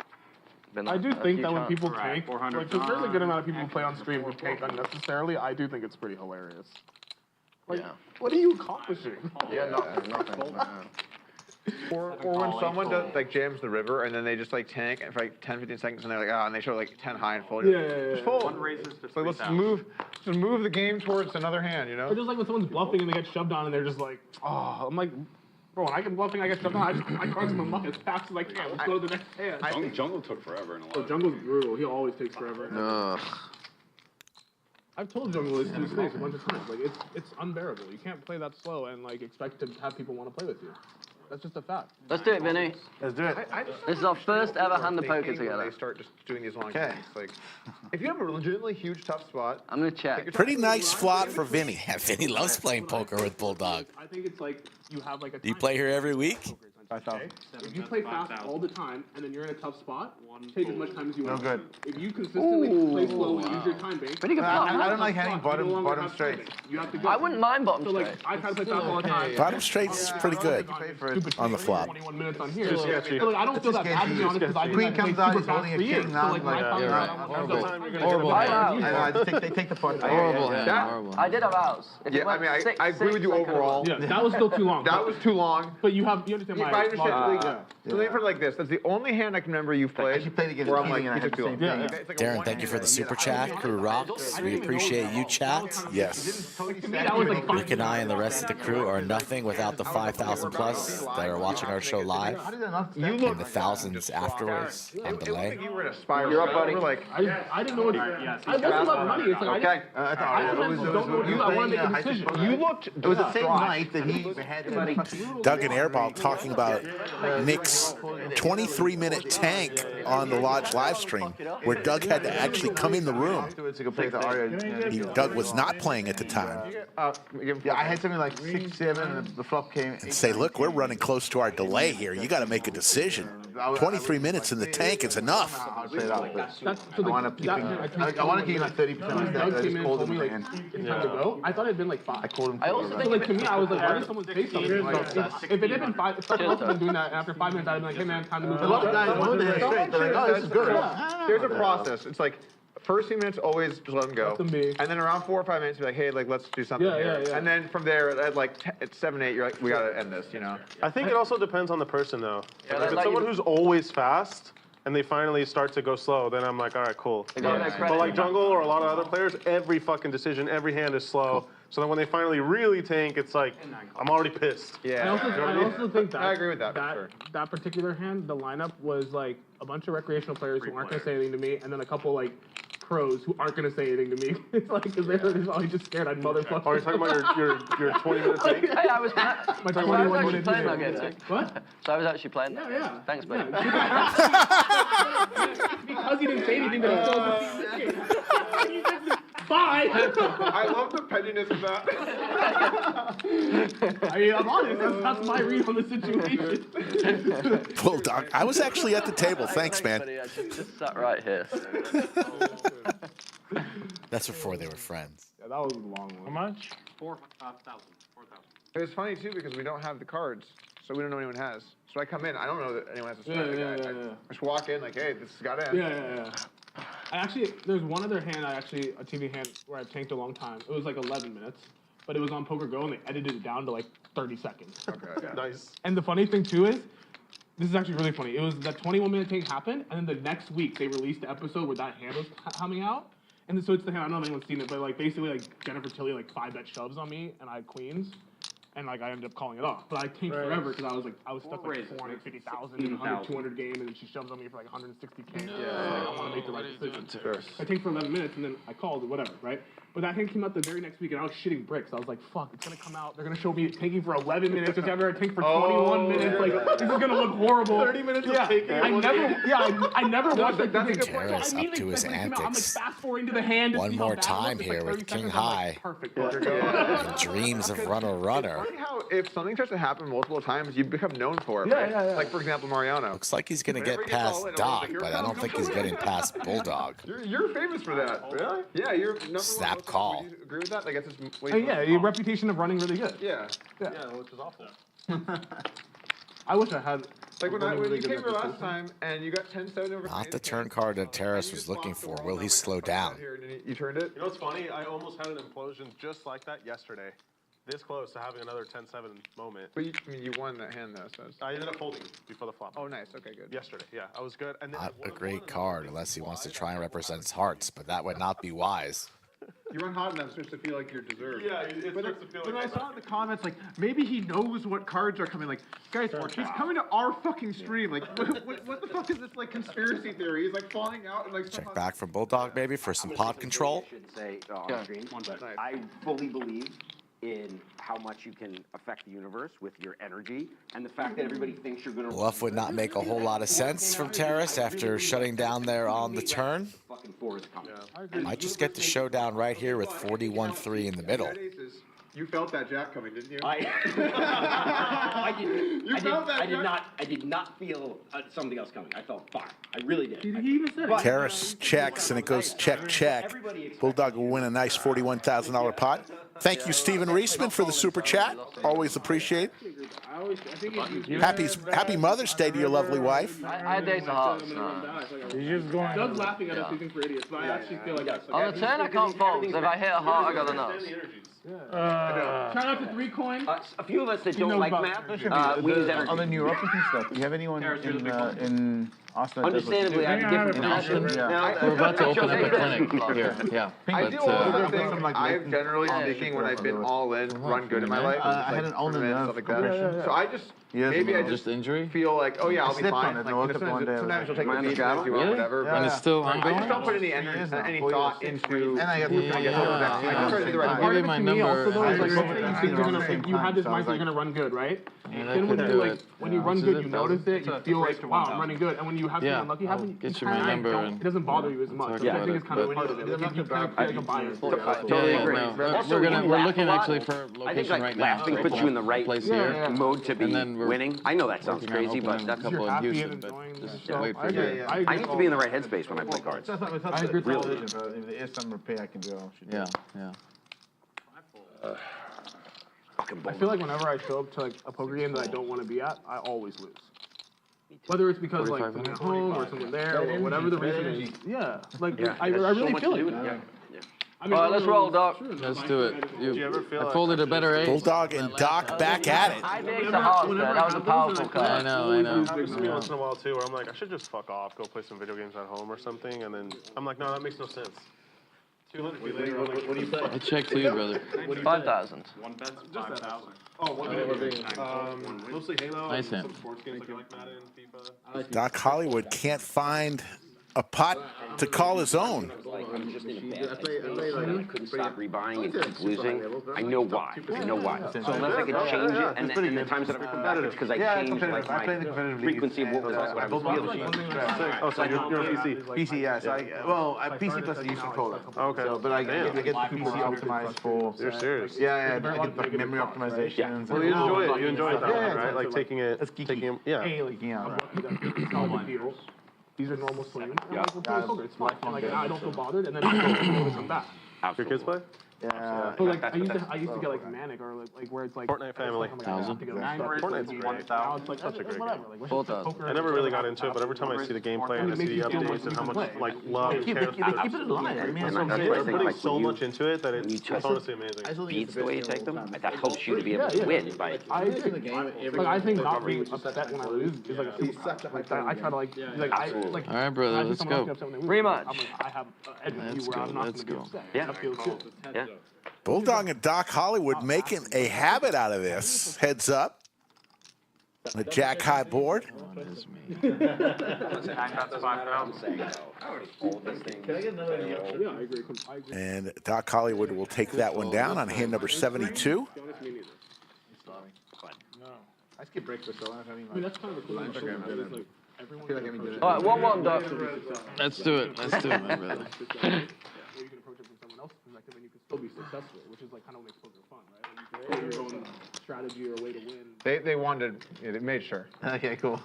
I do think that when people tank, like there's a good amount of people who play on stream who tank unnecessarily. I do think it's pretty hilarious. Like, what are you accomplishing? Yeah, nothing. Or when someone does, like jams the river and then they just like tank for like 10-15 seconds and they're like, and they show like 10 high and fold. Just fold. One raises to so let's move the game towards another hand, you know? Or just like when someone's bluffing and they get shoved on and they're just like, oh, I'm like, bro, when I get bluffing, I get shoved on, I cards my muck as fast as I can. Let's go to the next hand. Jungle took forever in a lot. Oh, Jungle's brutal. He always takes forever. I've told Jungle this to his face a bunch of times. Like, it's unbearable. You can't play that slow and like expect to have people want to play with you. That's just a fact. Let's do it, Vinny. Let's do it. This is our first ever hand of poker together. They start just doing these long games. Like, if you have a legitimately huge tough spot, I'm gonna check. Pretty nice flop for Vinny. Yeah, Vinny loves playing poker with Bulldog. I think it's like you have like a. Do you play here every week? Okay? If you play fast all the time and then you're in a tough spot, take as much time as you want. No good. If you consistently play slow and use your time bank, I don't like handing bottom straight. You have to go. I wouldn't mind bottom So straight. like I try to play fast all the time. Bottom straight's pretty good on the flop. 21 minutes on here. So like, I don't feel that bad to be honest because I Queen didn't comes out, super he's fast holding a for you. king So now. like my time Horrible hand. They take the pot. Horrible hand. Horrible. I did have outs. If it yeah, I went mean, six- I agree with you six, I could've overall. won. Yeah, that was still too long. That was too long. But you understand If my I understand, logic. so let me put it like this. That's the only hand I can remember you've played against where I'm like, King and I you had took too the long. same thing. It's like a Darren, one thank you for the hand. super chat. Crew rocks. We appreciate you, chat. Yes. Rick and I and the rest of the crew are nothing without the 5,000 plus that are watching our show live and the thousands afterwards on delay. You were in a spiral. You're up, buddy. We're like, I didn't know what. I wasn't about money. It's like Okay. I sometimes don't know what to do. I want to make a decision. you looked. It was the same night that he had Doug and Airball talking about Nick's 23-minute tank on the Lodge live stream, where Doug had to actually come in the room. Doug was not playing at the time. Yeah, I had something like 6-7, and the flop came. And say, look, we're running close to our delay here. You got to make a decision. 23 minutes in the tank is enough. I'll play it out, but So I want to keep like 30% like that. Doug I came just in and called told him me like and it's time to go. I thought it had been like 5. I called him. I also So think like to me, I was like, why did someone say something? Like, if it had been 5, if someone else had been doing that after 5 minutes, I'd have been like, hey man, time to move A lot of guys on. over there straight. They're like, oh, this is good. There's a process. It's like first few minutes, always just let them go. Let them be. And then around 4 or 5 minutes, be like, hey, like let's do something here. Yeah. And then from there, at like at 7, 8, you're like, we gotta end this, you know. I think it also depends on the person, though. Yeah, If like it's someone you- who's always fast and they finally start to go slow, then I'm like, all right, cool. They got no credit. But like Jungle or a lot of other players, every fucking decision, every hand is slow. So then when they finally really tank, it's like, I'm already pissed. Yeah. I also think that I agree with that, for sure. that particular hand, the lineup was like a bunch of recreational players who aren't gonna say anything to me, and then a couple like pros who aren't gonna say anything to me. It's like because they're probably just scared I'd motherfucker. Oh, you're talking about your 20-minute tank? Hey, I was My so I was 21 actually minute playing that tank. game too. What? So I was actually playing that. Yeah. Thanks, buddy. Because he didn't say anything to himself. Bye. I love the pettiness of that. I mean, I'm honest. That's my read on the situation. Bulldog, I was actually at the table. Thanks, man. Buddy, I just sat right here. That's before they were friends. Yeah, that was a long one. How much? 4,000. It was funny too because we don't have the cards, so we don't know anyone has. So I come in, I don't know that anyone has a strategy. I just walk in like, hey, this has got to end. Yeah. There's one other hand a TV hand where I tanked a long time. It was like 11 minutes, but it was on Poker Go and they edited it down to like 30 seconds. Okay. Yeah. Nice. And the funny thing too is, this is actually really funny. It was that 21-minute tank happened, and then the next week they released the episode where that hand was coming out. And so it's the hand, I don't know if anyone's seen it, but like basically like Jennifer Tilly like 5-bet shoves on me, and I had queens. And like I ended up calling it off, but I tanked forever because I was stuck like 450,000 in 100, 200 game, and then she shoves on me for like 160K. Like, I want to make the right decision. I tanked for 11 minutes, and then I called it, whatever, right? But that hand came out the very next week, and I was shitting bricks. I was like, fuck, it's gonna come out. They're gonna show me tanking for 11 minutes, which I've ever tanked for 21 minutes. Like, this is gonna look horrible. 30 minutes of taking. I never watched like the Terrace up to his I'm like antics. fast forwarding to the hand. One more time here with King High. Perfect. And dreams of Runner. Funny how if something starts to happen multiple times, you become known for it. Right? Like for example, Mariano. Looks like he's gonna get past Doc, but I don't think he's getting past Bulldog. You're famous for that. Really? Yeah, you're number Snap one. call. Would you agree with that? Like, it's just Your reputation of running really good. Yeah. Which is awful. I wish I had. Like when you came here last time and you got 10-7 over. Not the turn card that Terrace was looking for. Will he slow down? You turned it. You know what's funny? I almost had an implosion just like that yesterday. This close to having another 10-7 moment. But you won that hand though, so. I ended up folding before the flop. Oh, nice. Okay, good. Yesterday, yeah, I was good. And then Not a great card unless he wants to try and represent his hearts, but that would not be wise. You run hot enough, it starts to feel like you're deserved. Yeah, it starts to feel like. But I saw in the comments, like, maybe he knows what cards are coming. Like, guys, he's coming to our fucking stream. Like, what the fuck is this, like, conspiracy theory? He's, like, falling out and, like, Check back from Bulldog, maybe, for some pot control. I should say on screen, but I fully believe in how much you can affect the universe with your energy, and the fact that everybody thinks you're going to. Bluff would not make a whole lot of sense from Terrace after shutting down there on the turn. Might just get the showdown right here with 41-3 in the middle. You felt that jack coming, didn't you? I did not feel something else coming. I felt fine. I really did. Terrace checks, and it goes check, check. Bulldog will win a nice $41,000 pot. Thank you, Stephen Reisman, for the super chat. Always appreciate. Happy Mother's Day to your lovely wife. I had days of hearts. He's just going. Doug's laughing at us thinking for idiots, but I actually feel like On the turn, I can't fold. If I hit a heart, I got the nuts. Try not to 3 coin. A few of us that don't like math, we use energy. On the neuropathy stuff, do you have anyone in Austin? Understandably, I have different Austin. We're about to open up a clinic here. Yeah. I do all the things I've generally speaking when I've been all in, run good in my life. I had an all-in stuff like that. So I just maybe I just injury. Feel like, oh yeah, I'll be fine. Like, sometimes you'll take the lead or whatever. And it's still I ongoing. just don't put any energy, any thought into. And I got I'll give you my number. You had this mindset you're gonna run good, right? Then when you run good, you notice it. You feel like, wow, I'm running good. And when you have something unlucky happen, get your number. It doesn't bother you as much. I think it's kind of part of it. You kind of feel like a bias. We're looking actually for location right now. Laughing puts you in the right place here. mode to be winning. I know that sounds crazy, but that's a couple in Houston, but just wait for you. I need to be in the right headspace when I play cards. I agree. Really, if there is some repair I can do, I'll shoot. Yeah. I feel like whenever I show up to like a poker game that I don't want to be at, I always lose. Whether it's because like someone at home or someone there or whatever the reason is. Yeah, like I really feel like that. All right, let's roll, Doc. Let's do it. I folded a better 8. Bulldog and Doc back at it. I think the hearts there. That was a powerful card. I know. Happens to me once in a while too, where I'm like, I should just fuck off, go play some video games at home or something, and then I'm like, no, that makes no sense. 200 feet later, what do you say? I checked to you, brother. 5,000. One bet, just 5,000. Oh, one bet. Mostly Halo. Nice hand. Some sports games like Madden, FIFA. Doc Hollywood can't find a pot to call his own. I'm just in a bad I couldn't stop rebuying and keep losing. I know why. So unless I could change it, and the times that I've come back, it's because I changed like my frequency of what was I was feeling. Oh, so you're on PC? PC, yeah. So PC plus the use controller. Okay. So, but I get the PC optimized for. You're serious? Yeah. I get like memory optimizations. Well, you enjoy it. You enjoy it that way, right? Like taking it. It's geeky. Yeah. These are normal swings. Yeah. It's fine. Like, I don't feel bothered, and then I come back. Your kids play? Yeah. But like I used to get like manic or like where it's like Fortnite family. Fortnite's great. Now it's like such a great whatever. game. Like, 4,000. I never really got into it, but every time I see the gameplay and I see the updates and how much like love and care. Keep it alive. I mean, they're putting so much into it that it's honestly amazing. Beats the way you take them. That helps you to be able to win. I think not being upset when I lose is like a super. I try to like all right, brother, let's go. Rematch. I have edge with you where I'm not going to be upset. Yeah. Yeah. Bulldog and Doc Hollywood making a habit out of this. Heads up. The jack high board. And Doc Hollywood will take that one down on hand number 72. I skip breakfast, so I don't have any. that's kind of a cool Instagram. All right, one, Doc. Let's do it. Let's do it, my brother. You can approach it from someone else's perspective, and you can still be successful, which is like kind of what makes poker fun, right? Like, you can your own strategy or way to win. They wanted, yeah, they made sure. Okay, cool.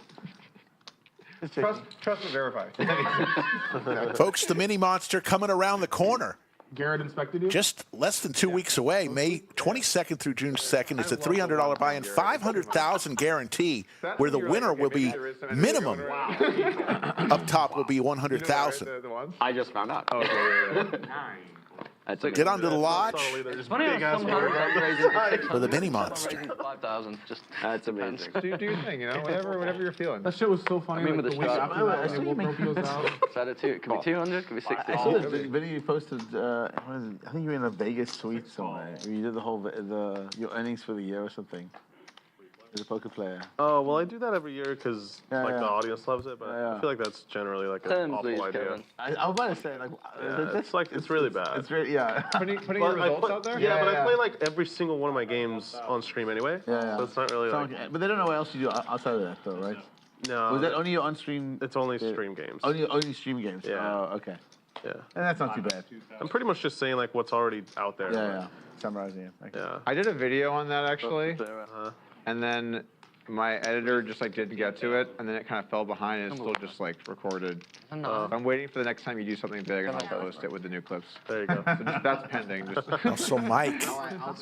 Trust and verify. Folks, the mini monster coming around the corner. Garrett inspected you? Just less than 2 weeks away, May 22nd through June 2nd. It's a $300 buy-in, $500,000 guarantee, where the winner will be minimum. Up top will be $100,000. I just found out. Get onto the lodge It's funny how sometimes that raises to 600, for the mini monster. 5,000. Just That's amazing. Do your thing, you know, whatever you're feeling. That shit was so funny. I mean, like, with the the week strap. after that, they woke Ropios out. Is that it too? It could be 200, it could be 60. I saw this video you posted. What is it? I think you were in a Vegas suite somewhere. Where you did the whole your earnings for the year or something. As a poker player. Oh, well, I do that every year because the yeah. audience loves it, but I feel like that's generally like an Terms, awful please, idea. Kevin. I was about to say, like, It's really bad. It's really, yeah. Putting But your I results play- out there? Yeah, but I play like every single one of my games on stream anyway. Yeah. So it's not really like. But they don't know what else you do outside of that, though, right? No. Was that only your on-stream? It's only stream games. Only stream games. Yeah. Oh, okay. Yeah. And that's not too bad. I'm pretty much just saying like what's already out there. Yeah. Summarizing it. Okay. Yeah. I did a video on that actually, and then my editor just like didn't get to it, and then it kind of fell behind, and it's still just like recorded. I'm waiting for the next time you do something big, and I'll post it with the new clips. There you go. So that's pending. So Mike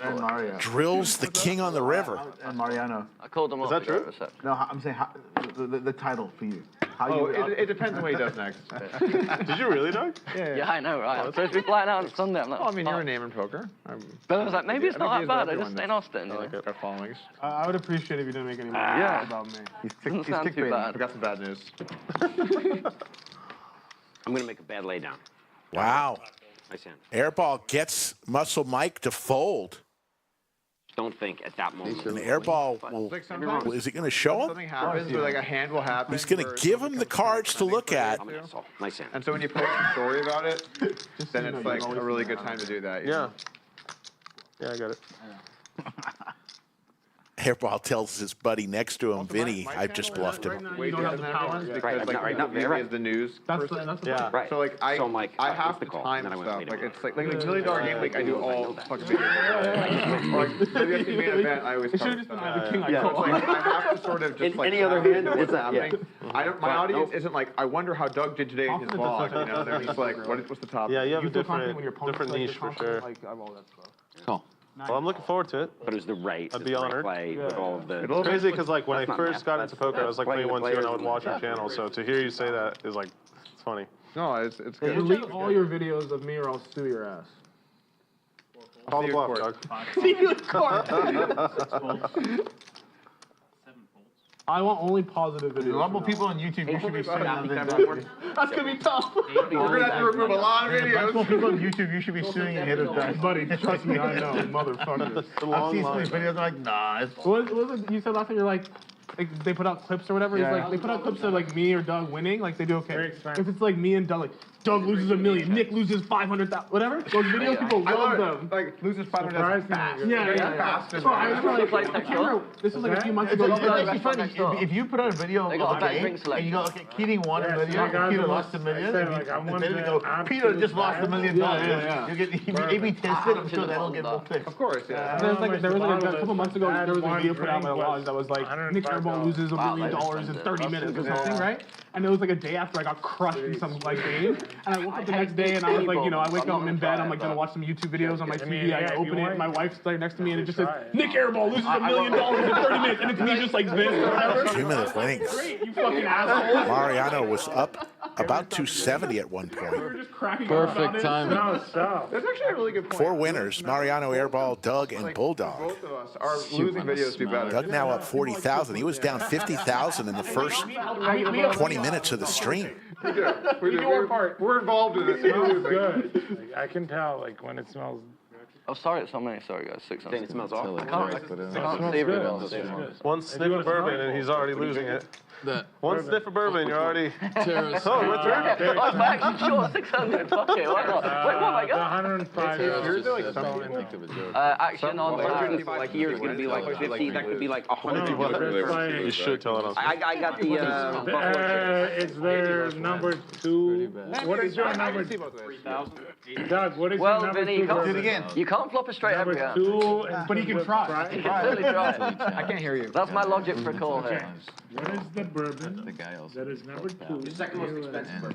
And Mario. drills the king on the river. And Mariano. I called them up. Is that true? No, I'm saying the title for you. It depends on what he does next. Did you really, Doug? Yeah, I know, right? I'm supposed to be flying out on Sunday. I'm like, Well, I mean, you're a name in poker. but I was like, maybe it's not that bad. I just stay in Austin. You know? Got followings. I would appreciate if you didn't make any more Yeah. about me. Doesn't sound too I bad. got some bad news. I'm going to make a bad laydown. Wow. Nice hand. Airball gets Muscle Mike to fold. Don't think at that moment. And Airball Like sometimes is it going to show him? something happens where like a hand will happen. He's going to where give something him the comes cards to look at. I'm an asshole. Nice hand. And so when you post a story about it, then it's like a really good time to do that. Yeah. Yeah, I got it. Airball tells his buddy next to him, Vinny, I've just bluffed him. Way different than everyone's because like right now, Vinny right. is the news person. That's Yeah. Right. So like I So, Mike, I what's have the to call? time And then I went, stuff. wait a Like minute. it's like $1 million game week. I do all fucking videos. Or like WFC main event. I always cover stuff. the king I So it's called. like I have to sort of just In like any other have hand, what's it's a- yeah. happening. I don't. My audience isn't like I wonder how Doug did today in his vlog. You know, they're just like what's the topic? Yeah, you have a feel confident different, when your opponent's different like niche this for confident, sure. Like, I have all that stuff. Cool. Well, I'm looking forward to it. But it was the right. I'd it's be the right honored. play with all of the. It's crazy because like when I That's not first math. got into poker, I was like Playing the 21, 2, and I would players watch your channel. So to hear you say that is like, it's funny. No, it's good. Delete all your videos of me or I'll sue your ass. Call the you bluff, in Doug. See you in court. I want only positive videos. A lot more people on YouTube you should be suing than That's gonna be tough. We're gonna have to remove a lot of Much more videos. people on YouTube you should be suing ahead of time. Buddy, trust me, I know, motherfucker. The I've long seen some of line. these videos, I'm like, nah, it's What was it you said last time? You're like they put out clips or whatever. He's like they put out clips of like me or Doug winning. Like they do okay. If it's like me and Doug, like Doug loses $1 million, Nick loses 500,000, whatever. Those videos, people I love love them. it. Like loses 500 fast. Yeah. Fast and So I remember Like, like, I can't remember. This was like a few months ago. It's you guys- actually funny. If you put out a video They of got a the best game, drink selection. and you go, okay, Keating won $1 million, and Peter lost $1 million, and then you go, Peter just lost $1 million. Yeah. You get A/B tested, I'm sure that'll get more clicks. Of course, yeah. There was like a couple months ago, there was a video put out by Lodge that was like, Nick Airball loses $1 million in 30 minutes or something, right? And it was like a day after I got crushed in some like game. And I woke up the next day and I was like, you know, I wake up, I'm in bed, I'm like gonna watch some YouTube videos on my TV, I open it, my wife's there next to me and it just says, Nick Airball loses $1 million in 30 minutes, and it's me just like this or whatever. Cumulative winnings. Great, you fucking asshole. Mariano was up about 270 at one point. We're just cracking up about Perfect it. timing. That's actually a really good point. 4 winners, Mariano, Airball, Doug, and Bulldog. Both of us, our losing videos do better. Doug now up 40,000. He was down 50,000 in the first 20 minutes of the stream. We do our part. We're involved in it. Good. Like, I can tell like when it smells Oh, sorry, it's not me. Sorry, guys. 6 Saying it smells awful. I can't see it. One sniff of bourbon and he's already losing it. One sniff of bourbon, you're already. Oh, what's that? Oh, I'm actually short 600. Fuck it. Why not? Wait, what have I got? 105. Action on People like here is going to be like 50. That could be like 100. You should tell us. I got the It's their number 2. What is your number? Doug, what is your Well, number Vinny, 2? you can't, bourbon? you can't flop a straight Number every 2, But he can try. You can certainly try. I can't hear you. That's my logic for a call here. What is the bourbon that is number 2?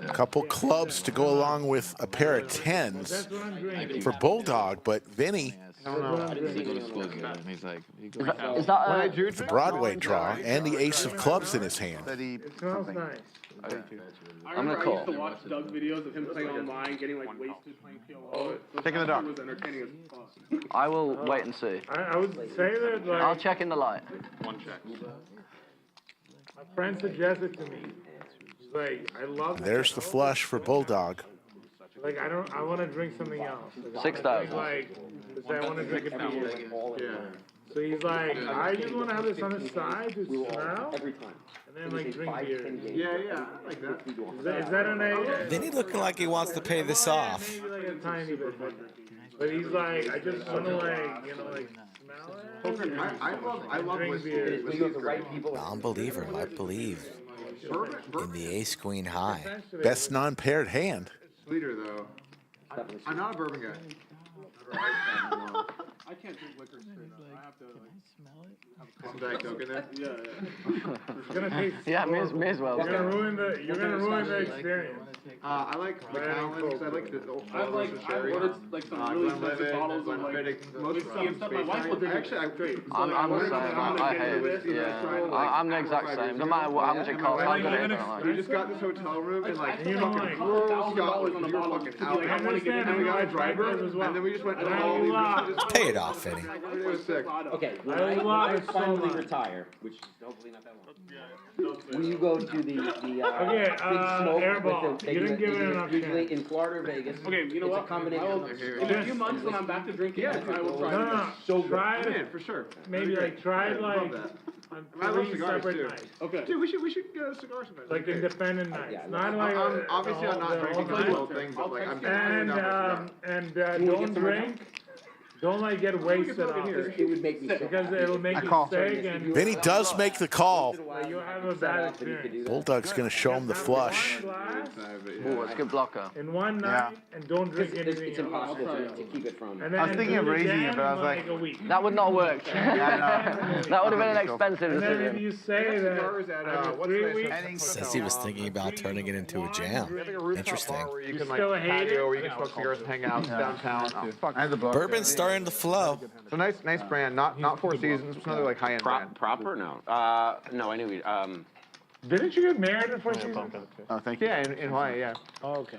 A couple clubs to go along with a pair of 10s That's what I'm drinking. for Bulldog, but Vinny, He's like, Is that the Broadway draw, and the ace of clubs in his hand. It smells nice. I'm gonna call. I used to watch Doug videos of him playing online, getting like wasted playing PLO. Taking the dark. Was entertaining as fuck. I will wait and see. I would say that, like, I'll check in the light. One check. a friend suggested to me. He's like, I love There's the flush for Bulldog. Like, I want to drink something else. Like, 6,000. He's like, I want to drink a beer. Yeah. So he's like, I just want to have this on the side to smell, and then like drink beer. Yeah, like that. Is that an A? Vinny looking like he wants to pay this off. Maybe like a tiny bit. But he's like, I just want to like, like smell it. I love drink whiskey. beer. Non-believer might believe in the ace queen high. Best non-paired hand. Sweeter though. I'm not a bourbon guy. I can't drink liquor straight up. I have to like smell it. Some Diet Coke in there? It's gonna taste. Yeah, me as well. You're gonna ruin the experience. I like Macallan because I like the I ordered like some really expensive bottles of like whiskey and stuff. My wife will drink it. Actually, I'm the same. I hate it. Yeah, I'm the exact same. No matter how much it costs, I'm gonna eat it. We just got this hotel room and like You know, like, $1,000 on the bottle. Fucking out. I understand. And we got a driver, and then we just went to all these. Pay it off, Vinny. It was sick. Okay, when I love I it so finally much. retire, which is hopefully not that long. When you go to the big smoke Airball. with the, You didn't give it enough usually chance. in Florida or Vegas. Okay, you know it's what? a combination of In a few months when I'm back to drinking, I will try. No, so try Yeah, it. for sure. Maybe like try it like that. on I love 3 cigars separate too. nights. Okay. Dude, we should get a cigar sometime. Like independent nights. Yeah, Not like Obviously, I'm not drinking the whole thing, but like I'm getting don't drink. Don't like get wasted off It would make me sick. because it'll make you sick and Vinny does make the call. you have a bad experience. Bulldog's going to show him the flush. One glass Oh, it's a good blocker. in one night and don't drink anything It's else. impossible to keep it from. And then I was thinking of do it raising again it, but I was in, like, a week. That would not work. That would have been an expensive And then if decision. you say that after 3 weeks, Says he was thinking about turning it into a jam. Interesting. where you You can like still hate patio, it? where you can smoke cigars and hang out downtown. Oh, fuck. Bourbon's starting to flow. So nice brand. Not Four Seasons. It's another like high-end brand. Proper? No. No, I knew it. Didn't you get married before season? Oh, thank you. Yeah, in Hawaii, yeah. Oh, okay.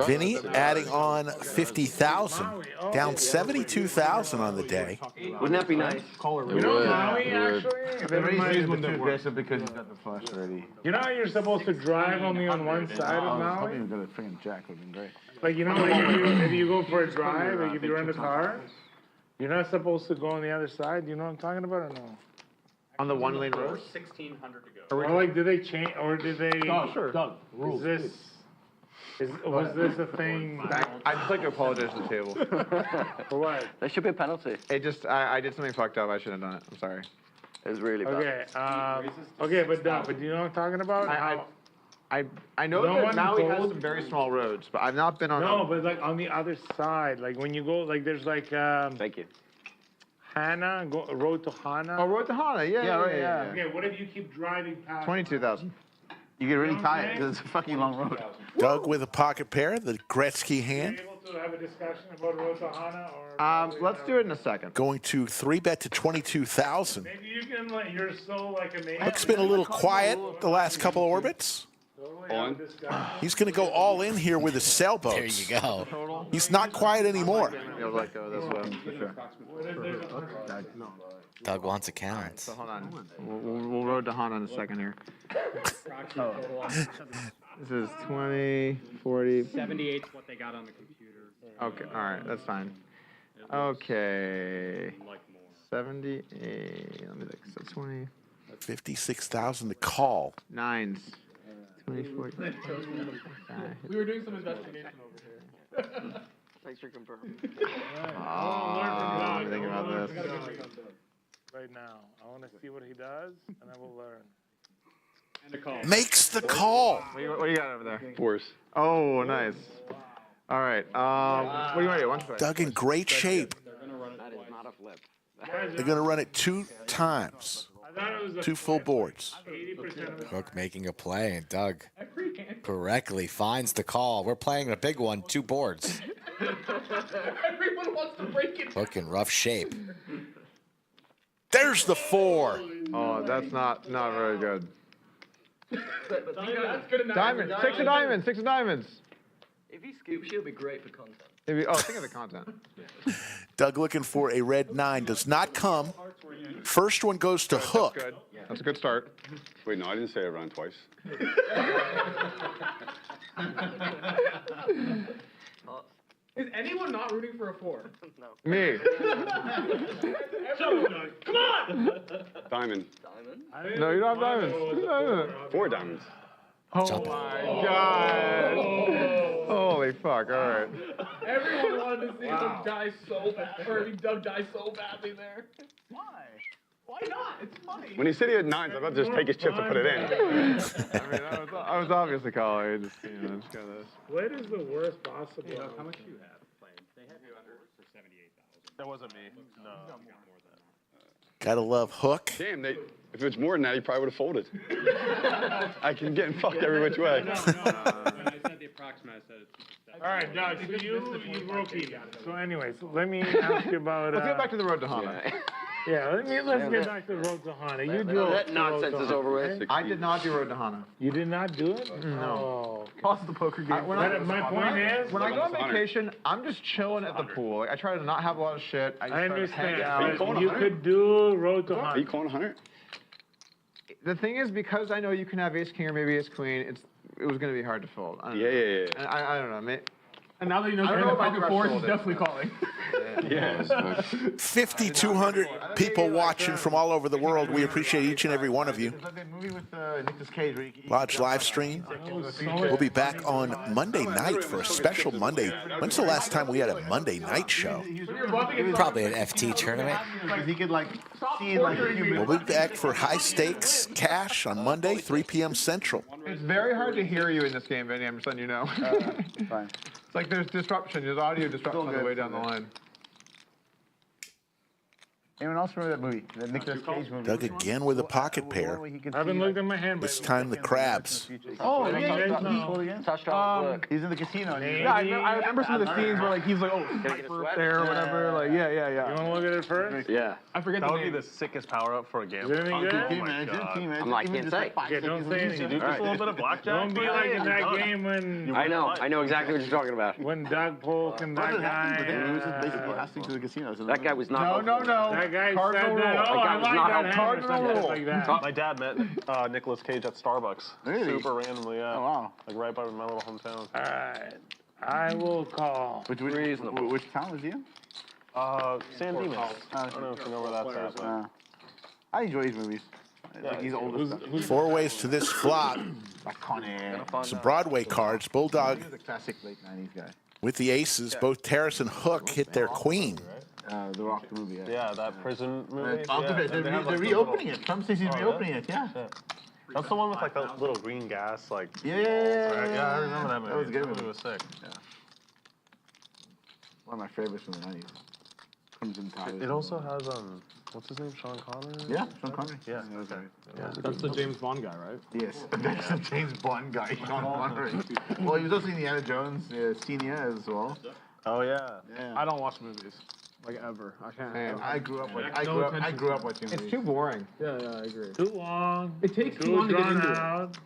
Vinny adding on 50,000, down 72,000 on the day. Wouldn't that be nice? You know Maui actually? Then he's a bit too aggressive because he's got the flush already. You know how you're supposed to drive only on one side of I was Maui? hoping he was gonna freaking jack. Would have been great. Like, you know, like if you go for a drive, like if you rent a car, you're not supposed to go on the other side. You know what I'm talking about or no? On the one-lane road. 1,600 to go. Or like, did they change, or did they? Sure. Was this a thing? I'd just like to apologize to the table. For what? There should be a penalty. It just, I did something fucked up. I shouldn't have done it. I'm sorry. It was really bad. Okay, but do you know what I'm talking about? I know No that one Maui has goes- some very small roads, but I've not been on. No, but like on the other side, like when you go, like there's like Thank you. Hana, road to Hana. Oh, Road to Hana. Yeah. Okay, what if you keep driving past? 22,000. You get really tired because it's a fucking long road. Doug with a pocket pair, the Gretzky hand. Able to have a discussion about road to Hana or? Let's do it in a second. Going to 3-bet to 22,000. Maybe you can like you're so like amazing. Buck's been a little quiet the last couple orbits. He's going to go all in here with his sailboats. There you go. He's not quiet anymore. You'll let go this way, for sure. Doug wants accounts. So hold on. We'll road to Hana in a second here. This is 20, 40. 78 is what they got on the computer. Okay, all right, that's fine. Okay. 78. Let me think. So 20. 56,000 to call. Nines. 24. We were doing some investigation over here. Thanks for confirming. Let me think about this. Right now. I want to see what he does, and I will learn. And a call. Makes the call. What do you got over there? Fours. Oh, nice. All right. What do you want to do? One play. Doug in great shape. That is not a flip. They're going to run it 2 times. 2 full boards. Hook making a play, and Doug correctly finds the call. We're playing a big one, 2 boards. Everyone wants to break it. Hook in rough shape. There's the 4. Oh, that's not very good. That's good enough. Diamond. 6 of diamonds. 6 of diamonds. If he scoops, she'll be great for content. Think of the content. Doug looking for a red 9. Does not come. First one goes to Hook. Good. That's a good start. Wait, no, I didn't say it around twice. Is anyone not rooting for a 4? No. Me. Come on! Diamond. No, you don't have diamonds. 4 diamonds. Oh my God. Holy fuck, all right. Everyone wanted to see him die so bad, or Doug die so badly there. Why? Why not? It's funny. When he said he had 9s, I thought just take his chips and put it in. I mean, I was obviously calling. Just got this. What is the worst possible? How much do you have playing? They have you under for 78,000. That wasn't me. No. You got more than that. Gotta love Hook. Damn, if it's more than that, he probably would have folded. I can get fucked every which way. No. When I said the approximate, I said All right, Doug, so you broke even. So anyways, let me ask you about... Let's get back to the road to Hana. Yeah, let's get back to the road to Hana. You do that nonsense is over with. I did not do road to Hana. You did not do it? No. Pause the poker game. My point is... When I go on vacation, I'm just chilling at the pool. Like, I try to not have a lot of shit. I understand. out. You could do road to Hana. Are you calling 100? The thing is, because I know you can have ace king or maybe ace queen, it was going to be hard to fold. Yeah. And I don't know. And now that you know you're in the pocket 4, he's definitely calling. Yeah. 5,200 people watching from all over the world. We appreciate each and every one of you. It's like that movie with Nicolas Cage where Lodge live stream. We'll be back on Monday night for a special Monday. When's the last time we had a Monday night show? Probably an FT tournament. he could like see in like a few minutes. We'll be back for high stakes cash on Monday, 3 p.m. Central. It's very hard to hear you in this game, Vinny. I'm just letting you know. Fine. It's like there's disruption. There's audio disruption on the way down the line. Anyone else remember that movie? That Nicolas Cage movie? Doug again with a pocket pair. I haven't looked at my hand. This time the crabs. Oh, Touchdown. he's in the casino. Yeah, I remember some of the scenes where like he's like, oh, there or whatever. Like, yeah. You want to look at it first? Yeah. I forget that the would name. be the sickest power up for a game. Is it any good? Can you imagine? I'm like, can't say. Okay, don't say anything. Just a little bit of blackjack. Don't be like in that game when... I know exactly what you're talking about. When Doug Polk and that guy... to the casino. That guy was not... No. That guy said that. Oh, guy I was like not that a hammer, cardinal stuff like that. My dad met Nicolas Cage at Starbucks. Really? Super randomly, yeah. Oh, wow. Like right by my little hometown. All right. I will call. Which town is he in? San Dimas. I don't know if you know where that's at. I enjoy his movies. Like he's older stuff. 4 ways to this flop. Some Broadway cards. Bulldog He's a classic late 90s guy. with the aces. Both Terrace and Hook hit their queen. The Rock the movie, Yeah, that prison movie. They're reopening it. Trump says he's reopening it, yeah. That's the one with like the little green gas, like. Yeah, I remember that movie. That was a good movie. movie. Was sick. Yeah. One of my favorites from the 90s. Crimson Tide. It also has what's his name? Sean Connery. Yeah, Sean Connery. Yeah. That's the James Bond guy, right? Yes, that's the James Bond guy, Sean Connery. Well, he was also Indiana Jones Senior as well. Oh yeah. I don't watch movies. Like ever. I can't. Man, I grew up watching movies. It's too boring. Yeah, I agree. Too long. It takes too long to get into out.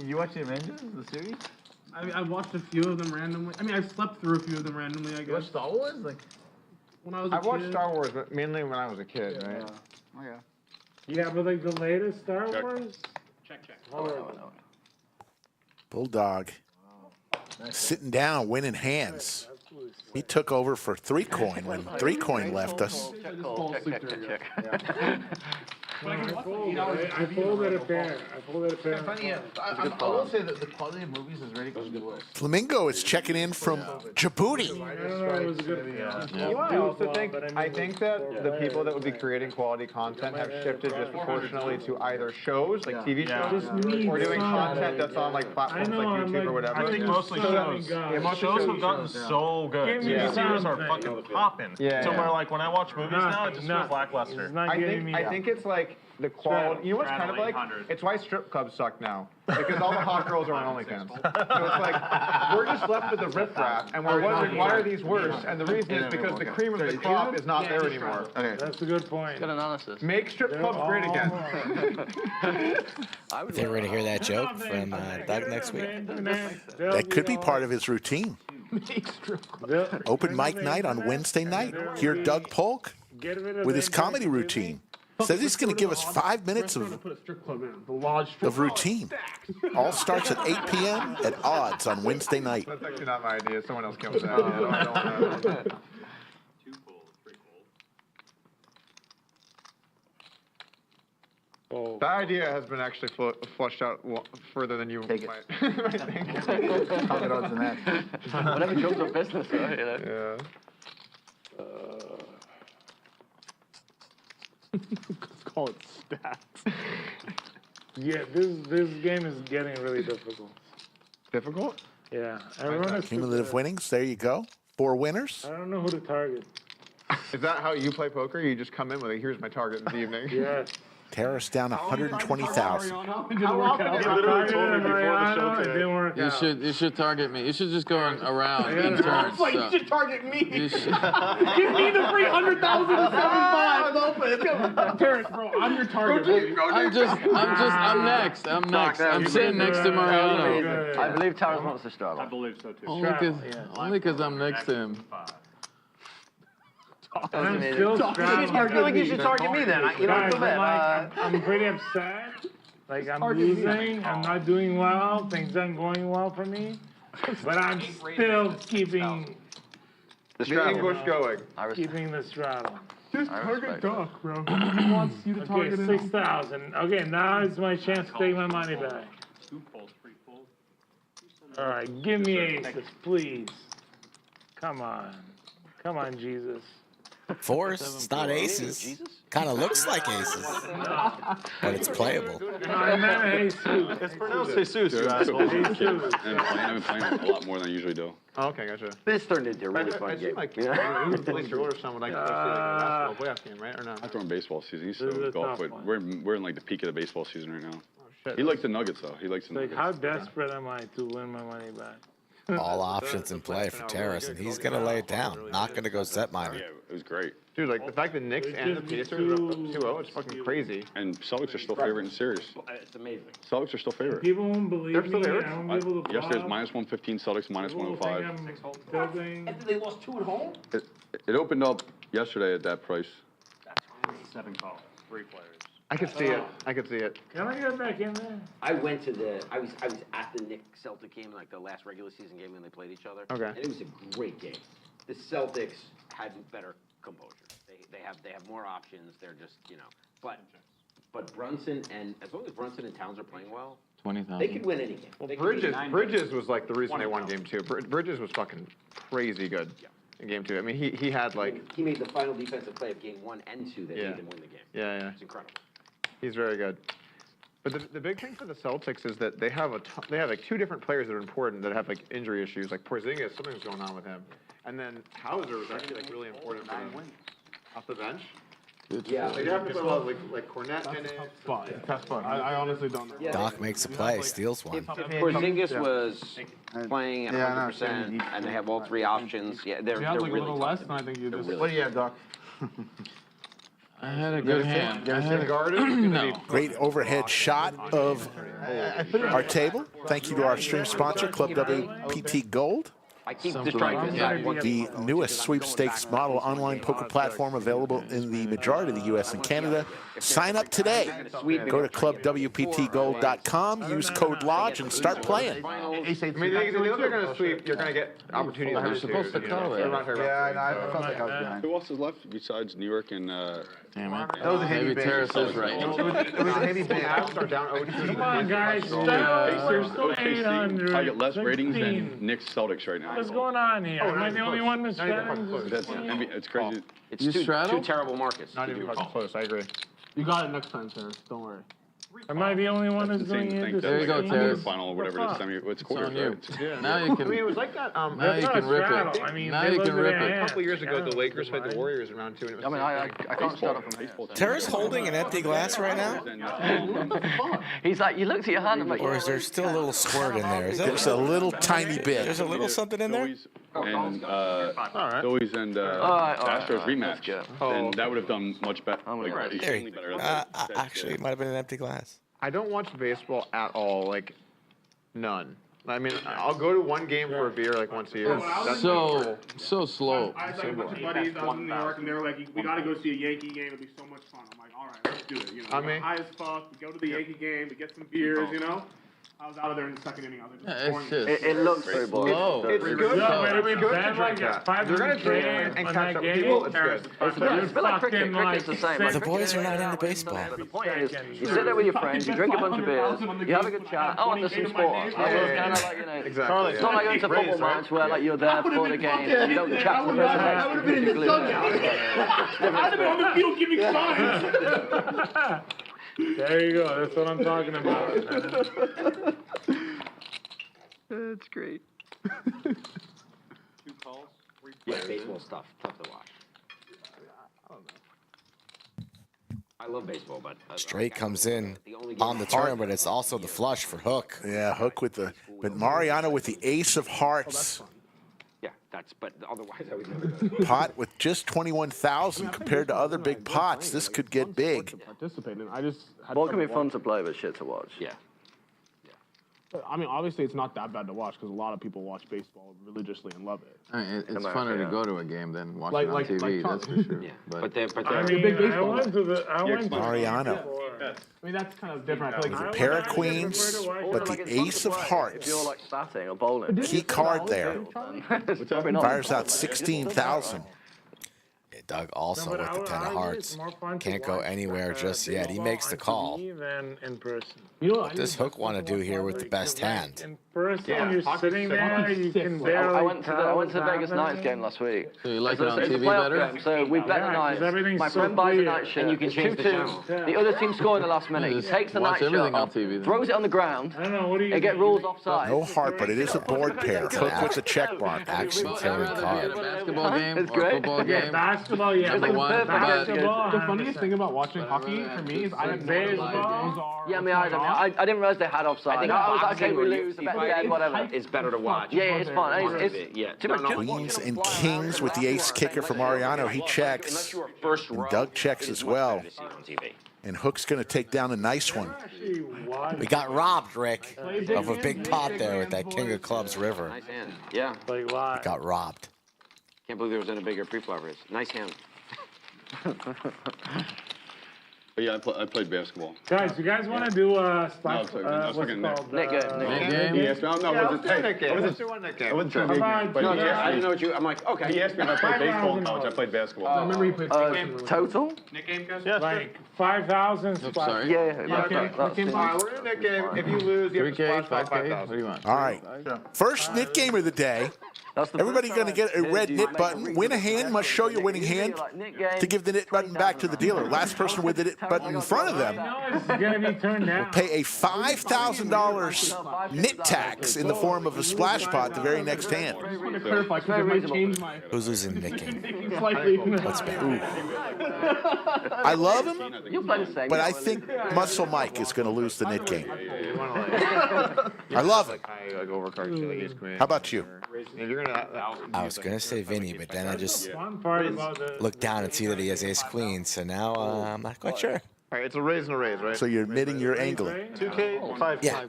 You watch the Avengers, the series? I watched a few of them randomly. I mean, I've slept through a few of them randomly, I guess. You watch Star Wars? Like, when I was a I watched kid. Star Wars, but mainly when I was a kid, right? oh yeah. Yeah, but like the latest Star Wars? Check. Bulldog sitting down, winning hands. He took over for 3 Coin when 3 Coin left us. I folded a pair. Funny, I will say that the quality of movies is really good. Flamingo is checking in from Djibouti. I also think that the people that would be creating quality content have shifted disproportionately to either shows, like TV shows, or doing content that's on like platforms like YouTube or whatever. I think mostly shows. Shows have gotten so good. TV series are fucking popping. So where like when I watch movies now, it just feels lackluster. I think it's like the quality. You know what's kind of like? It's why strip clubs suck now. Because all the hot girls are on OnlyFans. So it's like, we're just left with the riffraff, and we're wondering why are these worse? And the reason is because the cream of the crop is not there anymore. That's a good point. Good analysis. Make strip clubs great again. I think we're going to hear that joke from Doug next week. That could be part of his routine. Open mic night on Wednesday night. Hear Doug Polk with his comedy routine. Says he's going to give us 5 minutes of routine. All starts at 8 p.m. at Odds on Wednesday night. That's actually not my idea. Someone else came with that. I don't know. That idea has been actually flushed out further than you might think. Whatever jobs are business, right? You know? Yeah. Let's call it stats. Yeah, this game is getting really difficult. Difficult? Yeah. Everyone has Cumulative winnings. There you go. 4 winners. I don't know who to target. Is that how you play poker? You just come in with here's my target this evening? Yes. Terrace down 120,000. How often did You should target me. You should just go around in turns. You should target me. You should. Give me the free 100,000 to 75. Terrence, bro, I'm your target. I'm next. I'm sitting next to Mariano. I believe Towers wants to straddle. I believe so too. Only because I'm next to him. I'm still straddling. I feel like you should target me then. You know, I'm pretty upset. Like I'm losing. I'm not doing well. Things aren't going well for me. But I'm still keeping the English going. Keeping the straddle. Just target Doc, bro. He wants you to target him. 6,000. Okay, now is my chance to take my money back. All right, give me aces, please. Come on. Come on, Jesus. 4s, it's not aces. Kind of looks like aces, but it's playable. I meant Jesus. It's pronounced Jesus, you asshole. I've been playing a lot more than I usually do. Oh, okay, gotcha. This turned into a really fun I game. like Glacier or someone like a basketball playoff game, right? Or not? After on baseball season, he's so golf. But we're in like the peak of the baseball season right now. Shit. He likes the Nuggets though. He likes the Nuggets. How desperate am I to win my money back? All options in play for Terrace, and he's going to lay it down. Not going to go set miner. Yeah, it was great. Dude, like the fact that Knicks and the Pacers are up 2-0, it's fucking crazy. And Celtics are still favorite in the series. It's amazing. Celtics are still favorite. People won't believe They're still me. favorites? I won't be able to Yesterday's flop. minus 115, Celtics minus People 105. think I'm tilting. They lost 2 at home? It opened up yesterday at that price. 7 calls, 3 players. I could see it. I could see it. Can I get back in there? I went to I was at the Knicks Celtic game, like the last regular season game when they played each other. Okay. And it was a great game. The Celtics had better composure. They have more options. They're just, you know, but Brunson, and as long as Brunson and Towns are playing well, 20,000. they could win any game. Well, Bridges was like the reason they won game 2. Bridges was fucking crazy good in game 2. I mean, he had like. He made the final defensive play of game 1 and 2 that made them win the game. Yeah. It's incredible. He's very good. But the big thing for the Celtics is that they have like 2 different players that are important that have like injury issues. Like Porzingis, something's going on with him, and then Hauser was actually like really important for them off the bench. Yeah, they have to put a lot of like Cornette in it. Tough spot. I honestly don't know. Yeah. Doc makes a play, steals one. If Porzingis was playing at 100% and they have all 3 options, they're You had like a really little tough less, and I think you just. What do you have, Doc? I had a good hand. No. Great overhead shot of our table. Thank you to our stream sponsor, Club WPT Gold. I keep just trying to decide what The newest sweepstakes model online poker platform available in the majority of the U.S. and Canada. Sign up today. Go to clubwptgold.com, use code LODGE, and start playing. I mean, if you look at going to sweep, you're going to get opportunities. You're supposed to call it. Yeah, I felt like I was behind. Who else is left besides New York and? Damn it. That was a heavy Maybe bet. Terrace is right. It was a heavy bet. Are down 0-2. Come on, guys. There's still 800. I get less ratings than Knicks Celtics right now. What's going on here? Am I the only one that's It's crazy. It's You two straddle? terrible markets. Not even close, I agree. You got it next time, Terrace. Don't worry. Am I the only one That's that's the same going thing. into There you go, Terrace. Final or whatever it is. It's quarters, on you. right? Now you can. I mean, it was like that. Now you can rip it. I mean, Now they you look can at rip their it. A hands. couple years ago, the Lakers played the Warriors in round 2. And it was I mean, I can't start off from here. Terrace holding an empty glass right now? He's like, you looked at your hand and like, Or is there still a little squirt in there? Is There's that, a little tiny bit. there's a little something in there? And Phillies and Astros rematch. And that would have done much better. Like, There extremely you better. Actually, it might have been an empty glass. I don't watch baseball at all, like, none. I mean, I'll go to one game for a beer, like, once a year. So slow. I had like a bunch of buddies. I was in New York, and they were like, "We got to go see a Yankee game. It'll be so much fun." I'm like, "All right, let's do it." You know, I mean, high as fuck. We go to the Yankee game. We get some beers. You know. I was out of there in the second inning. I was like, Yeah, it's just it looks very boring. slow. It's good. No, It's wait, good Ben, to drink like, that. 500 You're going to drink and on catch that up with game? people. It's good. It's a bit like cricket. Cricket's the same. The boys are not into baseball. The point is, you sit there with your friends, you drink a bunch of beers, you have a good chat. Oh, and there's some sports. Kind of like, you know, Exactly. it's not like going to a football match where like you're there for the game. You don't chat to the person next to you. I would have been in the dugout. I'd have been on the field giving signs. There you go. That's what I'm talking about. That's great. Yeah, baseball stuff, tough to watch. I love baseball, but Straight comes in on the turn, but it's also the flush for Hook. Yeah, Hook with the, but Mariano with the ace of hearts. yeah, but otherwise I would never do it. Pot with just 21,000 compared to other big pots. This could get big. Participate in. I just. Ball can be fun to play, but shit to watch. Yeah. I mean, obviously, it's not that bad to watch because a lot of people watch baseball religiously and love it. I mean, it's funner to go to a game than watch it on Like TV, that's for sure. Yeah. But I mean, big baseball I went to Mariano. I mean, that's kind of different. I feel like Pair of queens, but the ace of hearts. If you're like batting or bowling. Key card there. It's probably not. Fires out 16,000. Doug also with the 10 of hearts. Can't go anywhere just yet. He makes the call. Than in person. What does Hook want to do here with the best hand? In person, you're sitting there, you can barely I went to the Vegas Knights game last week. So you like it on It's a TV playoff better? game, so we bet the Yeah, 'cause Knights. everything's My so friend buys a clear. night shirt. And you can It's change the 2-2. channel. The other team score in the last minute. He Just takes the watch night shirt everything on off, TV then. throws it on the ground. I don't know, what do you They get do? rules offside. No heart, but it is a board pair. Hook with the check mark. Action killing At a card. basketball game It's or great. football Yeah, game. basketball, yeah. It's like Number one, perfect but- basketball. the funniest thing about watching hockey for me is I have no idea what the rules are. Yeah, I mean, I didn't realize they had offside. I think I was like, boxing okay, we or lose, UFC bet fighting dead, whatever. is better to watch. Yeah, it's fun. It's Yeah. too much. Queens and kings with the ace kicker for Mariano. He checks. And Doug checks as well. And Hook's going to take down a nice one. We got robbed, Rick, of a big pot there with that King of Clubs river. Nice hand. Yeah. Like, why? We got robbed. Can't believe there was any bigger pre-flop raise. Nice hand. But yeah, I played basketball. Guys, you guys want to do a splash? No, it's what's like it a called? Nick game. He asked me, no, Yeah, was let's it do take? that game. I Let's wasn't do one that game. I wasn't Come sure. on, But no, he no, asked I didn't me, know what you. I'm like, okay. he asked me if I played baseball in college. I played basketball. I remember he played Nick game. Total? Nick game, guys? Like 5,000 Oops, splash. sorry. Yeah, Okay, Nick game. All right, we're in that game. If you lose, you have to 3K, splash 5K, what 5,000. do you want? All right. First knit game of the day. Everybody going to get a red knit button. Win a hand must show your winning hand to give the knit button back to the dealer. Last person with the knit button in front of them It's going to be turned down. pay a $5,000 knit tax in the form of a splash pot the very next hand. I just want to clarify because I might change my Who's losing the Nick game? thinking slightly. Let's bet. I love him, You play the same. but I think Muscle Mike is going to lose the knit game. I love him. I go over cards, like ace queen. How about you? You're gonna. I was going to say Vinny, but then I just One part about the... looked down and see that he has ace queen, so now I'm not quite sure. All right, it's a raise and a raise, right? So you're admitting you're angling. 2K, 5K. Yeah.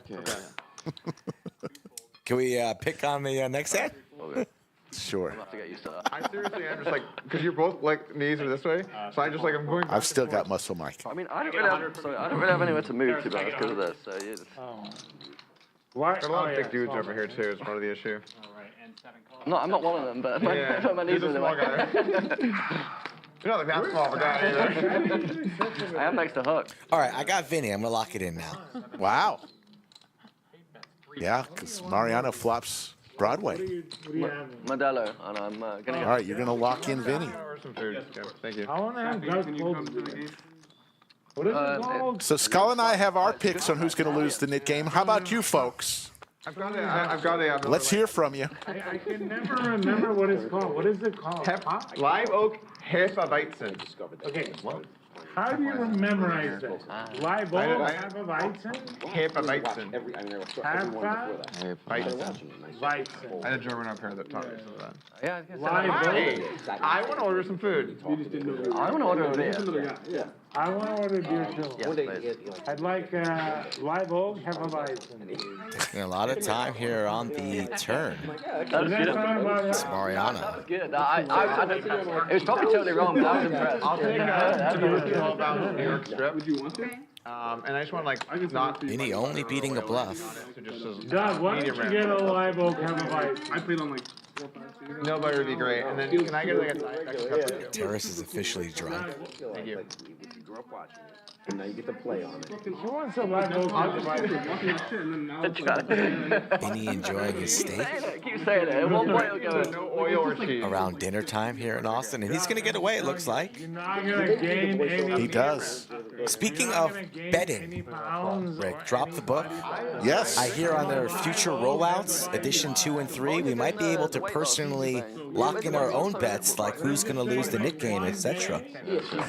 Can we pick on the next hand? Sure. We'll have to get used to that. I seriously am just like, because you're both like knees are this way, so I just like I'm going. I've still got muscle mic. I mean, I don't really have anywhere to move to be honest because of this. So yeah. Why? Got a lot of big dudes over here too. Is part of the issue. No, I'm not one of them, but Yeah. my knees He's are a the small way. You're not like that small of a guy either. I am next to Hook. All right, I got Vinny. I'm gonna lock it in now. Wow. Yeah, because Mariano flops Broadway. Modelo, and I'm gonna. All right, you're gonna lock in Vinny. Some food. Thank you. I want to have Doug Polk. What is it called? So Skull and I have our picks on who's gonna lose the knit game. How about you folks? I've got a. Let's hear from you. I can never remember what it's called. What is it called? Live Oak Hefeweizen. Okay. How do you memorize that? Live oak, half of Weizen? Hefeweizen. Weizen. I had a German up here that taught me some of that. Yeah, Hey, I want to order some food. I want to order a beer. I want to order beer too. Yes, please. I'd like live oak, half of Weizen. Taking a lot of time here on the turn. That was good. It's Mariano. That was good. It was probably totally wrong, but I was impressed. I'll take a 12-ounce New York strip. Would you want to? And I just want like not. Vinny only beating a bluff. Doug, why don't you get a live oak, half of Weizen? I played on like 4 or 5 seasons. Nobody would be great. And then can I get like a Diet Pepper? Terrace is officially drunk. Thank you. You grew up watching it, and now you get to play on it. Who wants a live oak, half of Weizen? Vinny enjoying his steak Keep saying it. At one point it'll go. No oil or cheese. around dinner time here in Austin, and he's gonna get away. It looks like. You're not going to gain any. He does. Speaking of betting, Rick, drop the book. Yes. I hear on their future rollouts, edition 2 and 3, we might be able to personally lock in our own bets, like who's going to lose the knit game, etc.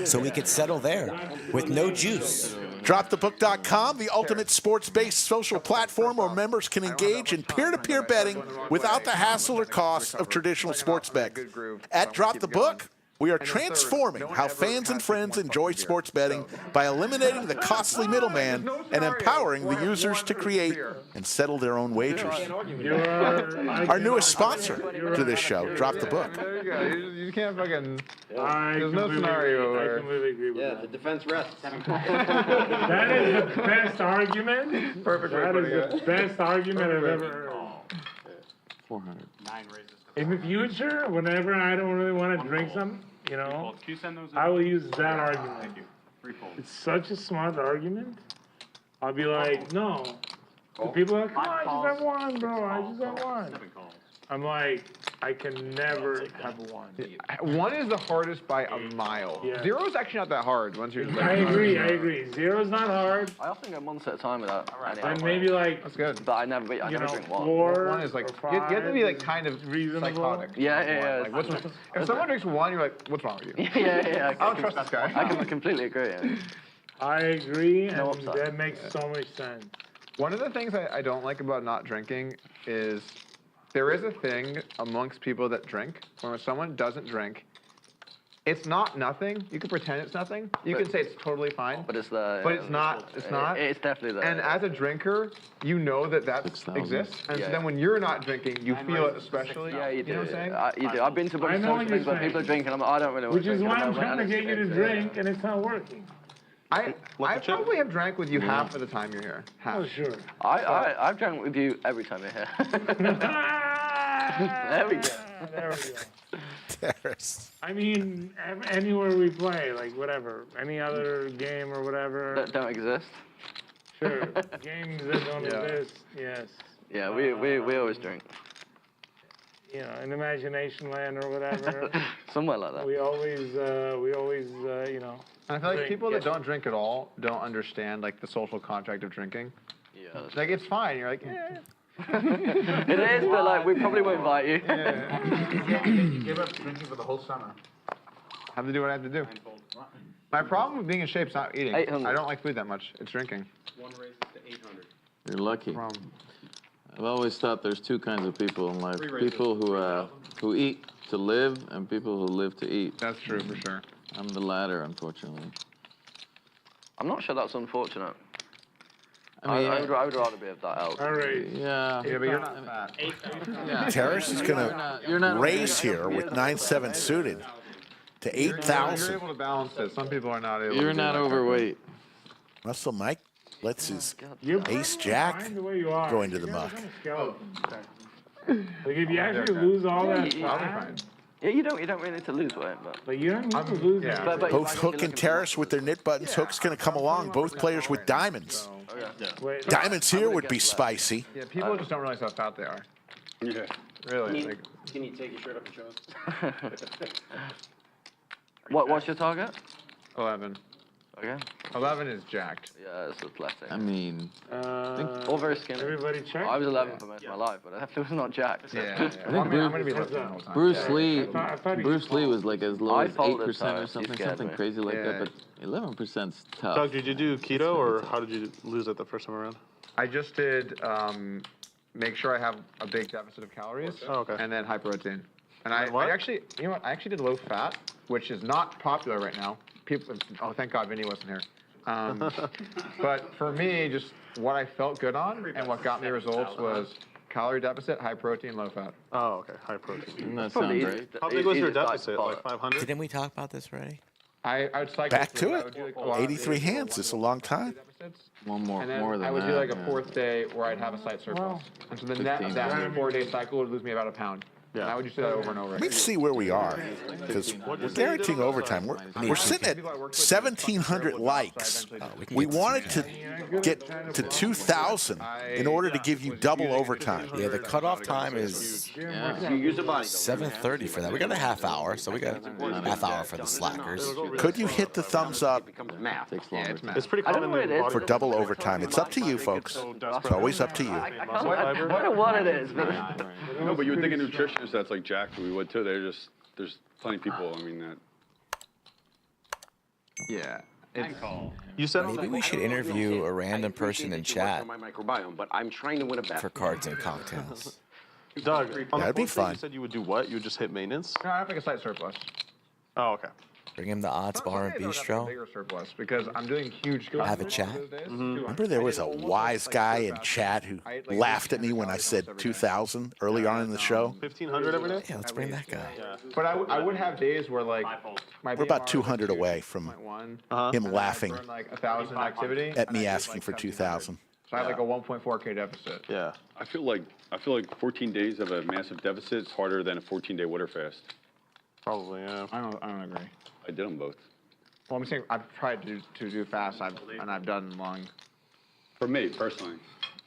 So we could settle there with no juice. DropTheBook.com, the ultimate sports-based social platform where members can engage in peer-to-peer betting without the hassle or cost of traditional sports betting. At Drop the Book, we are transforming how fans and friends enjoy sports betting by eliminating the costly middleman and empowering the users to create and settle their own wagers. Our newest sponsor to this show, Drop the Book. There you go. You can't fucking. I There's no completely scenario agree. I where. completely agree with Yeah, the defense rests. that. That is the best argument. Perfect way That of putting is it. the best argument I've ever heard. 400. In the future, whenever I don't really want to drink something, you know, I will use that argument. It's such a smart argument. I'll be like, no. The people are like, come on, I just have one, bro. I just have one. I'm like, I can never have one. One is the hardest by a mile. Yeah. Zero is actually not that hard once you're just like. I agree. Zero's not hard. I often go months at a time without any And alcohol. maybe like, That's good. But I never you know, drink one. 4 One is like or you have to be like 5 kind of reasonable. psychotic. Yeah. Like, what's wrong? If someone drinks one, you're like, what's wrong with you? Yeah. I don't trust this guy. I can completely agree. Yeah. I agree, and No upside. that makes so much sense. One of the things I don't like about not drinking is there is a thing amongst people that drink when someone doesn't drink. It's not nothing. You can pretend it's nothing. You can say it's totally fine. But it's the. But it's not. It's not. It's definitely there. And as a drinker, you know that 6,000. exists. And Yeah. so then when you're not drinking, you feel it especially. Yeah, you do. You know what I'm saying? You do. I've been to a bunch I of know social what things you're where people are saying. drinking. I don't really want Which to is drink. why at I'm the trying to moment, get you to and drink, and it's not working. I probably have drank with you half of the time you're here. Half. Oh, sure. I've drank with you every time you're here. There we go. There we go. Terrace. I mean, anywhere we play, like whatever, any other game or whatever. That don't exist. Sure, games that don't exist, yes. Yeah, we always drink. You know, in Imagination Land or whatever. Somewhere like that. We always, you know. And I feel like drink. people that don't drink at all don't understand like the social contract of drinking. Yeah. Like it's fine. You're like, It is, but like we probably won't invite you. You give up drinking for the whole summer. have to do what I have to do. My problem with being in shape is not eating. 800. I don't like food that much. It's drinking. One race to 800. You're lucky. Problem. I've always thought there's two kinds of people in life: people who eat to live, and people who live to eat. That's true for sure. I'm the latter, unfortunately. I'm not sure that's unfortunate. I would rather be of that elk. All right. Yeah. Yeah, but you're not fat. Yeah. Terrace is going to race here with 9-7 suited to 8,000. You're able to balance it. Some people are not able to. You're not overweight. Muscle Mike lets his You ace jack find the way you are. go into the You're muck. gonna skeleton. Like if you actually lose all that fat, Yeah, you don't really need to lose weight, but you don't need to lose it. Both Hook and Terrace with their knit buttons. Hook's going to come along. Both players with diamonds. Diamonds here would be spicy. Yeah, people just don't realize how fat they are. Yeah. Really. Can you take your shirt up and show us? what's your target? 11. Okay. 11 is jacked. Yeah, it's athletic. I mean, all very skinny. Everybody check. I was 11 for most of my life, but I definitely was not jacked. Yeah. I think I'm going to be lifting the whole time. Bruce Lee, I thought he Bruce Lee was like as low I as folded 8% or Terrace. He something, scared something me. crazy like Yeah. that. But 11%'s tough. Doug, did you do keto or how did you lose it the first time around? I just did make sure I have a big deficit of calories. Oh, okay. And then high protein. And I what? actually, you know what? I actually did low fat, which is not popular right now. People, oh, thank God Vinny wasn't here. But for me, just what I felt good on and what got me results was calorie deficit, high protein, low fat. Oh, okay. High protein. Doesn't that sound great? How big was your deficit? Like 500? Didn't we talk about this already? I would cycle Back through. to I it. would do like a lot of 83 days hands. It's a long time. deficits. One more, And then more than I would that. do like a yeah. 4th day where I'd have a slight surplus. And so the net of 15 that 4-day cycle would lose me about a pound. Yeah. And I would just do that over and over. Let me see where we are, because we're guaranteeing overtime. We're sitting at 1,700 likes. We wanted to get to 2,000 in order to give you double overtime. Yeah, the cutoff time is You use a body. 7:30 for that. We got a half hour, so we got a half hour for the slackers. Could you hit the thumbs up Becomes math. Takes longer. It's pretty I don't common know what in it is. body. for double overtime? It's up to you, folks. It's always up to you. I don't know what it is, but No, but you would think a nutritionist that's like jacked, we would too. There's plenty of people, I mean, that. Yeah. You said Maybe we should interview a random person in chat My microbiome, but I'm trying to win a bet. for cards and cocktails. Doug, on That'd the be fourth day fun. You said you would do what? You would just hit maintenance? No, I have like a slight surplus. Oh, okay. Bring him the Odds Bar and Some days I would have a Bistro. bigger surplus because I'm doing huge Have a customers chat. those days. Remember there was a wise guy in chat who laughed at me when I said 2,000 early on in the show? 1,500 every day? Yeah, let's bring that guy. But I would have days where like my We're about BMR 200 was away from 2.1, him and laughing I'd burn like 1,000 activity. at and me I'd asking get, for like, 2,000. So I have like a 1.4K deficit. Yeah. I feel like 14 days of a massive deficit is harder than a 14-day water fast. Probably, yeah. I don't agree. I did them both. Well, I'm saying I've tried to do fast, and I've done long. For me, personally.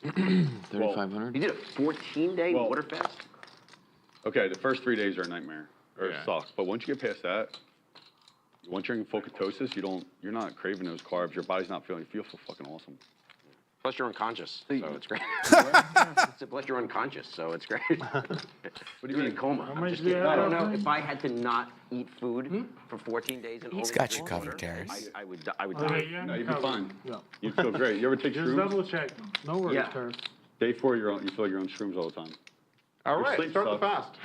3,500? You did a 14-day Well- water fast? Okay, the first 3 days are a nightmare, or Yeah. it sucks. But once you get past that, once you're in full ketosis, you're not craving those carbs. Your body's not feeling. You feel fucking awesome. Plus you're unconscious, so it's great. Plus you're unconscious, so it's great. What do you mean in coma? I'm much just do you kidding. have I don't know. out If I had to not eat food for 14 days and He's only got drink you covered, water, Terrace. I would die. Okay, yeah, No, you'd be covered. fine. Yeah. You'd feel great. You ever take Just shrooms? double check. No worries, Yeah. Terrace. Day 4, you feel like you're on shrooms all the time. All Your right, sleep start the sucks.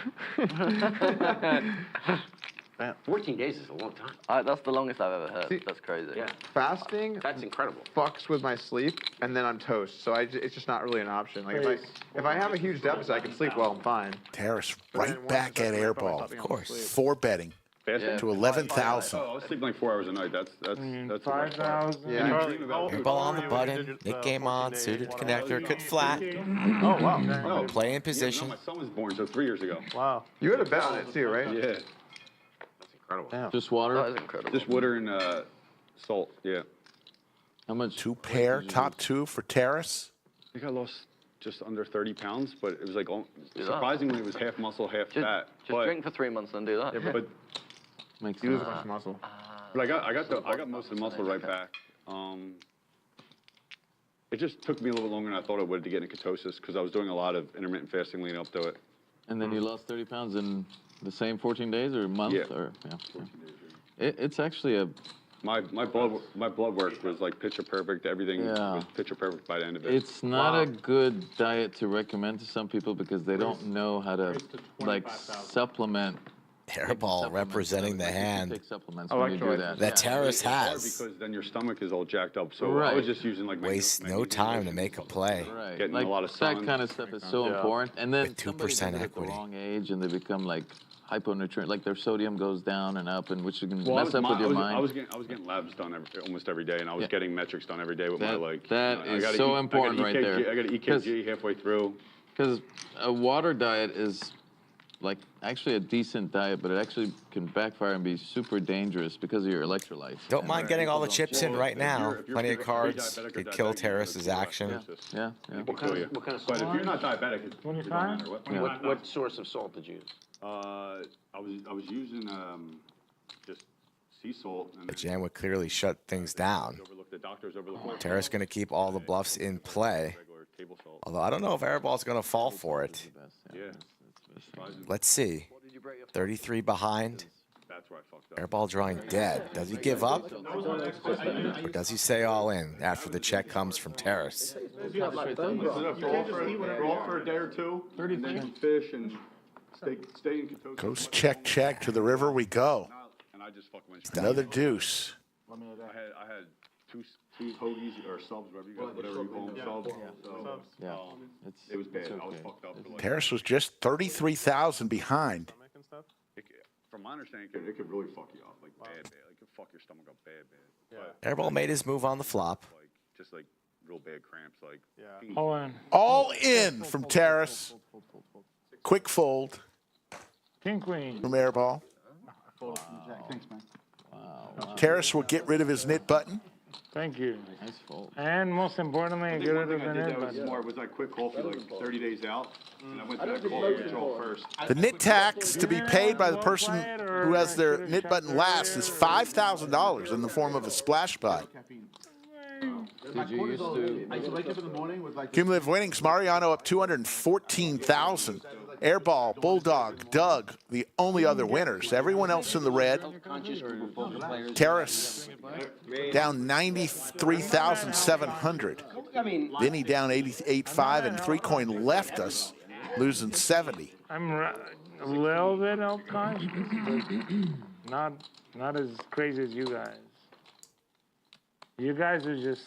fast. 14 days is a long time. that's the longest I've ever heard. See- That's crazy. Yeah, Fasting that's incredible. fucks with my sleep, and then I'm toast. So it's just not really an option. Like if I have a huge deficit, I can sleep well. I'm fine. Terrace But then right once back I at start Airball. probably Of stopping course. sleep. 4 betting Fasting? to 11,000. Oh, I was sleeping like 4 hours a night. That's the worst part. 5,000. Yeah. Airball on the button, Nick game on, suited connector, could flat, Oh, wow. No, play in yeah, no, position. my son was born 3 years ago. Wow. You had a bet on it too, right? Yeah. Incredible. Just water? That is incredible. Just water and salt. Yeah. How much? 2 pair, top 2 for Terrace. I think I lost just under 30 pounds, but it was like surprisingly it was half muscle, half fat. Just drink for 3 months and do that. Yeah, but Makes You lose sense. a bunch of muscle. But I got most of the muscle right back. It just took me a little bit longer than I thought it would to get into ketosis because I was doing a lot of intermittent fasting leading up to it. And then you lost 30 pounds in the same 14 days or a month? Yeah. Or, yeah. It's actually a... My blood work was like picture perfect. Everything Yeah. was picture perfect by the end of it. It's not a good diet to recommend to some people because they don't know how to, like, supplement Airball representing the hand Take supplements when you do that. that Terrace has. Because then your stomach is all jacked up. So I Right. was just using like Waste no time to make a play. Right. Getting Like a lot of sun. that kind of stuff is so important. And then With 2% somebody does it equity. at the wrong age and they become like hyponutrient, like their sodium goes down and up, and which can Well, mess up with your mind. I was getting labs done almost every day, and I was getting metrics done every day with my like. That I is got so important right there. I got an EKG halfway through. Because a water diet is like actually a decent diet, but it actually can backfire and be super dangerous because of your electrolytes. Don't mind getting all the chips in right now. Plenty of cards diabetic or could kill Terrace's action. Yeah. What kind of But if salt? you're not diabetic, it don't matter what. What source of salt did you use? I was using just sea salt. And The jam would clearly shut things down. the doctors overlooked. Terrace going to keep all the bluffs in play. Although I don't know if Airball's going to fall for it. Yeah. Let's see. 33 behind. That's where I fucked up. Airball drawing dead. Does he give up? Or does he say all in after the check comes from Terrace? Roll for a day or two, and then fish and stay in Ketosis. Ghost check to the river we go. And I just fucking went. Another deuce. I had two hoagies or subs, whatever you call them, subs. So, it was bad. I was fucked up. For like, Terrace was just 33,000 behind. from my understanding, it could really fuck you up, like bad. Like, it could fuck your stomach up bad. But, Airball made his move on the flop. like, just like real bad cramps, like. All in. All in from Terrace. Quick fold King Queen. from Airball. Thanks, man. Terrace will get rid of his knit button. Thank you. Nice fold. And most importantly, get rid of the I did net that was button. smart was I quit coffee like 30 days out, and I went to that coffee withdrawal first. The knit tax to be paid by the person who has their knit button last is $5,000 in the form of a splash pot. Did you used to? I used to wake up in the morning with like. Cumulative winnings, Mariano up 214,000. Airball, Bulldog, Doug, the only other winners. Everyone else in the red. Terrace down 93,700. Vinny down 88.5, and 3 Coin left us, losing 70. I'm a little bit health conscious, but not as crazy as you guys. You guys are just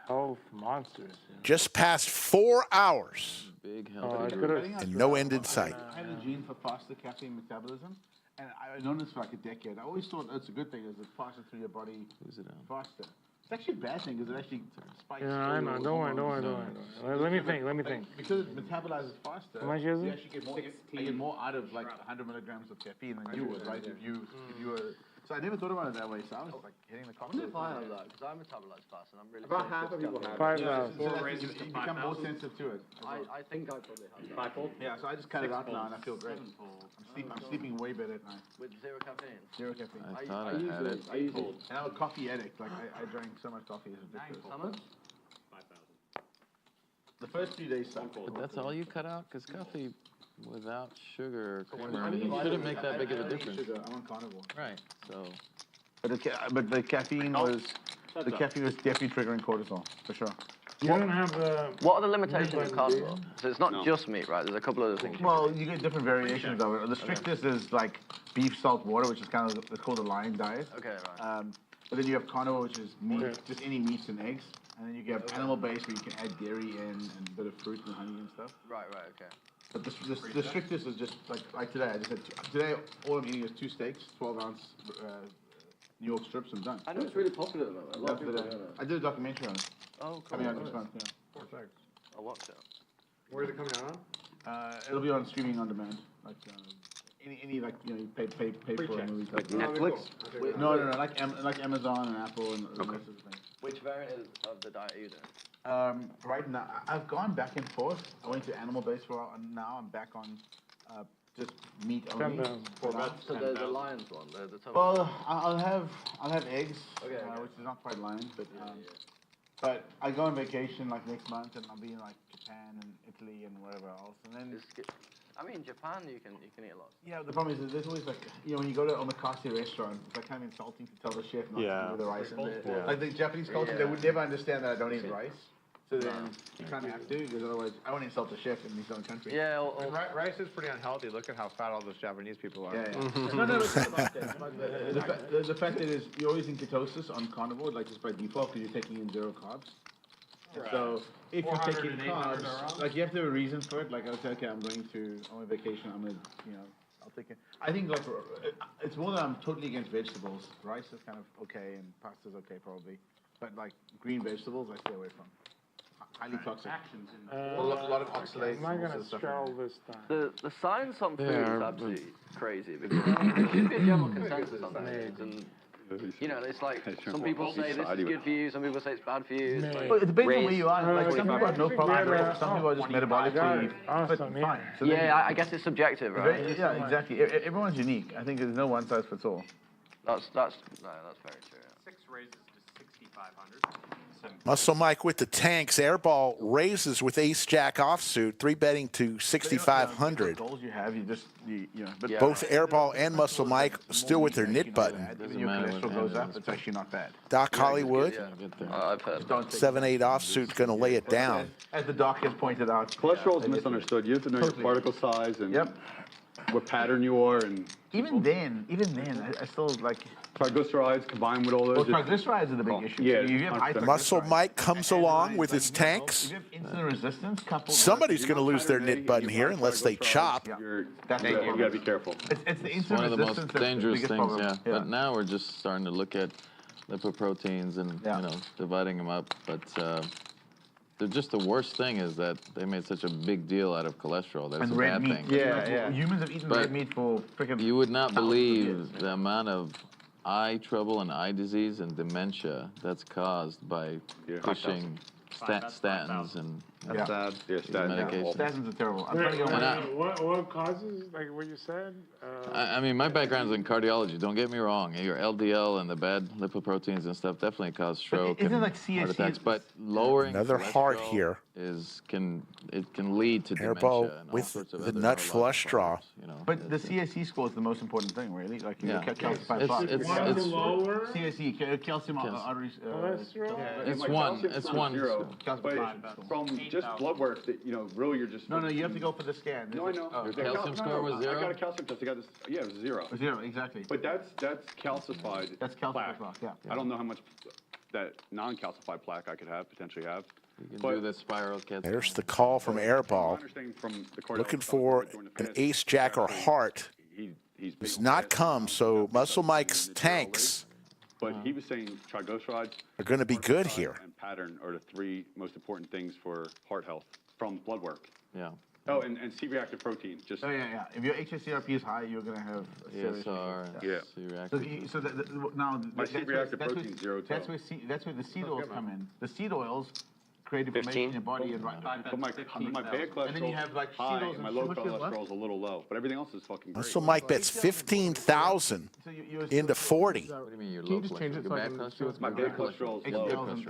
health monsters. Just past 4 hours Big Oh, I healthy. could've- and no end in sight. I have a gene for faster caffeine metabolism, and I've known this for like a decade. I always thought it's a good thing, is it passes through your body faster. It's actually a bad thing, because it actually spikes. Yeah, I know. Don't worry. Let me think. Because it metabolizes faster, How much is you it? actually get more, I get more out of like 100 milligrams of caffeine than you would, right? If you were, so I never thought about it that way, so I was like hitting the cocktail. If I have that, because I metabolize fast and I'm really. About half of people have it. 5,000. So that's, you become more sensitive to it. I think I probably have. Yeah, so I just cut it out now and I feel great. I'm sleeping way better at night. With zero caffeine. Zero caffeine. I thought I had it. I use it. And I'm a coffee addict. Like I drank so much coffee, it's ridiculous. How much? The first few days sucked. But that's all you cut out? Because coffee without sugar or creamer, I mean, it shouldn't make that big of a difference. Sugar, I'm on carnivore. Right, so. But the caffeine was definitely triggering cortisol for sure. You don't have the. What are the limitations of carnivore? So it's not just meat, right? There's a couple other things. Well, you get different variations of it. The strictest is like beef, salt, water, which is kind of it's called the lion diet. Okay, right. But then you have carnivore, which is meat, just any meats and eggs. And then you get animal based, where you can add dairy in and a bit of fruit and honey and stuff. Right, okay. But the strictest is just like today. I just had today all I'm eating is 2 steaks, 12-ounce New York strips, and done. I know it's really popular though. A lot of people don't know I did a documentary on it. Oh, cool. Coming out next month. Yeah. Perfect. I'll watch it. Where's it coming out on? It'll be on streaming on demand, like any like you pay for a movie. Like Netflix? No, like Amazon and Apple and those sorts of things. Which variant of the diet are you doing? Right now, I've gone back and forth. I went to animal based for a while, and now I'm back on just meat only. So there's the lion's one. The top. Well, I'll have eggs, Okay. which is not quite lion, but I go on vacation like next month, and I'll be in like Japan and Italy and wherever else, and then. I mean, Japan, you can eat a lot. Yeah, the problem is that there's always like, when you go to an omakase restaurant, it's like kind of insulting to tell the chef not to do the rice in there. Yeah. Like the Japanese culture, they would never understand that I don't eat rice. So then you kind of have to, because otherwise I won't insult the chef in his own country. Yeah, Rice is pretty unhealthy. Look at how fat all those Japanese people are. Yeah, yeah. No, it's not about that. But the fact that is you're always in ketosis on carnivore, like just by default, because you're taking in 0 carbs. Right. So if you're taking carbs, like you have to have a reason for it. Like I'll say, okay, I'm going on vacation. I'm gonna, I'll take it. I think like it's more that I'm totally against vegetables. Rice is kind of okay, and pasta's okay probably, but like green vegetables, I stay away from. Highly toxic. A lot of oxalates. I'm not gonna straddle this time. The science on food is absolutely crazy because there should be a general consensus on things, and it's like some people say this is good for you, some people say it's bad for you. It's like, well, it depends on where you are. Like some people have no problem with it. Some people are just metabolically fine. So yeah, I guess it's subjective, right? Yeah, exactly. Everyone's unique. I think there's no one size fits all. That's very true. 6 raises to 6,500. Muscle Mike with the tanks. Airball raises with ace jack offsuit, 3-betting to 6,500. Goals you have, But both Airball and Muscle Mike still with their knit button. Even your cholesterol goes up, it's actually not bad. Doc Hollywood, I've heard. 7-8 offsuit's going to lay it down. As the doc has pointed out. Cholesterol is misunderstood. You have to know your particle size and what pattern you are. And even then, I still like... Triglycerides combined with all those. Well, triglycerides are the big issue. Yeah. So you have high Muscle Mike comes along with his tanks. If you have insulin resistance coupled... Somebody's going to lose their knit button here unless they chop. You gotta be careful. It's the insulin One of the most resistance that's dangerous the biggest things, problem. yeah. But now we're just starting to look at lipoproteins and dividing them up. But the worst thing is that they made such a big deal out of cholesterol. That's a bad thing. Yeah. Humans have eaten red meat for freaking... You would not believe the amount of eye trouble and eye disease and dementia that's caused by pushing statins and That's sad. Yeah, medication. Statins are terrible. What causes, like what you said? I mean, my background's in cardiology. Don't get me wrong. Your LDL and the bad lipoproteins and stuff definitely cause stroke isn't and like CSE heart attacks. But lowering Another heart cholesterol here. can lead to Airball dementia and all with sorts of the other nut neurological flush draw. problems, you know. But the CSE score is the most important thing, really. Like you calcified plaque. It's CSE, calcium arteries. It's one. Zero. But from just blood work, that really you're just. No, you have to go for the scan. No, I know. Your calcium score was 0? I got a calcium test. I got this. Yeah, it was 0. 0, exactly. But that's calcified. That's calcified plaque. Yeah. I don't know how much that non-calcified plaque I could potentially have. You can do the spiral kit. There's the call from Airball. Looking for an ace, jack, or heart. Does not come, so Muscle Mike's tanks But he was saying triglycerides are going to be good here. And pattern are the 3 most important things for heart health from blood work. Yeah. Oh, and C-reactive protein. Just. Oh, yeah. If your HSCRP is high, you're going to have a serious C-reactive. So now, my C-reactive protein is 0 too. That's where the seed oils come in. The seed oils create inflammation in your body. And but my bad cholesterol and then you have like high, seed oils and my low cholesterol is a little low, but everything else is fucking great. Muscle Mike bets 15,000 into 40. What do you mean your Can low you just change it cholesterol? so I Your can bad see what's cholesterol? My bad cholesterol is low.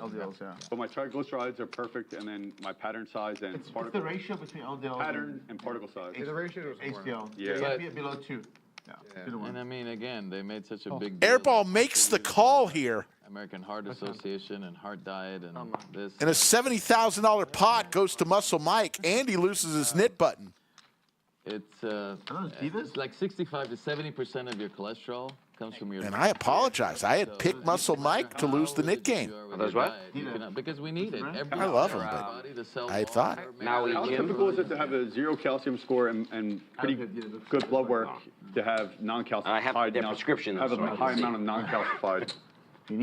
LDLs, yeah. But my triglycerides are perfect, and then my pattern size and It's particle the ratio between LDL pattern and particle size. The ratio is HDL. Yeah. You have to be below 2. And I mean, again, they made such a big deal. Airball makes the call here. American Heart Association and Heart Diet and this. And a $70,000 pot goes to Muscle Mike, and he loses his knit button. It's like 65 to 70% of your cholesterol comes from your. And I apologize. I had picked Muscle Mike to lose the knit game. Those what? Because we need it. I love him, but I thought. How typical is it to have a 0 calcium score and pretty good blood work to have non-calcified? I have their prescription. Have a high amount of non-calcified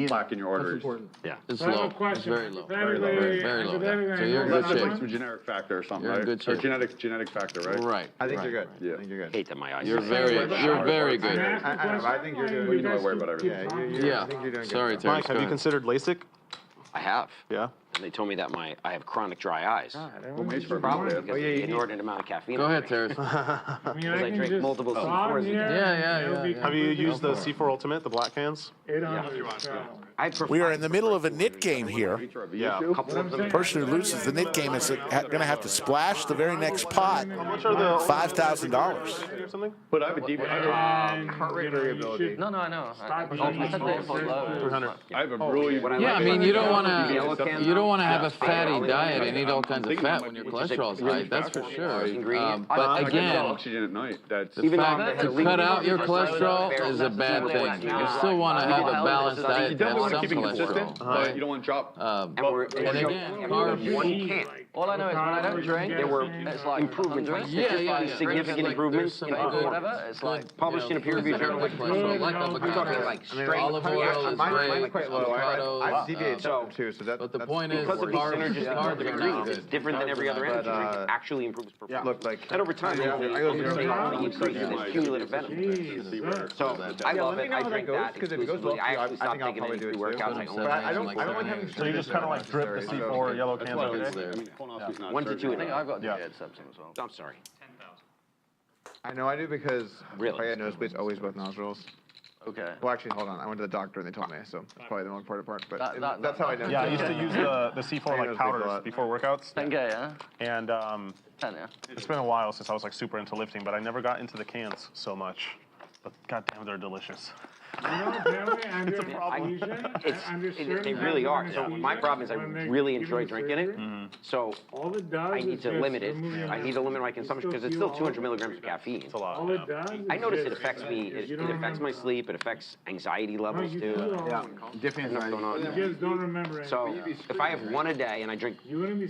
plaque in your arteries. Yeah. It's I have low. a question. It's very low. Hypothetically, Very low. hypothetically, So I you're in know good That's shape. like some generic factor or something, You're in right? good shape. Or genetic factor, right? Right. I think you're good. Yeah. I think you're good. Hate that my eyes. You're very good. I think you're doing. You know I worry about everything. Yeah. I think you're doing good. Sorry, Terry. Mike, have you considered LASIK? I have. Yeah. And they told me that I have chronic dry eyes. Well, maybe for Probably because of the inordinate amount of caffeine. Go ahead, Terry. Because I drink multiple C4s a day. Yeah. Have you used the C4 Ultimate, the black cans? 800. We are in the middle of a knit game here. Yeah. The person who loses the knit game is going to have to splash the very next pot $5,000. But I have a deep heart rate variability. No, I know. I have a really. Yeah, I mean, you don't want to have a fatty diet and eat all kinds of fat when your cholesterol is high. That's for sure. But again, oxygen at night. That's the fact to cut out your cholesterol is a bad thing. You still want to have a balanced diet to have some cholesterol. But you don't want to drop. And again, carbs. All I know is when I don't drink, it's like improvements, like significant improvements, whatever. It's like published in a peer-reviewed journal. Like avocado, like olive oil is Mine's great. quite low. I've deviated too, so But the point is, Because of the synergistic carbs are ingredients, not it's good. different than every other energy drink. It actually improves performance. Look, like, and over time, the increase in its cumulative benefit. So I love it. I drink that exclusively. I actually stopped taking any pre-workouts. I don't like having. So you just kind of like drip the C4 yellow cans every day? 1 to 2 a day. I've got the septum as well. I'm sorry. I know I do because Really? if I get nosebleeds, always both nostrils. Okay. Well, actually, hold on. I went to the doctor and they told me, so that's probably the more important part. But That's how I know. Yeah, I used to use the C4 like powders before workouts. 10K, yeah? And 10, yeah. it's been a while since I was like super into lifting, but I never got into the cans so much. But goddamn, they're delicious. It's a problem. They really are. So my problem is I really enjoy drinking it. So I need to limit it. I need to limit my consumption because it's still 200 milligrams of caffeine. It's a lot. I notice it affects me. It affects my sleep. It affects anxiety levels too. Yeah, different Going on. You just don't remember. So if I have one a day and I drink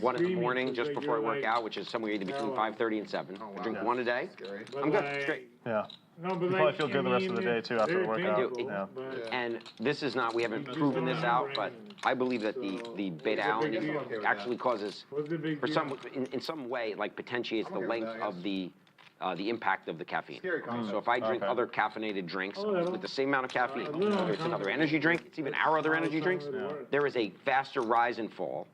one in the morning just before I work out, which is somewhere either between 5:30 and 7, I drink one a day. I'm good. Straight. Yeah. No, but You probably feel good the rest of the day too after the workout. Yeah. And this is not, we haven't proven this out, but I believe that the beta-alanine actually causes, for some, in some way, like potentiates the length of the impact of the caffeine. So if I drink other caffeinated drinks with the same amount of caffeine, whether it's another energy drink, it's even our other energy drinks, there is a faster rise and fall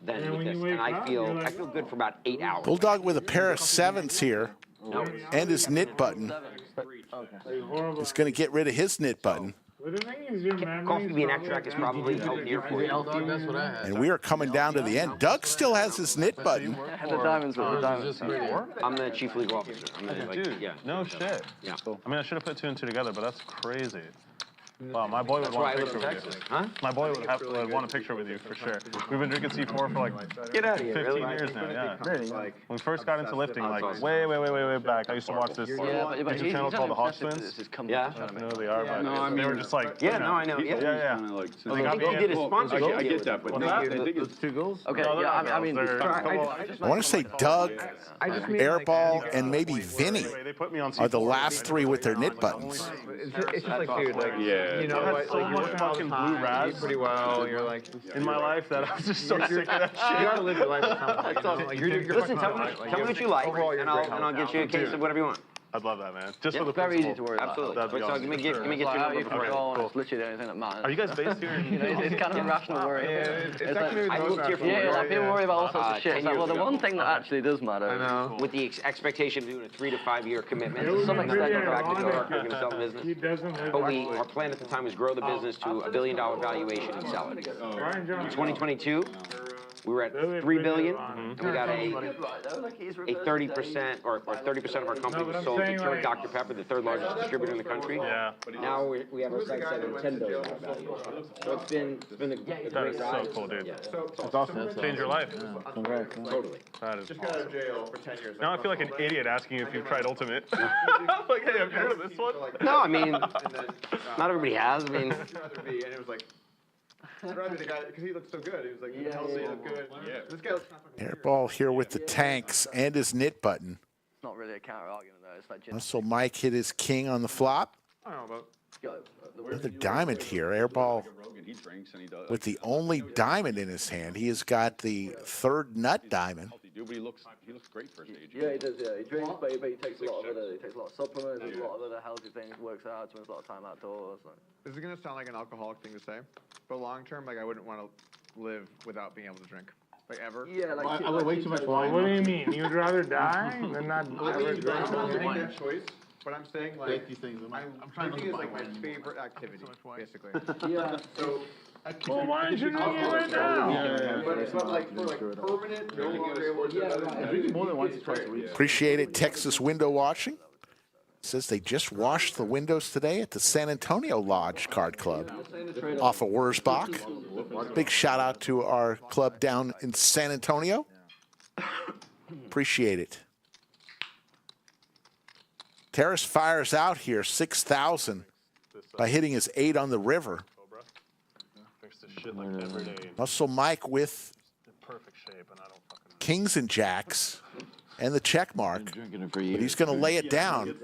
than with this. And I feel good for about 8 hours. Bulldog with a pair of 7s here and his knit button. He's going to get rid of his knit button. Coffee bean extract is probably healthier for you. That's what I had. And we are coming down to the end. Doug still has his knit button. The diamonds with the diamonds. I'm the chief legal officer. I'm the, Dude, no shit. Yeah. I mean, I should have put 2 and 2 together, but that's crazy. Wow, my boy would That's want why a I live picture in with you. Texas. Huh? My boy would want a picture with you for sure. We've been drinking C4 for like Get out of here, 15 really? years now. Yeah. Really? When we first got into lifting, like way back, I used to watch this YouTube channel called the Hawk Twins. Yeah. I don't know who they are, but they were just like. Yeah, no, I know. Yeah. I think he did a sponsorship. I get that, but Those 2 goals? Okay, yeah, I mean, I want to say Doug, Airball, and maybe Vinny are the last 3 with their knit buttons. It's just like, dude, like, you know what? So much fucking blue raspberry pretty well. You're like in my life that I was just so sick of that shit. You gotta live your life at some point. Listen, tell me what you like, and I'll get you a case of whatever you want. I'd love that, man. Just for the very easy to worry about. Absolutely. That'd be So awesome. let me get your number before I go. It's literally the only thing that matters. Are you guys based here? It's kind of irrational worry. It's actually I moved here from like people worry about all sorts of shit. It's like, well, the one thing that actually does matter. I know. with the expectation of doing a 3 to 5 year commitment. Something Something like that that. back to New York, we're going to sell the business. But our plan at the time was grow the business to $1 billion valuation and sell it. In 2022, we were at $3 billion, and we got a 30% or 30% of our company was sold to Keurig Dr. Pepper, the 3rd largest distributor in the country. Yeah. Now we have our second set of $10 billion valuation. So it's been a great That is ride. so cool, dude. Yeah. That's awesome. Change your life. Totally. That is just got out of jail for 10 years. Now I feel like an idiot asking you if you've tried Ultimate. Like, hey, have you heard of this one? No, I mean, not everybody has. I mean, and it was like, I'd rather the guy, because he looked so good. He was like, healthy, looked good. Yeah. This guy looks Airball here with the tanks and his knit button. It's not really a counter argument though. It's like So Mike hit his king on the flop. I don't know about. Another diamond here. Airball with the only diamond in his hand. He has got the 3rd nut diamond. Dude, but he looks great for his age. Yeah, he does. Yeah, he drinks, but he takes a lot of supplements, a lot of other healthy things. Works out, spends a lot of time outdoors. Like. This is gonna sound like an alcoholic thing to say, but long term, like I wouldn't want to live without being able to drink, like ever. Yeah, like I would way too much wine. What do you mean? You'd rather die than not ever I drink? don't make that choice, but I'm saying like These things. I'm trying to drinking is look like at my favorite activity, basically. Yeah. So Well, why aren't you doing it right now? But like for like permanent, no longer able to Drinking more than once or twice a week. Appreciate it, Texas Window Washing. Says they just washed the windows today at the San Antonio Lodge Card Club off of Wurzbach. Big shout out to our club down in San Antonio. Appreciate it. Terrace fires out here 6,000 by hitting his 8 on the river. Muscle Mike with kings and jacks and the check mark, but he's going to lay it down.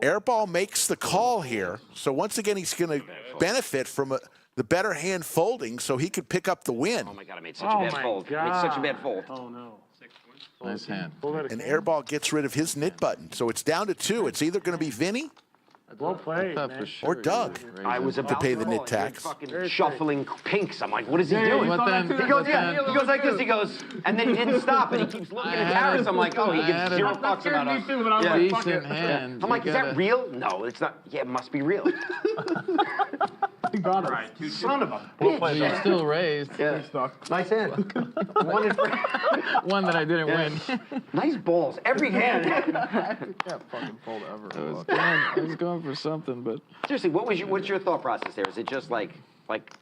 Airball makes the call here, so once again he's going to benefit from the better hand folding, so he could pick up the win. Oh my God, I made such a bad fold. I made such a bad fold. Oh no. Nice hand. And Airball gets rid of his nit button, so it's down to 2. It's either going to be Vinny Well played, man. or Doug I was to about pay the call, nit and tax. you're fucking shuffling pinks. I'm like, what is he doing? but then- he goes, but then- he goes like this. He goes, and then he didn't stop, and he keeps looking at Harris. I'm like, oh, he gives 0 fucks about us. Yeah. Decent hand. I'm like, You is that gotta- real? No, it's not. Yeah, it must be real. You got it. Right, Son of a Well bitch. played, You Doug. still raised. Yeah. Nice hand. One in front. One that I didn't win. Nice balls. Every hand. Can't fucking fold ever. I was going for something, but Seriously, what's your thought process there? Is it just like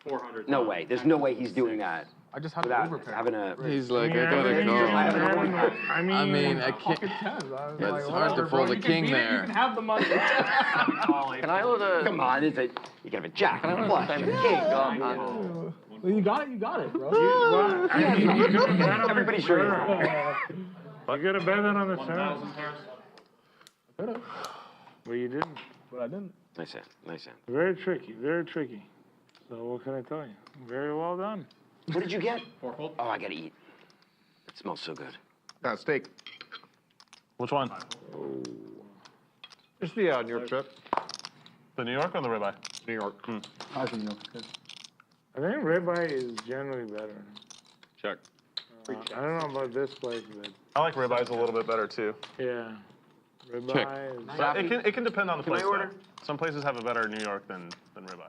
400. no way? There's no way he's doing that I just have without to overpay. having a. he's like, Yeah, I gotta I call. I mean, I can't. Pocket tens. I was Yeah, like, it's hard to whatever, fold bro. a You king can beat it, there. You can have the money. Can I order? Come on, you can have a jack, Can I a order flush, the a same king. Well, you got it, bro. well, I mean, you could have bet on Everybody's the sure. turn. You could have bet it on the turn. But you didn't. But I didn't. Nice hand, nice hand. Very tricky, very tricky. So what can I tell you? Very well done. What did you get? 4-fold. Oh, I gotta eat. It smells so good. Steak. Which one? Just the New York trip. The New York or the ribeye? New York. I think ribeye is generally better. Check. I don't know about this place, but I like ribeyes a little bit better too. yeah. Ribeye Check. is... But it can depend on the Can I place. order? Though. Some places have a better New York than ribeye.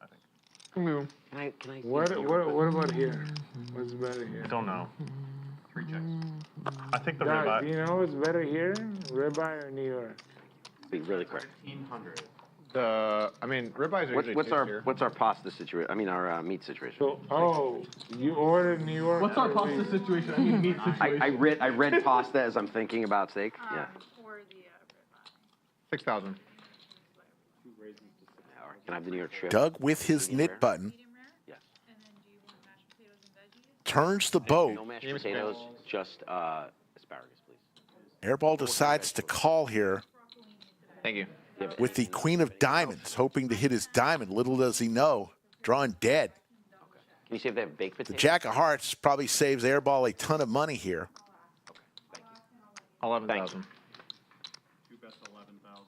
I think. Can I What about here? What's better here? I don't know. 3 checks. I think the Doug, ribeye. do you know what's better here? Ribeye or New York? Be really quick. 1,500. I mean, ribeyes are usually tastier. What's our pasta situation? I mean, our meat situation. So, you ordered New York. What's our pasta situation? I mean, meat situation. I read pasta as I'm thinking about steak. Yeah. 6,000. Can I have the New York strip? Doug with his nit button Yes. turns the boat. No mashed potatoes, just asparagus, please. Airball decides to call here Thank you. with the queen of diamonds, hoping to hit his diamond. Little does he know, drawing dead. Can you see if they have baked The potatoes? jack of hearts probably saves Airball a ton of money here. 11,000. 2 bets 11,000.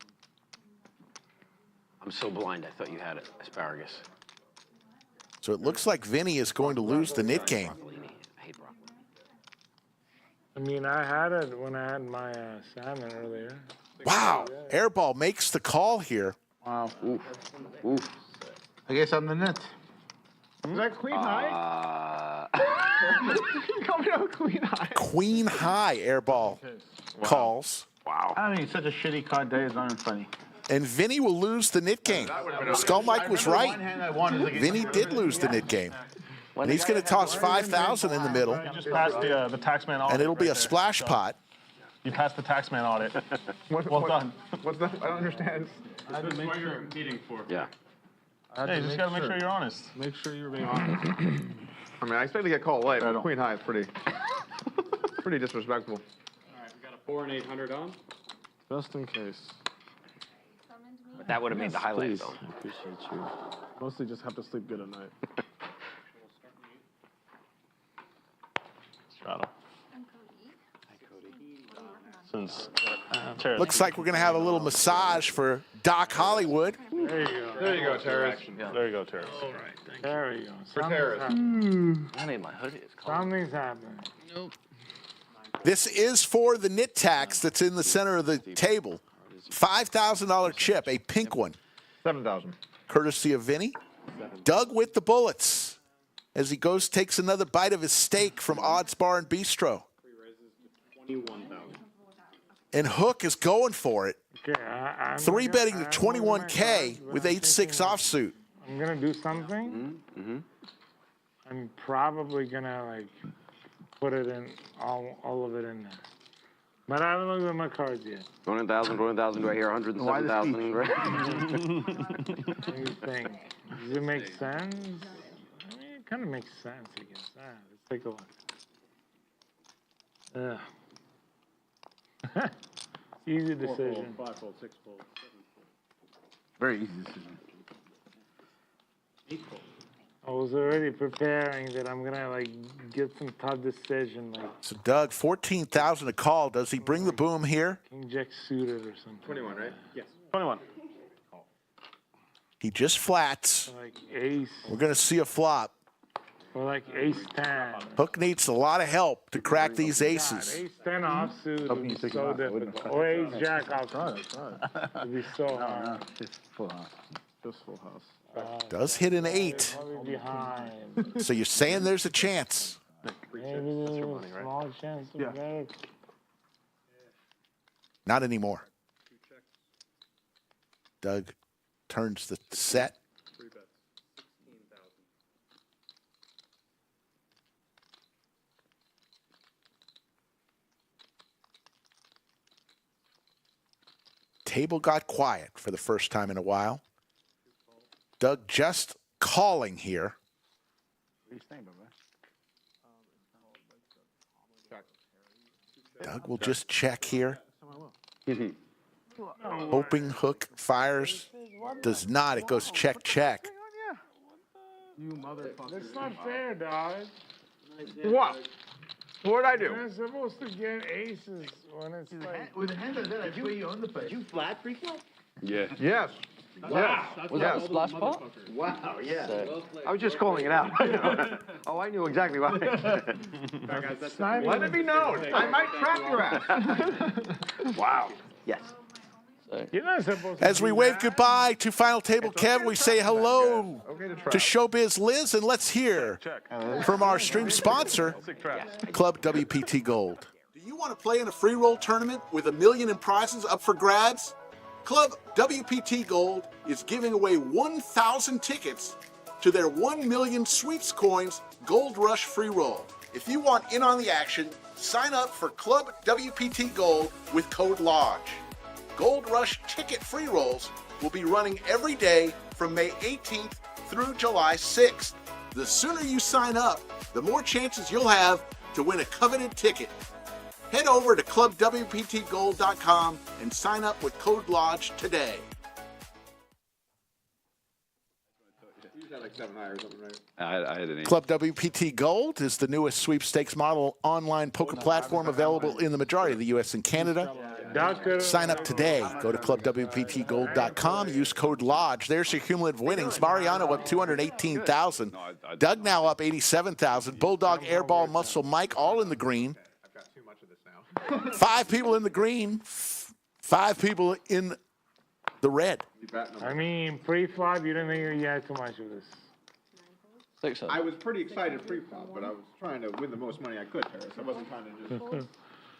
I'm so blind. I thought you had asparagus. So it looks like Vinny is going to lose the nit game. I hate broccoli. I mean, I had it when I had my salmon earlier. Wow, Airball makes the call here. Wow. Oof. Oof. I guess I'm the net. Is that queen high? Coming out queen high. Queen high, Airball calls. Wow. I mean, such a shitty card day is not even funny. And Vinny will lose the nit game. Skull Mike was right. Vinny did lose the nit game. And he's going to toss 5,000 in the middle, You just passed the taxman audit. and it'll be a right there. splash pot. You passed the taxman audit. Well done. What's that? I don't understand. That's what you're competing for. Yeah. Hey, you just gotta make sure you're honest. Make sure you're being honest. I mean, I expect to get called late, but queen high is pretty disrespectful. All right, we got a 4 and 800 on. Just in case. That would have made the highlight, Please, though. I appreciate you. Mostly just have to sleep good at night. Straddle. Since Looks like we're going to have a little massage for Doc Hollywood. There you go. There you go, Terrace. There you go, Terrace. All right, there you go. For Terrace. I need my hoodie. It's cold. Something's happening. This is for the nit tax that's in the center of the table. $5,000 chip, a pink one. 7,000. courtesy of Vinny. Doug with the bullets as he goes, takes another bite of his steak from Odds Bar and Bistro. 21,000. And Hook is going for it. Okay, I'm 3-betting the I'm 21K with 8-6 offsuit. I'm gonna do something. I'm probably gonna like put it in all of it in there. But I haven't looked at my cards yet. 20,000, 20,000. Do I hear 107,000? Right? What do you think? Does it make sense? I mean, it kind of makes sense, I guess. Let's take a look. Easy decision. 5-fold, 6-fold, 7-fold. Very easy decision. 8-fold. I was already preparing that I'm gonna like get some tough decision, like So Doug, 14,000 to call. Does he bring the boom here? King Jack suited or something. 21, right? Yes. 21. He just flats. Like ace We're going to see a flop. or like ace 10. Hook needs a lot of help to crack these aces. Ace 10 offsuit would be so difficult. Or ace jack offsuit. It'd be so hard. Just full house. Just full house. Does hit an 8. Probably behind. So you're saying there's a chance. Maybe there's a small chance of that. Not anymore. Doug turns the set. 3 bets. 16,000. Table got quiet for the first time in a while. Doug just calling here. What do you think, Doug will just check here. Hoping Hook fires. Does not. It goes check, check. You motherfucker. That's not fair, dog. What? What'd I do? You're supposed to get aces when it's like... With the hand like that, I swear you own the place. You flat pre-flop? Yeah. Yes. Wow. Was that the splash pot? Wow, yeah. I was just calling it out. Oh, I knew exactly why. Let it be known. I might trap your ass. Wow. Yes. You're not supposed to As we wave goodbye to Final Table Kev, we say hello to Showbiz Liz, and let's hear from our stream sponsor, Club WPT Gold. Do you want to play in a free roll tournament with $1 million in prizes up for grabs? Club WPT Gold is giving away 1,000 tickets to their 1 million Sweeps Coins Gold Rush free roll. If you want in on the action, sign up for Club WPT Gold with code LODGE. Gold Rush ticket free rolls will be running every day from May 18th through July 6th. The sooner you sign up, the more chances you'll have to win a coveted ticket. Head over to clubwptgold.com and sign up with code LODGE today. You had like 7 high or something, right? I had an 8. Club WPT Gold is the newest sweepstakes model online poker platform available in the majority of the U.S. and Canada. Sign up today. Go to clubwptgold.com. Use code LODGE. There's your cumulative winnings. Mariano up 218,000. Doug now up 87,000. Bulldog, Airball, Muscle, Mike all in the green. 5 people in the green. 5 people in the red. I mean, pre-flop, you didn't think you had too much of this. I was pretty excited pre-flop, but I was trying to win the most money I could, Harris. I wasn't trying to just...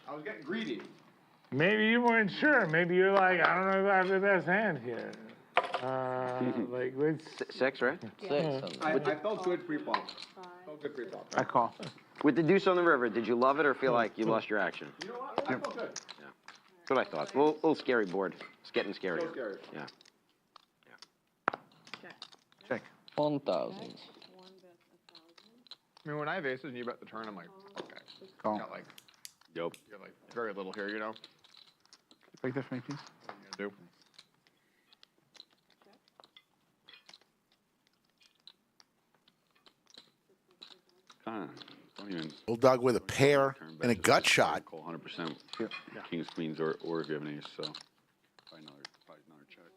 I was getting greedy. Maybe you weren't sure. Maybe you're like, I don't know if I have the best hand here. Like, let's... 6, right? 6. I felt good pre-flop. Felt good pre-flop. I call. With the deuce on the river, did you love it or feel like you lost your action? You know what? I felt good. Yeah. That's what I thought. A little scary board. It's getting scary. So scary. Yeah. Check. 1,000. I mean, when I have aces and you bet the turn, I'm like, okay. Call. Got like, Yup. you're like very little here, you know? Take that for me, please. What are you gonna do? Don't even Bulldog with a pair and a gut shot. call 100%. Kings, queens, or if you have an ace, so probably another check.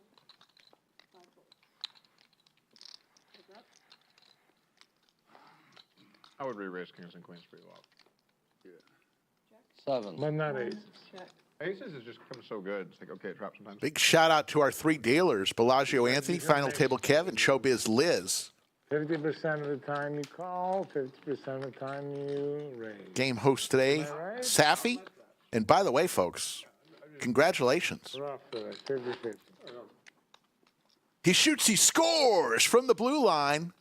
I would re-raise kings and queens pretty well. 7. But not aces. Aces has just become so good. It's like, okay, it drops sometimes. Big shout out to our 3 dealers, Bellagio Anthony, Final Table Kev, and Showbiz Liz. 50% of the time you call, 50% of the time you raise. Game host today, Safi. And by the way, folks, congratulations. We're off to 50-50. He shoots, he scores from the blue line.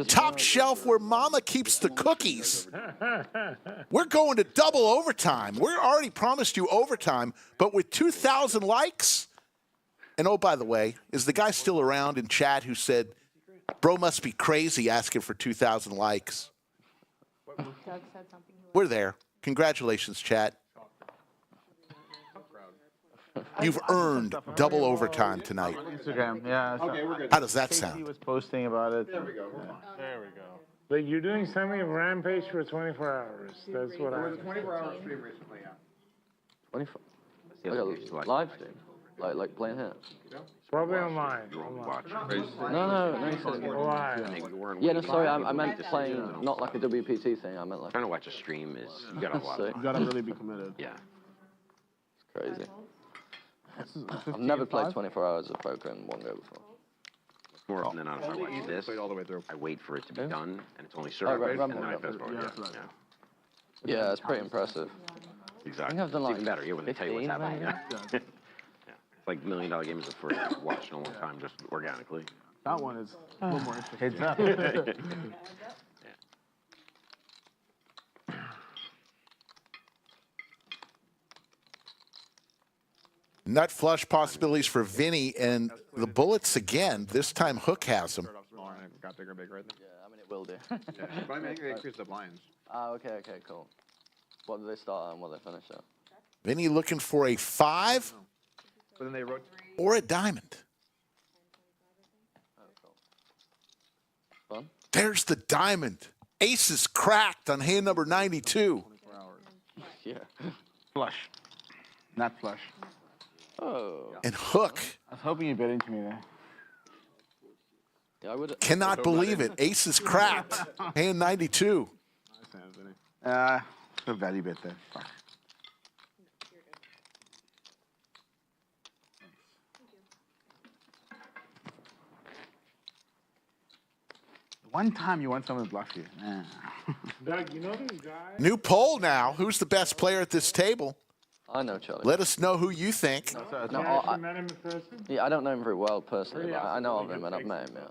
Top shelf where mama keeps the cookies. We're going to double overtime. We're already promised you overtime, but with 2,000 likes. And oh, by the way, is the guy still around in chat who said, bro must be crazy asking for 2,000 likes? We're there. Congratulations, chat. You've earned double overtime tonight. Instagram, yeah. Okay, we're good. How does that He sound? was posting about it. There we go. There we go. Like you're doing something of Rampage for 24 hours. That's what There I. was a 24-hour stream recently, yeah. 24. Like a live stream, like playing here. Probably online. No, you said Live. Yeah, no, sorry, I meant playing, not like a WPT thing. I meant like. Trying to watch a stream is you gotta watch. Sick. You gotta really be committed. Yeah. It's crazy. I've never played 24 hours of poker in one go before. More often than not, if I watch this, Played all the way through. I wait for it to be done, and it's only right, surveyed, right, and then I right. fast forward. Yeah. Yeah, it's pretty impressive. Exactly. I think I've done like It's even better, yeah, when they tell you what's 15 happening. maybe. Yeah. It's like $1 Million games the first I've watched in a long time, just organically. That one is a little more interesting. Heads up. Nut flush possibilities for Vinny, and the bullets again. This time Hook has them. Smaller and it got bigger and bigger, right? Yeah, I mean, it will do. Yeah. But I mean, they increased the blinds. Okay, cool. What did they start and what did they finish at? Vinny looking for a 5 But then they wrote. or a diamond. Fun? There's the diamond. Ace is cracked on hand number 92. Yeah. Flush. Not flush. Oh. And Hook I was hoping you bit into me there. Yeah, I would. cannot believe it. Ace is cracked. Hand 92. A value bit there. Fuck. One time you want someone to bluff you. Doug, you know this guy? New poll now. Who's the best player at this table? I know Charlie. Let us know who you think. You No, actually met him in person? yeah, I don't know him very well personally, but I know of him and I've met him. Yeah.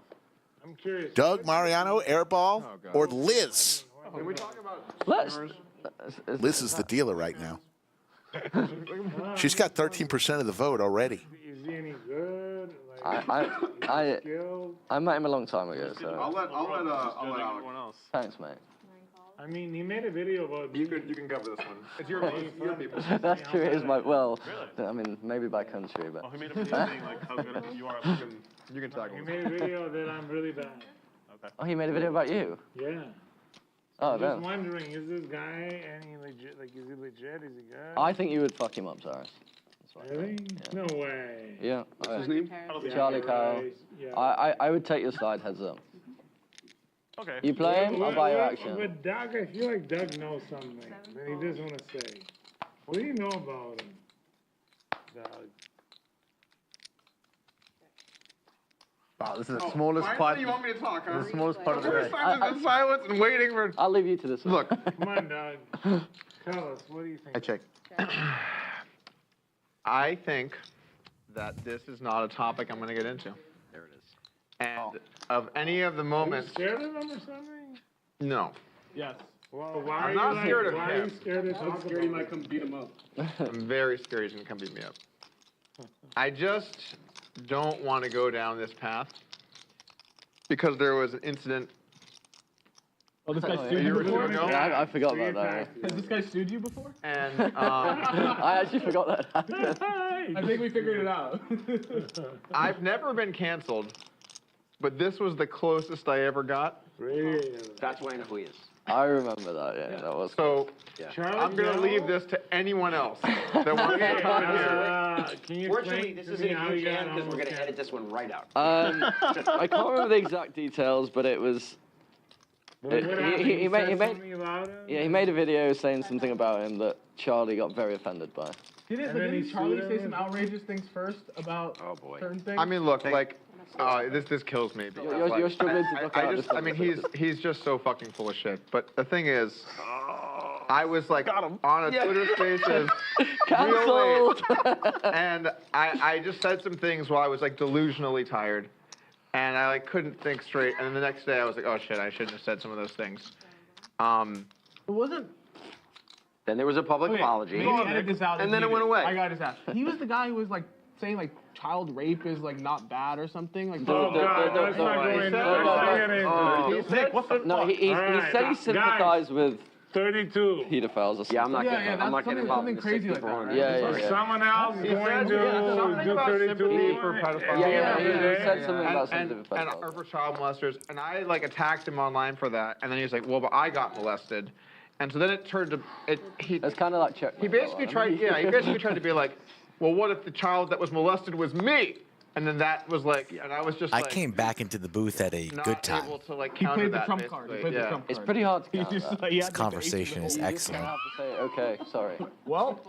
I'm curious. Doug, Mariano, Airball, or Liz? Can we talk about Let's. Liz is the dealer right now. She's got 13% of the vote already. Is he any good? I met him a long time ago, so. I'll let Alex. Thanks, mate. I mean, he made a video about. You can cover this one. It's your people. That's true. It is my I mean, maybe by country, but. Oh, he made a video saying like how good you are. You can talk. He made a video that I'm really bad. Okay. Oh, he made a video about you. Yeah. Oh, I'm just damn. wondering, is this guy any legit? Like, is he legit? Is he good? I think you would fuck him up, Cyrus. That's what I Really? think. No way. Yeah. What's his name? Charlie Kyle. Yeah. I would take your side heads up. Okay. You play him, I'll buy your action. But Doug, I feel like Doug knows something that he doesn't want to say. What do you know about him, Doug? Wow, this is the smallest part. You want me to talk, huh? The smallest part of the day. I've been silent and waiting for. I'll leave you to this one. Look. Come on, Doug. Tell us, what do you think? I check. I think that this is not a topic I'm going to get into. There it is. And of any of the Are you moments, scared of him or something? no. Yes. Well, why I'm are not you scared like, of why are you him. scared to I'm talk scared he about might come beat him up. I'm very scared he's going to come beat me up. I just don't want to go down this path because there was an incident. Oh, this guy Oh, sued yeah. you before? Yeah, I forgot about that. Has this guy sued you before? And I actually forgot that. I think we figured it out. I've never been canceled, but this was the closest I ever got. Really? That's why I know who he is. I remember that, yeah, that was So Charlie I'm going to Joe? leave this to anyone else that wants to come in here. Can you Fortunately, explain this to isn't me a how huge you got hand because we're almost going to edit this one right out. I can't remember the exact details, but it was He made a video saying something about him that Charlie got very offended by. Didn't Charlie say some outrageous things first about certain things? I mean, look, like, this kills me. because, You're struggling to look out I mean, he's just so fucking full of shit. But the thing is, I was like on a Twitter Spaces real late, and I just said some things while I was like delusionally tired, and I like couldn't think straight. And then the next day I was like, oh shit, I shouldn't have said some of those things. It wasn't. Then there was a public apology, and then it went away. I got this out. He was the guy who was like saying like child rape is like not bad or something. Like, Nick, what the fuck? No, he said he sympathized with 32 pedophiles or something. Yeah, I'm not getting. I'm not getting involved in the crazy like that, right? Yeah. Someone else is going to do 32 for pedophiles. Yeah, he said something about and for child molesters, and I like attacked him online for that, and then he was like, well, but I got molested. And so then it turned to It's kind of like Chuck. He basically tried. Yeah, he basically tried to be like, well, what if the child that was molested was me? And then that was like, and I was just. I like, came back into the booth at a good time. Able to, like, He played the that, trump card. He played the trump card. It's pretty hard to counter that. This conversation is excellent. You have to say, okay, sorry. Well.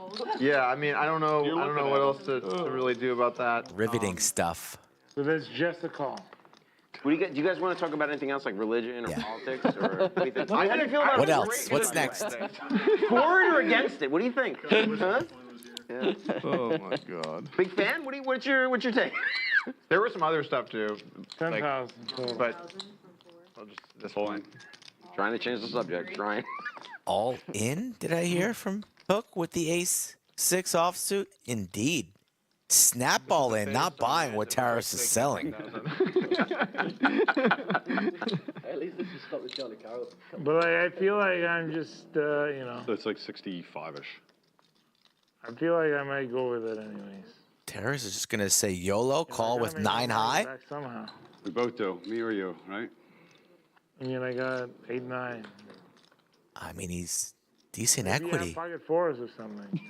Yeah, I mean, I don't know what else to really do about that. Riveting stuff. So that's just a call. Do you guys want to talk about anything else like religion or politics or what do you think? How do you feel about what else? What's next? For it or against it? What do you think? Huh? Yeah. Oh my God. Big fan? What's your take? There was some other stuff too. 10,000. But I'll just this whole thing. Trying to change the subject. Trying. All in? Did I hear from Hook with the Ace 6 offsuit? Indeed. Snap all in, not buying what Taris is selling. At least this is stop the Charlie Carroll. But like, I feel like I'm just, you know. It's like 65-ish. I feel like I might go with it anyways. Taris is just going to say YOLO, call with 9 high? Back somehow. We both do, me or you, right? I mean, I got 8-9. I mean, he's decent Maybe equity. have pocket fours or something.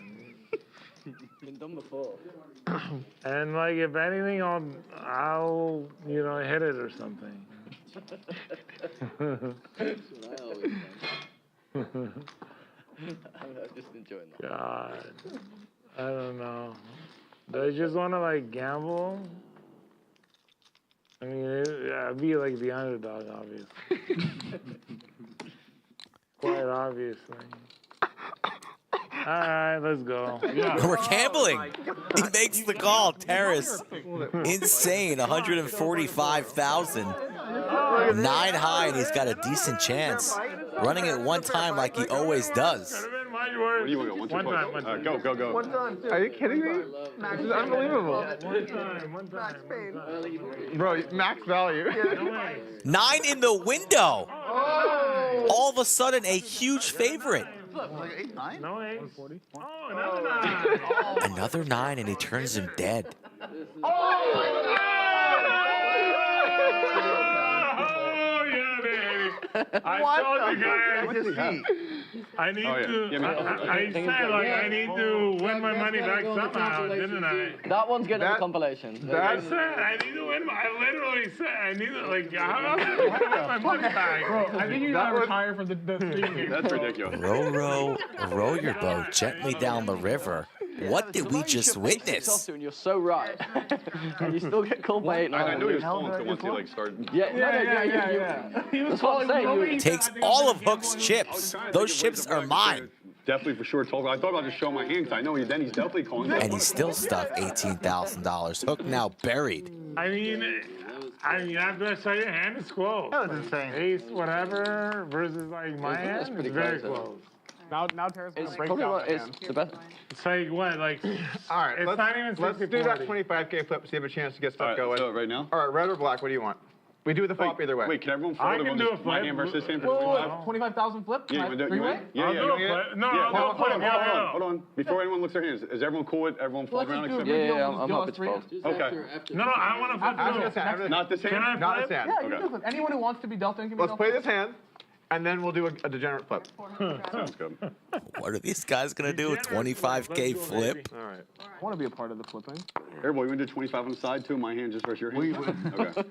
Been done before. And like, if anything, I'll you know, hit it or something. I'm just enjoying that. God, I don't know. Do I just want to like gamble? I mean, I'd be like the underdog, obviously. Quite obviously. All right, let's go. Yeah. We're gambling. He makes the call. Taris. Insane. 145,000. 9 high, and he's got a decent chance. Running it one time like he always does. What do you want? One time. Go. One time. Are you kidding me? This is unbelievable. One time. Bro, max value. 9 in the window. All of a sudden, a huge favorite. Like 8, 9? No 8. Oh, Another 9, and he turns him dead. Oh, yeah, baby. I told you guys. I need to. I said like I need to win my money back somehow, didn't I? That one's getting a compilation. I said I need to win. I literally said I need to like. How else am I gonna win my money back? Bro, I think you gotta retire from the streaming. That's ridiculous. Row your boat gently down the river. What did we just witness? And you're so right. And you still get called by 8-9. I knew he was calling once he like started. Yeah. That's what I'm saying. Takes all of Hook's chips. Those chips are mine. Definitely for sure talking. I thought about just showing my hand because I know he's definitely calling. And he's still stuck $18,000. Hook now buried. I mean, after I saw your hand, it's close. That was insane. Ace, whatever, versus like my hand, it's very close. Now Taris is It's probably what is the best. It's like what, like? All right, it's not even let's do that 25K flip to see if a chance to get stuff going. So right now? All right, red or black? What do you want? We do the flop either way. Wait, can everyone flip? I can do a flip. My hand versus his hand for Whoa, 25,000 flip? Yeah, Three-way? I'll do a flip. No, I'll do a flip. Hold on. Before anyone looks their hands, is everyone cool with everyone folding around except Yeah, I'm happy to fold. Okay. No, I want to flip. Not this hand? Can I Not flip? this hand. Yeah, you can flip. Anyone who wants to be dealt in can be Let's dealt play in. this hand, and then we'll do a degenerate flip. Sounds good. What are these guys going to do? A 25K flip? All right. I want to be a part of the flipping. Airball, you want to do 25 on the side too? My hand just versus your hand? Okay.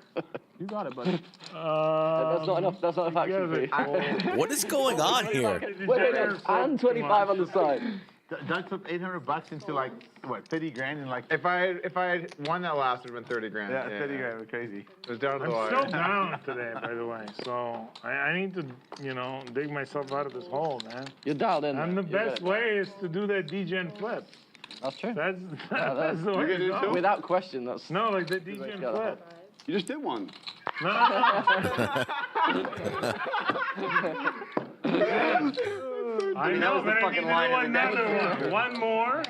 You got it, buddy. That's not enough. That's not enough action fee. What is going on here? Wait, and 25 on the side. Doug put $800 into like what 30 grand in like. If I had won that last, it would have been 30 grand. Yeah, 30 grand was crazy. It was down to I'm the wire. so down today, by the way. So I need to, dig myself out of this hole, man. You're dialed in. And the man. best way is to do that degen flip. That's true. That's the way to go. Without question, that's. No, like the degen flip. You just did one. No. I know, but I need to do another one. One more.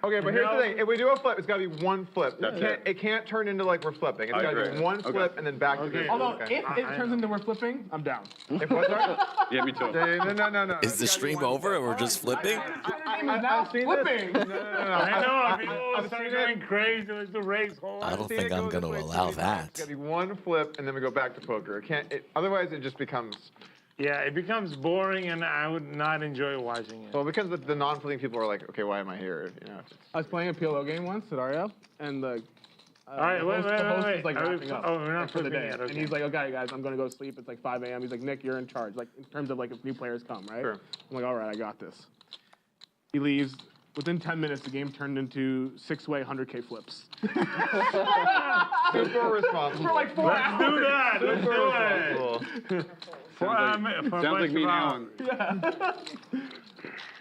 Okay, but here's the thing. If we do a flip, it's got to be one flip. It can't turn into like we're flipping. It's got to be one flip and then back to this. Although, if it turns into we're flipping, I'm down. If what's that? Yeah, me too. No. Is the stream over and we're just flipping? I've seen flipping. I know, people start going crazy with the race hole. I don't think I'm going to allow that. It's got to be one flip and then we go back to poker. Otherwise, it just becomes. Yeah, it becomes boring, and I would not enjoy watching it. Well, because the non-flipping people are like, okay, why am I here? I was playing a PLO game once at REO, and the wait. host was like wrapping up we're not for the flipping day, yet, okay. and he's like, okay, guys, I'm gonna go sleep. It's like 5 a.m. He's like, Nick, you're in charge. Like in terms of like if new players come, right? Sure. I'm like, all right, I got this. He leaves. Within 10 minutes, the game turned into 6-way 100K flips. Super responsible. For like 4 hours. Let's do that. Let's do it. Sounds like me and Alan.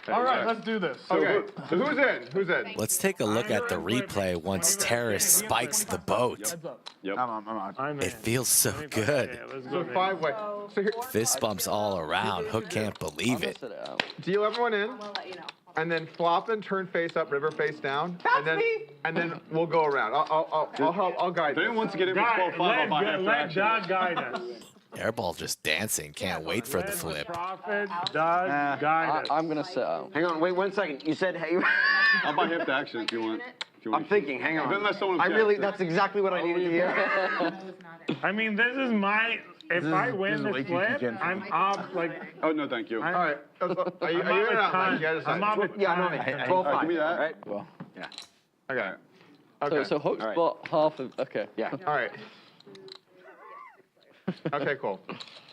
All right, let's do this. Okay, so who's in? Let's take a look at the replay once Terrace spikes the boat. Yep. I'm on. It feels so good. So 5-way. So here, Fist bumps all around. Hook can't believe it. deal everyone in, We'll let you know. and then flop and turn face up, river face down, and then we'll go around. I'll help. I'll guide. If anyone wants to get in with 12-5, I'll buy half Let action. Doug guide us. Airball just dancing. Can't wait for the flip. Prophet, Doug, guide us. I'm gonna sit out. Hang on, wait 1 second. You said, hey. I'll buy half the action if you want. I'm thinking, hang on. Unless someone I really, objects. that's exactly what I needed to hear. I mean, this is my. If I win this flip, I'm up like. Oh, no, thank you. All right. Are you in or not? Mike? You gotta decide. I'm up at Yeah, I'm on it. 12-5. Give me that. Right? Well, yeah. Okay. Okay. So Hook's All right. bought half of. Okay. Yeah. All right. Okay, cool.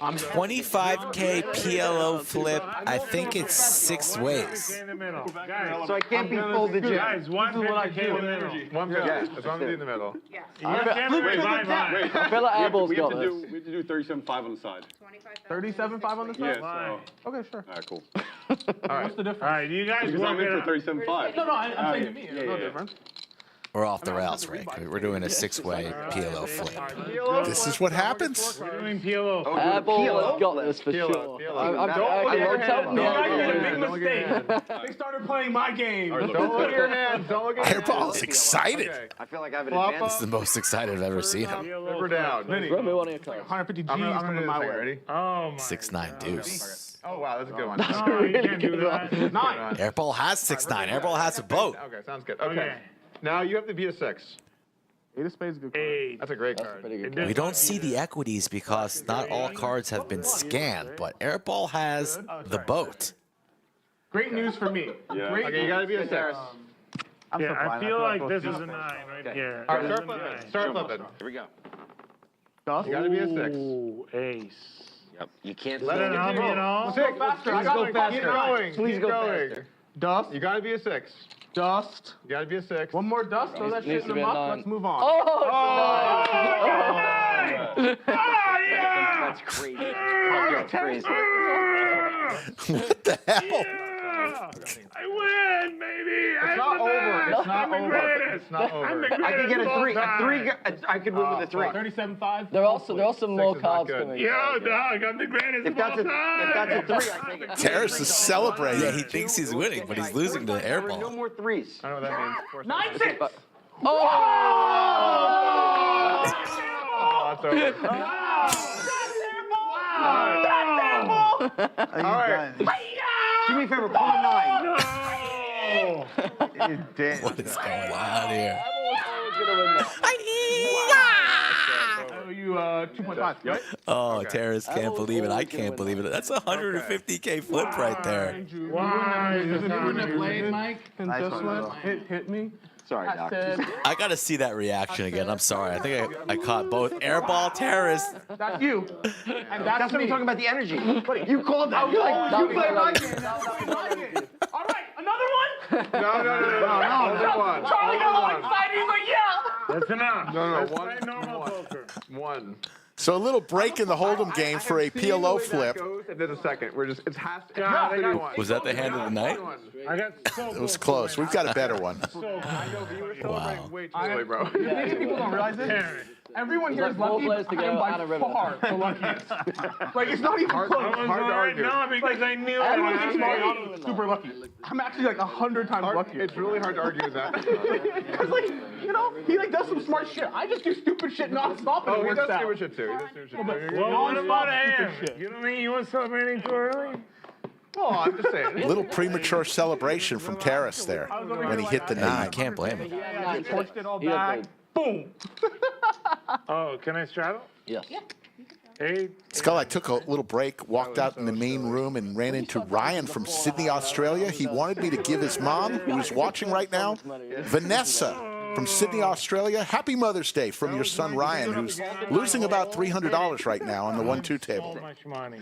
25K PLO flip. I think it's 6 ways. In the middle. Guys, So I can't be folded yet. guys, one This is what I fifty do. in the middle. One minute. As long as you're in the middle. You can't wait, bye-bye. Wait, I feel like Airball's we have got to this. do 37.5 on the side. 37.5 on the Yeah, side? so. Okay, sure. All right, cool. What's the difference? All right, you guys Because work I'm in it for out. 37.5. No, I'm saying to me. There's no yeah. difference. We're off the rails, Rick. We're doing a 6-way PLO flip. This is what happens. We're doing PLO. Airball has got this for PLO, sure. PLO. I can tell. You guys made a big mistake. They started playing my game. All right, Don't look at your hands. Don't look at your hands. Airball is excited. Okay. I feel like I have an Flop advantage. This is the most excited I've ever seen him. River down. Run me one of your cards. 150 G's I'm gonna do coming this my thing. way. Ready? Oh my. 6-9 deuce. Oh, wow, that's a good one. No, you can't do that. Nine. Airball has 6-9. Airball has a boat. Okay, sounds good. Okay. Okay. Now you have to beat a 6. 8 of spades is a good card. Eight. That's a great That's card. pretty good. We don't see the equities because not all cards have been scanned, but Airball has the boat. Great news for me. Yeah. Great Okay, you gotta beat a 6. Yeah, I feel like this is a 9 right here. All right, This start is a flipping. nine. Start flipping. Here we go. Dust. You gotta be a 6. Ooh, ace. Yep. You can't Let Let it it continue. you know. 6. faster. Please go faster. Keep going. Please Keep go going. faster. Dust. You gotta be a 6. Dust. You gotta be a 6. One more dust. Throw that shit Needs in to the be a muck. 9. Let's move on. Oh, Oh, yeah! That's crazy. That's crazy. What the hell? I win, baby. It's not over. It's not over. It's not I'm over. the I could get greatest a 3. of all A 3. time. I could win with a 3. 37.5. There are some more is not cards good. coming. Yo, dog, I'm the greatest If of all that's a time. 3, I take it. Terrace is celebrating. Yeah, he thinks he's winning, but he's losing to There were no Airball. more 3s. I don't know what that means. 9-6. Oh! Oh, that's over. All right. Do me a favor, pull a 9. What is going on here? Oh, you 2.5, right? Oh, Terrace can't believe it. I can't believe it. That's a 150K flip right there. Why? You wouldn't have played, Mike, and Nice just one, went hit me. Sorry, Doc. I got to see that reaction again. I'm sorry. I think I caught both airball terrorists. That's you. And that's what I'm talking about, the energy. You called that. You You play my played game. All right, another one? No. Charlie got all excited. He's like, yeah. That's enough. No, Let's one. play normal poker. One. So a little break in the hold'em game for a PLO flip. And then a second. We're just, it has to be one. Was that the hand of the night? I got so It was close. We've got a better one. I know, but you were celebrating way too early, bro. You think people don't realize this? Everyone here is lucky. I am by far the luckiest. Like, it's not even close. I was alright, no, because I knew Everyone thinks it. Mariano is super lucky. I'm actually like 100 times luckier. It's really hard to argue with that. Because, like, you know, he like does some smart shit. I just do stupid shit nonstop and it He works does out. stupid shit too. Well, what about AM? You know what I mean? You weren't celebrating too early? Oh, I'm just saying. Little premature celebration from Terrace there when he hit the You 9. can't blame him. Yeah, torched it all back. Boom. Oh, can I straddle? Yes. Hey. Skull, I took a little break, walked out in the main room, and ran into Ryan from Sydney, Australia. He wanted me to give his mom, who's watching right now, Vanessa from Sydney, Australia, happy Mother's Day from your son Ryan, who's losing about $300 right now on the 1-2 table. So much money.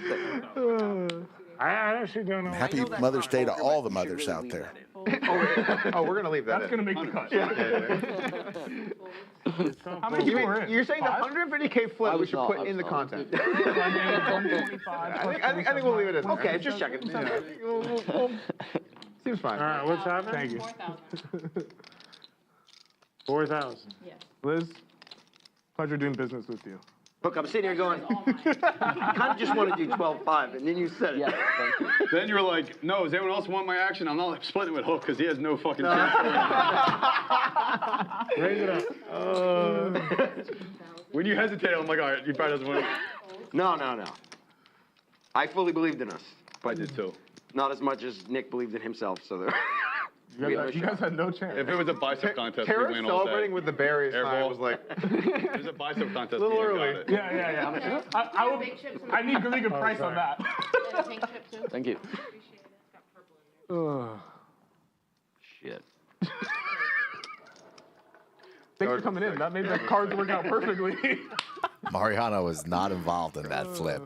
I actually don't know. Happy Mother's Day to all the mothers out there. Oh, we're going to leave that That's in. going to make the cut. How many people were in? You're saying the 150K flip we should put in the content. I think we'll leave it in. Okay, just checking. Seems fine. All right, what's happening? Thank you. 4,000. Yes. Liz, pleasure doing business with you. Look, I'm sitting here going, you kind of just want to do 12-5, and then you said it. Yeah, thank you. Then you were like, no, does anyone else want my action? I'm not splitting it with Hook because he has no fucking chance. Raise it up. When you hesitated, I'm like, all right, he probably doesn't want it. No. I fully believed in us. I did too. Not as much as Nick believed in himself, so there. You guys had no chance. If it was a bicep contest, we Terrace win all day. celebrating with the berries sign was like, It was a bicep contest. A little we early. got it. Yeah. I need a really good price on that. Thank you. Shit. Thanks for coming in. That made the cards work out perfectly. Mariano was not involved in that flip.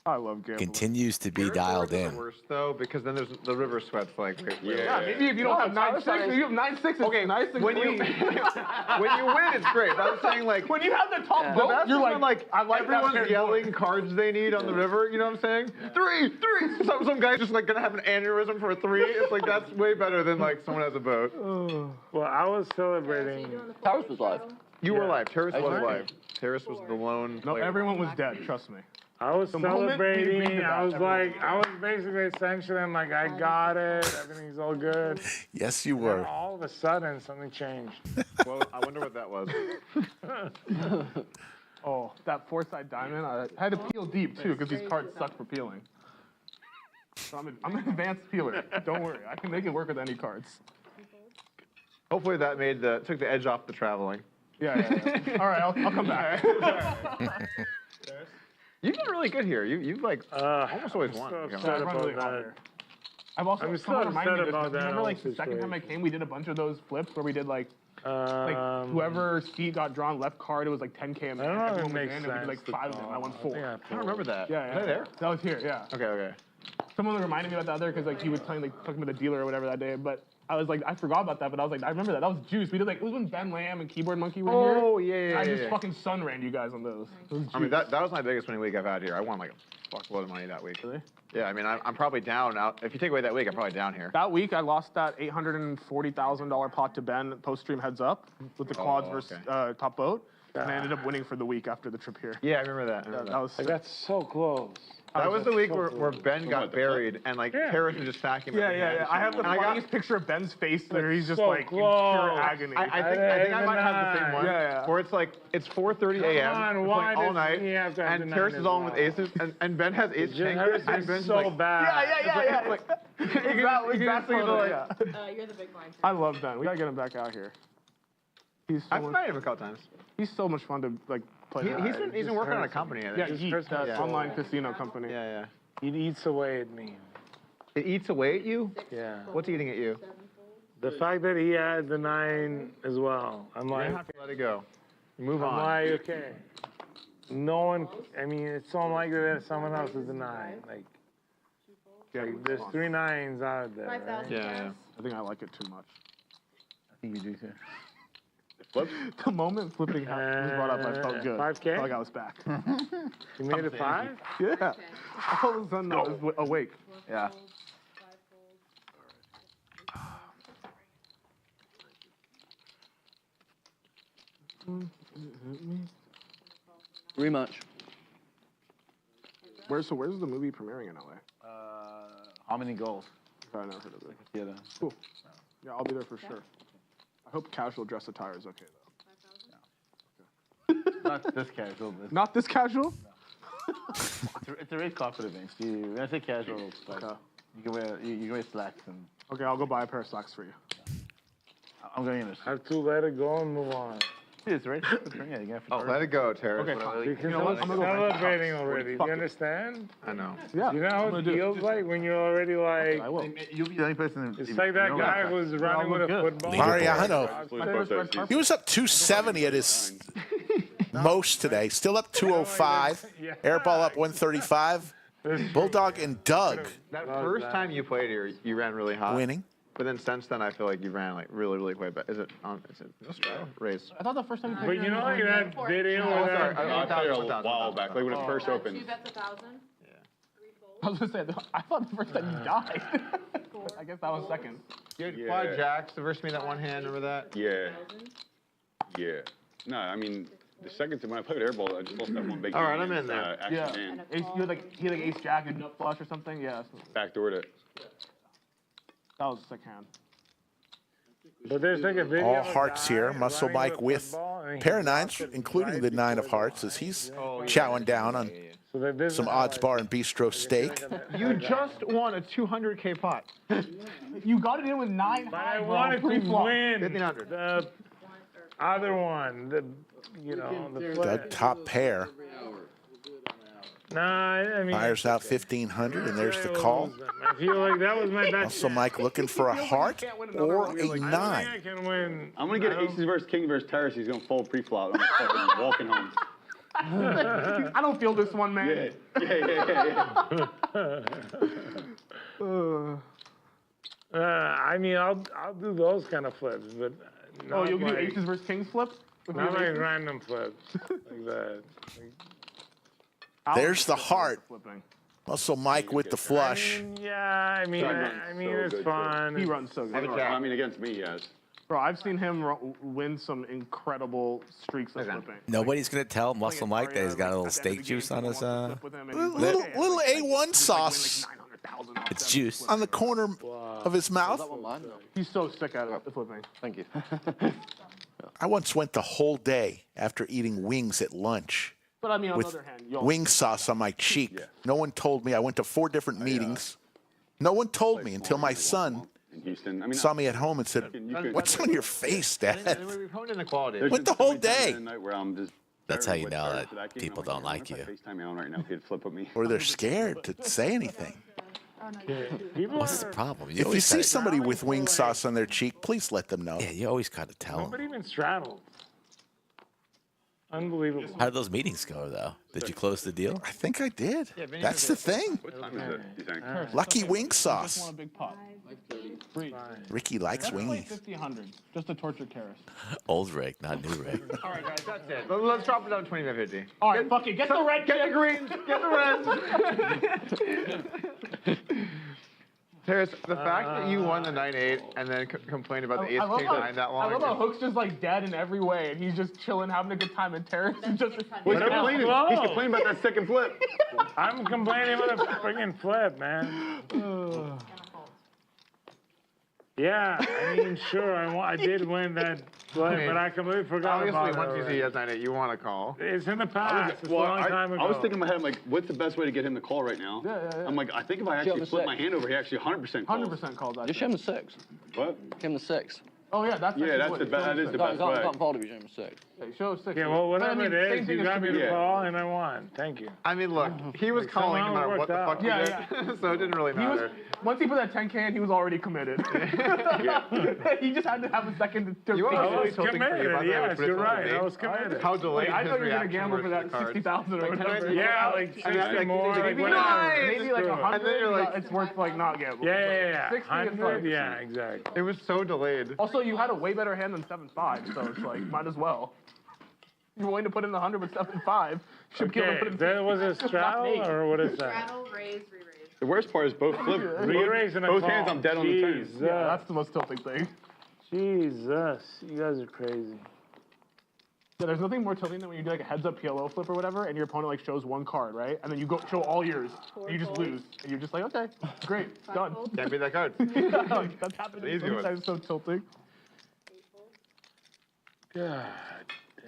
I love gambling. Continues to be dialed in. worse though, because then there's the river sweats like. Yeah, maybe if you don't have 9-6, maybe you have 9-6. Okay, nice and when clean. you when you win, it's great. But I'm saying like when you have the top the vote, best you're is when, like, I like everyone's that yelling cards they need on the river. You know what I'm saying? Three. Some guy's just like gonna have an aneurysm for a 3. It's like that's way better than like someone has a boat. Well, I was celebrating. Terrace was live. You were live. Terrace was live. Terrace was the lone. No, everyone was dead. Trust me. I was celebrating. moment I was basically essentially, I'm like, I got it. Everything's all good. Yes, you And were. all of a sudden, something changed. Well, I wonder what that was. Oh, that 4-side diamond. I had to peel deep too because these cards suck for peeling. So I'm an advanced peeler. Don't worry, I can make it work with any cards. Hopefully that took the edge off the traveling. Yeah. All right, I'll come back. You've been really good here. You've like almost always won. so You know? upset about really that. hard here. I've also I'm someone so reminded me upset of this, about that remember like the whole second time I situation. came, we did a bunch of those flips where we did like whoever seat got drawn left card, it was like 10K a man. I don't know if it Everyone was makes in, and we did like sense to 5 of them. I won 4. Yeah, I don't remember that. Yeah. Was I there? That was here, yeah. Okay. Someone reminded me about the other because like he was playing like talking to the dealer or whatever that day, but I was like I forgot about that, but I was like I remember that. That was juice. We did like it was when Ben Lamb and Keyboard Monkey were here. Oh yeah. I just fucking sun ran you guys on those. I mean that was my biggest winning week I've had here. I won like a fuckload of money that week. Really? Yeah. I mean I'm probably down now. If you take away that week, I'm probably down here. That week I lost that $840,000 pot to Ben post stream heads up with the quads versus top boat, and I ended up winning for the week after the trip here. Yeah, I remember that. That was I got so close. That was the week where Ben got buried and like Terrace was just stacking him. Yeah. I have the funniest picture of Ben's face where he's just so like in close. pure agony. I think I might have the same one. Yeah. Where it's like it's 4:30 a.m. We're playing all night, and Terrace is on with aces, and Ben has ace king, and Ben's so like, bad. Yeah. exactly. You're the big blind. I love Ben. We gotta get him back out here. I've played him a couple times. He's so much fun to like play. He's been working on a company. I think. Yeah, that online casino company. Yeah. It eats away at me. It eats away at you? Yeah. What's eating at you? The fact that he had the 9 as well, I'm You like, have to let it go. Move I'm on. like, okay. No one, I mean, it's so unlikely that someone else is the 9. Like there's 3 9s out there, right? Yeah. I think I like it too much. I think you do too. Flips? The moment flipping was brought up, I felt good. 5K? I felt like I was back. You made it 5? Yeah. All of a sudden I was awake. Yeah. Rematch. Where's the movie premiering in LA? How many goals? I never heard of it. Yeah. Cool. Yeah, I'll be there for sure. I hope casual dress attire is okay though. Not this casual. But Not this casual? it's a race car for the events. When I say casual, like, you can wear slacks and. Okay, I'll go buy a pair of slacks for you. I'm going in. Have to let it go and move on. It's right. Yeah, you got Oh, let it go, Terrence. Okay, fine. Because You know what? I'm gonna go celebrating already. Do you understand? I know. Yeah. You know how it feels like when you're already like. I will. You'll be the only person. It's like that guy who's running with a football. Mariano, he was up 270 at his most today. Still up 205. Airball up 135. Bulldog and Doug That first time you played here, you ran really hot. winning. But then since then, I feel like you ran like really quick. But is it race? I thought the first time you But you know like that video Oh, where sorry. that- I played a while back, like when it first opened. I was gonna say, I thought the first time you died. I guess that was second. You had quad jacks the versus me that one hand. Remember that? Yeah. Yeah. No, I mean, the second time when I played Airball, I just lost that one big All right, I'm in there. action Yeah. hand. Ace, you had like ace jack and nut flush or something. Yeah. Backdoored it. That was a sick hand. But there's like a video. All of a hearts guy here. Muscle running Mike with football, and he pair of dropped 9s, it including right the 9 of before hearts, as he's chowing down on So that this some is how odds I- bar and bistro steak. You just won a 200K pot. You got it in with 9 But high, I bro. wanted to Pre-flop. win 1500. the other one. The the flip. Doug top pair. Nah, I mean. Fires out 1,500, and there's the call. I feel like that was my best. Muscle Mike looking for a heart or a I think 9. I can win. I'm gonna get aces versus king versus terrace. He's gonna fold pre-flop. I'm fucking walking home. I don't feel this one, man. Yeah. I mean, I'll do those kind of flips, but Oh, not you'll do like, aces versus kings flip? not like random flips like that. There's the heart. Flipping. Muscle Mike with the flush. Yeah, I mean, it's good, fun. He runs so good. I mean, against me, he has. Bro, I've seen him win some incredible streaks of flipping. Nobody's gonna tell Muscle Mike that he's got a little steak juice on his. Little A1 sauce It's juice on the corner of his mouth. He's so sick at it, the flipping. Thank you. I once went the whole day after eating wings at lunch But I mean, on the with other hand, you wing sauce on my cheek. No one told me. I went to 4 different meetings. No one told me until my son In Houston. I mean, saw me at home and said, "What's on your face, Dad?" We've honed inequality. Went the whole day. That's how you know that people don't like you. FaceTime me on right now. He'd flip with me. Or they're scared to say anything. What's the problem? If you always see gotta- somebody with wing sauce on their cheek, please let them know. Yeah, you always gotta tell them. Nobody even straddled. Unbelievable. How did those meetings go, though? Did you close the deal? I think I did. That's the thing. What time is it, you think? Lucky wing just sauce. want a big pot. Free. Ricky likes Play wingies. 50-100, just to torture Terrace. Old Rick, not new Rick. All right, guys, that's it. Let's drop it down to 25-50. All right, fuck it. Get the red. Get the greens. Get the reds. Terrace, the fact that you won the 9-8 and then complained about the ace king 9 that long. I love how Hook's just like dead in every way, and he's just chilling, having a good time, and Terrace is just. He's complaining about that second flip. I'm complaining about a freaking flip, man. Yeah, I mean, sure, I did win that flip, but I completely forgot about it. Obviously, once you see he has 9-8, you want to call. It's in the past. It's a Well, long time ago. I was thinking in my head, I'm like, what's the best way to get him to call right now? Yeah. I'm like, I think if I actually flip my hand over, he actually 100% calls. 100% calls. Just show him the 6. What? Give him the 6. Oh yeah, that's Yeah, that's that is the best way. Can't fold if you show 6. Okay, show 6. Yeah, well, whatever But I mean, it same is, thing you as got me comedian. to call, and I won. Thank you. I mean, look, he was Like, calling no somehow matter it what the worked fuck you out. did, so it didn't really matter. Once he put that 10K in, he was already committed. He just had to have a second to You think were about really it. tilting for you, by the way, Yes, but you're it's right. okay. I was committed. How delayed I his thought you were gonna reaction gamble was for to that the cards. 60,000 or Like, whatever. Yeah, like 60 more. Like, Maybe whatever. maybe like 100. And then you're like, it's worth like not gambling. Yeah. 60 is 100, fine. yeah, exactly. It was so delayed. Also, you had a way better hand than 7-5, so it's like might as well. You're willing to put in the 100 with 7-5. Should be able to put Okay, in that was a straddle, or what is that? Straddle, raise, re-raise. The worst part is both flip. Re-raise and a both call. hands, I'm dead on the 10. Jesus. Yeah, that's the most tilting thing. Jesus, you guys are crazy. Yeah, there's nothing more tilting than when you do like a heads-up PLO flip or whatever, and your opponent like shows one card, right? And then you go show all yours, and you just lose, and you're just like, okay, great, done. Can't beat that card. Yeah, like, that's happened. Easy one. Sometimes so tilting. God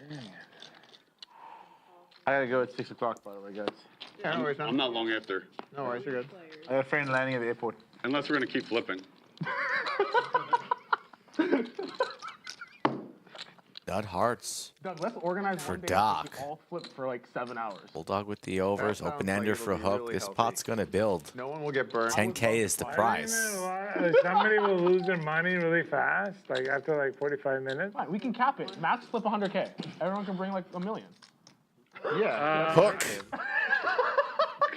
dang it. I gotta go at 6 o'clock, by the way, guys. Yeah, no worries, I'm man. not long after. No worries, you're good. I have a friend landing at the airport. Unless we're going to keep flipping. Dud hearts. Doug, let's organize For one day Doc. where we all flip for like 7 hours. Bulldog with the overs, That sounds open like ender it'll for a be hook. really This healthy. pot's gonna build. No one will get burned. 10K is the prize. Somebody will lose their money really fast, like after like 45 minutes. Fine, we can cap it. Max flip 100K. Everyone can bring like $1 million. Yeah. Hook.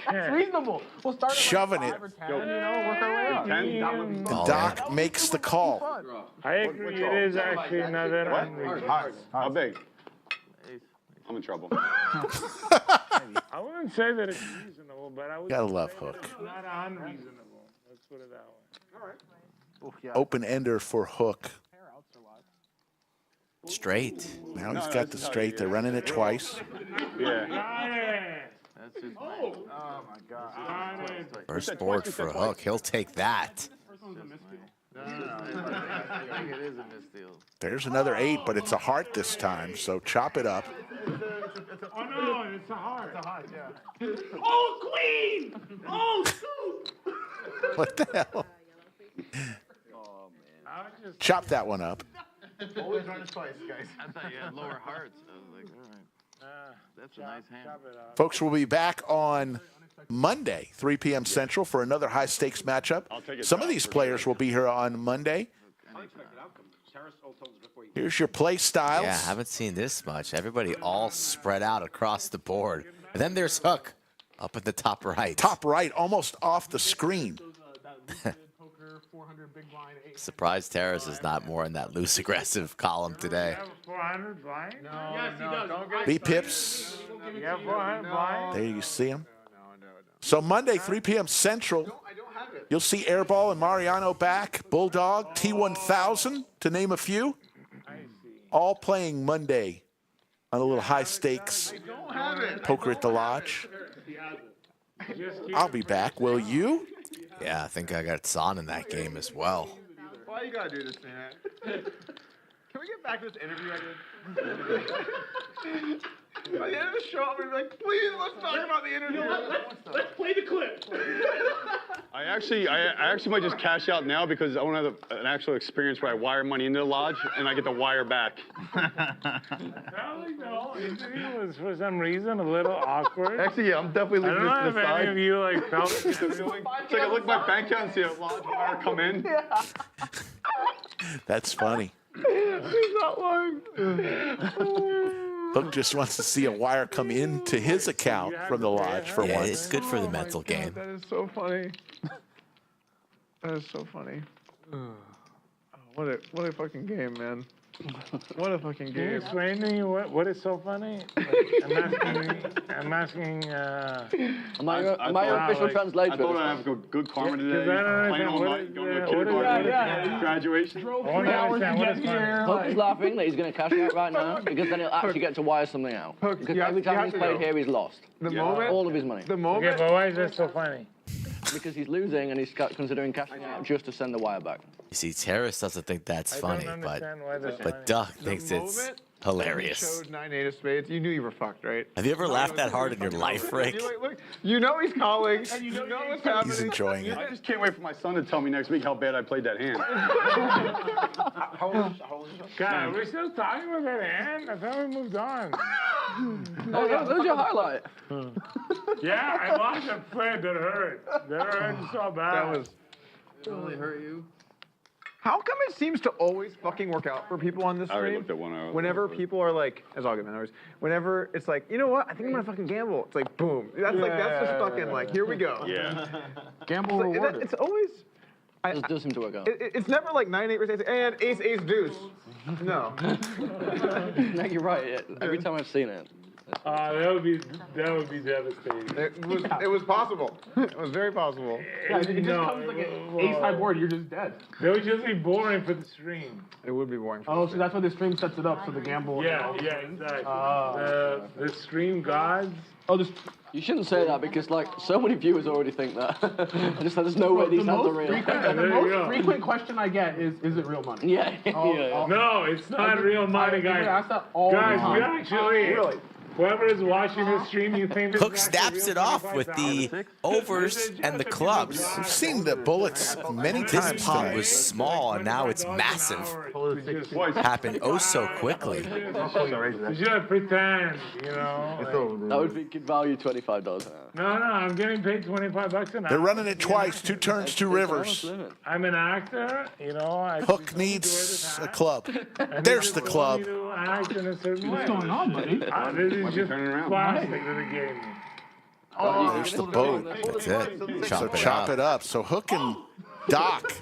It's reasonable. We'll start at Shoving like it. 5 or 10, you know, work our way up. 10? That would be Oh, Doc makes the call. fun. I agree, it is actually another unreasonable. How big? I'm in trouble. I wouldn't say that it's reasonable, but I would Gotta say love that hook. it's not unreasonable. Let's put it that way. Open ender for hook. Straight. Now he's got the straight. They're running it twice. Yeah. Got it. That's just Oh my god. Got it. First board for a hook. He'll take that. I think it is a misdeal. There's another 8, but it's a heart this time, so chop it up. Oh no, it's a heart. It's a heart, yeah. Oh, queen! Oh, shoot! What the hell? Oh, man. Chop that one up. Always run it twice, guys. I thought you had lower hearts. I was like, all right. That's a nice hand. Folks, we'll be back on Monday, 3 p.m. Central, for another high-stakes matchup. Some of these players will be here on Monday. Here's your play styles. Yeah, haven't seen this much. Everybody all spread out across the board. And then there's Hook up at the top right. Top right, almost off the screen. Surprised Terrace is not more in that loose aggressive column today. 400 blind? No, yes, he does. B pips. Yeah, 400 blind. There you see him. So Monday, 3 p.m. Central, you'll see Airball and Mariano back, Bulldog, T1000, to name a few. All playing Monday on a little high-stakes poker at the lodge. I'll be back. Will you? Yeah, I think I got Son in that game as well. Why you gotta do this, man? Can we get back to this interview I did? By the end of the show, I'm gonna be like, please, let's talk about the interview. Let's play the clip. I actually might just cash out now because I want to have an actual experience where I wire money into the lodge and I get to wire back. No, interview was for some reason a little awkward. Actually, yeah, I'm definitely I leaving don't this know to if the any side. of you like felt it. It's like I look at my bank account and see a lodge wire come in. That's funny. He's not lying. Hook just wants to see a wire come into his account from the lodge for Yeah, once. it's good for the mental God, game. that is so funny. That is so funny. What a fucking game, man. What a fucking Can you game. explain to me what is so funny? Like, I'm asking. Am I your official translator? I thought I'd have good karma today. I don't Playing all night, going to kindergarten, graduation. I want to understand what is funny. Hook is laughing that he's going to cash out right now because then he'll actually get to wire something out. Because every time he's played here, he's lost. The moment, all of his money. the moment. Okay, but why is that so funny? Because he's losing and he's considering cashing out just to send the wire back. You see, Terrace doesn't think that's I funny, don't but understand why that's funny. Duck thinks it's Hilarious. Showed 9-8 of spades. You knew you were fucked, right? Have you ever laughed that hard in your life, Rick? You're like, look, you know he's calling. And you know what's happening. He's enjoying it. I just can't wait for my son to tell me next week how bad I played that hand. God, we're still talking about that hand? I thought we moved on. Oh, that was your highlight. Yeah, I lost a play that hurt. That hurt so bad. That was. Really hurt you. How come it seems to always fucking work out for people on this I already stream? looked at one. Whenever people are like, it's all good, man. Whenever it's like, you know what? I think I'm gonna fucking gamble. It's like, boom. That's just fucking like, here we go. Yeah. Gamble rewarded. It's always. It does seem to work out. It's never like 9-8 versus and ace deuce. No. No, you're right. Every time I've seen it. That would be devastating. It was possible. It was very possible. Yeah, it just comes like an ace-high board, you're just dead. That would just be boring for the stream. It would be boring. Oh, so that's why the stream sets it up, so the gamble. Yeah, exactly. The stream gods. Oh, this. You shouldn't say that because like so many viewers already think that. There's no way these hands are real. The most frequent question I get is it real money? Yeah. No, it's not real money, guys. I ask that all the Guys, time. we actually. Really? Whoever is watching this stream, you think this Hook is actually snaps real it off money? with the overs and the clubs. We've seen the bullets many This times pot tonight. was small and now it's massive. Happened oh so quickly. You should pretend, you know. That would be good value, $25. No, I'm getting paid $25 an hour. They're running it twice, 2 turns, 2 rivers. I'm an actor, you know. Hook needs a club. There's the club. Act in a certain way. What's going on, buddy? This is just plastic that they gave me. Oh, there's the boat. That's it. So chop it up. So Hook and Doc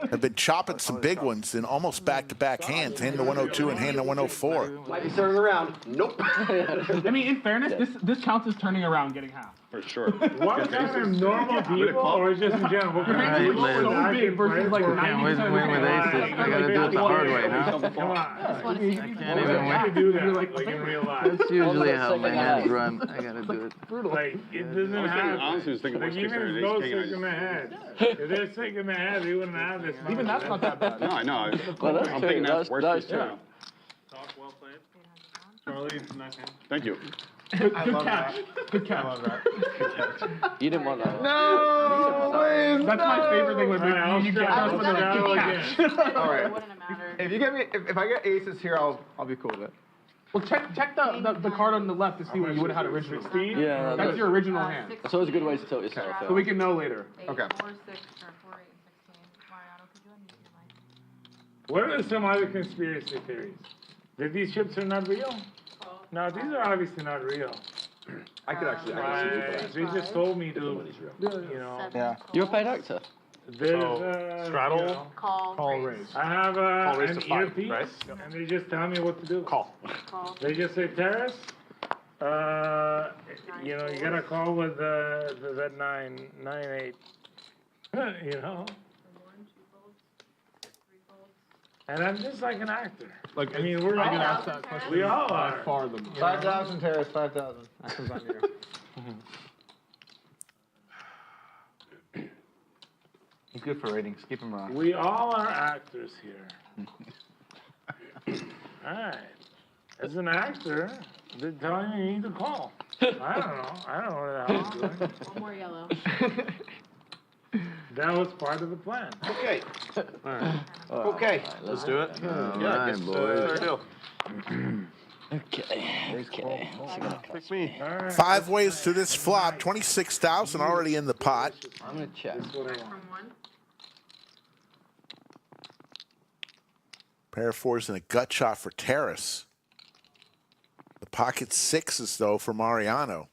have been chopping some big ones in almost back-to-back hands, hand to 102 and hand to 104. Might be turning around. Nope. I mean, in fairness, this counts as turning around, getting half. For sure. What kind of normal people, or just in general? What kind of people so big versus like 90% win with aces. I gotta do it the hard way, huh? Come on. I can't even Why win. do that like in real life? That's usually how my hands run. I gotta do it. Like, it doesn't happen. Honestly, I was thinking Like, more even if those sick in the head, if they're sick in the head, they wouldn't have this much. Even that's not that bad. No, I know. Well, that's I'm true. thinking that's worse That's too. true. Talk well played. Charlie, nice hand. Thank you. Good catch. Good catch. You didn't want that. No, please. That's my favorite thing with you get I'll just with start a good again. catch. All right. Wouldn't have mattered. If you get me, if I get aces here, I'll be cool with it. Well, check the card on the left to see what you would have had originally. 16? Yeah, That's your original hand. That's always a good way to tilt yourself. So we can know later. Okay. 4, 6, or 4, 8, and 16. Mariano, could you unmute your mic? What are some other conspiracy theories? That these chips are not real? No, these are obviously not real. I could actually. They just told me to, you know. Yeah. You're a paid actor. There's straddle, you know, Call. raise. I have raise an to 5, earpiece, right? and they just tell me what to do. Call. They just say, Terrace, you know, you gotta call with that 9-8, you know. And I'm just like an actor. Like, I mean, we're I all, get asked that question we all by are. far the most. 5,000, Terrace. 5,000. That comes on here. He's good for ratings. Keep him around. We all are actors here. Alright. As an actor, they're telling me you need to call. I don't know. I don't know what the hell I'm doing. One more yellow. That was part of the plan. Okay. Alright. Okay. Let's do it. Yeah, boys. Deal. Okay. Pick me. 5 ways to this flop. 26,000 already in the pot. I'm gonna check. From 1. Pair of 4s and a gut shot for Terrace. The pocket 6s, though, for Mariano.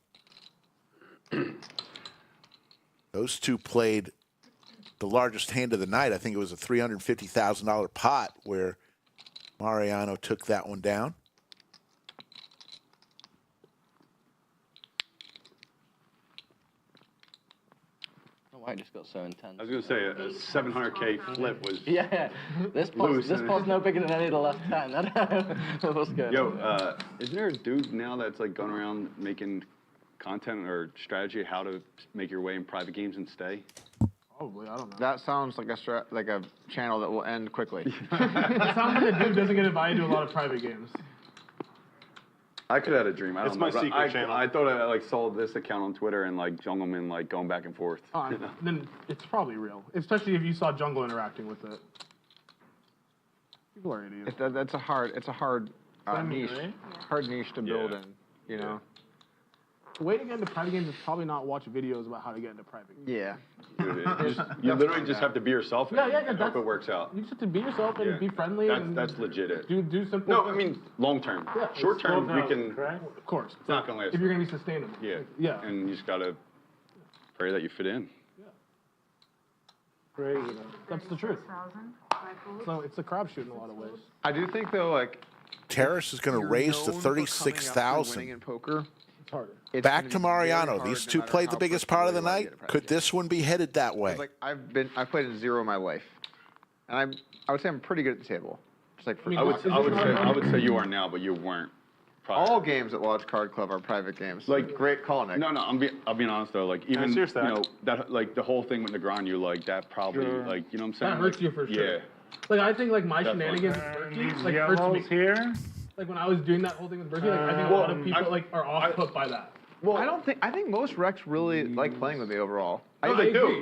Those two played the largest hand of the night. I think it was a $350,000 pot where Mariano took that one down. Why I just got so intense. I was gonna say a 700K flip was. Yeah, this pot's no bigger than any of the last 10. What's good? Yo, isn't there a dude now that's like going around making content or strategy how to make your way in private games and stay? Probably, I don't know. That sounds like a channel that will end quickly. It sounds like a dude doesn't get invited to a lot of private games. I could have had a dream. I don't It's know. my but secret channel. I thought I like saw this account on Twitter and like Jungleman like going back and forth. You know? Then it's probably real, especially if you saw Jungle interacting with it. People are idiots. It's a hard niche, right? hard niche to build in. You know. The way to get into private games is probably not watch videos about how to get into private games. Yeah. Dude, you literally just have to be yourself and hope it works out. You just have to be yourself and be friendly. That's legit it. Do simple. No, I mean long term. Yeah. Short term, we can. Of course. It's not gonna last. If you're gonna be sustainable. Yeah. Yeah. And you just gotta pray that you fit in. Crazy. That's the truth. So it's a crapshoot in a lot of ways. I do think though, like Terrace is going to raise to 36,000. in poker. It's harder. Back to Mariano. These two played the biggest part of the night. Could this one be headed that way? Like I've played in 0 in my life, and I would say I'm pretty good at the table. Just like for I would say you are now, but you weren't. All games at Lodge Card Club are private games. Like great call, Nick. No, I'll be honest though. Like even you know that like the whole thing with Negron, like that probably like you know what I'm saying. That hurts you for sure. Yeah. Like I think like my shenanigans with Berkey like hurts me. Here. Like when I was doing that whole thing with Berkey, like I think a lot of people like are off put by that. Well, I think most Recs really like playing with me overall. No, they do.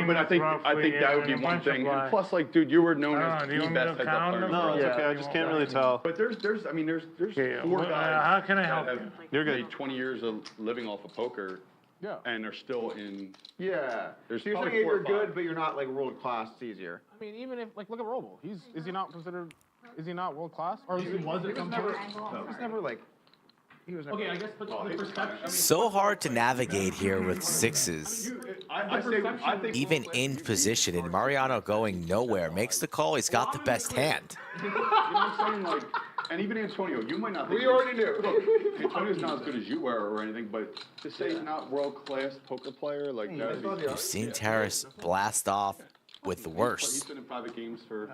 But I think that would be one thing. And plus, like, dude, you were known as the best heads up player. No, it's okay. I just can't really tell. But there's 4 guys. How can I help that you? have You're good. made 20 years of living off of poker. Yeah. And they're still in. Yeah. There's So you're probably saying 4 or you're 5. good, but you're not like world class. It's easier. I mean, even if like look at Roble, is he not considered? Is he not world class? Or he was at some point? He's never like. He was never. Okay, I guess but the perception. So hard to navigate here with sixes. I think Even in position, and Mariano going nowhere makes the call. He's got the best hand. You know what I'm saying? Like, and even Antonio, you might not think. We already knew. Look, Antonio's not as good as you were or anything, but to say he's not world-class poker player, like that would be. We've seen Terrace blast off with the He's worst. been in private games for.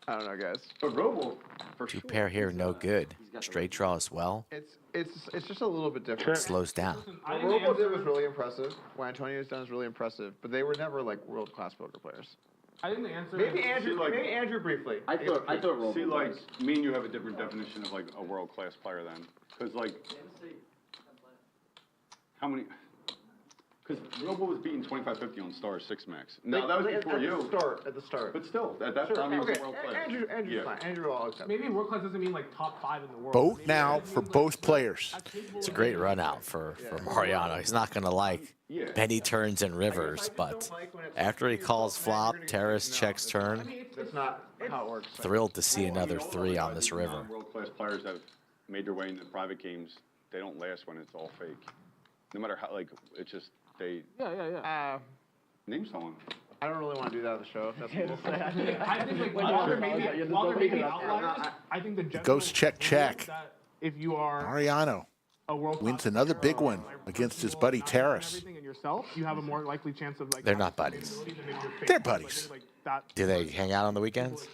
I don't know, guys. But Robo, for Two sure. pair here, no good. Straight draw as well. It's just a little bit different. Slows down. What Robo did was really impressive. What Antonio's done is really impressive, but they were never like world class poker players. I think the answer. Maybe Andrew briefly. I thought Robo See, like, was. me and you have a different definition of like a world-class player then, because like, how many? Because Robo was beating 25-50 on Star 6 Max. No, that was before you. At the start. But still, at that time he was a world player. Andrew's fine. Andrew all accept. Maybe world class doesn't mean like top 5 in the world. Vote now for both players. It's a great run out for Mariano. He's not going to like penny turns and rivers, but after he calls flop, Terrace checks turn. That's not how it works. Thrilled to see another 3 on this river. World-class players that have made their way into private games, they don't last when it's all fake. No matter how, like, it's just, they... Yeah. Name someone. I don't really want to do that on the show. If that's cool. I think like while there may be outliers, I think the general Ghost check. is that if you are Mariano a world wins another big one against his buddy Terrace. everything in yourself, you have a more likely chance of like. They're not buddies. They're buddies. Do they hang out on the weekends?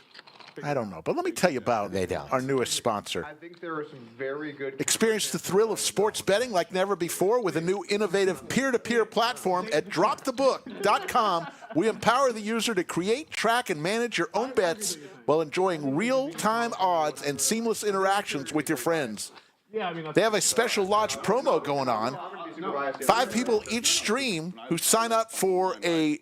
I don't know, but let me tell you about our newest sponsor. I think there are some very good. Experience the thrill of sports betting like never before with a new innovative peer-to-peer platform at dropthebook.com. We empower the user to create, track, and manage your own bets while enjoying real-time odds and seamless interactions with your friends. Yeah, I mean, They have a special Lodge promo going on. 5 people each stream who sign up for a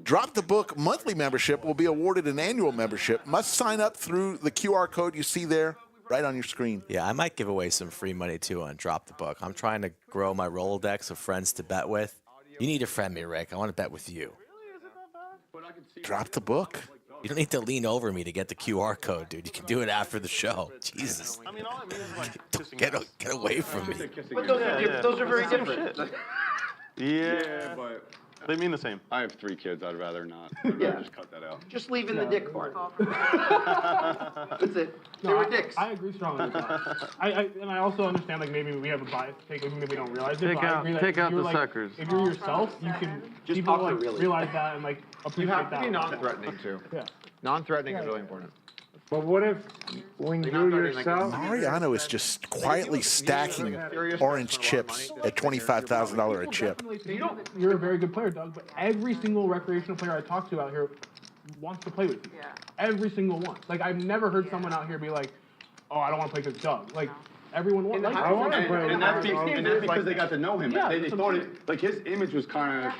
Drop the Book monthly membership will be awarded an annual membership. Must sign up through the QR code you see there right on your screen. Yeah, I might give away some free money too on Drop the Book. I'm trying to grow my Rolodex of friends to bet with. You need to friend me, Rick. I want to bet with you. Drop the Book. You don't need to lean over me to get the QR code, dude. You can do it after the show. Jesus. I mean, all it means is like kissing Get away from me. But those are very different. Yeah, but they mean the same. I have 3 kids. I'd rather not. I'd rather just cut that out. Just leave in the dick part. That's it. They were dicks. I agree strongly with that. And I also understand like maybe we have a bias take, maybe we don't realize it. But I agree that take out if you're, the like, suckers. If you're yourself, you can Just people talk to like, really. realize that and like You appreciate have to that. be non-threatening too. Yeah. Non-threatening is really important. But what if when you yourself? Mariano is just quietly stacking orange chips at $25,000 a chip. You're a very good player, Doug, but every single recreational player I talk to out here wants to play with you. Yeah. Every single one. Like, I've never heard someone out here be like, oh, I don't want to play against Doug. Like, everyone wants. Like, I want to play. And that's because they got to know him. Yeah, They thought it, like his image was kind of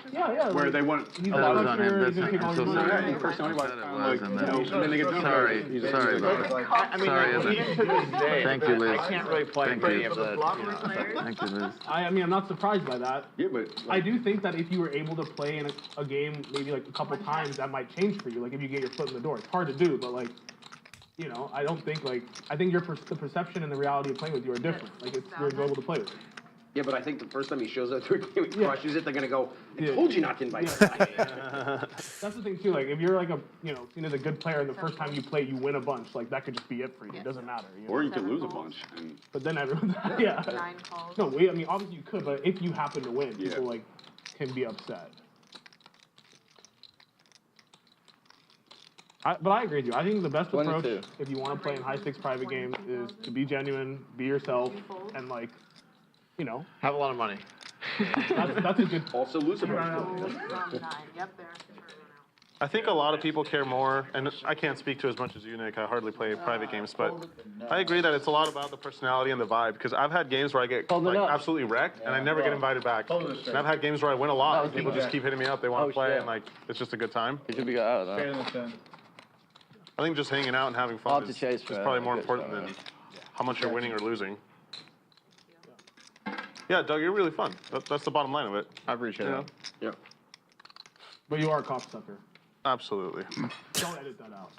where like, they want. He's Oh, that was on him. he's That's gonna take all I'm your so money. sorry. Yeah, personality was kind of like, And and then they get to know sorry, him. sorry about it. I mean, Sorry, like, even to this day, Thank you, Liz. I can't really play Thank any you. of the. Thank you, Liz. I mean, I'm not surprised by that. Yeah, but I do think that if you were able to play in a game maybe like a couple times, that might change for you. Like if you get your foot in the door, it's hard to do, but like, you know, I don't think like I think the perception and the reality of playing with you are different. Like you're enjoyable to play with. Yeah, but I think the first time he shows up to a game and crushes it, they're gonna go, I Yeah. told you not to invite that guy. That's the thing too. Like if you're like a seen as a good player, and the first time you play, you win a bunch. Like that could just be it for you. It doesn't matter. You know? Or you could lose a bunch. And But then everyone's yeah. 9 calls. No, I mean obviously you could, but if you happen to win, people like can be upset. But I agree with you. I think the best approach 22. if you want to play in high stakes private games is to be genuine, be yourself, and like, you know, have a lot of money. That's a good. Also lose a bunch. Yep, there. I think a lot of people care more, and I can't speak to as much as you, Nick. I hardly play private games, but I agree that it's a lot about the personality and the vibe. Because I've had games where I get like absolutely wrecked, and I never get invited back. And I've had games where I win a lot, and people just keep hitting me up. They want to play, and like it's just a good time. He should be out. I think just hanging out and having fun is probably more important than how much you're winning or losing. Yeah, Doug, you're really fun. That's the bottom line of it. I appreciate You it. know? Yeah. But you are a cocksucker. Absolutely. Don't edit that out.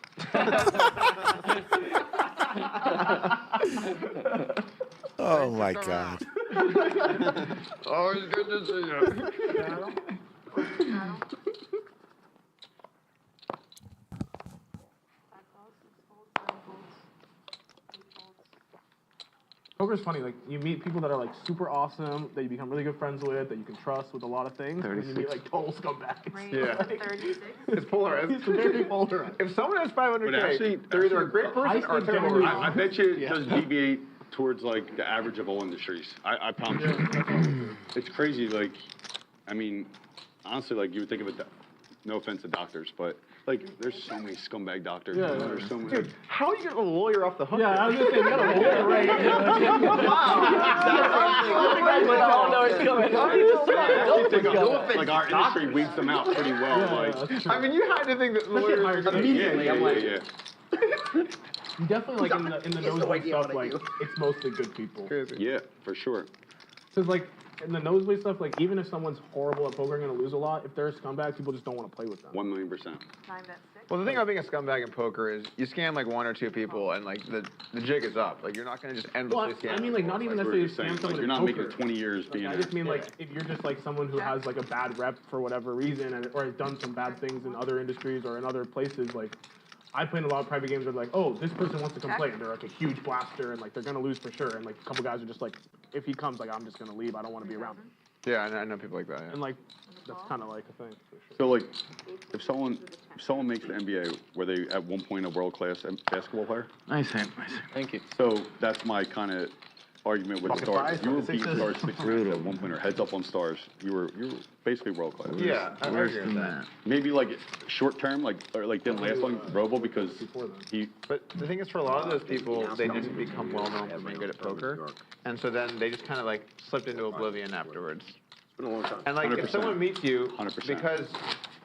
Oh my God. always good to see you. Poker's funny. Like you meet people that are like super awesome, that you become really good friends with, that you can trust with a lot of things. And then you meet like total scumbags. Yeah. 36. It's polarized. It's very polarized. If someone has 500K, But actually, they're either a great person or a terrible person. I bet you it does deviate towards like the average of all industries. I promise you. It's crazy. Like, I mean, honestly, like you would think of it. No offense to doctors, but like there's so many scumbag doctors. Yeah, There's so many. Dude, how are you getting a lawyer off the hook? Yeah, I was gonna say, you got a lawyer right. Like our industry weeds them out pretty well. Like, I mean, you had to think that lawyers are going to Immediately, I'm like, You definitely like in the nosebleed stuff, like it's mostly good people. yeah, for sure. Cause like in the nosebleed stuff, like even if someone's horrible at poker and gonna lose a lot, if they're a scumbag, people just don't want to play with them. 1,000,000%. Well, the thing about being a scumbag in poker is you scam like 1 or 2 people and like the jig is up. Like you're not going to just endlessly scam. I mean, like not even Like necessarily you're saying, scam like someone you're in not poker. making it 20 years being. I just mean like if you're just like someone who has like a bad rep for whatever reason, or has done some bad things in other industries or in other places, like. I play in a lot of private games where like, oh, this person wants to complain. They're like a huge blaster and like they're gonna lose for sure. And like a couple guys are just like, if he comes, like I'm just gonna leave. I don't want to be around him. Yeah, I know people like that. Yeah. And like, that's kind of like a thing. For sure. So like, if someone makes the NBA, were they at one point a world-class basketball player? Nice hand. Thank you. So that's my kind of argument with the stars. You were beating stars 6 at one point, or heads up on stars. You were basically world class. Yeah, I agree with that. Maybe like short term, like didn't last long, Robo, because he. But the thing is, for a lot of those people, they just become well known for being good at poker, and so then they just kind of like slipped into oblivion afterwards. It's been a long time. And like, if 100%. someone meets you, 100%. because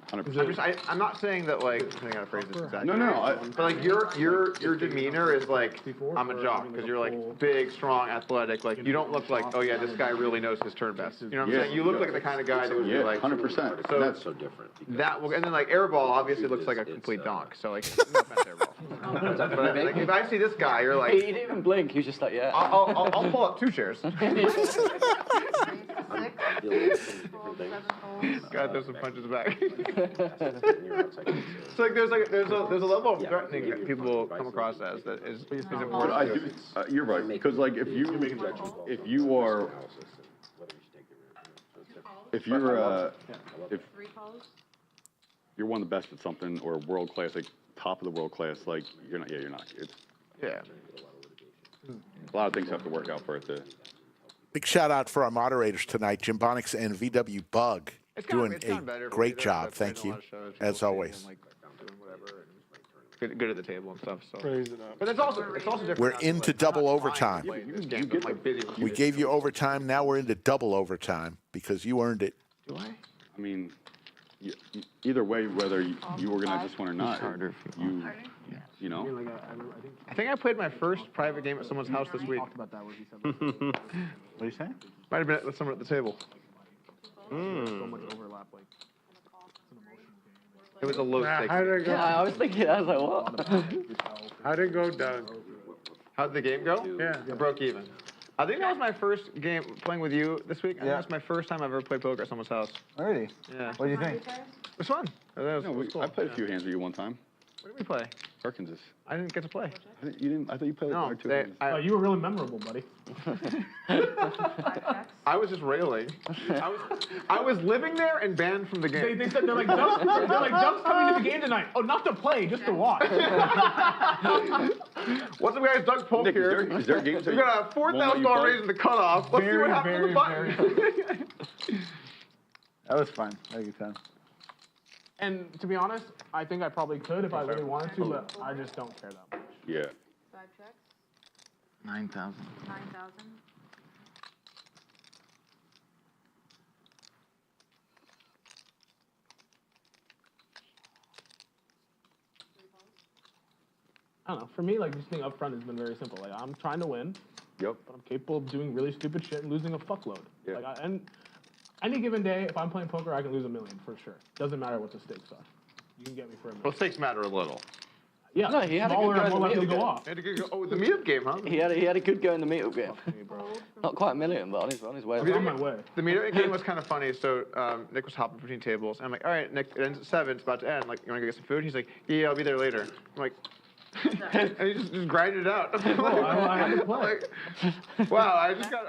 100%. I'm not saying that like I gotta phrase this exactly. No, but like your demeanor is like I'm a jock because you're like big, strong, athletic. Like you don't look like, oh yeah, this guy really knows his turn best. You know what I'm saying? You look like the kind of guy that would be like 100%. So That's so different. that will, and then like Airball obviously looks like a complete donk. So like, no offense, Airball. But like, if I see this guy, you're like, He didn't even blink. He was just like, yeah. I'll pull up 2 chairs. God, there's some punches back. So like there's a level of threatening that people come across as that is important. But I do, you're right, because like if you're one of the best at something or world class, like top of the world class, like you're not. It's a lot of things have to work out for it to. Big shout out for our moderators tonight, Jim Bonix and VW Bug, doing a great job. Thank you, as always. good at the table and stuff. So. Raise it up. But it's also different. We're into double overtime. Like We gave you overtime. Now we're into double overtime because you earned it. Do I? I mean, either way, whether you organize this one or not, you know. I think I played my first private game at someone's house this week. What do you say? Might have been with someone at the table. So much overlap, like. It was a low stakes. How'd it go? Yeah, I was thinking, I was like, what? How'd it go, Doug? How'd the game go? Yeah. I broke even. I think that was my first game playing with you this week. I think that's my first time I've ever played poker at someone's house. Already? Yeah. What do you think? It was fun. It was cool. I played a few hands with you one time. What did we play? Perkins's. I didn't get to play. You didn't? I thought you played like 1 or 2 hands. Oh, you were really memorable, buddy. I was just railing. I was living there and banned from the game. They said they're like Doug's coming to the game tonight. Oh, not to play, just to watch. What's up, guys? Doug Polk here. Is there games We got a $4,000 raise in the cutoff. Let's see what happens to the button. That was fun. I had a good time. And to be honest, I think I probably could if I really wanted to, but I just don't care that much. Yeah. 5 checks. 9,000. 9,000. I don't know. For me, like, just being upfront has been very simple. Like, I'm trying to win. Yep. But I'm capable of doing really stupid shit and losing a fuckload. Yeah. Like, and any given day, if I'm playing poker, I can lose $1 million for sure. Doesn't matter what the stakes are. You can get me for $1 million. Well, stakes matter a little. Yeah. No, he had a smaller good and go more in the likely to go meetup off. Oh, the meetup game, huh? He had a good go in the meetup game. Not quite $1 million, but on his way. On my way. The meetup game was kind of funny. So Nick was hopping between tables. And I'm like, all right, Nick, it ends at 7. It's about to end. Like, you want to go get some food? He's like, yeah, I'll be there later. I'm like, and he just grinded it out. I had to play. Like, wow, I just got.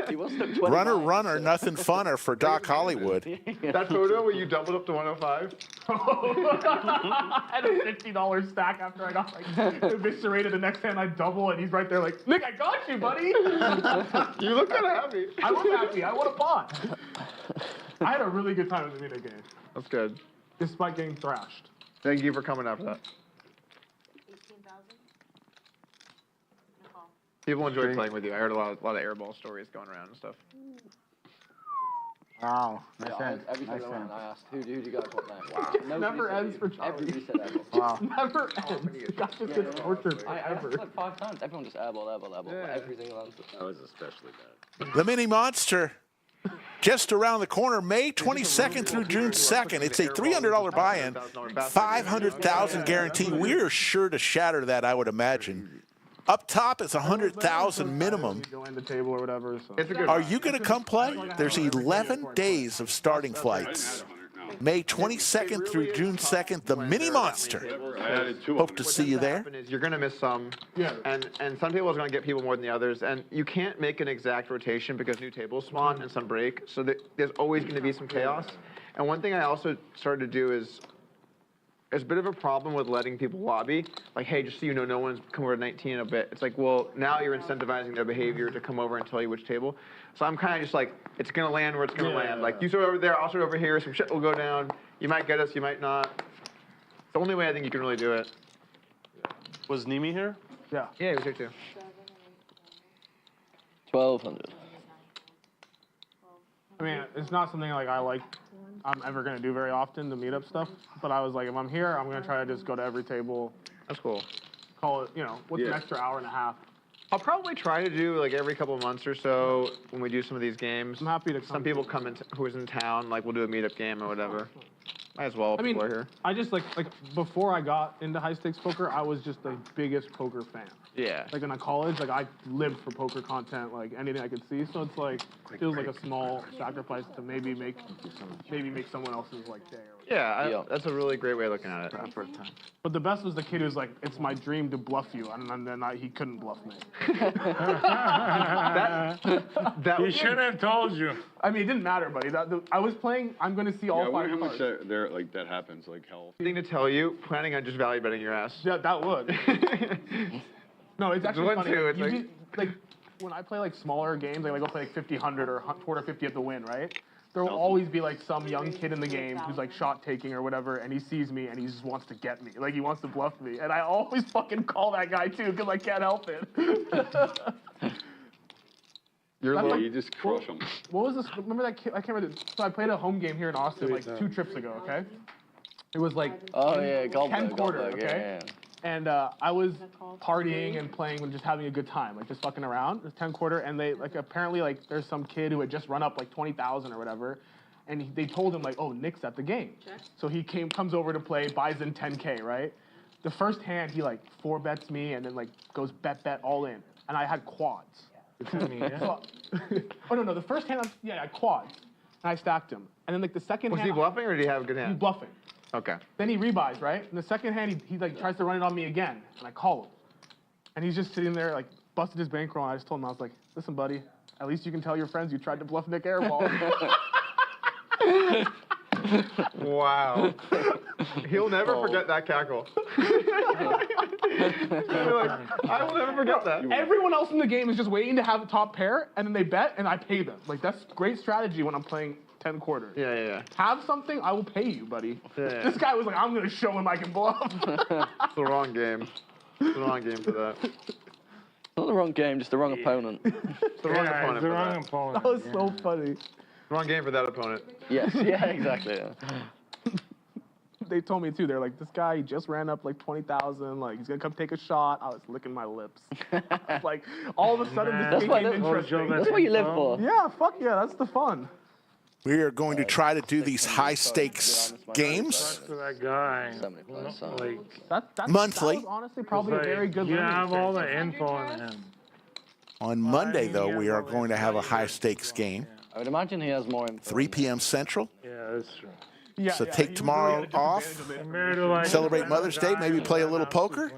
He was stuck 29. Runner, nothing funner for Doc Hollywood. That photo where you doubled up to 105. I had a $50 stack after I got like eviscerated. The next hand I double, and he's right there like, Nick, I got you, buddy. You look kind of happy. I was happy. I won a pot. I had a really good time in the meetup game, That's good. despite getting thrashed. Thank you for coming after that. 18,000. Nicole. People enjoyed playing with you. I heard a lot of airball stories going around and stuff. Wow. Nice Yeah, hand. every time Nice I went, hand. I asked, who do you guys want next? Wow. It never ends for Charlie. Everybody said airball. Wow. Never ends. The guy just gets tortured I asked forever. like 5 times. Everyone just airball. Yeah. Every single answer. That was especially bad. The Mini Monster, just around the corner, May 22nd through June 2nd. It's a $300 buy-in, 500,000 guarantee. We're sure to shatter that, I would imagine. Up top is 100,000 minimum. Join the table or whatever. So. It's a good. Are you going to come play? There's 11 days of starting flights. May 22nd through June 2nd, the Mini Monster. Hope to see you there. You're going to miss some, and some tables are going to get people more than the others, and you can't make an exact rotation because new tables spawn and some break, so there's always going to be some chaos. And one thing I also started to do is, there's a bit of a problem with letting people lobby. Like, hey, just so you know, no one's come over to 19 in a bit. It's like, well, now you're incentivizing their behavior to come over and tell you which table. So I'm kind of just like, it's going to land where it's going to land. Like, you start over there, I'll start over here, some shit will go down. You might get us, you might not. It's the only way I think you can really do it. Was Nimi here? Yeah. Yeah, he was here too. 1,200. I mean, it's not something like I'm ever gonna do very often, the meetup stuff. But I was like, if I'm here, I'm gonna try to just go to every table. That's cool. Call it, what's an extra hour and a half? I'll probably try to do like every couple of months or so when we do some of these games. I'm happy to. Some people come in who's in town, like we'll do a meetup game or whatever. Might as well. I mean, people are here. I just like before I got into high stakes poker, I was just the biggest poker fan. Yeah. Like in college, like I lived for poker content, like anything I could see. So it's like feels like a small sacrifice to maybe make someone else's like day. Yeah, that's a really great way of looking at it. But the best was the kid who's like, it's my dream to bluff you, and then he couldn't bluff me. He should have told you. I mean, it didn't matter, buddy. I was playing. I'm going to see all 5 how much cards. that happens, like hell. Thing to tell you, planning on just value betting your ass. Yeah, that would. No, it's actually funny. Too, it's Usually, like when I play like smaller games, like I go play like 50, 100, or quarter 50 at the win, right? there will always be like some young kid in the game who's like shot taking or whatever, and he sees me and he just wants to get me. Like he wants to bluff me, and I always fucking call that guy too because I can't help it. You just crush them. What was this? Remember that kid? I can't remember. So I played a home game here in Austin like 2 trips ago. Okay. It was like 10 quarter. Okay. Yeah. And I was partying and playing and just having a good time, like just fucking around. It was 10 quarter, and they like apparently like there's some kid who had just run up like 20,000 or whatever, and they told him like, oh, Nick's at the game. So he comes over to play, buys in 10K, right? The first hand he like 4-bets me and then like goes bet all in, and I had quads. So, oh no, the first hand I had quads, and I stacked him, and then like the second hand. Was he bluffing or did he have a good hand? He was bluffing. Okay. Then he rebuys, right? And the second hand, he like tries to run it on me again, and I call him. And he's just sitting there, like, busted his bankroll, and I just told him, I was like, listen, buddy, at least you can tell your friends you tried to bluff Nick Airball. Wow. He'll never forget that cackle. I will never forget that. Everyone else in the game is just waiting to have a top pair, and then they bet, and I pay them. Like, that's great strategy when I'm playing 10 quarter. Yeah. Have something, I will pay you, buddy. Yeah. This guy was like, I'm going to show him I can bluff. It's the wrong game. It's the wrong game for that. Not the wrong game, just the wrong opponent. It's the wrong opponent. The wrong opponent. That was so funny. Wrong game for that opponent. Yes, yeah, exactly. Yeah. They told me too. They're like, this guy he just ran up like 20,000. Like he's gonna come take a shot. I was licking my lips. Like all of a sudden this game became interesting. That's what you live for. Yeah, fuck yeah, that's the fun. We are going to try to do these high-stakes games To that guy. That monthly. was honestly probably a very good. You learning have all the experience. info on him. On Monday, though, we are going to have a high-stakes game. I would imagine he has more info. 3 p.m. Central. Yeah, that's true. Yeah, So take tomorrow off, celebrate Mother's Day, maybe play a little poker,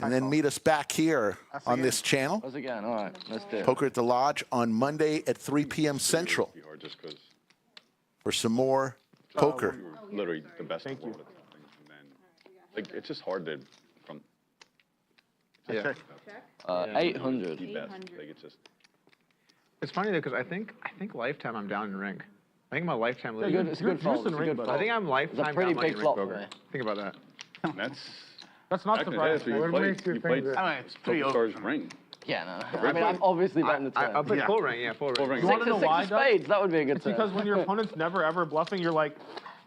and then meet us back here on this channel. Us again, all right, let's do it. Poker at the Lodge on Monday at 3 p.m. Central for some more poker. Literally the best. Thank you. Like it's just hard to from. Yeah. 800. Like it's just. It's funny though, because I think lifetime I'm down in rink. I think my lifetime It's a good, it's a good fold. It's a good fold. I think I'm lifetime It's a pretty down big in flop rink for poker. me. Think about that. That's not Back in the day, surprising. that's what you played. You played it's pretty Poker Stars ring. Yeah, no. I mean, I'm obviously betting the turn. I played full ring, yeah, full ring. You want to know why? Six of spades, that would be a good It's turn. because when your opponent's never ever bluffing, you're like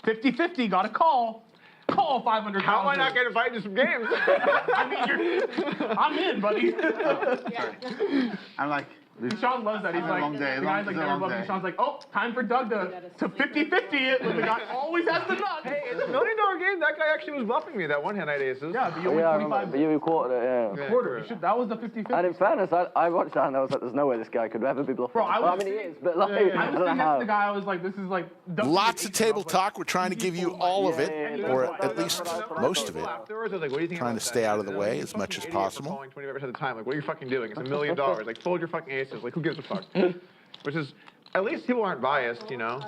50-50, got to call. Call 500,000. How am I not getting invited to some games? I mean, I'm in, buddy. I'm like, Sean loves that. He's like, the guy's like never bluffing. Sean's like, oh, time for Doug to 50-50 it. When the guy always has the nut. Hey, it's $1 million game. That guy actually was bluffing me. That one hand I had aces. Yeah, but you win 25. But you quartered it, yeah. Quarter. That was the 50-50. And in fairness, I watched that and I was like, there's no way this guy could ever be bluffing. Bro, I mean, he is, but like, I I was don't know sitting next how. to the guy. I was like, this is like. Lots of table talk. We're trying to give you all of it, or at least most of it. Afterwards, I was like, what do you think Trying to about stay that? out of the way Like, as much as fucking idiot for possible. calling 25% of the time. Like, what are you fucking doing? It's $1 million. Like, fold your fucking aces. Like, who gives a fuck? Which is, at least people aren't biased, you know?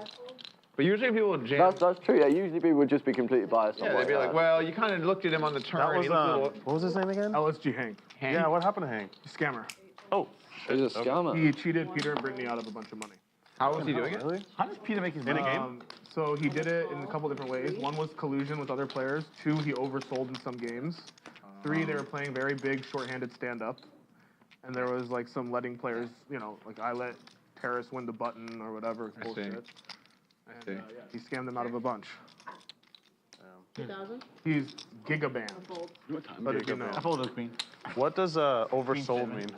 But usually people jam. That's true, yeah. Usually people would just be completely biased. Yeah, they'd be like, well, you kind of looked at him on the turn. That was, he looked a little... what was his name again? LSG Hank. Yeah, what happened to Hank? Scammer. Oh. He's a scammer. He cheated Peter and Brittany out of a bunch of money. How was he doing it? how does Peter make his money? So he did it in a couple different ways. One was collusion with other players. 2, he oversold in some games. 3, they were playing very big, short-handed stand-up. And there was like some letting players, you know, like I let Terrace win the button or whatever. It's bullshit. And yeah, he scammed them out of a bunch. 2,000? He's gigabanned. But if you know. I folded queen. What does oversold mean?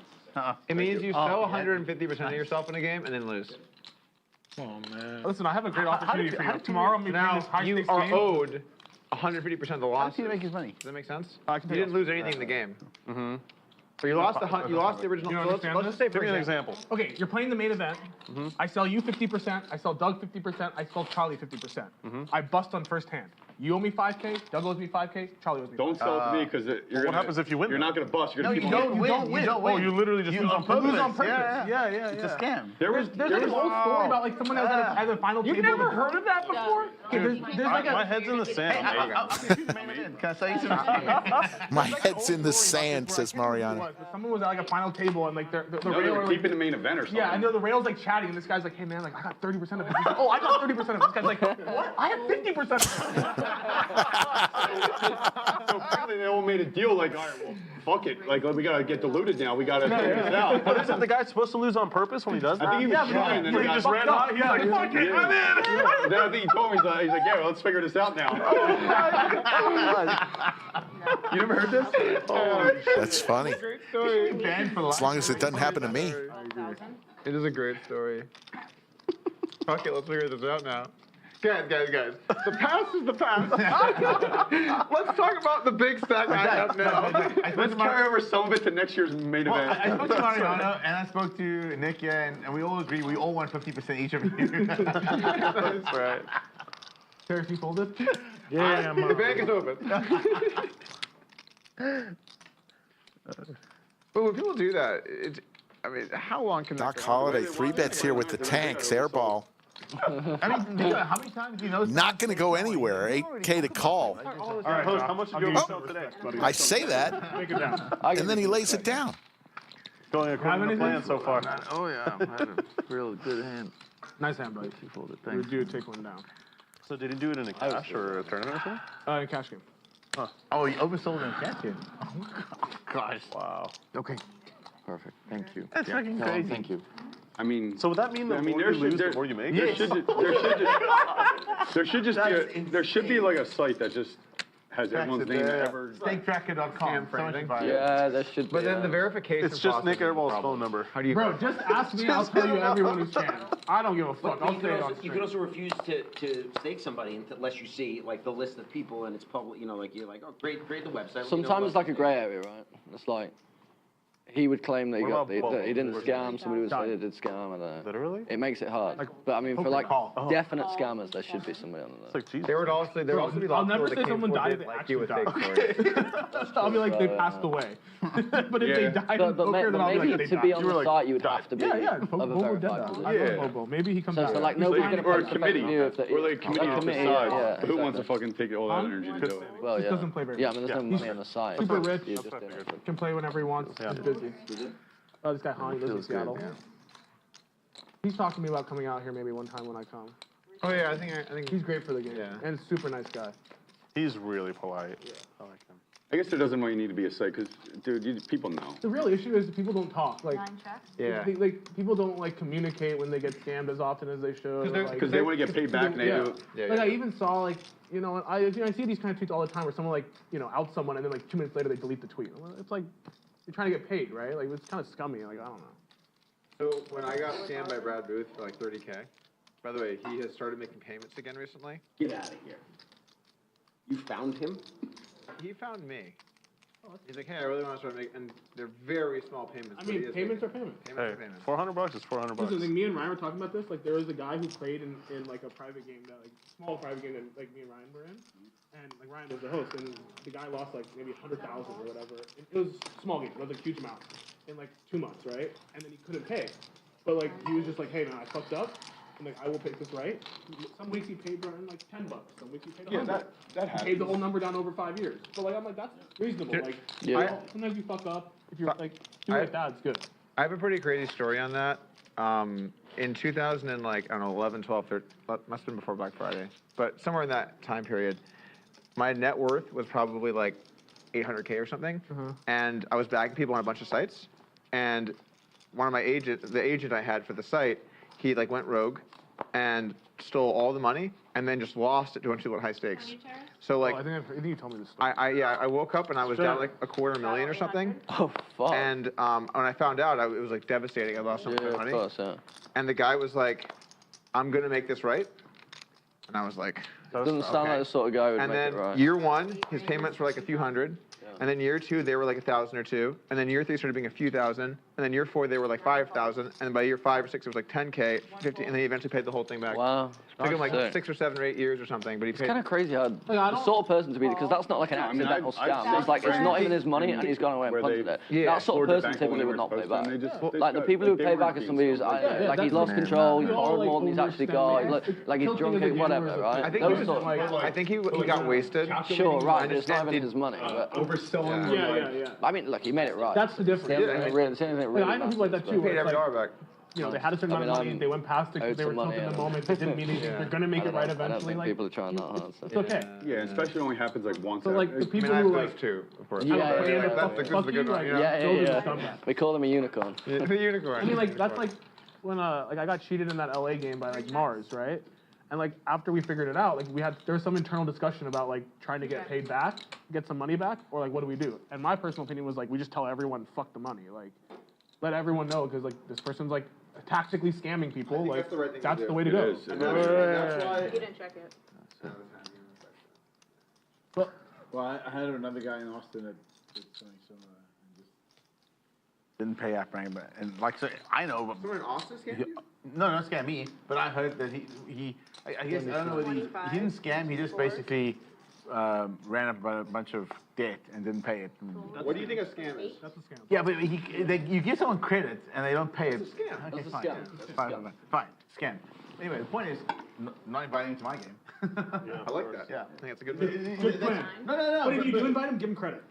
It means you sell 150% of yourself in a game and then lose. Oh, man. Listen, I have a great opportunity for you. Tomorrow, I'm Now, this high you stakes are game. owed 150% of the How loss. does Peter make his money? Does that make sense? I can You tell didn't lose anything in the game. Mm-hmm. But you lost the original. You So let's understand just say, for Give me an example. example. Okay, you're playing the main event. I sell you 50%. I sell Doug 50%. I sell Charlie 50%. I bust on first hand. You owe me 5K. Doug owes me 5K. Charlie owes me 5K. Don't sell it to me because what happens if you win? You're not gonna bust. You're gonna No, keep you on. don't win. You don't win. Oh, you literally just lose on purpose. Lose on purpose. Yeah. Yeah. It's a scam. There's like a whole story about like someone else at the final table. You've never heard of that before? Okay, there's like My head's in the sand. Can I tell you something? My head's in the sand, says Mariano. Someone was at like a final table and like the No, rail they're were, like, keeping the main event or something. yeah, I know the rail's like chatting and this guy's like, hey man, like I got 30% of it. He's like, oh, I got 30% of it. This guy's like, what? I have 50% of it. So apparently they all made a deal like, all right, well, fuck it. Like, we gotta get diluted now. We gotta figure this out. But isn't the guy supposed to lose on purpose when he does that? I think he was trying, and he then he just got ran out. He's like, fuck it, I'm in. Then I think he told me, he's like, yeah, well, let's figure this out now. You never heard this? That's funny. Great story. As long as it doesn't happen to me. It is a great story. Fuck it, let's figure this out now. Guys. The past is the past. Let's talk about the big stack I have now. Let's carry over some of it to next year's main event. I spoke to Mariano and I spoke to Nick, and we all agree we all want 50% each of you. That's right. Terrence, you folded? Yeah, the bank is open. But when people do that, I mean, how long can Doc that go? Holliday, 3-bets here with the tanks, Airball. I mean, Nick, how many times do you know? Not going to go anywhere. 8K to call. All right, Post, how much did you sell today? I say that, Take it down. and then he lays it down. Going according to plan so far. Oh yeah, I had a real good hand. Nice hand, buddy. He folded. We Thanks. do take one down. So did he do it in a cash or a tournament or something? Cash game. Oh, you oversold in a cash game. Oh, gosh. Wow. Okay. Perfect. Thank you. That's fucking crazy. Thank you. I mean, So would that mean the more you lose, the more you make? there should be like a site that just has everyone's name ever. Staketracker.com. Yeah, that should be. But then the verification It's just Nick process is a Airball's problem. phone number. How do you? Bro, just ask me. I'll tell you everyone who's scammed. I don't give a fuck. I'll say it on You stream. can also refuse to stake somebody unless you see like the list of people and it's public. You know, like you're like, oh, create the website. Sometimes it's like a grey area, right? It's like he would claim that he What got about that he didn't Polk? scam. Somebody would say they did scam. I don't know. Literally? It makes it hard. But I mean, for like definite scammers, there should be somebody on It's there. like, Jesus. There would also be I'll lots never of say people someone that died came if they like you with actually fake stories. I'll be like they passed away. But if they died in poker, then I'll be maybe like they to be died. on the site, you would have to be Yeah. of a Bobo did verified that. position. I love Bobo. Maybe he comes So out. like nobody's gonna Or a post a committee. fake view if they- Or like a committee to decide yeah, who wants to fucking take all that energy to do it. Well, He yeah. doesn't play very Yeah, I much. mean, there's no money on the site. Super rich. You just did it. Can play whenever he wants. He's busy. Oh, this guy Hani lives in Seattle. He's talked to me about coming out here maybe one time when I come. Oh yeah, I think he's great for the game. Yeah. And super nice guy. He's really polite. I like him. I guess there doesn't really need to be a site because, dude, people know. The real issue is people don't talk. Like, 9 checks. Yeah. Like people don't like communicate when they get scammed as often as they should. Because they want to get paid back and they do. Like I even saw like I see these kind of tweets all the time where someone like outs someone and then like 2 minutes later they delete the tweet. It's like you're trying to get paid, right? Like it's kind of scummy. Like I don't know. So when I got scammed by Brad Booth for like 30K, by the way, he has started making payments again recently. Get out of here. You found him? He found me. He's like, hey, I really want to start making, and they're very small payments. I but he mean, is payments are making- payments. Hey, Payments. $400 is $400. Listen, like, me and Ryan were talking about this. Like, there was a guy who played in like a private game that, like, small private game that, like, me and Ryan were in. And, like, Ryan was the host, and the guy lost, like, maybe 100,000 or whatever. It was a small game. It was a huge amount in, like, 2 months, right? And then he couldn't pay. But, like, he was just like, hey, man, I fucked up. And, like, I will pay this right. Some weeks he paid Ryan, like, $10. Some weeks he paid $100. that He happens. paid the whole number down over 5 years. So, like, I'm like, that's reasonable. Like, sometimes you fuck up. If you're, like, doing like that, it's good. I have a pretty crazy story on that. In 2000 and like, I don't know, 11, 12, 13, must have been before Black Friday, but somewhere in that time period, my net worth was probably like 800K or something. And I was bagging people on a bunch of sites. And one of my the agent I had for the site, he like went rogue and stole all the money and then just lost it to a bunch of people at high stakes. So like, I think you told me this story. I woke up and I was down like $250,000 or something. Oh fuck! And when I found out, it was like devastating. I lost so much money. Of course, yeah. And the guy was like, "I'm gonna make this right," and I was like, Doesn't sound like the sort of guy who would And make then it right. year one, his payments were like a few hundred. And then year 2, they were like 1,000 or 2. And then year 3 started being a few thousand. And then year 4, they were like 5,000. And by year 5 or 6, it was like 10K, 50, and then he eventually paid the whole thing back. Wow. It took him like 6 or 7 or 8 years or something, but he It's paid. kind of crazy how the sort of person to be, because that's not like an accidental scam. It's like it's not even his money and he's gone away and punted it. That sort of person typically would not pay back. Like the people who pay back are somebody who's like he's lost control, he's borrowed more than he's actually got, like he's drunk, whatever, right? I think he got wasted. Sure, right, but it's not even his money. Overselling. Yeah. I mean, look, he made it right. That's the difference. I know people like that too. Paid every dollar back. You know, they had a certain amount of money, they went past it because they were told in the moment, they didn't mean anything. They're gonna make it right eventually. I don't think people are trying that hard. It's okay. Yeah, especially when it only happens like once. So like the people who like too, of course. That's the good one. Yeah. We call him a unicorn. The unicorn. I mean, like that's like when like I got cheated in that LA game by like Mars, right? And like after we figured it out, like there was some internal discussion about like trying to get paid back, get some money back, or like what do we do? And my personal opinion was like we just tell everyone fuck the money, like let everyone know because like this person's like tactically scamming people. Like that's the way to go. That's why you didn't check it. Well, I had another guy in Austin that did something similar and just didn't pay after anybody. And like so, I know, but someone in Austin scammed you? No, not scam me. But I heard that I guess I don't know whether he didn't scam. He just basically ran up a bunch of debt and didn't pay it. What do you think a scam is? That's a scam. Yeah, but you give someone credit and they don't pay it. It's a scam. Okay, That's a fine. scam. Fine. Scam. Anyway, the point is, not inviting him to my game. I like that. Yeah. I think it's a good move. Good plan. No. But if you do invite him, give him credit.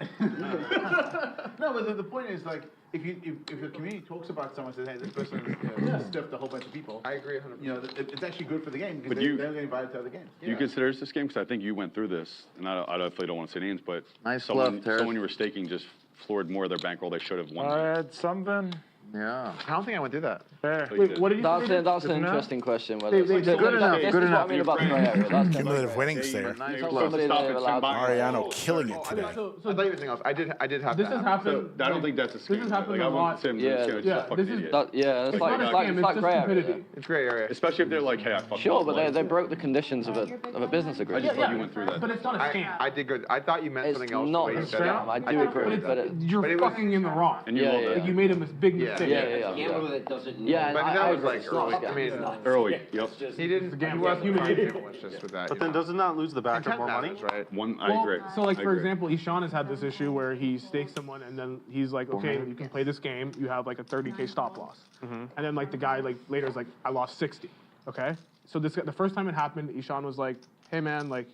No, but the point is like if your community talks about someone and says, hey, this person stiffed a whole bunch of people. I agree 100%. You know, it's actually good for the game because But they're getting invited to other games. Do you consider this game? Because I think you went through this, and I definitely don't want to say names, but Nice someone bluff, Terrence. you were staking just floored more of their bankroll they should have won. I had something. Yeah. I don't think I went through that. Fair. Wait, what did you say? That's an interesting question. Good enough. This is what I mean about the gray area. That's Cumulative winnings there. somebody that they're allowed to- Mariano killing it today. I thought you were saying else. I did have This that. has happened. I don't think that's a scam. This has happened a lot. Sim, Yeah, this is- it's like It's not a scam, it's it's like just gray area. stupidity. It's gray area. Especially if they're like, hey, I fucked Sure, up, but like- they broke the conditions of a business I agreement. just thought you went through that. But it's not a scam. I did good. I thought you meant It's something else. not the way a you said it. scam. I do agree, but You're fucking in the wrong. And you love that. Like you made a big mistake. yeah. Gambler that doesn't know. Yeah, and But I that was agree. like It's not early. a scam. I mean, Early, yep. he didn't. He wasn't human trying to being. do much just with that. But then doesn't that lose the backer Intent more money? matters, right? I agree. So like I for agree. example, Ishan has had this issue where he stakes someone and then he's like, okay, you can play this game. You have like a 30K stop loss, and then like the guy like later is like, I lost 60. Okay, so the first time it happened, Ishan was like, hey man, like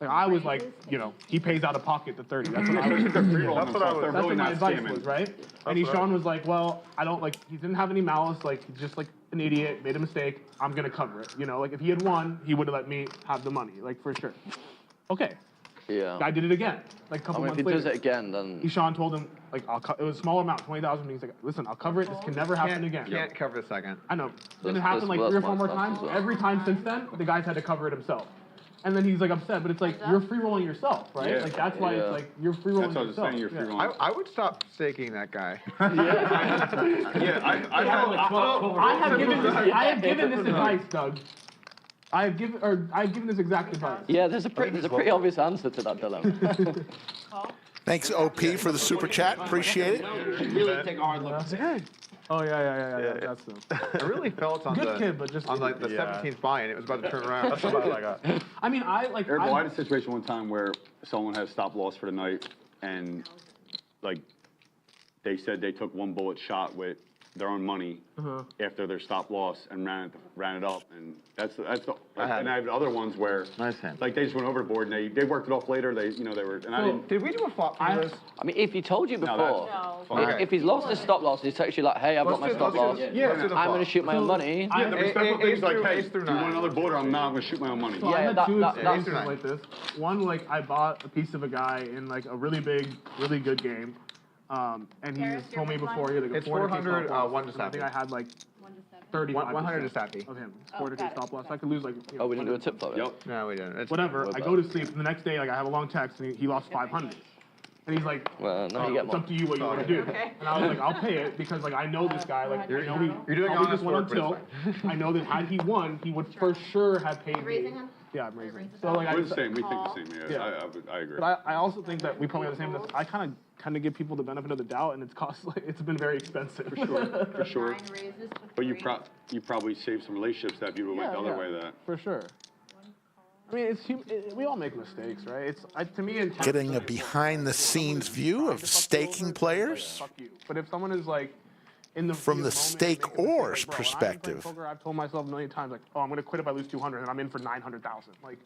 I was like, you know, he pays out of pocket the 30. That's what I was. That's what my advice was, right? And Ishan was like, well, I don't like. He didn't have any malice. Like he's just like an idiot, made a mistake. I'm gonna cover it. You know, like if he had won, he would have let me have the money, like for sure. Okay. Yeah. Guy did it again, like a couple I mean, if months he later. does it again, then Ishan told him, like, it was a small amount, 20,000. He's like, listen, I'll cover it. This can never happen again. Can't cover the second. I know. Then it happened like 3 or 4 more times. Every time since then, the guy's had to cover it himself. And then he's like upset, but it's like you're free rolling yourself, right? Yeah. Like that's why it's like you're free rolling That's what I was yourself. saying, you're free rolling. I would stop staking that guy. I have given this advice, Doug. I've given this exact advice. yeah, there's a pretty obvious answer to that dilemma. Thanks, OP, for the super chat. Appreciate it. Really take a hard look. Oh yeah. That's them. I really felt on Good kid, but just on like the 17th buy and it was about to turn around. That's about I got. I mean, I like. Airball, I had a situation one time where someone had stop loss for the night, and like they said they took one bullet shot with their own money after their stop loss and ran it up, and that's the and I have other ones where like they just went overboard and they worked it off later. They were and I didn't. Did we do a flop for this? I mean, if he told you before, No. if he's lost his stop loss, he's texted you like, hey, I've got my stop loss. I'm going to shoot my own money. Yeah, the respectful thing is like, hey, Ace through do you want nine. another bullet or I'm not going to shoot my own money? So I Yeah, had two that's experiences like this. One, like I bought a piece of a guy in like a really big, really good game, and he told me before he had like a It's 400 400, one to I think I had like 35 100 to Sappy. of him. It's 400K stop loss. I could lose like. You know, Oh, we didn't do a tip flop yet? Yep. No, we didn't. It's Whatever. I go to sleep. And the next day, like I have a long text, and he lost 500. And he's like, Well, no, you get it's more. up to you what you want to do. And I was like, I'll pay it because like I know this guy. Like I know he you're doing probably honest just went on work, but tilt. I know that had he won, he would for sure have paid me. Yeah, I'm raising. So like We're the same. We think the same. Yeah, I agree. But I also think that we probably have the same. I kind of give people the benefit of the doubt, and it's been very expensive. For sure. For sure. But you probably saved some relationships that people went the other way. That for sure. I mean, we all make mistakes, right? To me, Getting a behind-the-scenes view of staking players. But if someone is like from the stakeor's perspective. Poker, I've told myself a million times, like, oh, I'm going to quit if I lose 200, and I'm in for 900,000. Like,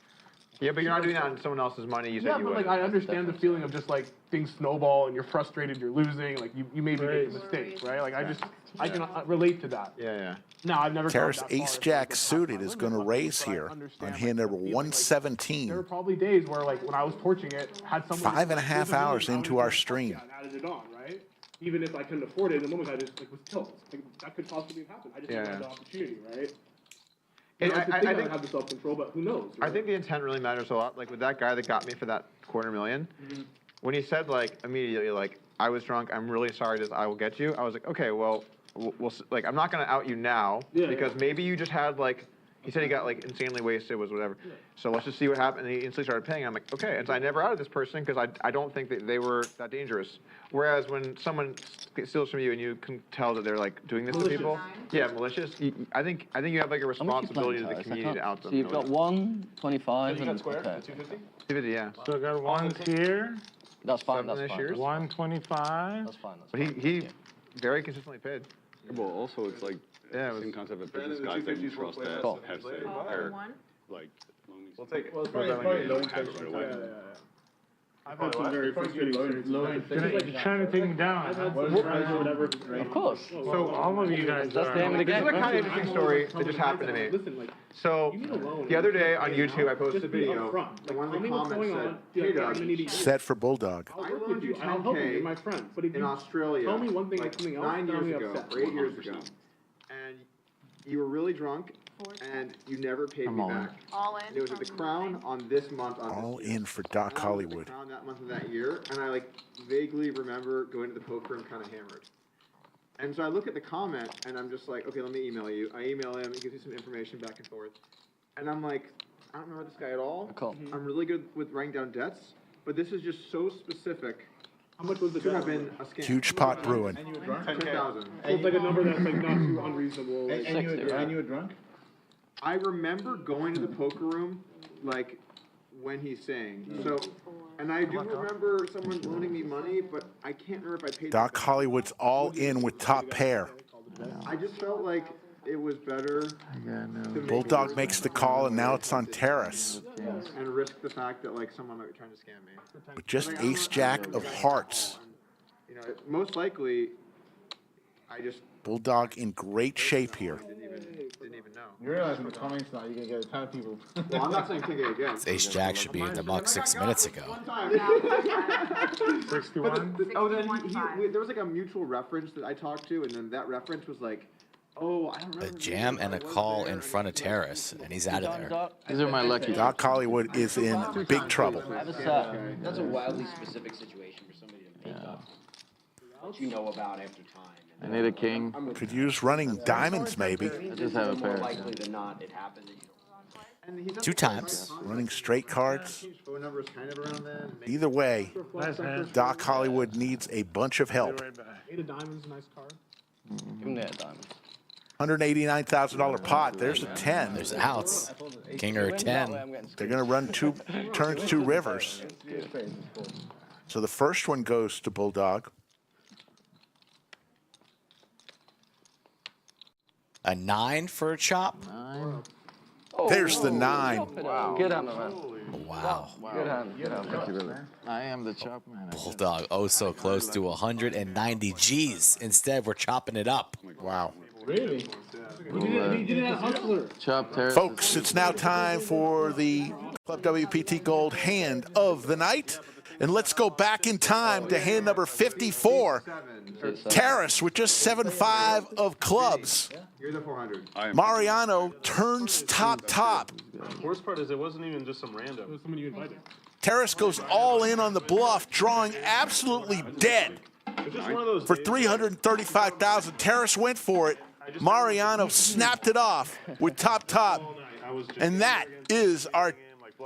yeah, but you're not doing that on someone else's money. You said you but would. like, I understand the feeling of just like things snowball and you're frustrated, you're losing, like you maybe make a mistake, right? Like I can relate to that. Yeah. No, I've never. Terrace ace-jack suited is going to raise here on hand number 117. There were probably days where, like, when I was torching it, had someone 5.5 hours into our stream. added it on, right? Even if I couldn't afford it, in the moment I just like was tilt. Like, that could possibly have happened. I just didn't have the opportunity, right? I think I have the self-control, but who knows? Right? I think the intent really matters a lot. Like with that guy that got me for that $250,000, when he said like immediately like I was drunk, I'm really sorry, I will get you. I was like, okay, well, we'll like I'm not gonna out you now because maybe you just had like. He said he got like insanely wasted, was whatever. Yeah. So let's just see what happened. And he instantly started paying. I'm like, okay. And so I never outed this person because I don't think that they were that dangerous. Whereas when someone steals from you and you can tell that they're like doing this to people, malicious. I think you have like a responsibility to the community to out them. So you've got 125 and 250, yeah. So I got one here. That's fine. That's fine. 125. That's fine. But he very consistently paid. Well, also it's like. Yeah, same concept of business guys that you trust that have say, or like, we'll take it. Well, it's probably I've had some very frustrating You're trying to take me down. Of course. So all of you guys that's the aim of the game. This is a kind of interesting story that just happened to me. So the other day on YouTube, I posted a video. One of the comments said, "Hey Doug, set for Bulldog." I loaned you 10K in Australia like 9 years ago or 8 years ago, and you were really drunk." And you never paid me back. All in. It was at the Crown on this month. All in for Doc Hollywood. The Crown that month of that year, and I like vaguely remember going to the poker room kind of hammered. And so I look at the comment, and I'm just like, okay, let me email you. I email him. He gives me some information back and forth, and I'm like, I don't remember this guy at all. Cool. I'm really good with writing down debts, but this is just so specific. How much was the to have been a scam? Huge pot brewing. 10,000. So it's like a number that's like not too unreasonable. Like, And you were drunk? I remember going to the poker room, like, when he's saying. So, and I do remember someone loaning me money, but I can't remember if I paid. Doc Hollywood's all in with top pair. I just felt like it was better to Bulldog makes the call, and now it's on Terrace. and risk the fact that, like, someone might be trying to scam me. With just ace-jack of hearts. You know, most likely, I just Bulldog in great shape here. didn't even know. You realize in the comments now you're going to get a ton of people. Well, I'm not saying take it again. Ace-jack should be in the muck 6 minutes ago. 61. There was like a mutual reference that I talked to, and then that reference was like, oh, I don't remember. A jam and a call in front of Terrace, and he's out of there. These are my lucky. Doc Hollywood is in big trouble. That's a wildly specific situation for somebody to make up what you know about after time. I need a king. Could use running diamonds, maybe. I just have a pair. More likely than not, it happened. 2 times. Running straight cards. Phone number is kind of around then. Either way, Doc Hollywood needs a bunch of help. 8 of diamonds, nice card. Give him the 8 of diamonds. $189,000 pot. There's a 10. There's outs. King or a 10. They're going to run 2 turns, 2 rivers. So the first one goes to Bulldog. A 9 for a chop. 9. There's the 9. Wow. Good hand, man. Wow. Good hand. Good hand. Thank you, brother. I am the chop man. Bulldog so close to 190 G's. Instead, we're chopping it up. Wow. Really? He didn't have hustler. Chop Terrace. Folks, it's now time for the Club WPT Gold hand of the night. And let's go back in time to hand number 54. Terrace with just 7-5 of clubs. You're the 400. Mariano turns top. The worst part is it wasn't even just some random. It was someone you invited. Terrace goes all in on the bluff, drawing absolutely dead. For 335,000, Terrace went for it. Mariano snapped it off with top. And that is our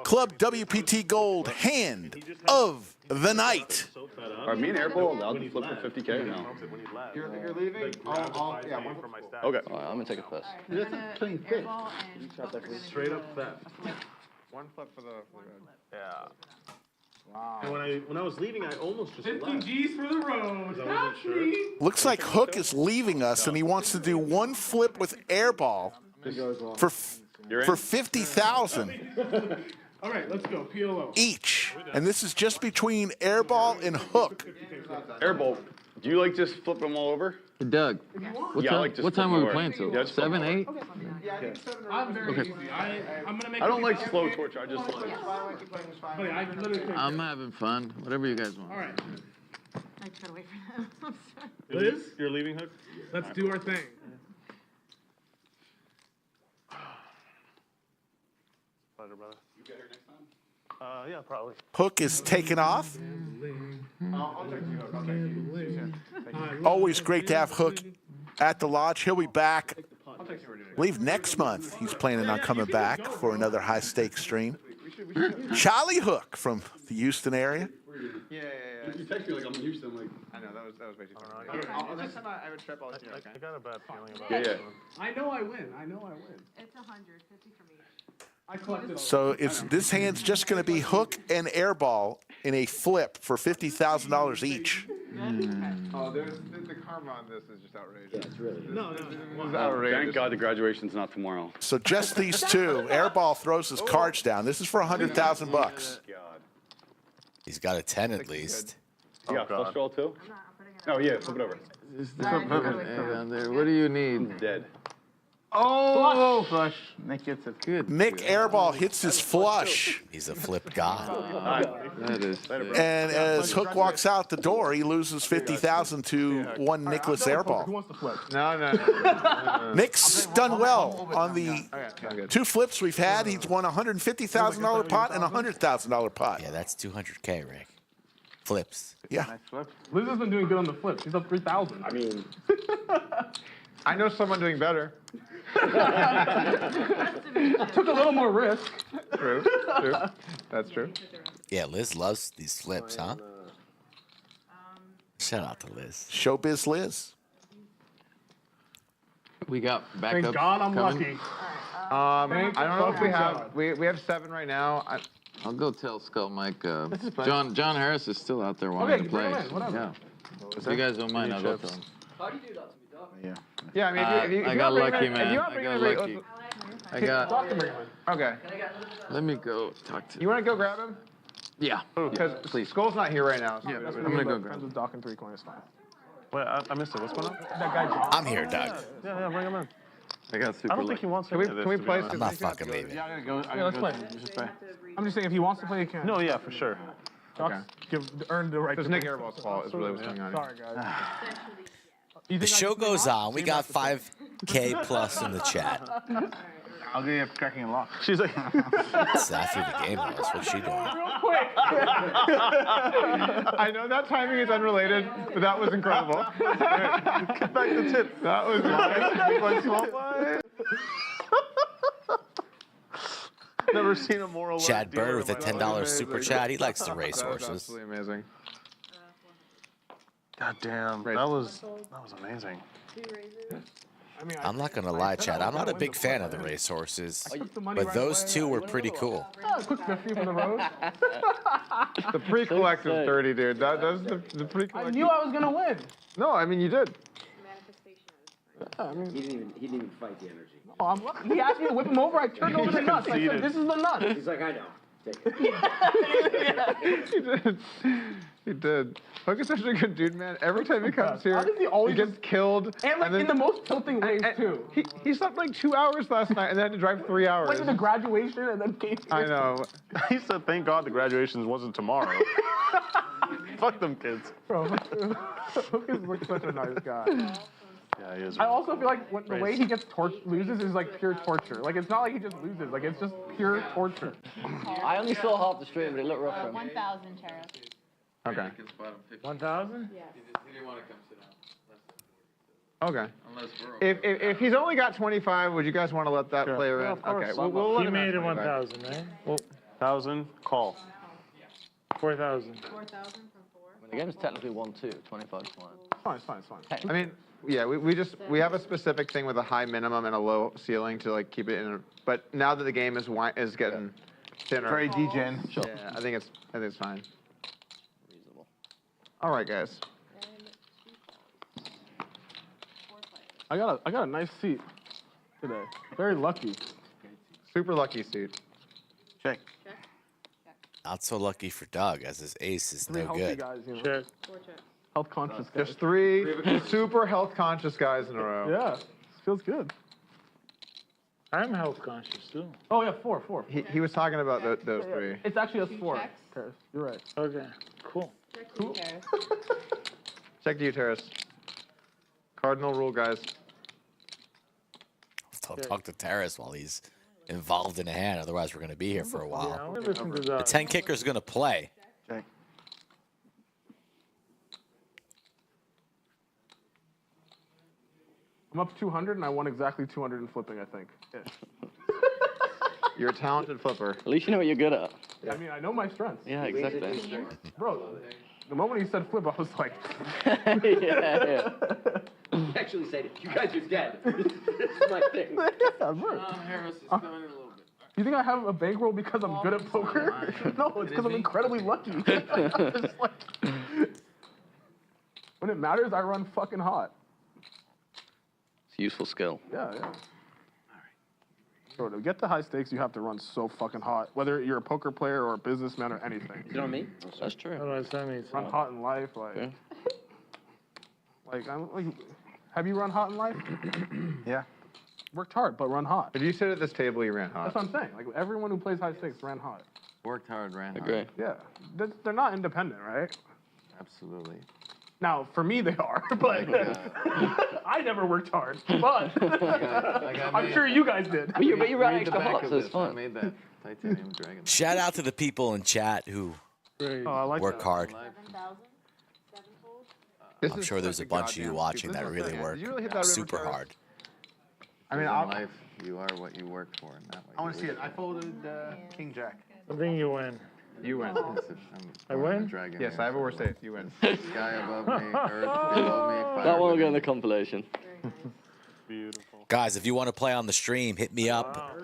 Club WPT Gold hand of the night. Are me and Airball allowed to flip for 50K? No. You're leaving? Yeah, one for my staff. Okay. All right, I'm gonna take a piss. That's a clean fit. Straight up bet. One flip for the. Yeah. Wow. And when I was leaving, I almost just 50 left. G's for the road. I wasn't sure. Looks like Hook is leaving us, and he wants to do one flip with Airball for 50,000 All right, let's go. PLO. each. And this is just between Airball and Hook. Airball, do you like just flip them all over? Hey, Doug, what Yeah, I time, like just what time flip are we more. playing till? Yeah, just flip 7, more. 8? Yeah, I think 7 or 8. I'm very easy. I'm gonna make. I don't like slow torture. I just like. Buddy, I literally. I'm having fun. Whatever you guys want. All right. I gotta wait for them. Liz, You're leaving, Hook? let's do our thing. Pleasure, brother. You get here next time? Yeah, probably. Hook is taking off. I'll text you. I'll text you. Always great to have Hook at the lodge. He'll be back. I'll text you. I believe next month he's planning on coming back for another high stakes stream. Charlie Hook from the Houston area. Yeah. You text me like I'm in Houston. I'm like, I know that was way too funny. Next time I have a trip, I'll let you know. Okay? I got a bad feeling about Yeah, this yeah. one. I know I win. It's 150 from each. I collected all. So this hand's just going to be Hook and Airball in a flip for $50,000 each. Oh, the karma on this is just outrageous. Yeah, it's really. No. This is outrageous. Thank God the graduation's not tomorrow. So just these two. Airball throws his cards down. This is for $100,000. God. He's got a 10 at least. You got flush draw too? Oh yeah, flip it over. What do you need? Dead. Oh, flush. Nick gets it. Good. Nick Airball hits his flush. He's a flip god. That is. And as Hook walks out the door, he loses $50,000 to one Nicholas Airball. Who wants to flip? No. Nick's done well on the Okay. two flips we've had. He's won a $150,000 pot and a $100,000 pot. Yeah, that's 200K, Rick. Flips. Yeah. Liz has been doing good on the flips. He's up 3,000. I mean, I know someone doing better. Took a little more risk. True. That's true. Yeah, Liz loves these flips, huh? Shout out to Liz. Showbiz Liz. We got backup. Thank God I'm coming. lucky. I don't know if we have. We have 7 right now. I'll go tell Skull Mike. John Harris is still out there wanting to play. Bring him in, whatever. Yeah. If you guys don't mind, I'll go tell him. How do you do that? Yeah, I mean, if you I got wanna bring lucky, him in- man. If you I want to bring got him in, lucky. I got. Okay. Let me go talk to. You want to go grab him? Yeah. Because Skull's not here right now. So I'm gonna go grab Friends him. with Doc and 3 Corners fine. Wait, I missed it. What's going on? That guy John. I'm here, Doug. Yeah, bring him in. I got super I don't think lucky. he wants to Can we- play this, can we to be play honest. I'm not fucking leaving. Yeah, I gotta go. Yeah, let's play. Just play. I'm just saying, if he wants to play, he can. No, yeah, for sure. Doc, earn the right It's to Nick play. Airball's fault is really what's going on. Sorry, guys. The show goes on. We got 5K plus in the chat. I'll give you a cracking lock. She's like, It's after the game, though. What's she doing? I know that timing is unrelated, but that was incredible. get back the tip. That was nice. Never seen a more alert Chad dealer Bird with a in my life. $10 super chat. He likes to race That was horses. absolutely amazing. God damn, that was amazing. I'm not gonna lie, Chad. I'm not a big fan of the race horses, but those two were pretty cool. Quick 50 from the road. The pre-collective 30, dude. That's the pre-collective. I knew I was gonna win. No, I mean you did. I mean, He didn't even fight the energy. oh, he asked me to whip him over. I turned over the nuts. I said, "This is the nuts." He's like, I know. Take it. He did. He did. Hook is such a good dude, man. Every time he comes here, Obviously, he always gets killed. and like in the most tilting ways too. He slept like 2 hours last night and then had to drive 3 hours. Went to the graduation and then came. I know. He said, thank God the graduation wasn't tomorrow. Fuck them kids. Bro, Hook is like such a nice guy. Yeah, he is. I also feel like the way he gets loses is like pure torture. Like it's not like he just loses. Like it's just pure torture. I only saw half the stream, but it looked rough for him. 1,000, Cheryl. Okay. 1,000? Yeah. He didn't want to come sit down. Okay. If he's only got 25, would you guys want to let that player in? Yeah, of course. Okay. We'll let He him made in it 25. 1,000, right? Well, 1,000, call. 4,000. 4,000 from 4. The game's technically 1-2. 25's fine. Fine, it's fine. I mean, yeah, we have a specific thing with a high minimum and a low ceiling to like keep it in. But now that the game is getting thinner, Very degen. Sure. yeah, I think it's fine. Reasonable. All right, guys. I got a nice seat today. Very lucky. Super lucky suit. Check. Not so lucky for Doug, as his ace is Three no healthy good. guys, you know. Check. Health conscious guys. Just 3 super health conscious guys in a row. Yeah, feels good. I'm health conscious too. Oh yeah, four. He was talking about those 3. It's actually us 4. Paris, you're right. Okay, cool. Cool. Check to you, Terrace. Cardinal rule, guys. Don't talk to Terrace while he's involved in a hand, otherwise we're going to be here for a while. Yeah, we'll listen to The that. 10 kicker's going to play. Check. I'm up 200 and I won exactly 200 in flipping, I think. You're a talented flipper. At least you know what you're good at. I mean, I know my strengths. Yeah, exactly. Bro, the moment he said flip, I was like, yeah. He actually said, you guys are dead. This is my thing. yeah, bro. Harris is coming in a little bit. You think I have a bankroll because I'm good at poker? No, it's because I'm incredibly lucky. It's like, when it matters, I run fucking hot. It's a useful skill. Yeah. Bro, to get the high stakes, you have to run so fucking hot. Whether you're a poker player or a businessman or anything. Is it on me? That's true. Otherwise, that means Run hot in life, have you run hot in life? Yeah. Worked hard, but run hot. If you sit at this table, you ran hot. That's what I'm saying. Like everyone who plays high stakes ran hot. Worked hard, ran hard. Agree. Yeah, they're not independent, right? Absolutely. Now, for me, they are, but I never worked hard. But I'm sure you guys did. But you ran Read the extra back hot, of so it's this. I fun. made that titanium dragon. Shout out to the people in chat who Oh, I like work that. hard. 7,000? 7-fold? This I'm is sure there's such a bunch of you goddamn watching stupid that really thing. work Did you really hit that river, super Terrace? hard. I mean, In I'll, life, you are what you work for, and that way. I want to see it. I folded King Jack. I think you win. You win. I win? Dragon Yes, I have a worse safe. You win. Sky above me, earth below me, fire That one will go within in the me. compilation. Beautiful. Guys, if you want to play on the stream, hit me up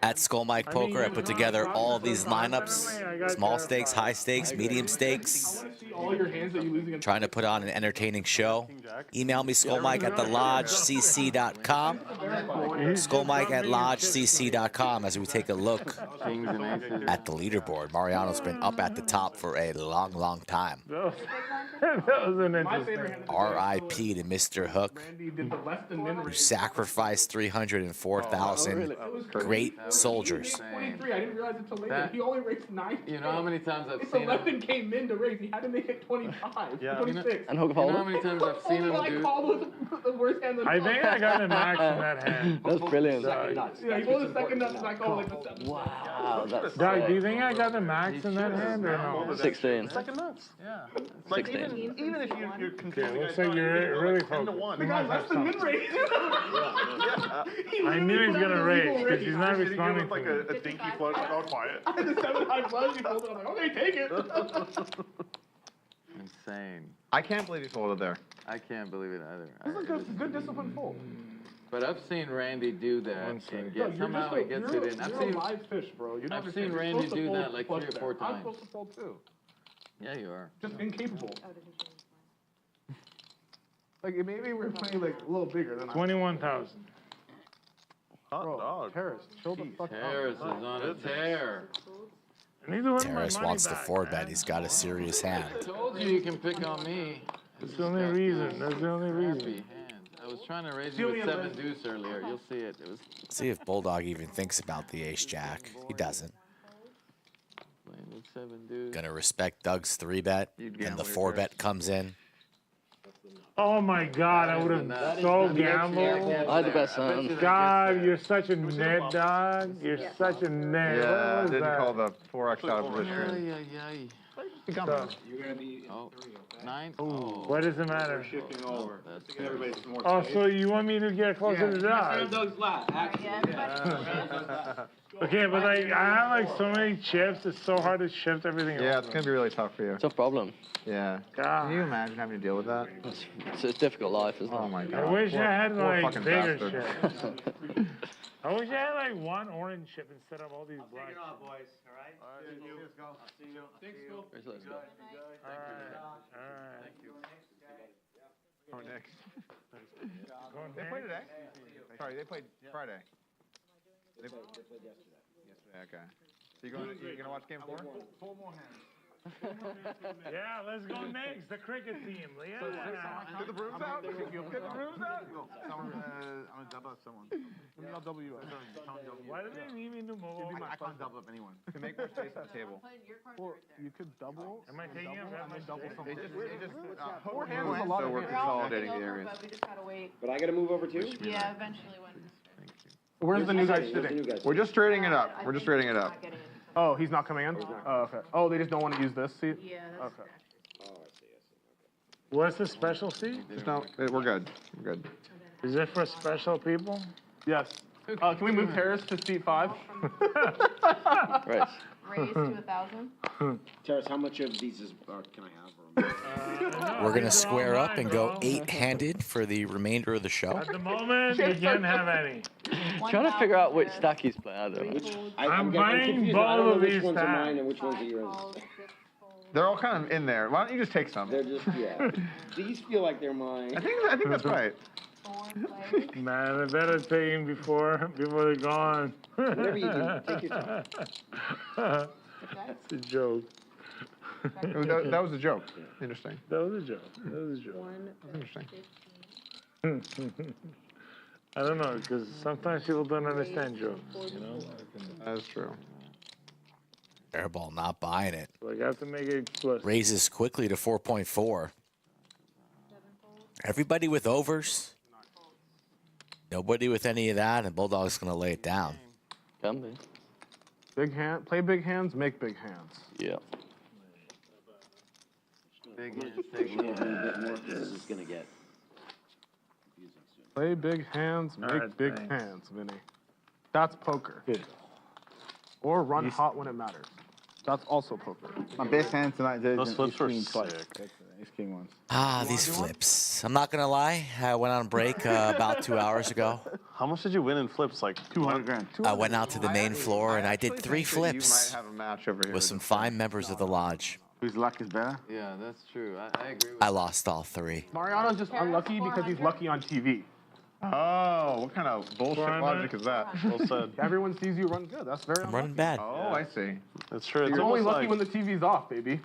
at Skull Mike Poker. I put together all of these lineups, small stakes, high stakes, medium stakes. All your hands that you lose against. Trying to put on an entertaining show. Email me, skullmike@thelodgecc.com. Skullmike@lodgecc.com as we take a look Kings and aces. at the leaderboard. Mariano's been up at the top for a long, long time. That was an interesting. R.I.P. to Mr. Hook, Randy did the less than min who raise. sacrificed 304,000 great soldiers. 23. I didn't realize it until later. That- He only raised 9. You know how many times I've If seen him? 11 came in to raise, he had to make it 25. Yeah. 26. And Hook You know how folded. many times I've seen him I do? called with the worst hand. I think I got an max in that hand. That's brilliant. Yeah, he folded second nuts and I called like the 7. Wow, that's Doug, do you think I got the max in that hand or no? 16. Second nuts. Yeah. Like 16. even if you're Okay, confusing looks it, like you're really ten to focused. one. The guy less than min raise. I knew he was gonna raise because he's not responding to Like me. a dinky flush, like all quiet. I had the 7 high flush. He folded. I'm like, okay, take it. Insane. I can't believe you folded there. I can't believe it either. This is a good disciplined fold. But I've seen Randy do that and get somehow he gets it in. I've You're seen a live fish, bro. You don't I've understand. seen You're Randy supposed to do fold that like 3 or flush 4 there. I'm times. supposed to fold too. Yeah, you are. Just incapable. Like maybe we're playing like a little bigger than 21,000. Bro, Terrace, chill the fuck out. Terrace is on a tear. I need to win my Terrace money wants to back, four man. bet. He's got a serious hand. I told you can pick on me. That's the only reason. That's the only Crappy reason. hand. I was trying to raise you with 7 deuce earlier. You'll see it. It was See if Bulldog even thinks about the ace jack. He doesn't. playing with 7 deuce. Gonna respect Doug's 3-bet, and the 4-bet comes in. Oh my God, I would have so gambled. I had the best hand. God, you're such a nit, dog. You're such a nit. Yeah, What was didn't that? call the 4x out of position. Ay, ay, ay. You're gonna need 9? Oh. What does it matter? Shifting over. Everybody's more Oh, space. so you want me to get closer to Doug? Doug's lap, actually. Okay, but like, I have like so many chips, it's so hard to shift everything Yeah, over. it's gonna be really tough for you. Tough problem. Yeah. God. Can you imagine having to deal with that? It's a difficult life, isn't it? Oh my god. I wish I had Poor like fucking bigger bastard. chips. I wish I had like one orange chip instead of all these black. boys, all right? Let's go. See you. Thanks, Phil. Let's go. Alright. Oh, Nick. They played today? Sorry, they played Friday. They played yesterday. Okay. So you gonna watch game 4? 4 more hands. Yeah, let's go next. The cricket team. Yeah. Get the brooms out. Get the brooms out. I'm gonna double up someone. I'll double you. Why do they need me to move? I can't double up anyone. To make more space at the table. Or you could double. Am I taking up that much double space? someone? Four hands is a lot So of we're hands. consolidating the areas. But we just gotta wait. But I gotta move over too? Yeah, eventually when. Where's the new guy Where's the sitting? new guy? We're just trading it up. We're just trading it up. Oh, he's not coming in? Oh, okay. Oh, they just don't want to use this seat? Yeah, that's Okay. What's the special seat? Just no, we're good. We're good. Is it for special people? Yes. Can we move Terrace to seat 5? Right. Raise to 1,000. Terrace, how much of these can I have? We're going to square up and go 8-handed for the remainder of the show. At the moment, you can't have any. Trying to figure out which stack he's playing. I don't know. I'm buying confused. both I don't know of which these ones are mine stacks. and which ones are yours. They're all kind of in there. Why don't you just take some? They're just, yeah. These feel like they're mine. I think that's right. Man, I better take them before they're gone. Whatever you do, take your time. It's a joke. That was a joke. Interesting. That was a joke. That was a joke. Interesting. I don't know, because sometimes people don't understand jokes, you know? That's true. Airball not buying it. Like, I have to make it plus. Raises quickly to 4.4. Everybody with overs. Nobody with any of that, and Bulldog's going to lay it down. Can be. Big hand. Play big hands, make big hands. Yeah. Big hands, big hands. A little bit more, this is gonna get confusing soon. Play big hands, make Alright, big thanks. hands, Vinny. That's poker. Or run hot when it matters. That's also poker. My best hand tonight is Those flips were queen twice. sick. That's ace king once. Ah, these flips. I'm not going to lie. I went on break about 2 hours ago. How much did you win in flips? Like 200 grand. I went out to the main floor, and I did 3 flips You might have a match over here. with some fine members of the lodge. Whose luck is better? Yeah, that's true. I agree with I lost all 3. Mariano's just unlucky because he's lucky on TV. Oh, what kind of bullshit logic is that? Well said. Everyone sees you run good. That's very I'm unlucky. running bad. Oh, I see. That's true. It's You're only almost lucky like, when the TV's off, baby.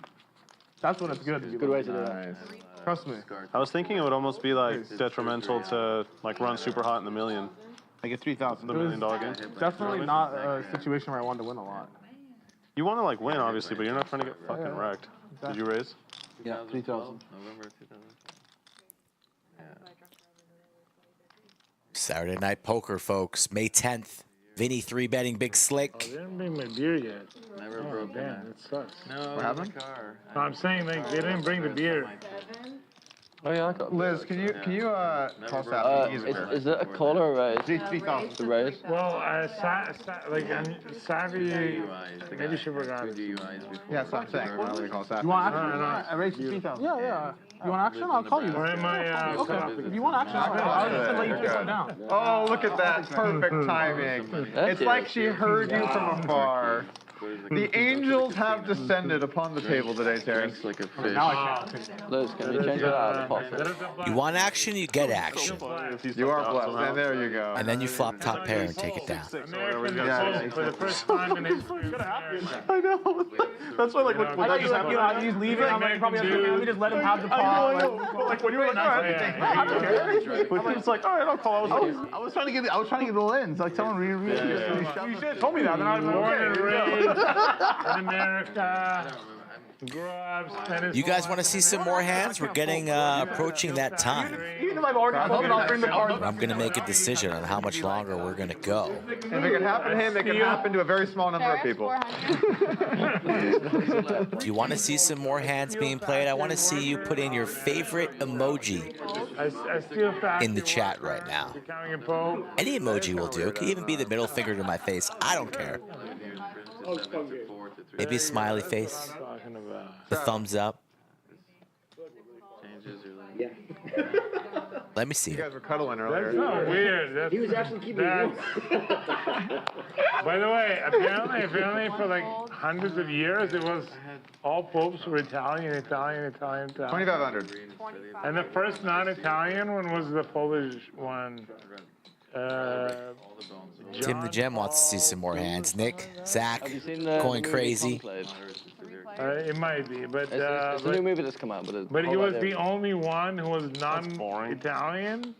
That's when it's good. Good way to do it. Nice. Trust me. I was thinking it would almost be like detrimental to like run super hot in the million. I get 3,000. The $1 million game. Definitely not a situation where I wanted to win a lot. You want to like win, obviously, but you're not trying to get fucking wrecked. Did you raise? Yeah, 3,000. November 2000. Saturday night poker, folks. May 10th. Vinny 3-betting Big I Slick. didn't bring my beer yet. Never Oh, broke damn, that. that sucks. No, What happened? the car. No, I'm saying like they didn't bring the beer. Oh yeah, I got. Liz, can you toss that? Is it a call or a raise? 3,000. The raise. Well, Savvy, maybe she forgot. 2 DUIs before. Yeah, that's what I'm saying. What do we call that? You want action? No. I raised 3,000. Yeah, yeah. You want action? I'll call you. Where am I? Okay. If you want action, I'll just let you take one down. Oh, look at that. Perfect timing. It's like she heard you from afar. The angels have descended upon the table today, Terrence. Drinks like a fish. Now I can't. Liz, can you change that out of the pot? You want action, you get action. You are blessed. And there you go. And then you flop top pair and take it down. American Soul for the first time in history. I know. That's why like when I that thought just happened. he's leaving. I'm like, probably has to let me just let him have the I pot. know. But like when you were like, all right, but he was like, all right, I'll call. I was trying to get it all in. So like someone You should have told me that. Then I'd have been Born and okay. raised in America. You guys want to see some more hands? We're getting approaching that time. Even if I've already told him I'll bring the card. I'm going to make a decision on how much longer we're going to go. If it can happen to him, it can happen to a very small number of people. If you want to see some more hands being played, I want to see you put in your favorite emoji in the chat right now. Any emoji will do. It could even be the middle finger to my face. I don't care. Maybe a smiley face. The thumbs up. Yeah. Let me see. You guys were cuddling earlier. That's not weird. He was actually keeping it By the way, apparently for like hundreds of years, it was all popes were Italian. 2,500. And the first non-Italian one was the Polish one. Tim the Gem wants to see some more hands. Nick, Zach, going crazy. It might be, but it's a new movie that's come out, but he was the only one who was non-Italian.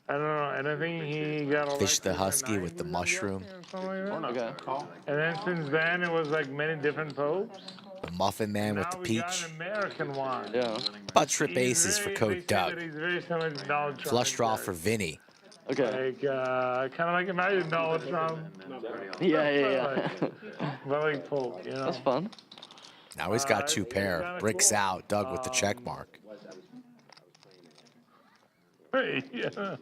I don't know. I don't think he got Fish the Husky with the mushroom. Okay. And then since then, it was like many different popes. The Muffin Man with the peach. Got an American one. Yeah. Butt Trip Aces for Code Doug. He's very similar to Donald Trump. Flush Draw for Vinny. Okay. Like, kind of like imagine Donald Trump. Yeah. But like Polk, you know. That's fun. Now he's got two pair. Bricks out. Doug with the check mark. Yeah.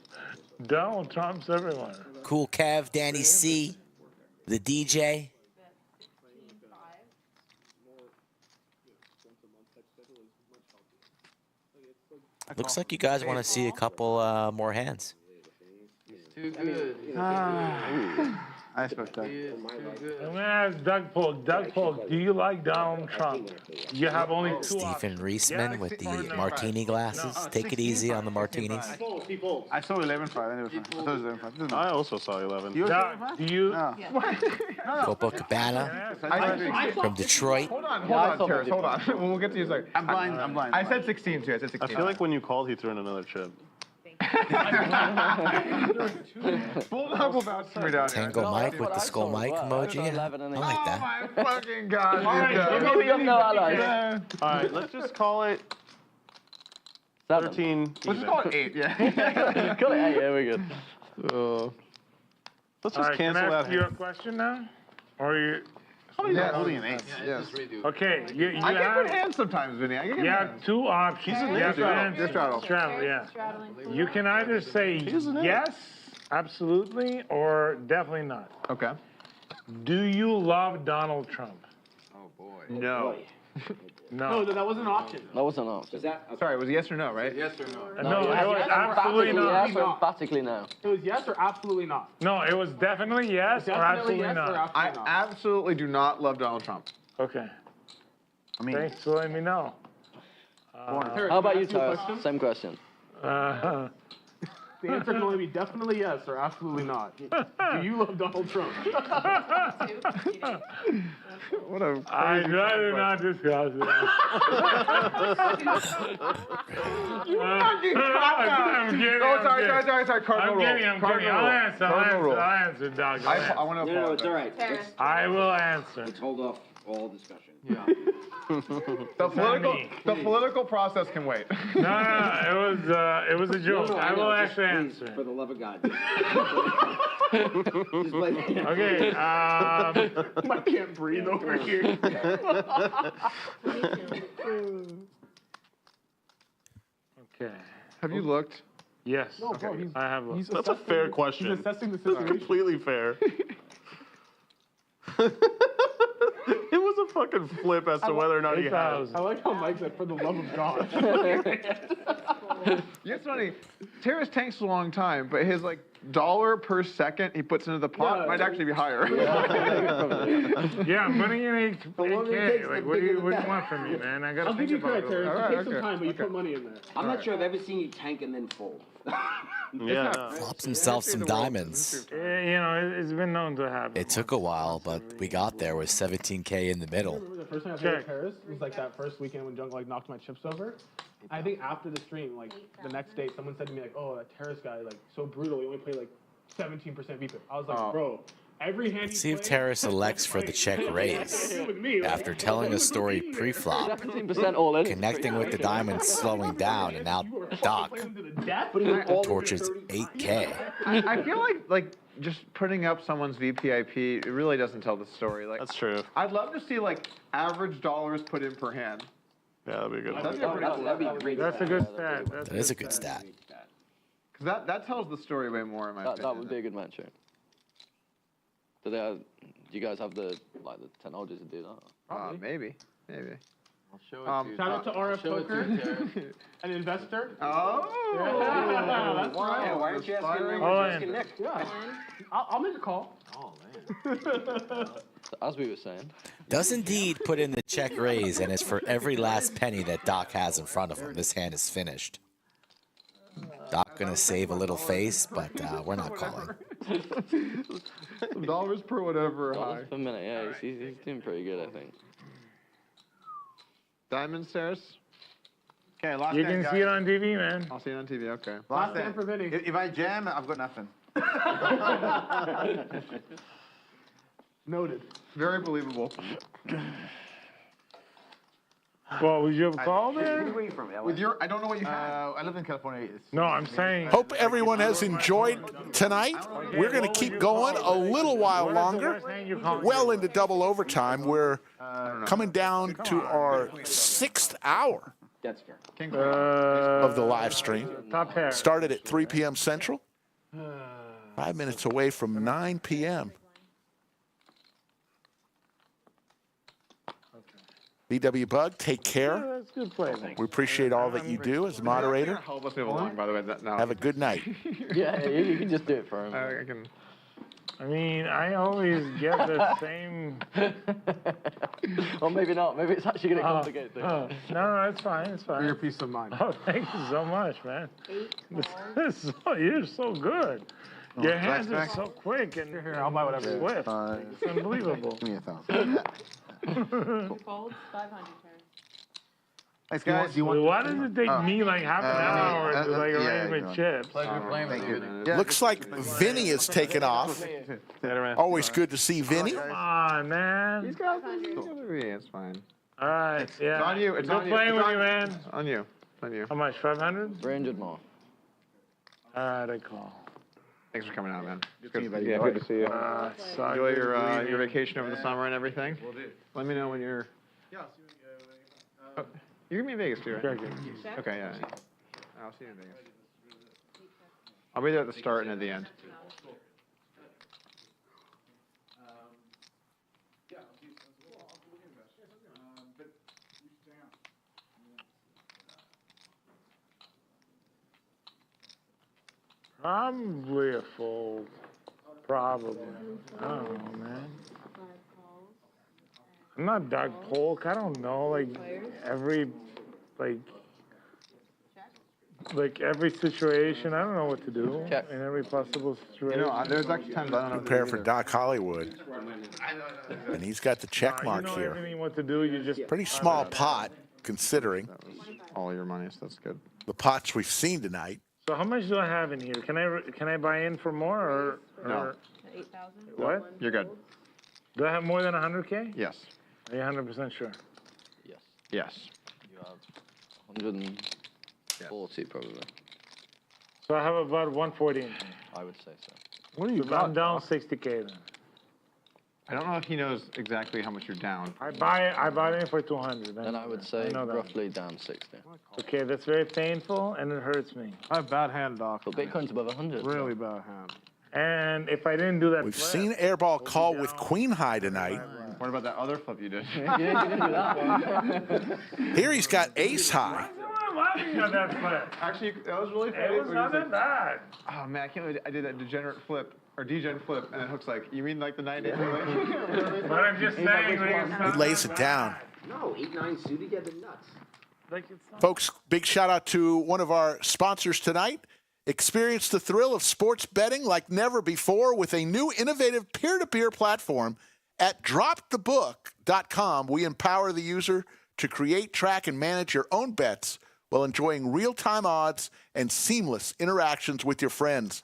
Donald Trump's everywhere. Cool Kev, Danny C, the DJ. Looks like you guys want to see a couple more hands. Too good. I expect that. I'm gonna ask Doug Polk. Doug Polk, do you like Donald Trump? You have only two Stephen Reisman with the martini glasses. Take it easy on the martinis. I saw 11.5 and it was fine. I thought it was 11.5. I also saw 11. You Doug, do you? Copacabana from Detroit. Hold on, Terrace, hold on. We'll get to you in a second. I'm blind. I said 16 too. I said 16. I feel like when you called, he threw in another chip. Bulldog will vouch for me down here. Tango Mike with the skull Mike emoji. I like that. Oh my fucking god. Maybe I'm no allies. All right, let's just call it 13. Let's just call it 8. Yeah. Call it 8. Yeah, we're good. Let's just cancel can I that. ask you a question now? Or you? How many are holding an 8? Yes. Okay, you I get have, good hands sometimes, Vinny. I get good you have hands. two options. You have to answer. You're straddle. Straddle, yeah. You can either say yes, absolutely, or definitely not. Okay. Do you love Donald Trump? Oh boy. No. No. that wasn't an option. That wasn't an option. Sorry, it was yes or no, right? Yes or no? No, it was absolutely not. Yes or emphatically no. It was yes or absolutely not. No, it was definitely yes or absolutely not. I absolutely do not love Donald Trump. Okay. I mean, Thanks for letting me know. How about you, Tyler? Same question. The answer can only be definitely yes or absolutely not. Do you love Donald Trump? What a I'd rather not discuss it. I'm kidding. Oh, sorry. Cardinal rule. I'm kidding. I'll answer, Doug. I want to apologize. No, it's all right. I will answer. Let's hold off all discussion. Yeah. The political process can wait. No, it was a joke. No, I will just actually please, answer. For the love of God. Okay. I can't breathe over here. Okay. Have you looked? Yes. No, bro, I have looked. That's a fair question. He's assessing the That's situation. completely fair. It was a fucking flip as to whether or not he has. I like how Mike said, for the love of God. It's funny. Terrace tanks a long time, but his dollar per second he puts into the pot might actually be higher. Yeah, I'm putting in 8K. Like, what do you want from me, man? I gotta I'll think give you about credit, it. Terrence. It takes some time, but you put money in there. I'm not sure I've ever seen you tank and then fold. Yeah. Flops himself some diamonds. It's been known to happen. It took a while, but we got there with 17K in the middle. The first time I played Paris was that first weekend when Junk knocked my chips over. I think after the stream, the next day, someone said to me oh, that Terrace guy, so brutal. He only played 17% VPIP. I was like, bro, Every hand Let's see if Terrace elects for the check raise. After telling a story pre-flop, 17% all in. connecting with the diamonds slowing down, and now Doc torches 8K. I feel like just putting up someone's VPIP, it really doesn't tell the story. Like That's true. I'd love to see like average dollars put in per hand. Yeah, that'd be good. That'd be pretty cool. That'd be great. That's a good stat. That is a good stat. Because that tells the story way more, in my opinion. That would be a good metric. Do you guys have the technology to do that? Maybe. I'll show it to you. Shout out to RF Poker, an investor. Oh, yeah, that's Wow, right. why aren't you asking Ryan. Nick? Yeah. I'll make a call. Oh man. As we were saying. Does indeed put in the check raise, and it's for every last penny that Doc has in front of him. This hand is finished. Doc gonna save a little face, but we're not calling. dollars per whatever. Dollars per minute, yeah, he's doing pretty good, I think. Diamond stairs. Okay, last You hand, can guys. see it on TV, man. I'll see it on TV. Okay. Last Last hand for Vinny. If I jam, I've got nothing. Noted. Very believable. Well, would you have called Where are you it? waiting from? With your, I don't know what you have. I live in California. No, I'm saying. Hope everyone has enjoyed tonight. We're going to keep going a little while longer. Well into double overtime. We're coming down to our 6th hour That's fair. of the live stream. Top pair. Started at 3 p.m. Central. 5 minutes away from 9 p.m. BW Bug, take care. That's good play. We appreciate all that you do as moderator. Help us move along, by the way. No. Have a good night. Yeah, you can just do it for him. I can. I mean, I always get the same. Or maybe not. Maybe it's actually going to complicate things. No, it's fine. It's fine. For your peace of mind. Oh, thank you so much, man. You're so good. Your hands are so quick and Here, I'll buy whatever. swift. It's unbelievable. Give me 1,000. Folds 500. Thanks, guys. Why does it take me like half an hour to like arrange my chips? Looks like Vinny is taking off. Always good to see Vinny. Come on, man. He's got it's fine. All right, yeah. It's on you. It's Good on you. playing It's with on you, man. On you. On you. How much? 500? 300 more. All right, I call. Thanks for coming out, man. Good to see you, buddy. Yeah, good to see you. Sorry. Enjoy your vacation over the summer and everything. Let me know when you're. Oh, you're gonna be in Vegas too, right? Sure. Okay, yeah. I'll see you in Vegas. I'll be there at the start and at the end. Probably a fold. Probably. I don't know, man. I'm not Doug Polk. I don't know. Like every every situation, I don't know what to do in every possible situation. You know, there's actually times I don't know. Prepare for Doc Hollywood. And he's got the check mark you know here. everything what to do. You just Pretty small pot, considering All your money, so that's good. the pots we've seen tonight. So how much do I have in here? Can I buy in for more or No. 8,000. what? You're good. Do I have more than 100K? Yes. Are you 100% sure? Yes. Yes. You have 140 probably. So I have about 140 in here. I would say so. What are you? I'm down 60K then. I don't know if he knows exactly how much you're down. I buy it in for 200. Then I would say know that. roughly down 60. Okay, that's very painful and it hurts me. I have bad hand, Doc. But Bitcoin's above 100. Really bad hand. And if I didn't do that, We've flip, seen Airball call with Queen High tonight. What about that other flip you did? You didn't do that one. Here he's got Ace High. I'm laughing at that flip. Actually, that was really funny. It was when not he that said, bad. oh man, I can't believe I did that degenerate flip or degen flip, and then Hook's like, you mean like the 90? But I'm just saying, like, He lays it down. No, 8-9 suited, yeah, the nuts. like it's not. Folks, big shout out to one of our sponsors tonight. Experience the thrill of sports betting like never before with a new innovative peer-to-peer platform at dropthebook.com. We empower the user to create, track, and manage your own bets while enjoying real-time odds and seamless interactions with your friends.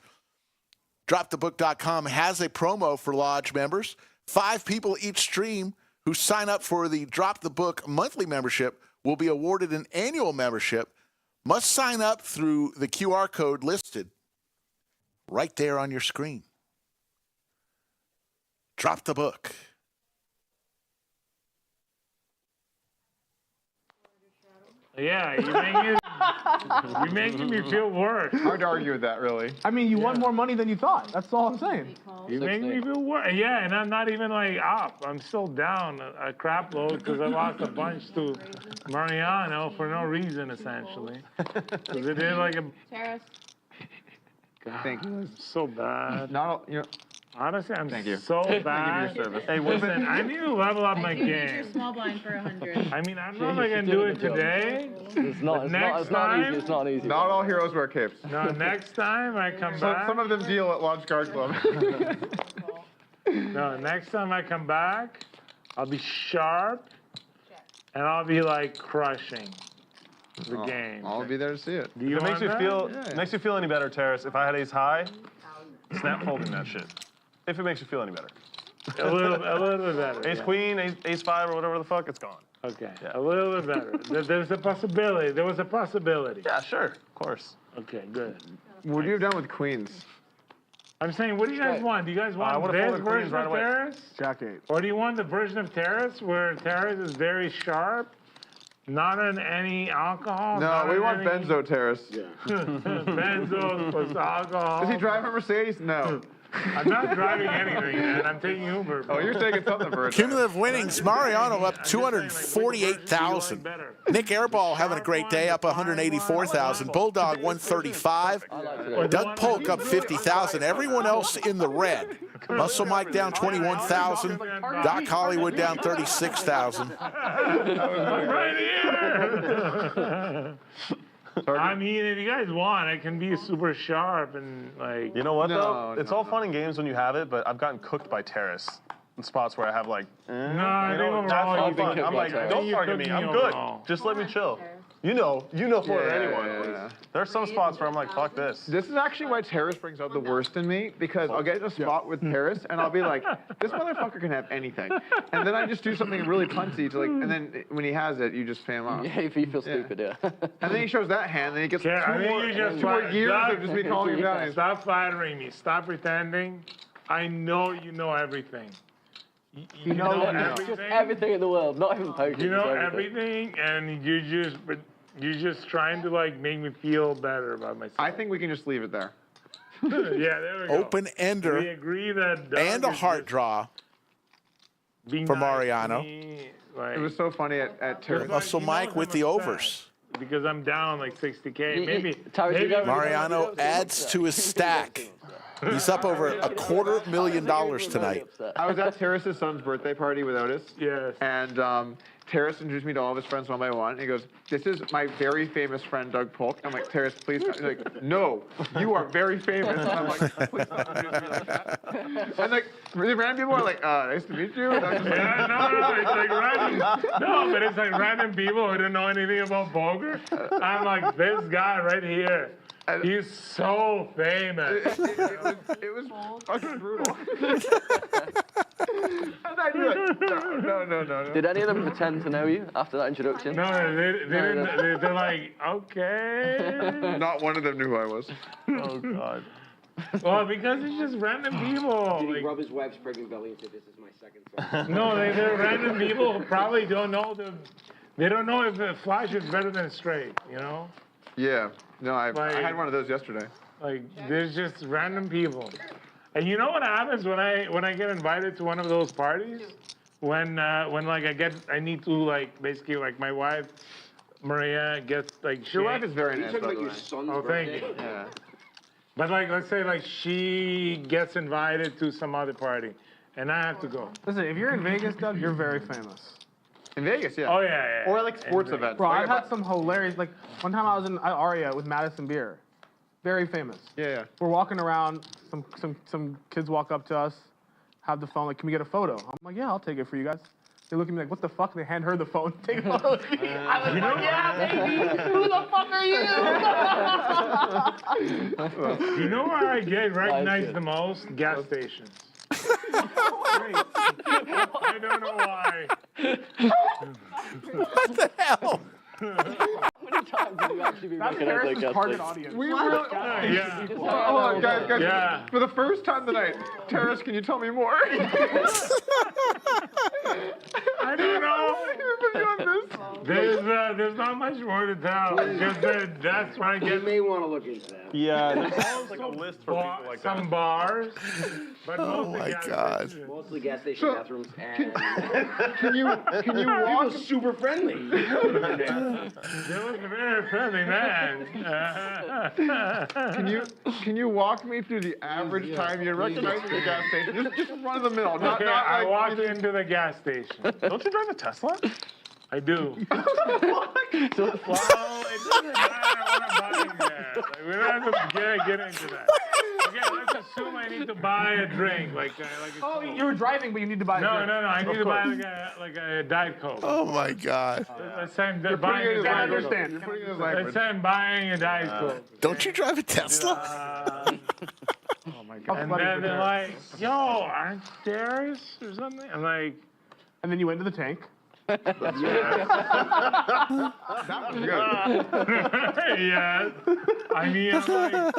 DropTheBook.com has a promo for Lodge members. 5 people each stream who sign up for the Drop the Book monthly membership will be awarded an annual membership. Must sign up through the QR code listed right there on your screen. Drop the Book. Yeah, you're making me feel worse. Hard to argue with that, really. I mean, you won more money than you thought. That's all I'm saying. You make me feel worse. Yeah, and I'm not even like up. I'm still down a crap load because I lost a bunch to Mariano for no reason, essentially. Because it did like a. Terrace. God, Thank you. So bad. Not, you know, Honestly, I'm Thank you. so Thank you bad. for your service. Hey, listen, I need to level up my I think game. your small blind for 100. I mean, I don't know if I can do it today. It's not easy. It's not easy. Not all heroes wear capes. No, next time I come back. Some of them deal at Launch Guard Club. No, next time I come back, I'll be sharp, and I'll be like crushing the game. I'll be there to see it. Do you If it makes want you that? feel Yeah. makes you feel any better, Terrace, if I had ace high, snap folding that shit. If it makes you feel any better. A little bit better. Ace queen, ace 5, or whatever the fuck, it's gone. Okay, a little bit better. There's a possibility. There was a possibility. Yeah, sure, of course. Okay, good. What have you done with queens? I'm saying, what do you guys want? Do you guys I want would've this folded queens version right of away. Terrace? Jack 8. Or do you want the version of Terrace where Terrace is very sharp, not on any alcohol? No, not we on want any... Benzo Terrace. Benzos plus alcohol. Does he drive a Mercedes? No. I'm not driving anything, man. I'm taking Uber. Oh, you're taking something for it. Cumulative winnings, Mariano up 248,000. Nick Airball having a great day, up 184,000. Bulldog 135. Doug Polk up 50,000. Everyone else in the red. Muscle Mike down 21,000. Doc Hollywood down 36,000. Right here. I mean, if you guys want, I can be super sharp and like. You know what though? It's all fun and games when you have it, but I've gotten cooked by Terrace in spots where I have like. No, I think that's overall not you've been fun. cooked I'm by like, Terrace. don't You target cooked me. me I'm good. overall. Just let me chill. You know for anyone. Yeah. There's some spots where I'm like, fuck this. This is actually why Terrace brings out the worst in me, because I'll get in a spot with Terrace and I'll be like, this motherfucker can have anything. And then I just do something really punty to like, and then when he has it, you just fan him off. Yeah, if you feel stupid, yeah. And then he shows that hand, and then he gets Yeah, I two think more, you just two more years stop, of just me calling him down. Stop flattering me. Stop pretending. I know you know everything. You know everything. Just everything in the world, not even poker. You know everything, and you're just trying to like make me feel better about myself. I think we can just leave it there. Yeah, there we go. Open ender We agree that Doug and a is heart just draw being for nice to Mariano. me, like, It was so funny at Terrace. Muscle Mike with the overs. because I'm down like 60K. Maybe Mariano adds to his stack. He's up over $250,000 tonight. I was at Terrace's son's birthday party with Otis. Yes. And Terrace introduced me to all of his friends one by one. And he goes, "This is my very famous friend, Doug Polk." I'm like, "Terrace, please." He's like, "No, you are very famous." And I'm like, "Please don't introduce me like that." And like, the random people are like, "Nice to meet you." And I'm just like, No, it's like random. No, but it's like random people who don't know anything about poker. I'm like, this guy right here. He's so famous. It was fucking brutal. And I do like, no. Did any of them pretend to know you after that introduction? No, they didn't. They're like, okay. Not one of them knew who I was. Oh, God. Well, because it's just random people. Did he Like, rub his web's pregnant belly and say, "This is my second son"? no, they're random people who probably don't know they don't know if the flash is better than straight, you know? Yeah. No, I had one of those yesterday. Like, there's just random people. And you know what happens when I get invited to one of those parties? When like I need to like basically like my wife, Maria, gets like Your wife is very nice, by the way. Oh, thank you. Yeah. But like, let's say like she gets invited to some other party, and I have to go. Listen, if you're in Vegas, Doug, you're very famous. In Vegas, yeah. Oh yeah. Or like sports events. Bro, Like, I've had some hilarious, like, one time I was in Aria with Madison Beer. Very famous. Yeah. We're walking around, some kids walk up to us, have the phone, like, "Can we get a photo?" I'm like, "Yeah, I'll take it for you guys." They look at me like, "What the fuck?" They hand her the phone, take a photo with me. I was like, "Yeah, baby, who the fuck are you?" You know where I get recognized the most? Gas stations. I don't know why. What the hell? How many times have you actually been recognized like gas target station? audience. We really. Yeah. Hold on, guys. Yeah. For the first time tonight, Terrace, can you tell me more? I don't know. There's not much more to tell. Just that's why I You get may want to look into that. Yeah, there's almost like a list for people like that. some bars. But Oh mostly my gas God. stations. Mostly gas station bathrooms and Can you people walk? super friendly. They look very friendly, man. Can you walk me through the average time you're recognized at the gas station? Just run of the mill. Not Okay, not I like walk into the gas station. Don't you drive a Tesla? I do. Well, it doesn't matter what I'm buying there. Like, we don't have to get into that. Okay, let's assume I need to buy a drink, like a Coke. You were driving, but you need to buy a drink. No. I need to buy like a Diet Coke. Oh my God. Let's say I'm buying a Diet Coke. You're putting it in Let's say I'm buying a Diet Coke. Don't you drive a Tesla? Oh my God. And then they're like, yo, aren't stairs or something? I'm like, And then you went to the tank. That was good. yes. I mean, I'm like,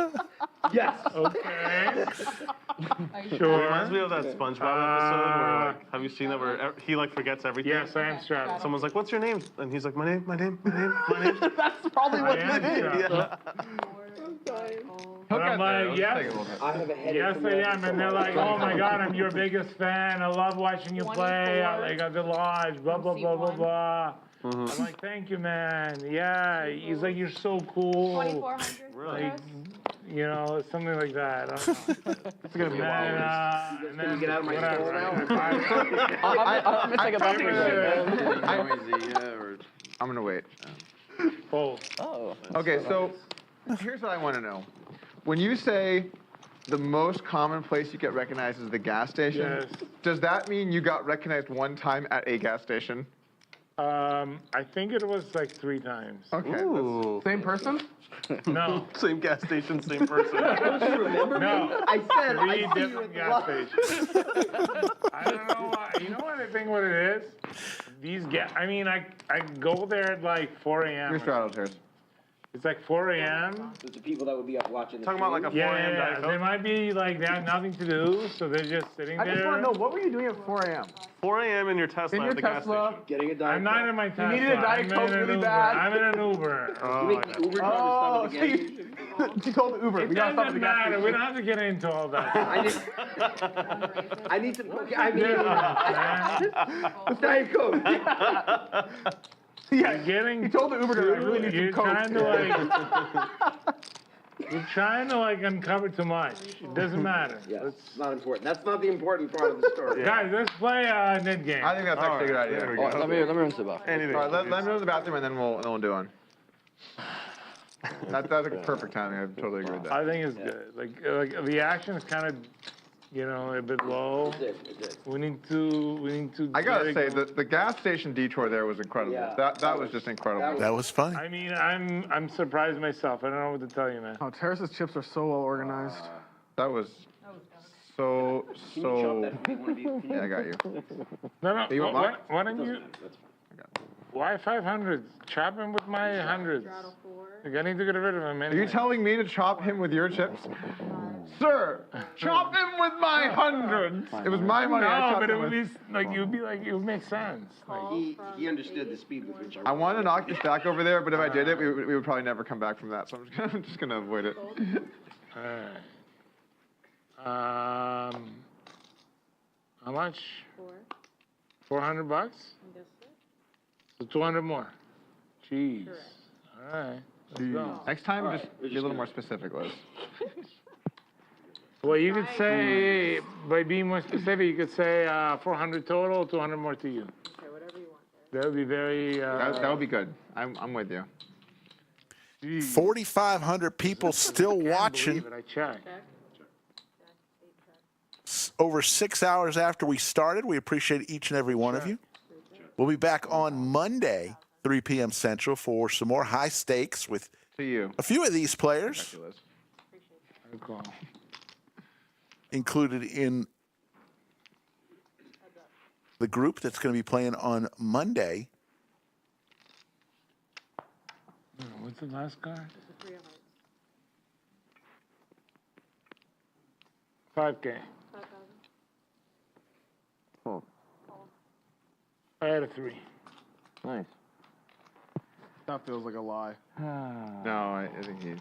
Yes. okay. It Sure. reminds me of that SpongeBob episode where, like, have you seen it where he like forgets everything? Yes, I am strapped. Someone's like, "What's your name?" And he's like, "My name." That's probably what I am it is. strapped. But I'm like, yes, I have a headache. yes, I am. And they're like, oh my God, I'm your biggest fan. I love watching you play. I got the lodge, blah, blah, blah, blah, blah. I'm like, thank you, man. Yeah. He's like, you're so cool. 2,400. Like, you know, something like that. I don't know. It's gonna be a while. And then Get out of my whatever. store now. I'm gonna take a bathroom break, man. I'm gonna wait. Oh. Okay, so here's what I want to know. When you say the most common place you get recognized is the gas station, Yes. does that mean you got recognized one time at a gas station? I think it was like 3 times. Okay. Same person? No. Same gas station, same person. No. I said I 3 see you different at the gas lot. stations. I don't know why. You know what I think what it is? These I mean, I go there at like 4 a.m. You're straddled, Terrace. It's like 4 a.m. There's the people that would be up watching the Talking about like a 4 a.m. Diet They Coke? might be like they have nothing to do, so they're just sitting I there. just want to know, what were you doing at 4 a.m.? 4 a.m. in your Tesla In at your the gas Tesla. station. Getting a Diet I'm not Coke. in my Tesla. needed a Diet I'm Coke in an really Uber. bad. I'm in an Uber. Oh, You make the Uber driver Oh, stop so at the gas station. you told the Uber. It We gotta stop at doesn't the gas matter. station. We don't have to get into all that. I need some. Okay, I mean, Man. Diet Coke. Yeah, Getting he told the Uber driver, I really need you're some Coke. trying to you're trying to like uncover too much. It doesn't matter. Yeah, it's not important. That's not the important part of the story. Guys, let's play a net game. I think that's actually a good idea. There we Oh, go. let me run to the bathroom. All right, let me go to the bathroom and then we'll do one. That's like perfect timing. I totally agree with that. I think it's good. Like the action is kind of, you know, a bit low. We need to. I gotta get it say, the gas station detour there was incredible. Yeah. That was just incredible. That was fun. I mean, I'm surprised myself. I don't know what to tell you, man. Oh, Terrace's chips are so well organized. That was so. Yeah, I got you. No. You want mine? Why don't you? Why 500? Chop him with my hundreds. Like, I need to get rid of him. Are Anyway. you telling me to chop him with your chips? Sir, chop him with my hundreds. It was my money. I No, chopped but it him would with. be like it would make sense. Like, He understood the speed with which I wanted to knock this back over there, but if I did it, we would probably never come back from that. So I'm just gonna avoid it. all right. How much? 400 bucks? So 200 more. Jeez. All right. Let's go. Next time, just be a little more specific, Liz. Well, you could say, by being more specific, you could say 400 total, 200 more to you. Okay, whatever you want. That would be very. That would be good. I'm with you. 4,500 people still watching. Believe it, I checked. Over 6 hours after we started. We appreciate each and every one of you. We'll be back on Monday, 3 p.m. Central, for some more high stakes with To you. a few of these players. included in the group that's going to be playing on Monday. What's the last card? 5K. Oh. I had a 3. Nice. That feels like a lie. No, I think he's.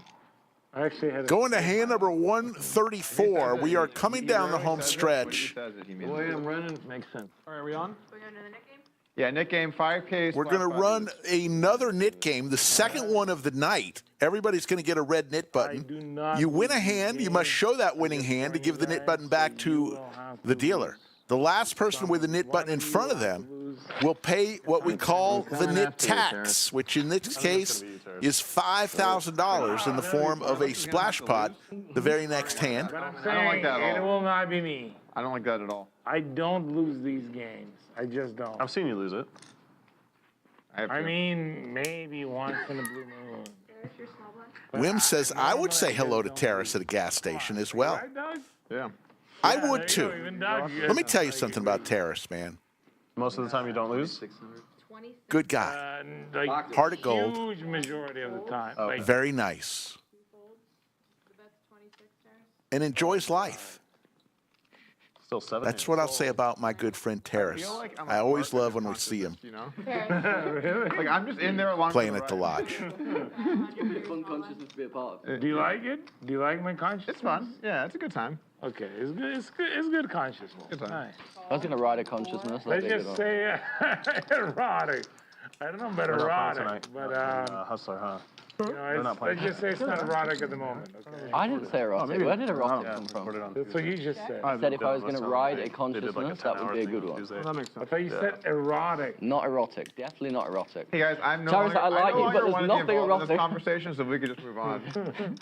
I actually had a Going to hand number 134. We are coming down the home stretch. The way I'm running makes sense. All right, are we on? Yeah, Nick game, 5Ks. We're going to run another knit game, the second one of the night. Everybody's going to get a red knit button. You win a hand, you must show that winning hand to give the knit button back to the dealer. The last person with a knit button in front of them will pay what we call the knit tax, which in this case is $5,000 in the form of a splash pot the very next hand. But I'm I don't saying like that at it all. will not be me. I don't like that at all. I don't lose these games. I just don't. I've seen you lose it. I mean, maybe once in a blue moon. Wim says, I would say hello to Terrace at a gas station as well. Yeah. I would too. Let me tell you something about Terrace, man. Most of the time you don't lose? Good guy. Like, Heart of gold. Huge majority of the time. Like, Very nice. And enjoys life. Still 7. That's what I'll say about my good friend Terrace. I always love when we see him You know? Like, I'm just in there along playing at the lodge. Fun consciousness to be a part of. do you like it? Do you like my consciousness? It's fun. Yeah, it's a good time. Okay, it's good. It's good. It's good consciousness. Good time. Nice. I was gonna ride a consciousness. Let's just say erotic. I don't know about We're not playing erotic, tonight. but Hustler, huh? you know, let's just say it's not erotic at the moment. Okay. I didn't say erotic. Where did erotic come from? Put it on. That's what you just said. I said if I was going to ride a They did like consciousness, that would 10-hour be a thing good on one. Tuesday. That makes I sense. thought you said erotic. Not erotic. Definitely not erotic. Hey guys, I'm no Terrace, longer, I like no you, longer but there's want to be nothing involved in this erotic. conversation, so we could just move on.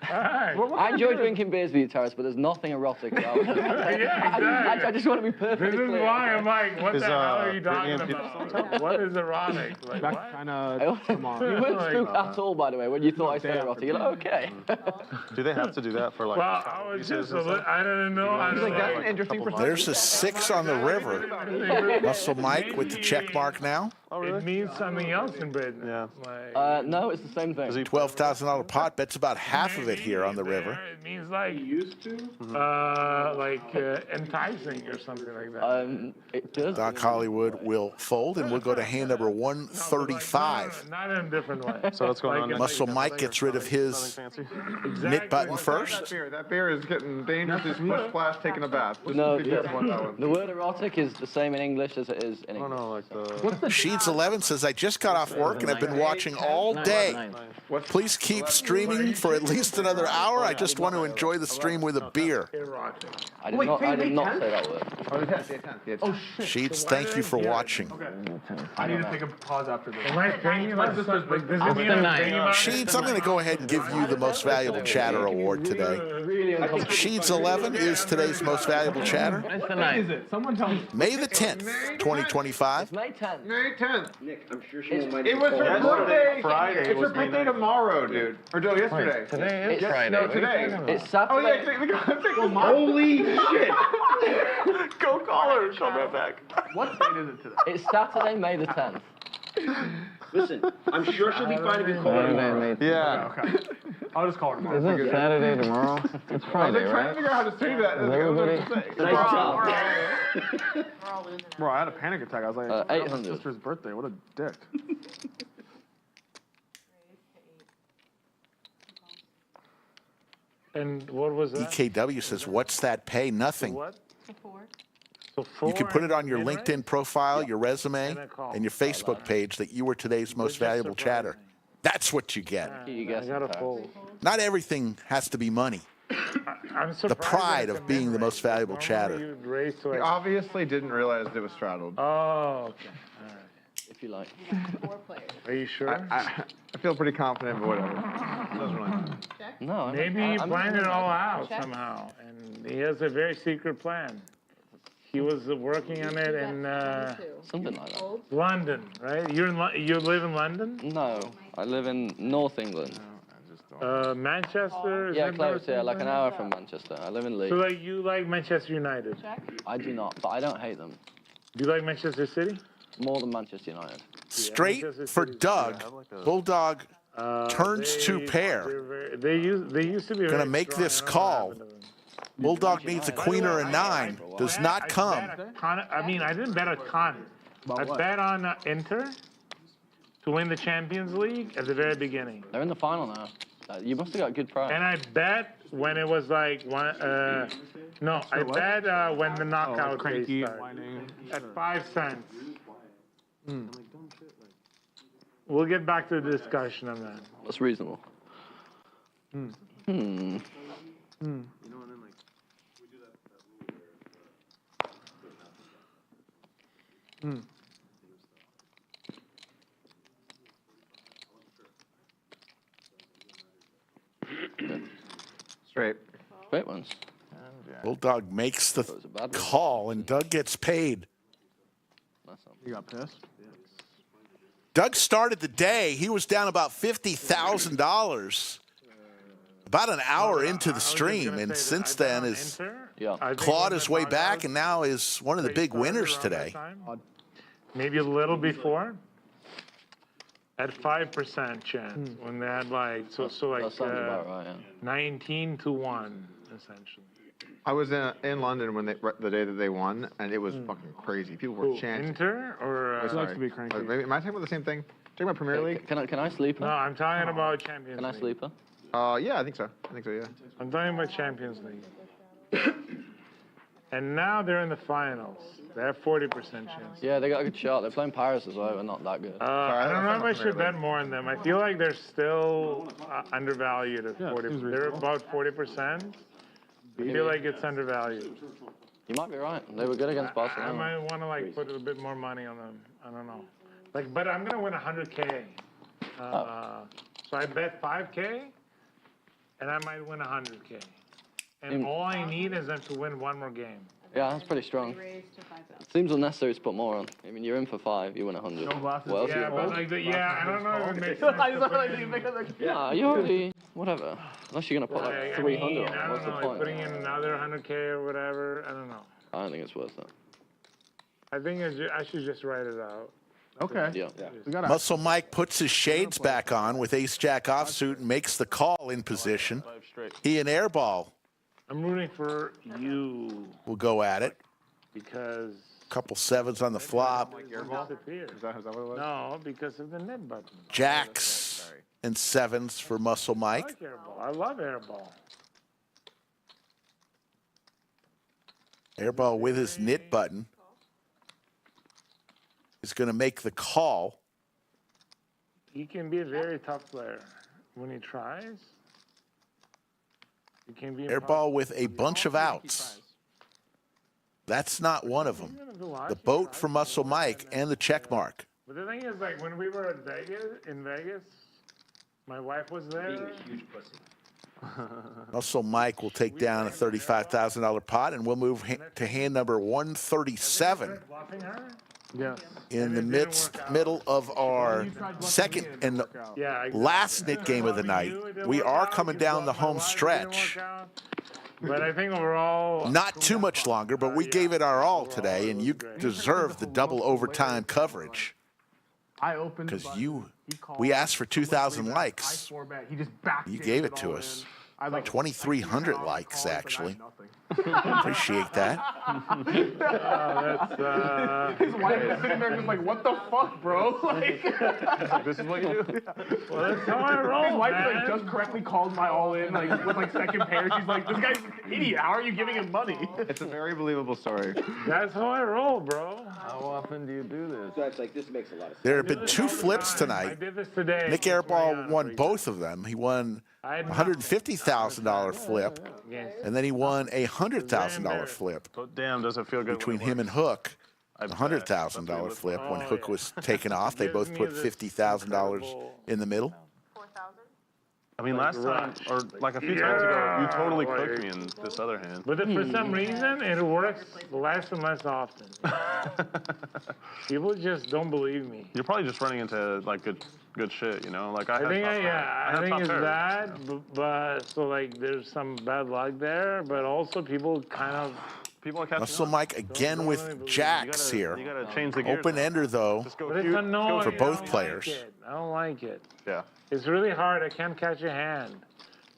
Alright. I enjoy drinking beers with you, Terrace, but there's nothing erotic about it. Yeah, exactly. I just want to be perfectly This is clear. why I'm like, what Is, the hell are you Brittany talking and about? What is erotic? Like, That's what? kind of. Come on. You weren't spooked at all, by the way, when you thought I said erotic. You're like, okay. Do they have to do that for like? Well, I was just I don't know. I don't Like, that's an know. interesting perspective. There's a 6 on the river. Muscle Mike with the check mark now. It means something else in Britain. Yeah. Like, No, it's the same thing. $12,000 pot. Bets about half of it here on the river. it means like enticing or something like that. It does. Doc Hollywood will fold, and we'll go to hand number 135. Not in a different way. So what's going on next? Muscle Mike gets rid of his knit button first. That beer is getting dangerous. This push splash taking a bath. No, Be careful with that one. the word erotic is the same in English as it is in English. No, like the. Sheets 11 says, I just got off work and I've been watching all day. Please keep streaming for at least another hour. I just want to enjoy the stream with a beer. I did not say that word. Oh shit. Sheets, thank you for watching. I need to take a pause after this. Am I thinking about this? Does it mean I'm thinking about Sheets, I'm going to go ahead and give you the Most Valuable Chatter Award today. Sheets 11 is today's Most Valuable Chatter. When is it? Someone tell me. May the 10th, 2025. May 10th. May 10th. Nick, I'm sure she won't mind. It was her Yesterday, birthday. Friday It's her was May birthday 9th. tomorrow, dude. Or no, yesterday. Today is It's Friday. No, What are you today. talking about? It's Saturday. Oh yeah, holy shit! Go call her. She'll be right back. What date is it today? It's Saturday, May the 10th. Listen, I'm sure she'll be fine if you call her tomorrow. Yeah. Okay. I'll just call her tomorrow. Isn't it Saturday tomorrow? It's I Friday, was trying to right? figure out how to say that. Is everybody? Nice job. We're all losing it. Bro, I had a panic attack. I was like, Uh, it's my 800. sister's birthday. What a dick. And what was that? EKW says, what's that pay? Nothing. What? Four. So You can put it on your midnight? LinkedIn profile, your resume, and your Facebook page that you were today's Most Valuable Chatter. That's what you get. You I guess got a it. fold. Not everything has to be money. I'm surprised The pride at of being the Most Valuable Normally Chatter. you'd raise to He like, obviously didn't realize it was straddled. oh, okay. If you like. Four players. Are you sure? I feel pretty confident, but whatever. Doesn't really matter. No. Maybe he I'm planned it all out Check. somehow, and he has a very secret plan. He was working on it in Something like that. London, right? You live in London? No, I live in North England. Manchester? Is Yeah, that close, yeah, like an something? hour from Manchester. I live in Leeds. So like you like Manchester United? I do not, but I don't hate them. Do you like Manchester City? More than Manchester United. Straight for Doug. Bulldog turns to pair. They used to be Gonna make this call. Bulldog needs a queen or a 9. Does not come. I mean, I didn't bet a ton. I bet on Inter to win the Champions League at the very beginning. They're in the final now. You must have got a good price. And I bet when it was like no, I bet when the knockout phase started at 5 cents. We'll get back to the discussion on that. That's reasonable. Straight. Great ones. Bulldog makes the call, and Doug gets paid. You got pissed? Doug started the day. He was down about $50,000 about an hour into the stream, and since then has clawed his way back, and now is one of the big winners today. Maybe a little before. At 5% chance when they had like so like That sounds about right, yeah. 19 to 1 essentially. I was in London when the day that they won, and it was fucking crazy. People were chanting. Inter or Oh, sorry. Maybe, am I talking about the same thing? Talking about Premier League? Can I sleep? No, I'm talking about Champions Can I League. sleep her? Yeah, I think so. Yeah. I'm talking about Champions League. And now they're in the finals. They have 40% chance. Yeah, they got a good shot. They're playing Paris as well. They're not that good. I don't know if I should bet more on them. I feel like they're still undervalued at 40. They're about 40%. I feel like it's undervalued. You might be right. They were good against I Barcelona. might want to like put a bit more money on them. I don't know. Like, but I'm gonna win 100K. So I bet 5K, and I might win 100K. And all I need is them to win one more game. Yeah, that's pretty strong. Seems unnecessary to put more on. I mean, you're in for 5, you win 100. Well, Yeah, but like, I don't know if it makes sense. Yeah, you already, whatever. Unless you're gonna put like 300 I on. What's don't the know, like point? putting in another 100K or whatever. I don't know. I don't think it's worth it. I think I should just write it out. Okay. Yeah. Muscle Mike puts his shades back on with ace-jack offsuit and makes the call in position. He and Airball I'm rooting for you will go at it. because Couple 7s on the flop. disappeared. Is that what it was? No, because of the net button. Jacks and 7s for Muscle I Mike. like Airball. I love Airball. Airball with his knit button is going to make the call. He can be a very tough player when he tries. He can be Airball with a bunch of outs. That's not one of them. The boat for Muscle Mike and the check mark. But the thing is, like, when we were at Vegas, my wife was there. Being a huge pussy. Muscle Mike will take down a $35,000 pot, and we'll move to hand number 137 Yes. in the middle of our second and last knit game of the night. We are coming down the home stretch. But I think overall, Not too much longer, but we gave it our all today, and you deserve the double overtime coverage. I opened Because the we asked for 2,000 likes. He just backed You gave it to us. I like 2,300 likes, actually. Appreciate that. His wife is sitting there just like, what the fuck, bro? Like, This is what you do? well, that's how I roll, his wife man. like just correctly called my all in, like with like second pair. She's like, this guy's an idiot. How are you giving him money? It's a very believable story. That's how I roll, bro. How often do you do this? So it's like, this makes a lot of sense. There have been 2 flips I tonight. did this today. Nick Airball won both of them. He won a $150,000 flip, and then he won a $100,000 flip But damn, does it feel good between when it him and Hook. A $100,000 flip when Hook was taken off. They both put $50,000 in the middle. I mean, last time, or like a few times ago, you totally cooked me in this other hand. But for some reason, it works less and less often. People just don't believe me. You're probably just running into like good good shit, you know? Like, I think, I I think top it's pairs. that, but so like there's some bad luck there, but also people kind of. People are catching Muscle Mike again with jacks here. You gotta change the gears. Open-ender, though, But it's annoying. for both players. I don't like it. Yeah. It's really hard. I can't catch a hand.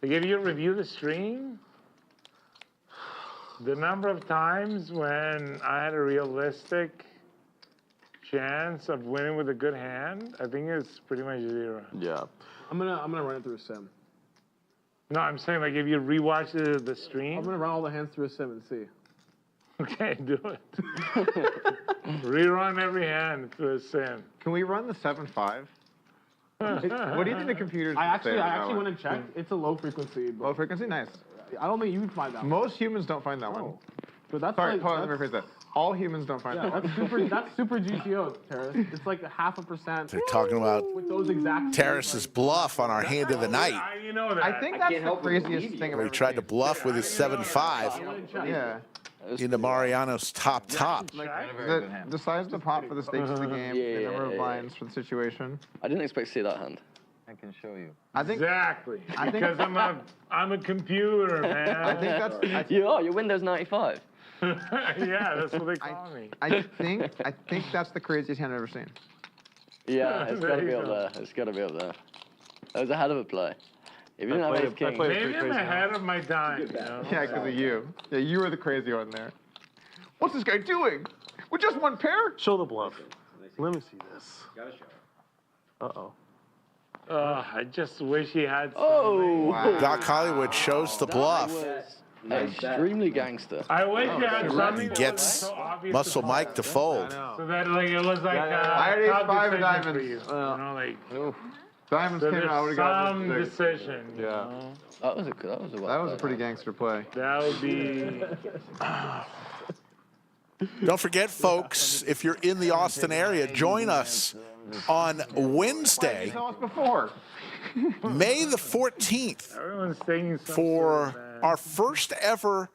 Like, if you review the stream, the number of times when I had a realistic chance of winning with a good hand, I think it's pretty much 0. Yeah. I'm gonna run it through a sim. No, I'm saying, like, if you rewatch the stream. I'm gonna run all the hands through a sim and see. Okay, do it. Rerun every hand to a sim. Can we run the 7-5? What do you think the computer's I gonna say actually about went and checked. It's a low frequency. But low frequency? Nice. I don't think you'd find that one. Most humans don't find that one. But that's Sorry, like, hold on, let me rephrase that. All humans don't find that one. That's super GTO, Terrace. It's like 0.5%. They're talking about with those exact Terrace's bluff on our hand of the night. You know that. I think that's the craziest thing I've Where he ever tried to seen. bluff with his 7-5 Yeah. into Mariano's top. The size of the pot for the stakes of the game, the number of blinds for the situation. I didn't expect to see that hand. I can show you. I think Exactly. I think- Because I'm a computer, man. I think that's. You are. You're Windows 95. Yeah, that's what they call me. I think that's the craziest hand I've ever seen. Yeah, it's got to There be you up go. there. It's got to be up there. That was a hell of a play. If you didn't have ace king, Maybe I'm ahead of my time. You know? Yeah, because of you. Yeah, you were the crazy one there. What's this guy doing? With just one pair? Show the bluff. Let me see this. Uh-oh. I just wish he had. Doc Hollywood shows the bluff. extremely gangster. I wish you had something that Gets was so obvious Muscle to Mike to fold. So that like it was like I already tough had 5 decision diamonds. for you. You know, like Diamonds so came there's out. I would've got some this big. decision. You Yeah. know? That was a a pretty gangster play. That would be. Don't forget, folks, if you're in the Austin area, join us on Wednesday, Saw us before. May the 14th, Everyone's saying something. for our first ever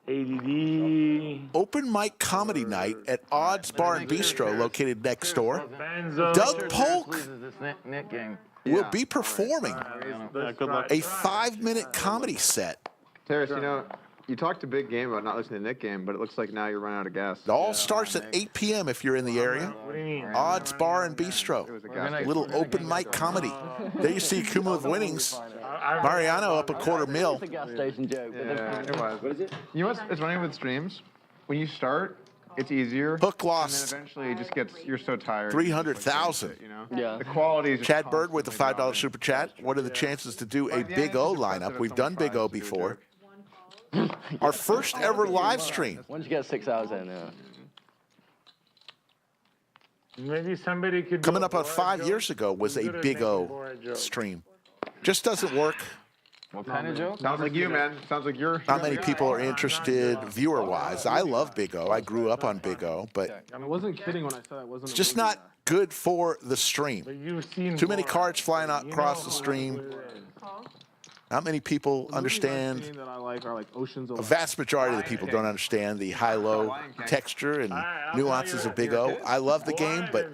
ADD. open mic comedy night at Odds Bar and Bistro, located next door. Benzo. Doug Polk This net game. will be performing Good luck. a 5-minute comedy set. Terrace, you know, you talked to Big Game about not listening to Nick Game, but it looks like now you're running out of gas. It all starts at 8 p.m. if you're in the area. What do you mean? Odds Bar and Bistro. Little open mic comedy. There you see cumulative winnings. Mariano up $250,000. It's a gas station joke. but Yeah, then- it was. What is it? You know what's it's running with streams? When you start, it's easier. Hook lost And then eventually it just gets, you're so tired. 300,000. You know? Yeah. The quality is just Chad Bird with the constantly $5 dropping. super chat. What are the chances to do a Big O lineup? We've done Big O before. Our first ever live stream. Once you get 6 hours in, yeah. Maybe somebody could. Coming do up on a 5 joke. years ago was Who's a good at Big making O board jokes? stream. Just doesn't work. What kind of joke? Sounds like you, man. Sounds like you're. Not many people are interested viewer-wise. I love Big O. I grew up on Big O, but I wasn't kidding when I said I wasn't. it's just not good for the But stream. you've seen Too many more. cards flying out You across know the how stream. it is. Not many people understand. That I like are like Oceans A 11. vast majority of the people don't understand the high-low texture and nuances of Big O. I love the game, but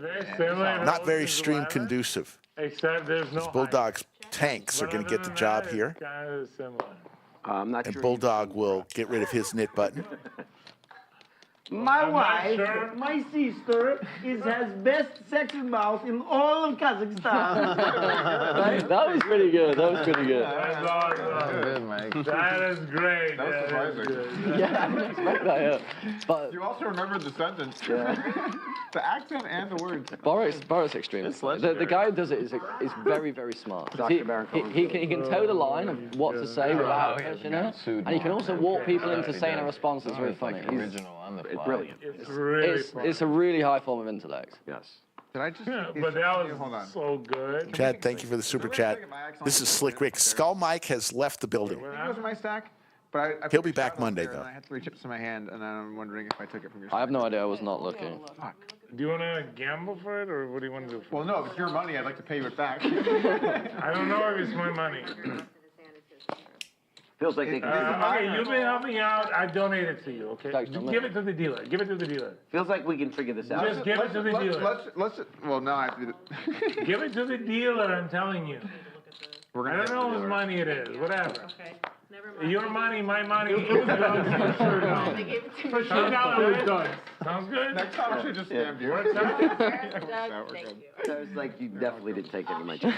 not very stream conducive. Except there's no. Bulldog's tanks are going to get the job here, Kind of similar. I'm not and sure. Bulldog will get rid of his knit button. My I'm not wife, sure. my sister, has best sexy mouth in all of Kazakhstan. That was pretty good. That was pretty good. That's awesome. Good, Mike. That is great. That was That is surprising. good. Yeah, I didn't expect that. Yeah. But You also remembered the sentence. The accent and the words. Boris extremely funny. The guy who does it is very, very smart. He can toe the line of what to say without pushing it, and he can also walk people into saying a response that's really funny. Original on the fly. Brilliant. It's really funny. It's a really high form of intellect. Yes. Did I just? But that Hold on. was so good. Chad, thank you for the super chat. This is Slick Rick. Skull Mike has left the building. It was in my stack, but I He'll put be the back shot Monday, there, and though. I had 3 chips in my hand, and I'm wondering if I took it from your. I have no idea. I was not looking. Do you want to gamble for it, or what do you want to do? Well, no, if it's your money, I'd like to pay you it back. I don't know if it's my money. Feels like they can. Okay, you've been helping out. I donated to you. Okay, give it to the dealer. Give it to the dealer. Feels like we can figure this out. Just give it to the dealer. Well, now I have to. Give it to the dealer. I'm telling you. I don't know whose money it is. Whatever. Okay. Never mind. Your money, my money. It was done. For showdown, it was done. Sounds good. Next time I should just stamp you. So it's like you definitely didn't take any of my check.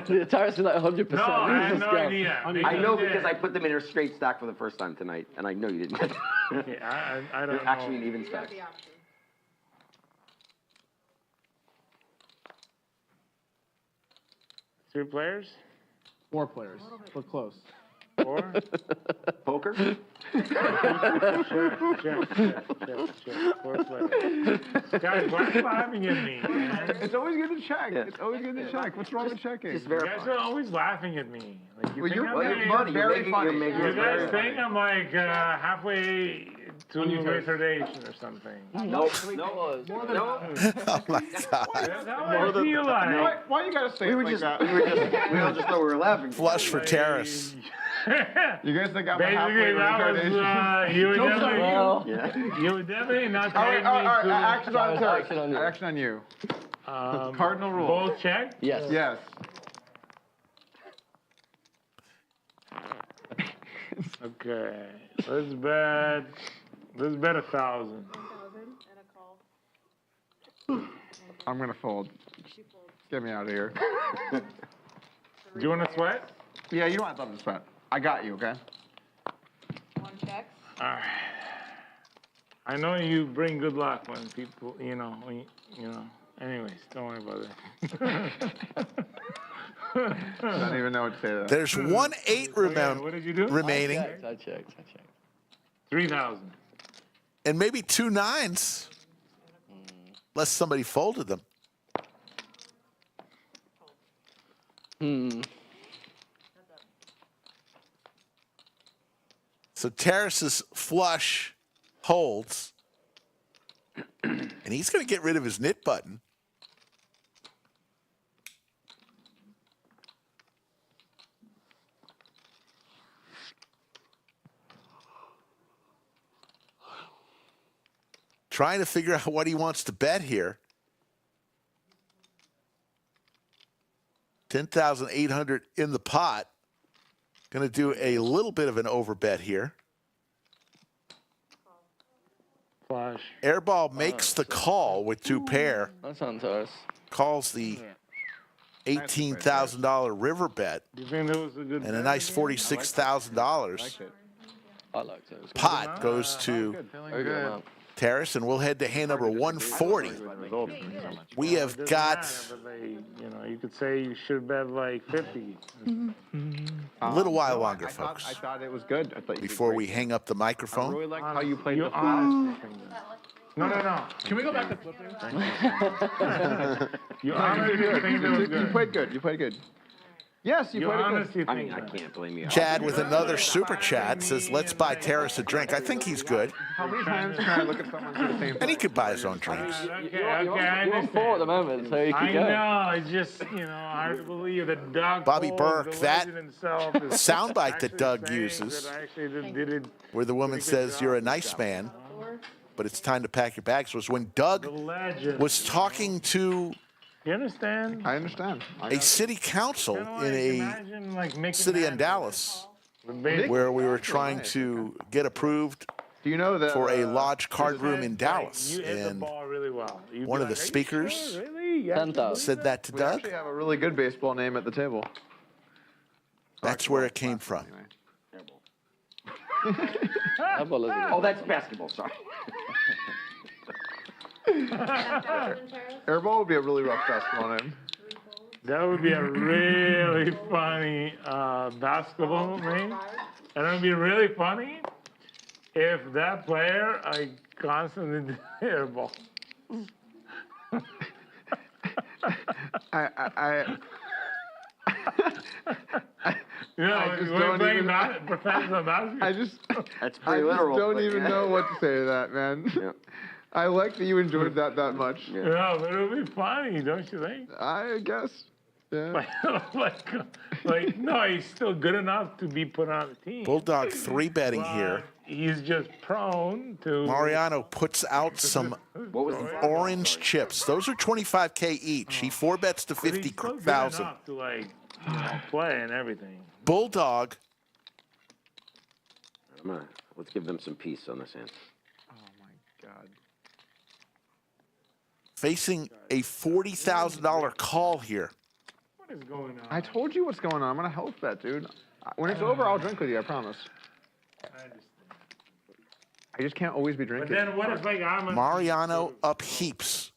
The tires are like 100%. No, I have no idea. I know because I put them in a straight stack for the first time tonight, and I know you didn't. Okay, I don't They're know. actually in even stacks. 3 players? 4 players. We're close. 4? Poker? Sure. 4 players. Guys, why are you laughing at me? It's always good to check. It's always good to check. What's wrong with checking? You guys are always laughing at me. Like, you Well, think you're I'm funny. Very funny. You guys think I'm like halfway to retardation or something? No. Oh my God. That's how I feel like. Why you gotta say it like that? We all just know we were laughing. Flush for Terrace. You guys think I'm Basically, halfway that was, you would definitely not take me to... Action on Terrace. Action on you. Cardinal rule. Both check? Yes. Yes. Okay. Let's bet 1,000. I'm gonna fold. Get me out of here. Do you want to sweat? Yeah, you don't have to sweat. I got you, okay? 1 check. All right. I know you bring good luck when people, Anyways, don't worry about it. I don't even know what to say to that. There's 1-8 What did you do? remaining, I checked. 3,000. and maybe 2 9s, unless somebody folded them. So Terrace's flush holds, and he's going to get rid of his knit button. Trying to figure out what he wants to bet here. 10,800 in the pot. Going to do a little bit of an overbet here. Flush. Airball makes the call with 2 pair. That's on Taurus. Calls the $18,000 river bet. You think that was a good And a nice $46,000. I like those. Pot goes to Terrace, and we'll head to hand number 140. We have got you could say you should bet like 50. a little while longer, folks, I thought it was good. I thought you before we hang up the I microphone. really liked how you played the No. Can we go back to flipping? You honestly think that was You good? played good. You played good. Yes, you You played it good. honestly I mean, think I that? can't blame you. Chad with another super chat says, let's buy Terrace a drink. I think he's good. How many times can I look at someone and do the same And he thing? could buy his own drinks. Okay, You're I on 4 at understand. the moment, so you I can go. know, it's just, hard to believe that Doug Bobby Polk, Burke, the that legend himself, is soundbite that actually Doug saying uses, that I actually did it, where the woman says, you're a nice man, but it's time to pack your bags, was when Doug the legend. was talking to You understand? I understand. a city council in a Imagine, like, making city that in Dallas with where we were trying to get approved Do you know that for a lodge card room in Dallas. You hit the And ball really well. You'd be one of like, the "Are you speakers sure? Really? Yeah. 10,000. said that to we Doug. actually have a really good baseball name at the table? That's where it came from. Airball is Oh, that's basketball. Sorry. Airball would be a really rough basketball name. That would be a really funny basketball name. And it would be really funny if that player, I constantly did airball. I just don't playing even- professional basketball. That's I pretty just literal. don't but even yeah. know what to say to that, man. Yeah. I like that you enjoyed that much. Yeah, but it would be funny, don't you think? I guess. Like, no, he's still good enough to be put on the team. Bulldog 3-betting here. He's just prone to. Mariano puts out some orange chips. Those are 25K each. He 4-bets to 50,000. To like, play and everything. Bulldog. Let's give them some peace on this hand. Oh my God. Facing a $40,000 call here. What is going on? I told you what's going on. I'm gonna health bet, dude. When it's over, I'll drink with you. I promise. I just can't always be drinking. But then what if like I'm Mariano up heaps.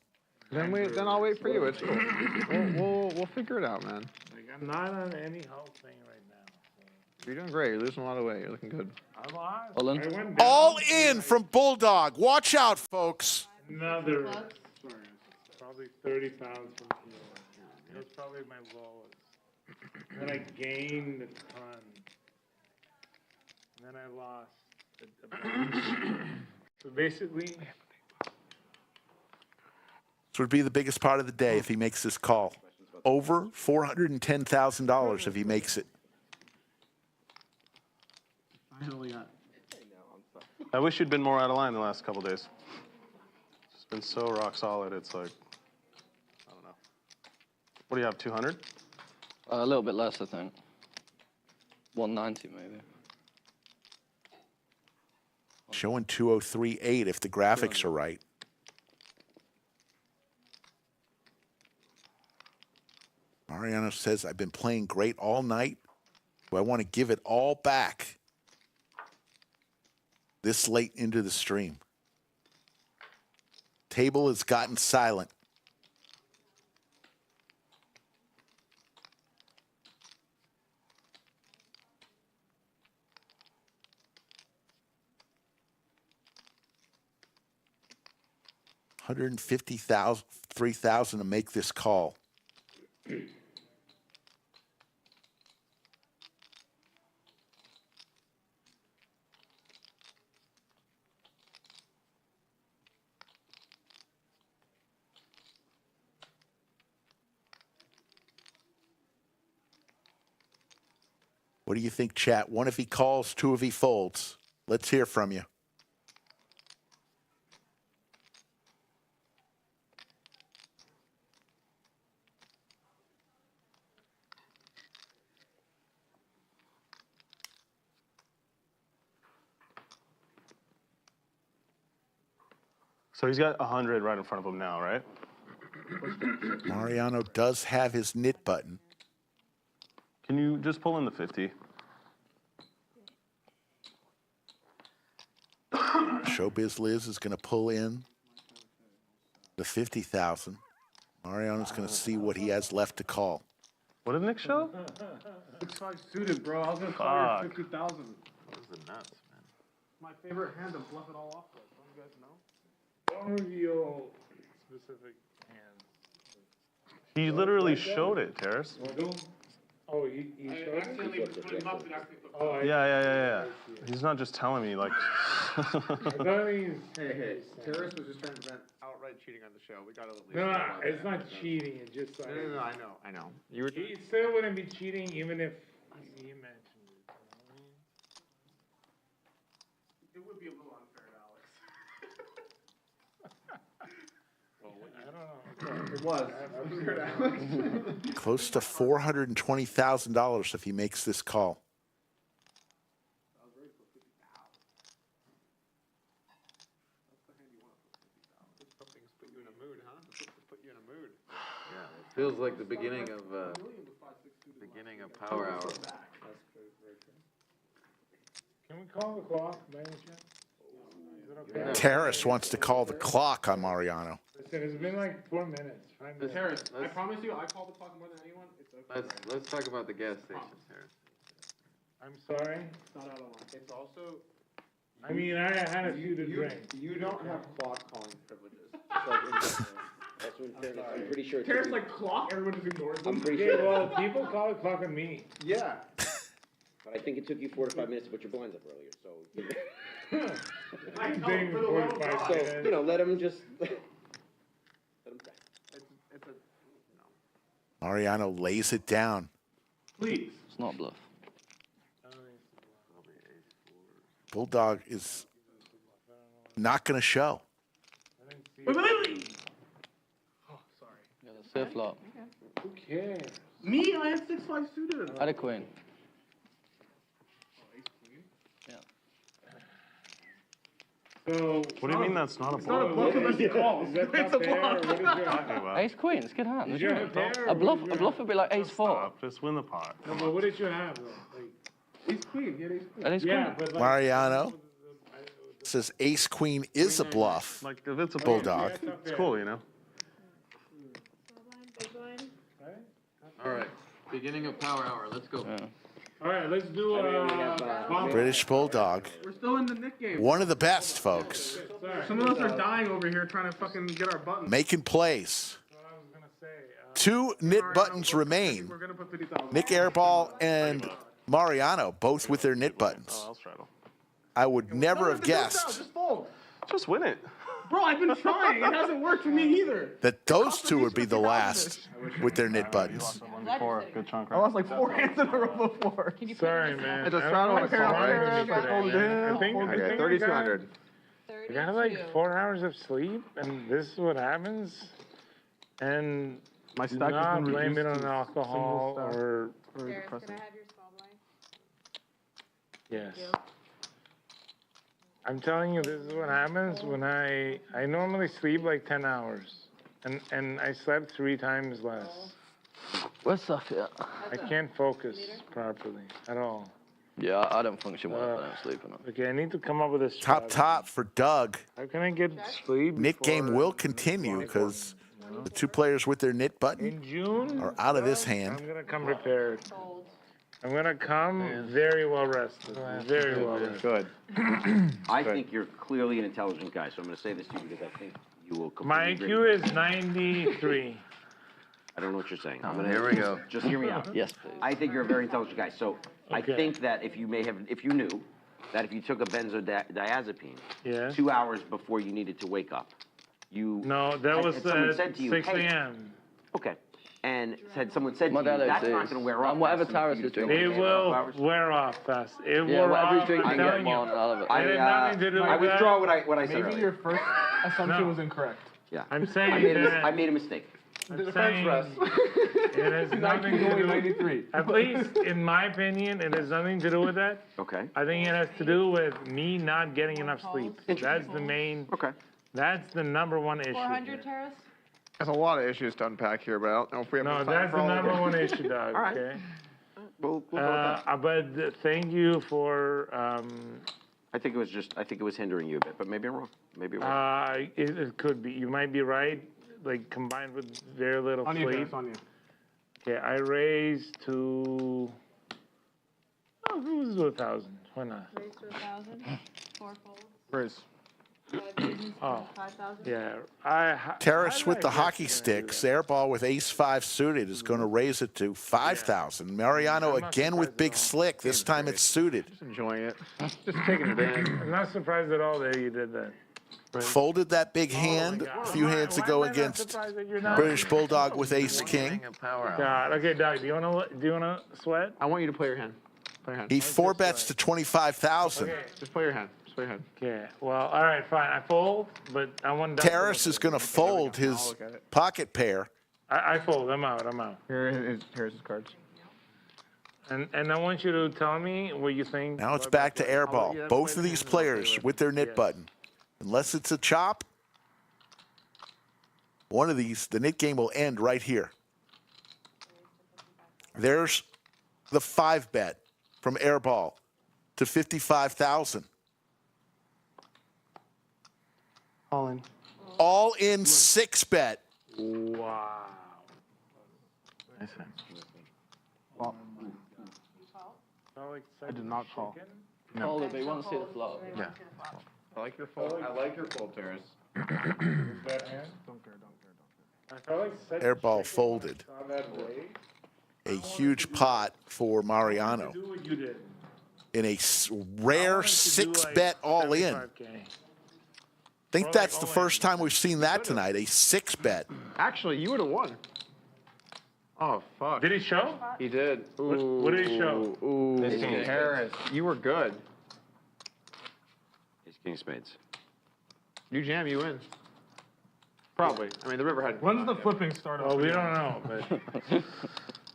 Then I'll wait for you. It's cool. We'll figure it out, man. Like I'm not on any health thing right now. You're doing great. You're losing a lot of weight. You're looking good. I'm on. All in from Bulldog. Watch out, folks. Another probably 30 pounds from here. That's probably my lowest. Then I gained a ton. And then I lost a bunch. So basically, This would be the biggest part of the day if he makes this call. Over $410,000 if he makes it. I wish you'd been more out of line the last couple days. It's been so rock solid. It's like, I don't know. What do you have, 200? A little bit less, I think. 190 maybe. Showing 203.8 if the graphics are right. Mariano says, I've been playing great all night. Do I want to give it all back this late into the stream? Table has gotten silent. $150,000, $3,000 to make this call. What do you think, chat? One if he calls, two if he folds. Let's hear from you. So he's got 100 right in front of him now, right? Mariano does have his knit button. Can you just pull in the 50? Showbiz Liz is going to pull in the 50,000. Mariano's going to see what he has left to call. What did Nick show? 6-5 suited, bro. I was gonna call you 50,000. Those are nuts, man. My favorite hand to bluff it all off with. Don't you guys know? don't reveal specific hands. He literally showed it, Terrace. Oh, he showed it? Oh, Yeah. He's not just telling me, like. Hey, Terrace was just trying to prevent outright cheating on the show. We gotta at least. No, it's not cheating. It's just like. No, I know. You were. He still wouldn't be cheating even if he mentioned it. It would be a little unfair to Alex. It was. Close to $420,000 if he makes this call. Feels like the beginning of Power Hour. Can we call the clock, by any chance? Is it okay? Terrace wants to call the clock on Mariano. Listen, it's been like 4 minutes. 5 minutes. Terrace, I promise you, I call the clock more than anyone. It's okay. Let's talk about the gas station, Terrace. I'm sorry. It's not out of line. It's also. I mean, I had a few to drink. You don't have clock calling privileges. That's what fairness, I'm pretty sure. Terrace like clock, everyone just ignores them. I'm pretty Yeah, sure. well, people call it clock on me. Yeah. But I think it took you 4 to 5 minutes to put your blinds up earlier, so. I think 45 So, minutes. let them just. Let them crack. It's a. Mariano lays it down. Please. It's not bluff. Bulldog is not going to show. Wait. Oh, sorry. Yeah, that's their flop. Who cares? Me? I had 6-5 suited. I had a queen. So, What do you mean that's not a it's not a bluff? bluff unless you call. It's a bluff. Ace queen, it's good hand. Did you have a pair? A bluff would be like ace four. Stop, just win the pot. No, but what did you have though? Like, ace queen. You had ace queen. An ace Yeah, queen. but like, Mariano says ace queen is a bluff. Like if it's a Bulldog. it's cool, you know. All right. Beginning of power hour. Let's go. all right, let's do British Bulldog. We're still in the Nick game. One of the best, folks. Some of us are dying over here trying to fucking get our buttons. Making plays. 2 knit buttons remain. We're gonna put 50,000. Nick Airball and Mariano, both with their knit buttons. Oh, I'll straddle. I would never have guessed Just fold. Just win it. Bro, I've been trying. It hasn't worked for me either. that those two would be the last with their knit buttons. Before, good chunk. I lost like 4 hands in a row before. Sorry, man. I just straddled I a call. think 3,200. I got like 4 hours of sleep, and this is what happens. And My do stack has not been blame it reduced on to alcohol single stack. or Sarah's, can I have your small blind? yes. I'm telling you, this is what happens when I normally sleep like 10 hours, and I slept 3 times less. Where's Sophia? I can't focus properly at all. Yeah, I don't function well if I don't sleep enough. Okay, I need to come up with a Top strategy. for Doug. How can I get sleep? Knit game before- will continue because the 2 players with their knit button in June are out of this I'm hand. gonna come prepared. I'm gonna come very well rested. Very well rested. Good. I think you're clearly an intelligent guy, so I'm going to say this to you because I think you will My completely IQ agree. is 93. I don't know what you're saying. I'm Oh, gonna, here we go. Just hear me out. Yes, please. I think you're a very intelligent guy. So I Okay. think that if you knew that if you took a benzodiazepine Yeah. 2 hours before you needed to wake up, No, that Had was someone said to you, 6 "Hey." a.m. okay, and someone said to My you, dad that's is. not going to wear off. And whatever fast enough for Taurus you is to feel drinking. It like will 12 hours." wear off fast. It Yeah, will whatever he's off. drinking, I'm you get telling more you. and all of it. It has nothing to do I with withdraw that. what I said Maybe earlier. your first assumption was incorrect. Yeah. I'm I saying made, that. I made a mistake. I'm saying it has nothing to do. 93. At least, in my opinion, it has nothing to do with that. Okay. I think it has to do with me not getting enough sleep. That's the main. Okay. That's the number one issue. 400 Terrace? There's a lot of issues to unpack here, but I don't know if we have No, enough time that's for the all of number them. one issue, Doug. All right. Okay. We'll go with that. But thank you for. I think it was hindering you a bit, but maybe I'm wrong. Maybe I'm wrong. It could be. You might be right. Like combined with very little On you, sleep. Terrace, on you. Okay, I raised to. Oh, it was 1,000. Why not? Raise to 1,000. 4 folds. Raise. 5 aces, Oh, 5,000. yeah. Terrace with the hockey sticks. Airball with ace-5 suited is going to raise it to 5,000. Mariano again with big slick. This time it's suited. Just enjoying it. Just taking advantage. I'm not surprised at all that you did that. Folded that big hand a few hands ago against British Bulldog with ace-king. God. Okay, Doug, do you wanna sweat? I want you to play your hand. Play your hand. He 4-bets to 25,000. Okay. Just play your hand. Just play your hand. Okay. Well, all right, fine. I fold, but I want. Doug to Terrace is going to fold his pocket pair. I fold. I'm out. Here's his cards. And I want you to tell me what you think. Now it's back to Airball. Both of these players with their knit button. Unless it's a chop, one of these, the knit game will end right here. There's the 5-bet from Airball to 55,000. All in. All in 6-bet. Wow. I did not call. Hold it, but you want to see the flop. Yeah. I like your fold. I like your fold, Terrace. Don't care. I felt like such Airball folded. saw that way. A huge pot for Mariano Do what you did. in a rare 6-bet all in. 75K. Think that's the first time we've seen that tonight, a 6-bet. Actually, you would have won. Oh, fuck. Did he show? He did. What did he show? Ooh. This game. Harris, you were good. Ace king spades. You jam, you win. Probably. I mean, the river had. When's the flipping start? Oh, we don't know, but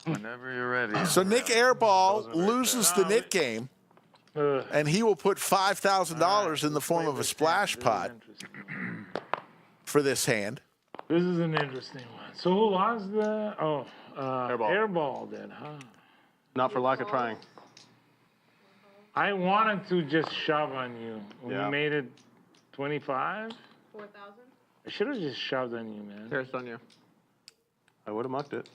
Whenever you're ready. So Nick Airball loses the nit game, and he will put $5,000 in the form of a splash pot for this hand. This is an interesting one. So who lost the? Oh, Airball did, huh? Not for lack of trying. I wanted to just shove on you. We made it 25. 4,000. I should have just shoved on you, man. Harris on you. I would have mucked it.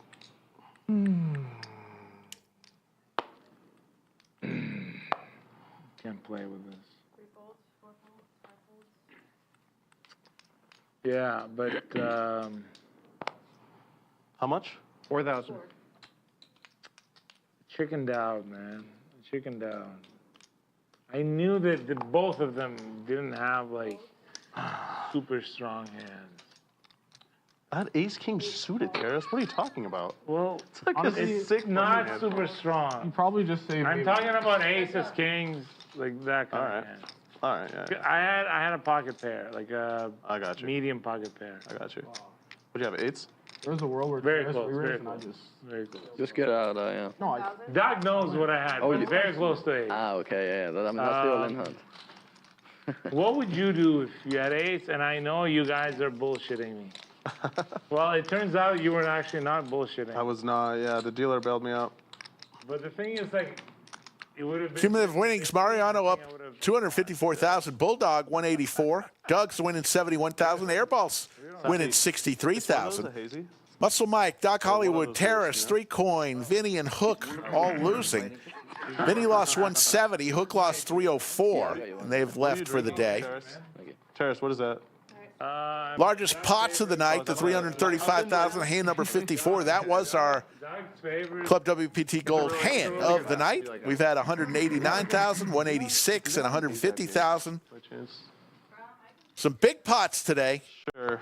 Can't play with this. 3 folds, 4 folds, 5 folds. Yeah, but How much? 4,000. chickened out, man. Chickened out. I knew that both of them didn't have like super strong hands. That ace king suited, Harris. What are you talking about? Well, it's like honestly, a sick not hand. super strong. You probably just saved I'm me. talking about aces, kings, like that kind of hand. All right, yeah. I had a pocket pair, like a I got you. medium pocket pair. I got you. What do you have, eights? There's a world where Very Harris close, re-raised very and I close. just. Very close. Just get out, yeah. No, I. Doc knows what I had, Oh, but you- very close to ace. Ah, okay, yeah. I mean, that's the all-in hunt. What would you do if you had ace? And I know you guys are bullshitting me. Well, it turns out you were actually not bullshitting. I was not, yeah, the dealer bailed me out. But the thing is, like, it would have been. Cumulative winnings, Mariano up 254,000, Bulldog 184, Doug's winning 71,000, Airball's winning 63,000. Hazy? Muscle Mike, Doc Hollywood, Terrace, 3 Coin, Vinny and Hook all losing. Vinny lost 170, Hook lost 304, and they've left for the day. Terrace, what is that? Largest pots of the night, the 335,000, hand number 54. That was our Club WPT Gold hand of the night. We've had 189,000, 186, and 150,000. Some big pots today. Sure.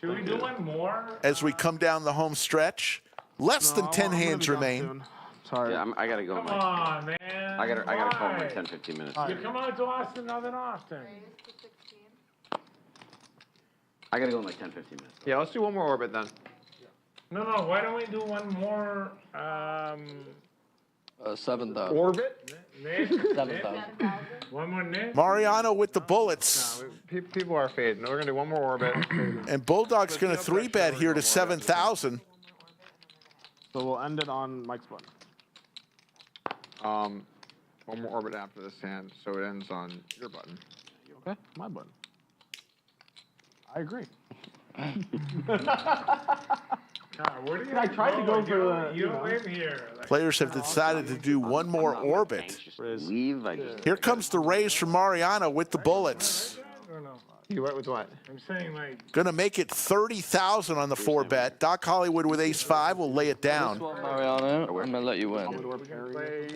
Should we do one more? As we come down the home stretch. Less than 10 hands remain. Sorry. Yeah, I gotta go. Come on, man. I gotta call in Why? like 10, 15 minutes. You come out to Austin not that often. I gotta go in like 10, 15 minutes. Yeah, let's do one more orbit then. No, why don't we do one more, 7,000. Orbit? Nick? 7,000. One more Nick? Mariano with the bullets. People are fading. We're going to do one more orbit. And Bulldog's going to 3-bet here to 7,000. So we'll end it on Mike's button. One more orbit after this hand, so it ends on your button. Okay, my button. I agree. God, where do you I tried to go for the. You don't live here. Like, Players have decided to do one more orbit. Leave. I just. Here comes the raise from Mariano with the bullets. I don't know. You went with what? I'm saying, like, Going to make it 30,000 on the 4-bet. Doc Hollywood with ace-5 will lay it down. Mariano, I'm going to let you win.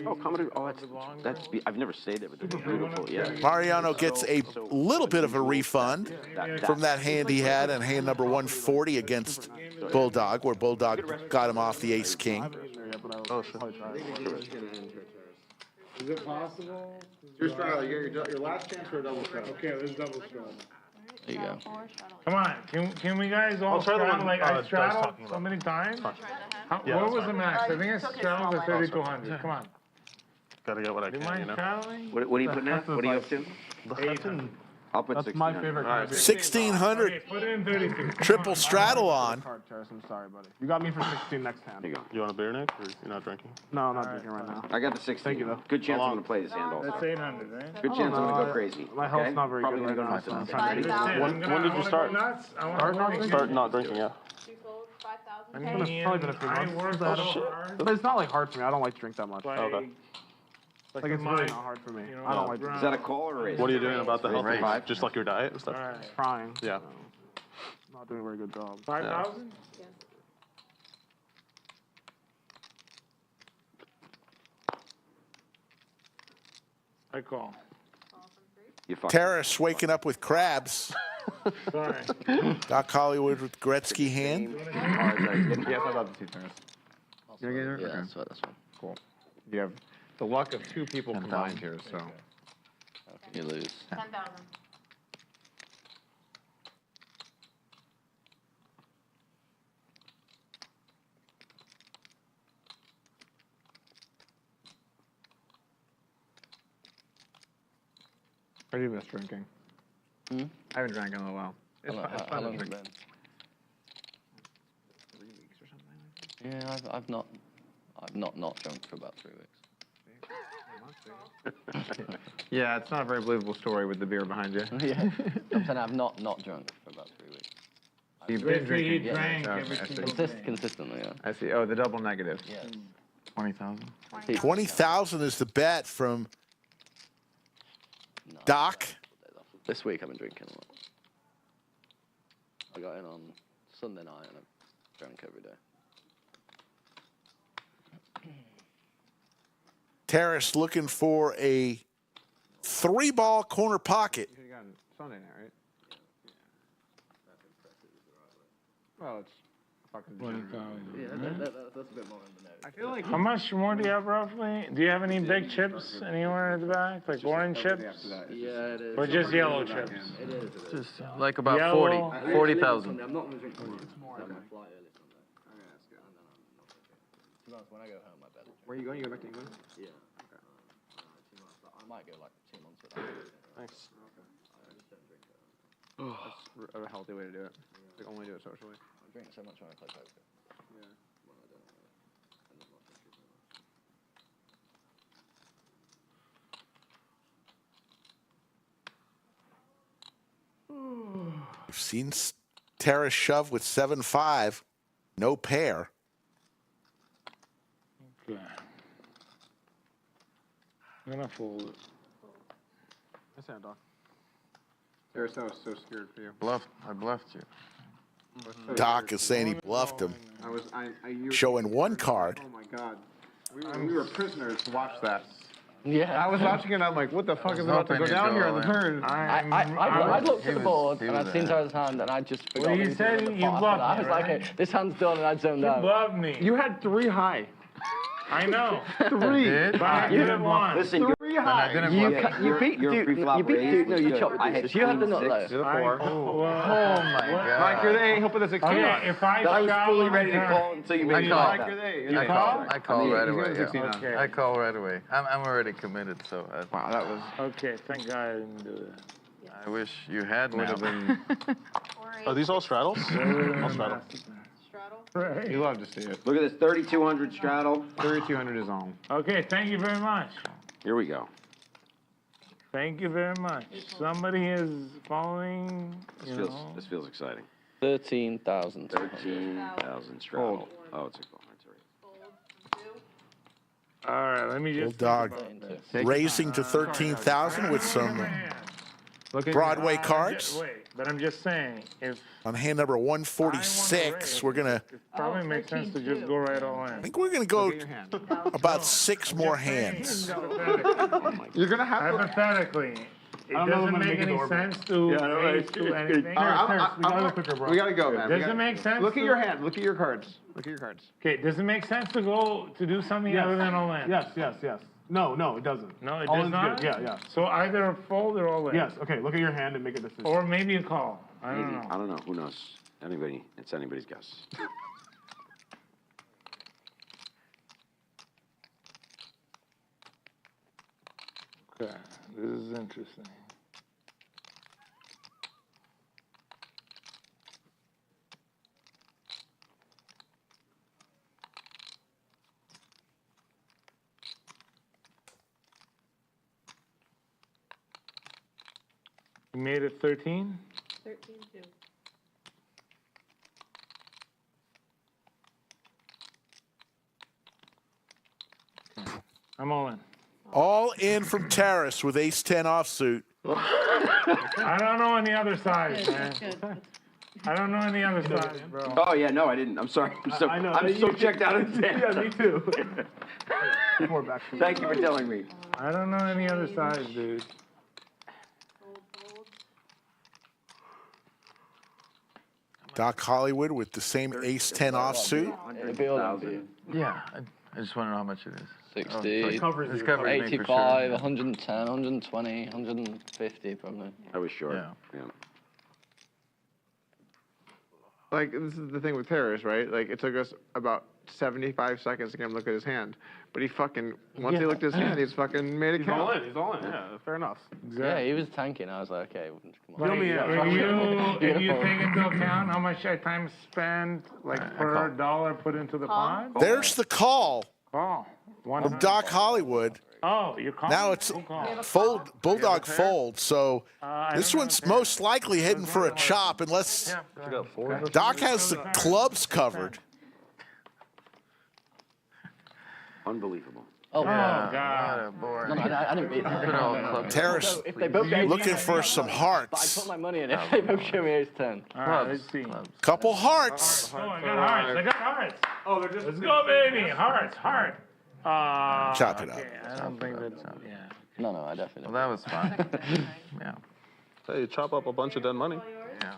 Oh, Commodore. Oh, that's. I've never stayed there, but that's beautiful. Yeah. Mariano gets a little bit of a refund from that hand he had in hand number 140 against Bulldog, where Bulldog got him off the ace-king. Oh, sure. Is it possible? Your straddle, your last chance for a double straddle. Okay, there's double straddle. There you go. come on. Can we guys all I'll try the straddle? one, Like, I Doug's straddled talking so about. many times. Yeah, What that's was the fine. max? I think I straddled at 3,200. Come on. Gotta get what I Do you can, mind you know? straddling? What are you putting at? What are you up to? 800. I'll put That's 16. my favorite card. 1,600. Okay, put in 36. Triple straddle on. Card, Terrace. I'm sorry, buddy. You got me for 16 next hand. There you go. You want a beer, Nick, or you're not drinking? No, I'm not drinking right now. I got the 16. Thank you, though. Good chance I'm gonna play this hand also. That's 800, right? Good chance I'm gonna go crazy. My health's okay? not very Probably good gonna right go now, nuts. so I'm trying to Listen, When did you start? Start not drinking, yeah. 2 folds, 5,000. I It's mean, probably been a few I months. work Oh, so shit. hard. But it's not like hard for me. I don't like to drink that much. Like, Okay. Like it's really not hard for me. you know, I don't like brown. Is that a call or a raise? What are you doing about the health Raise. things? Just like your diet and stuff? All right. trying. Yeah. Not doing a very good job. 5,000? I call. You fuck. Terrace waking up with crabs. Sorry. Doc Hollywood with Gretzky hand. Yes, I'd love to see Terrace. You gonna get her? Yeah, Okay. that's one. Cool. You have the luck of two people combined here, so. You lose. 10,000. I do miss drinking. I haven't drank in a while. It's fun How to long has it drink. been? 3 weeks or something like that. Yeah, I've not drunk for about 3 weeks. Yeah, it's not a very believable story with the beer behind you. Yeah, I'm saying I've not drunk for about 3 weeks. You've been drinking. Yeah, drank Okay, every I see. single day. Consistently, yeah. I see. Oh, the double negative. Yes. 20,000. 20,000 is the bet from Doc. This week I've been drinking a lot. I got in on Sunday night and I drank every day. Terrace looking for a 3-ball corner pocket. You got Sunday night, right? Well, it's fucking. 20,000. Yeah, that's a bit more than the I feel like. How much more do you have roughly? Do you have any big chips anywhere in the back, like orange chips? Yeah, it is. Or just yellow chips? It is. Just like about Yellow. 40,000. I'm not going to drink more. I'm going to fly early Sunday. Okay, that's good. And then I'm not going to drink. To be honest, when I go home, I better drink. Where are you going? You go back to England? Yeah. Okay. 2 months. I might go like 2 months without drinking. Thanks. Okay. I just don't drink it. That's a healthy way to do it. Like only do it socially. I drink so much when I play poker. Yeah. Well, I don't know. I'm not drinking so much. We've seen Terrace shove with 7-5. No pair. Okay. I'm gonna fold it. I sound Doc. Terrace, I was so scared for you. I bluffed you. Doc is saying he bluffed him. Showing one card. Oh my God. We were prisoners to watch that. Yeah. I was watching it and I'm like, what the fuck is about to go down here on the turn? I looked at the board and I'd seen Tyler's hand and I just forgot. Well, you said you bluffed I was me, like, right? okay, this hand's done and I zoned out. You bluffed me. You had 3 high. I know. 3. But I didn't want. Listen, you're 3 high. You beat Duke. You beat Duke. No, you chopped the deuces. You had the nut You're though. the 4. Oh my God. Mike, you're the 8. He'll put the 16 on. Okay, if I I was shove fully on ready to turn- call until you made me call. Mike, you're the 8. You call? I call right away. he's got 16 on. Okay. I call right away. I'm already committed, so Wow, that was. Okay, thank God I didn't do it. I wish you had now. Are these all straddles? All straddle. Right. You love to see it. Look at this 3,200 straddle. 3,200 is on. Okay, thank you very much. Here we go. Thank you very much. Somebody is following, This feels exciting. 13,000. 13,000 straddle. Oh, it's a call. That's right. All right, let me just. Bulldog raising to 13,000 with some Broadway cards. Wait, but I'm just saying, if On hand number 146, we're gonna. it probably makes sense to just go right all in. I think we're gonna go about 6 more hands. You're going to have to. Hypothetically, it I don't know if I'm doesn't gonna make make it any over. sense to raise to anything. We gotta go, man. Does it make sense? Look at your hand. Look at your cards. Look at your cards. Okay, does it make sense to go to do something Yes. other than all in? Yes. No, it doesn't. No, it All does in's not? good. Yeah. So either a fold or all in? Yes. Okay. Look at your hand and make a decision. Or maybe a call. I don't Maybe. know. I don't know. Who knows? It's anybody's guess. Okay, this is interesting. You made it 13? 13-2. I'm all in. All in from Terrace with ace-10 offsuit. I don't know any other sides, man. I don't know any other sides, bro. Oh yeah, no, I didn't. I'm sorry. I'm so checked out of the Yeah, me too. Thank you for telling me. I don't know any other sides, dude. Doc Hollywood with the same ace-10 offsuit. Yeah, I just want to know how much it is. 60, This covers me for 85, sure. 110, 120, 150 probably. I was sure. Yeah. Like, this is the thing with Terrace, right? Like, it took us about 75 seconds to get him to look at his hand. But he fucking, once he looked at his hand, he's fucking made it He's all count. in. He's all in. Yeah, fair enough. Yeah, he was tanking. I was like, okay, come on. If you take into account how much time spent, like per dollar put into the pot. There's the call Oh, of Doc Hollywood. Oh, you're calling. Now it's fold, Bulldog fold. So this one's most likely heading for a chop unless Doc has the clubs covered. Unbelievable. Oh, God. No, I didn't beat them. Terrace If they both gave looking for some I hearts. put my money in. If they both show me ace 10. All right, let's see. Couple hearts. Oh, I got hearts. I got hearts. Oh, they're just. Let's go, baby. Hearts, heart. Chop it up. Okay, I don't think that's. Yeah. No, I definitely. Well, that was fun. Yeah. Hey, chop up a bunch of dead money. Yeah.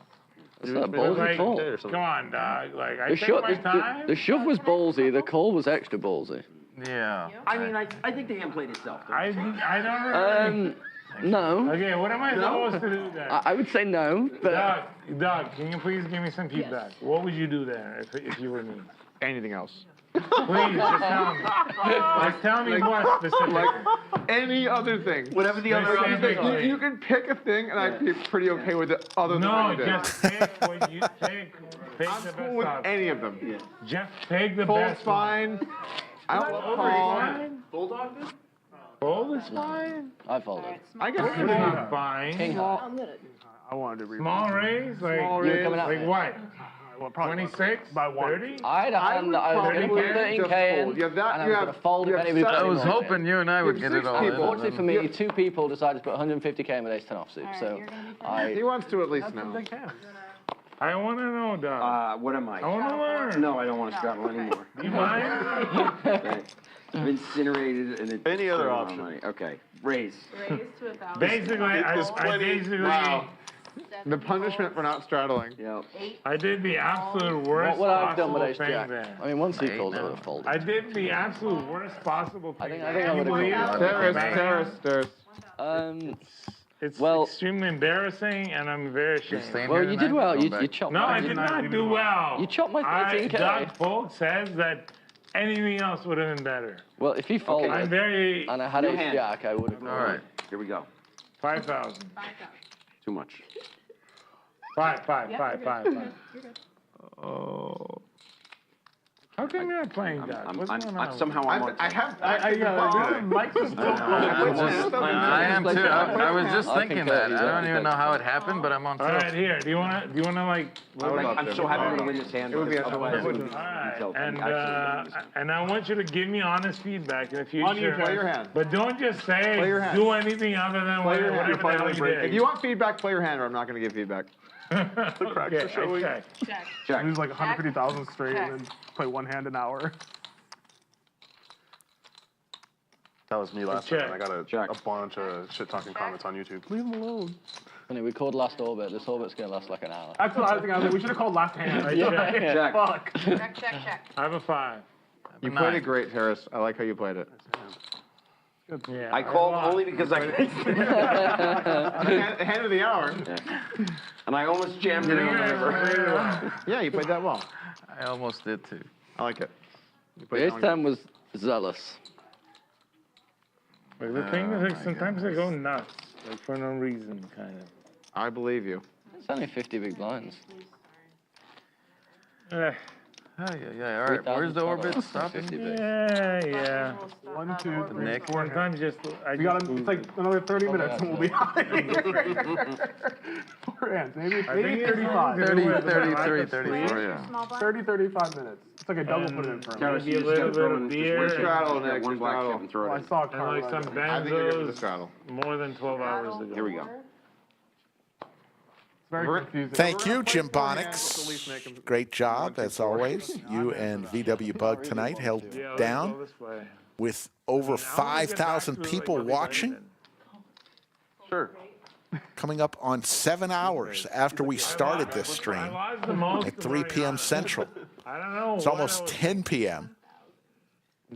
It's not ballsy Like, call. come on, dog. Like, I The take shove, my time. the shove was ballsy. The call was extra ballsy. Yeah. I mean, I think the hand played itself. I don't really. No. Okay, what am I supposed to do then? I would say no, but Doug, can you please give me some feedback? What would you do there if you were me? Anything else. Please, just tell me. Just tell me more specifically. Like any other thing. Whatever the other Specifically. You can pick a thing, and I'd be pretty okay with it other than No, what you did. just pick what you take. Take I'm the cool best with option. any of them. Just take the Fold's best one. fine. I don't Fold call. is fine. Bulldog did? Fold is fine. I folded. I guess Fold is not fine. King high. I wanted to read. Small raise? Like, Small You were coming out like there. what? Well, probably 26? by one. 30? I had a hand that I was going to put 13k in, You have that, and I you was have, going to fold you if have anybody put I any was more in. hoping you and I would You get have it all 6 in. people. Fortunately for me, 2 people decided to put 150k in with ace 10 offsuit, so He wants to at least know. I want to know, Doug. What am I? I want to learn. No, I don't want to straddle anymore. You mind? Right. I've incinerated and it's Any other a lot of option? money. Okay, raise. Raise to 1,000. Basically, I basically, Wow. The punishment for not straddling. Yep. I did the absolute worst what would I have done with possible ace thing jack? there. I mean, once he called, I would have folded. I did the absolute worst possible thing. I think I would Can you have believe called. it? Terrace. It's well, extremely embarrassing, and I'm very ashamed. Well, you did well. You chopped. No, I did not do well. You chopped my 13k. Doug Polk says that anything else would have been better. Well, if he folded, I'm very. and I had ace jack, I would have. All right, here we go. 5,000. Too much. Five. Oh. How come you're not playing, Doug? What's going on? Somehow I'm on. Mike's just I am too. I was just thinking that. I don't even know how it happened, but I'm on All tilt. right, here. Do you wanna like? I'm so happy to win this hand. It would be otherwise it would be Alright, tilt. and I want you to give me honest feedback in the future. On you, play your hand. But don't just say Play your hand. do anything other than Play your hand. whatever the hell you did. If you want feedback, play your hand, or I'm not going to give feedback. The cracks are showing. Okay. Check. Lose like 150,000 straight and then play one hand an hour. That was me last Check. time. I got a bunch of shit-talking comments on YouTube. Leave him alone. Funny, we called last orbit. This orbit's gonna last like an hour. That's what I was thinking. I was like, we should have called last hand. Yeah. Fuck. Check. I have a 5. You played it great, Terrace. I like how you played it. Yeah. I called only because I. Hand of the hour. And I almost jammed it in the river. Yeah, you played that well. I almost did too. I like it. The ace 10 was zealous. Like, the thing is, like, sometimes I go nuts, like for no reason, kind of. I believe you. It's only 50 big blinds. Yeah. All right, where's the orbit stopping? 50 big. Yeah. 1, 2, 3, Nick. 4 hands. Sometimes just I We got it's like another 30 minutes and we'll be out of here. 4 hands, maybe 35. 33, 34, yeah. Small blind. 30, 35 minutes. It's like a double put it in for him. Terrace, Maybe a you little just gotta bit throw of in beer. just Straddle, that Nick, one black straddle. chip and throw Well, it I in. saw a And card. like some I think you give it the benzos straddle. more than 12 hours ago. Here we go. Very confusing. Thank you, Jim Bonix. Great job, as always. You and VW Bug tonight held Yeah, let's down go this way. with over 5,000 people watching. Sure. coming up on 7 hours after we started this stream at 3 p.m. Central. I don't know. It's almost 10 p.m.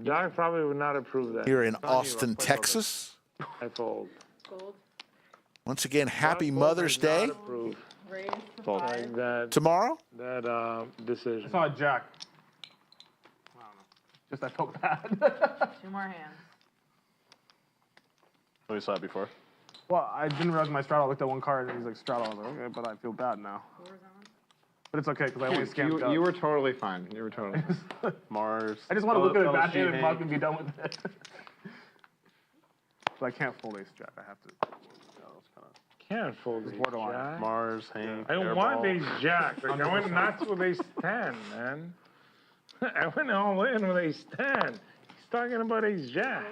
Jack probably would not approve that. here in Austin, Texas. I fold. Once again, happy Mother's Day. Like that, Tomorrow? That decision. I saw a jack. I don't know. Just I felt bad. 2 more hands. Oh, you saw it before? Well, I didn't realize my straddle. I looked at one card and he's like straddle. I was like, okay, but I feel bad now. But it's okay because I only scammed You were totally fine. You were totally fine. Mars. I just want to look at a bad hand and fuck and be done with it. But I can't fold ace jack. I have to. Can't fold ace borderline. jack. Mars, Hank, I don't want ace jack. Like, I went nuts with ace 10, man. I went all in with ace 10. He's talking about ace jack.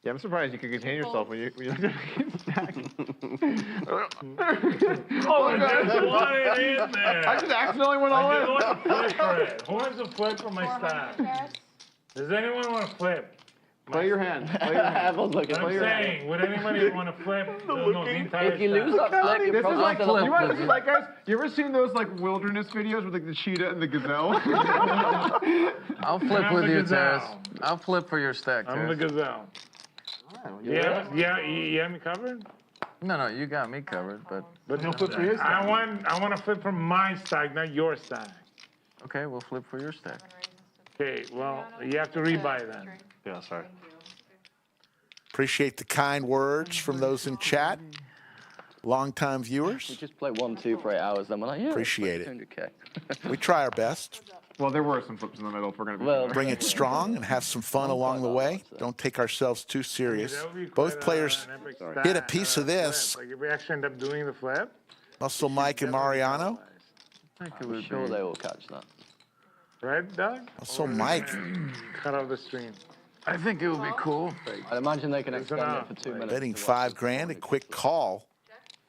Yeah, I'm surprised you could contain yourself when you looked at ace jack. Oh, there's one in there. I just accidentally went all in. I want to flip for it. Who wants to flip for my stack? Does anyone want to flip? Play your hand. Play your hand. I'm saying, would anybody want to flip? No, the entire If you lose that flip, you're This is probably like, gonna you flip. like, guys, you ever seen those like wilderness videos with like the cheetah and the gazelle? I'll flip I'm with the you, gazelle. Terrace. I'll flip for your stack, I'm the Terrace. gazelle. You have me covered? No, you got me covered, but he'll flip for his stack. I want to flip for my stack, not your stack. okay, we'll flip for your stack. Okay, well, you have to rebuy then. Yeah, sorry. Appreciate the kind words from those in chat. Longtime viewers. We just play 1-2 for 8 hours, then we're like, yeah. Appreciate it. 200K. We try our best. Well, there were some flips in the middle if we're going to be Well, Bring it strong and have some fun along the way. Don't take ourselves too serious. Both players hit a piece of this. Like if we actually end up doing the flip. Muscle Mike and Mariano. I'm sure they will catch that. Right, Doug? Muscle Mike. Cut off the stream. I think it would be cool. I'd imagine they can extend it for 2 minutes. Betting $5,000, a quick call.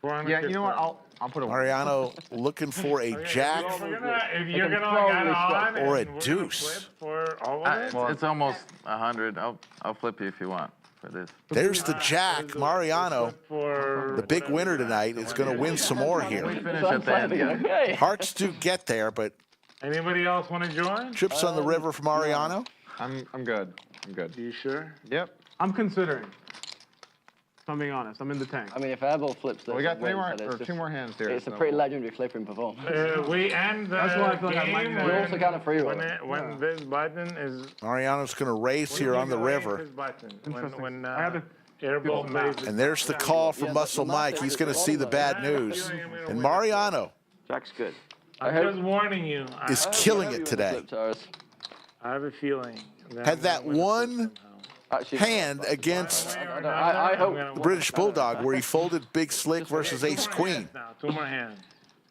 Yeah, you know what? I'll put a Mariano looking for a jack If you're gonna get on or a and we're gonna deuce. flip for all of it. It's almost 100. I'll flip you if you want for this. There's the jack. Mariano, the big winner tonight, is going to win some more here. Finish at the end. Okay. Hearts do get there, but Anybody else want to join? trips on the river for Mariano. I'm good. I'm good. You sure? Yep. I'm considering. If I'm being honest, I'm in the tank. I mean, if Airball flips this, We got and three wins, more, then or it's two just- more hands there. It's a so pretty legendary flipping performance. We end the That's why I feel like I might game get- You also got a free roll. when this button is. Mariano's going to race here on the river. This button. Interesting. When I haven't- Airball plays. And there's the call from Muscle Mike. He's going to see the bad news. And Mariano Jack's good. I'm just warning you. is killing it today. I have a feeling. Had that one Actually, hand against I hope. the British Bulldog where he folded Big Slick versus Ace Queen. Now, 2 more hands.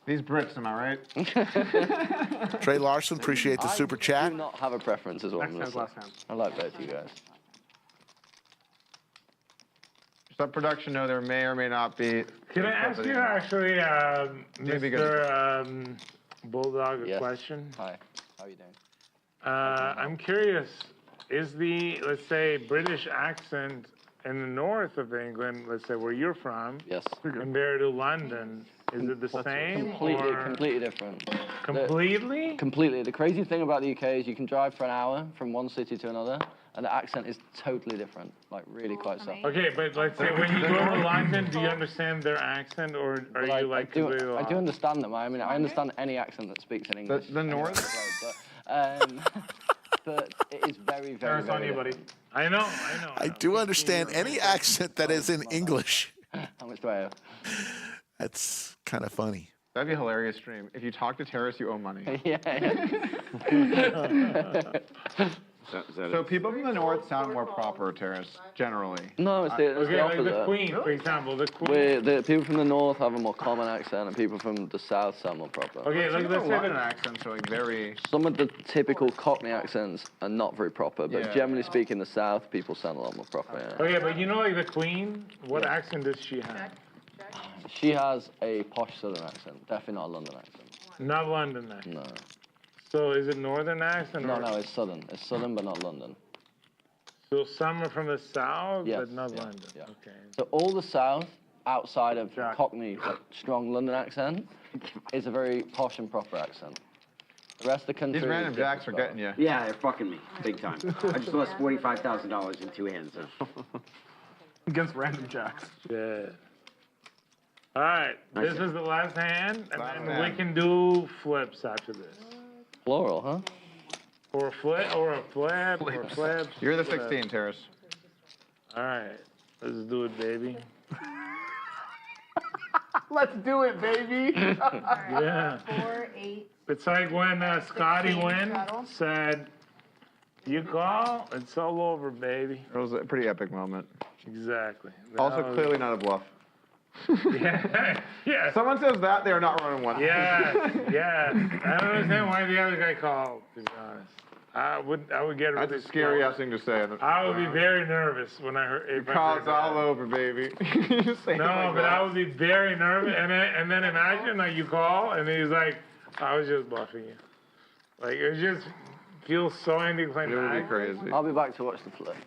These bricks, am I right? Trey Larson, appreciate the super I chat. do not have a preference as well. Next hand, last hand. I like both you guys. Just let production know there may or may not be. Can I ask you actually, Maybe Mr. Bulldog, a Yes. question? Hi. How are you doing? I'm curious, is the, let's say, British accent in the north of England, let's say where you're from, Yes. compared to London, is it the same or Completely different. completely? Completely. The crazy thing about the UK is you can drive for an hour from one city to another, and the accent is totally different, like really quite subtle. Okay, but let's say when you go to London, do you understand their accent, or are you like I do completely lost? understand them. I mean, I understand any accent that speaks in English. The north? But it is very, very, Terrace on very you, buddy. different. I know. I do understand any accent that is in English. How much do I have? That's kind of funny. That'd be a hilarious stream. If you talk to Terrace, you owe money. Yeah. So people from the north sound more proper, Terrace, generally. No, it's the Okay, like opposite. the Queen, for example, the Queen. The people from the north have a more common accent, and people from the south sound more proper. Okay, like let's say London the accents are like very. Some of the typical Cockney accents are not very proper, but Yeah. generally speaking, the south people sound a lot more proper. Yeah. Okay, but you know, like the Queen, what accent does she have? She has a posh southern accent, definitely not a London accent. Not London accent. No. So is it northern accent? No, or? no, it's southern. It's southern, but not London. So some are from the south, Yes, but not yeah, London. yeah. Okay. So all the south outside of Cockney, like, strong London accent, is a very posh and proper accent. The rest of the country. These random jacks are getting you. Yeah, they're fucking me, big time. I just lost $45,000 in 2 hands. Against random jacks. Yeah. All right, this is the last hand, and then we can do flips after this. Plural, huh? Or a flip, or a flip, or a flip. You're the 16, Terrace. All right, let's do it, baby. Let's do it, baby. Yeah. 4, 8. It's like when Scotty Wynn said, "You call, it's all over, baby." It was a pretty epic moment. Exactly. Also, clearly not a bluff. Yeah. Yeah. Someone says that, they are not running one. Yeah. Yeah. I don't understand why the other guy called, to be honest. I would get really That's a scary ass thing to say. I would be very nervous when I heard it. Call's all over, baby. You say it No, like but that. I would be very nervous. And then imagine like you call and he's like, I was just bluffing you. Like it just feels so anticlimactic. It would be crazy. I'll be back to watch the flip.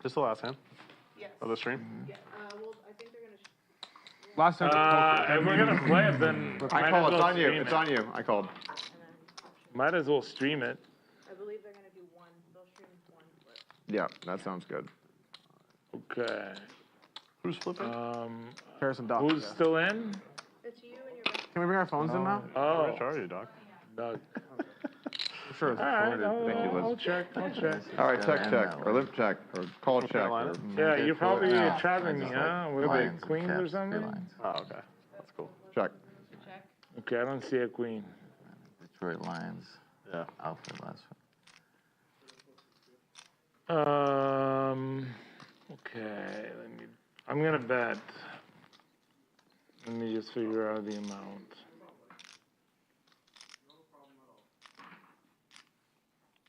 Just the last hand? Yes. Of the stream? Yeah, well, I think they're gonna. Last time. If we're gonna flip, then I might call. as It's well on you. stream It's it. on you. I called. Might as well stream it. I believe they're gonna do one. They'll stream one flip. Yeah, that sounds good. Okay. Who's flipping? Paris and Doc. Who's still in? It's you and your best. Can we bring our phones in now? Oh, Which are you, Doc? Doug. Sure. All right, Thank you, I'll Liz. check. I'll check. All right, check, or limp check, or call check. Carolina? Yeah, you're probably No, trapping me, I just huh? With Lines the and queens or caps, something? lines. Oh, okay. That's cool. Check. Check. Okay, I don't see a queen. Detroit Lions. Yeah. Alpha last Okay, I'm gonna bet. Let me just figure out the amount.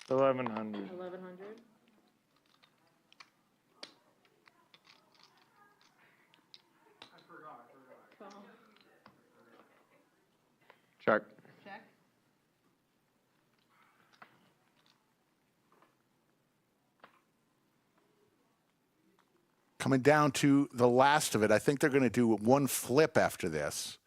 $1,100. 1100. Call. Check. Check. Coming down to the last of it, I think they're going to do one flip after this.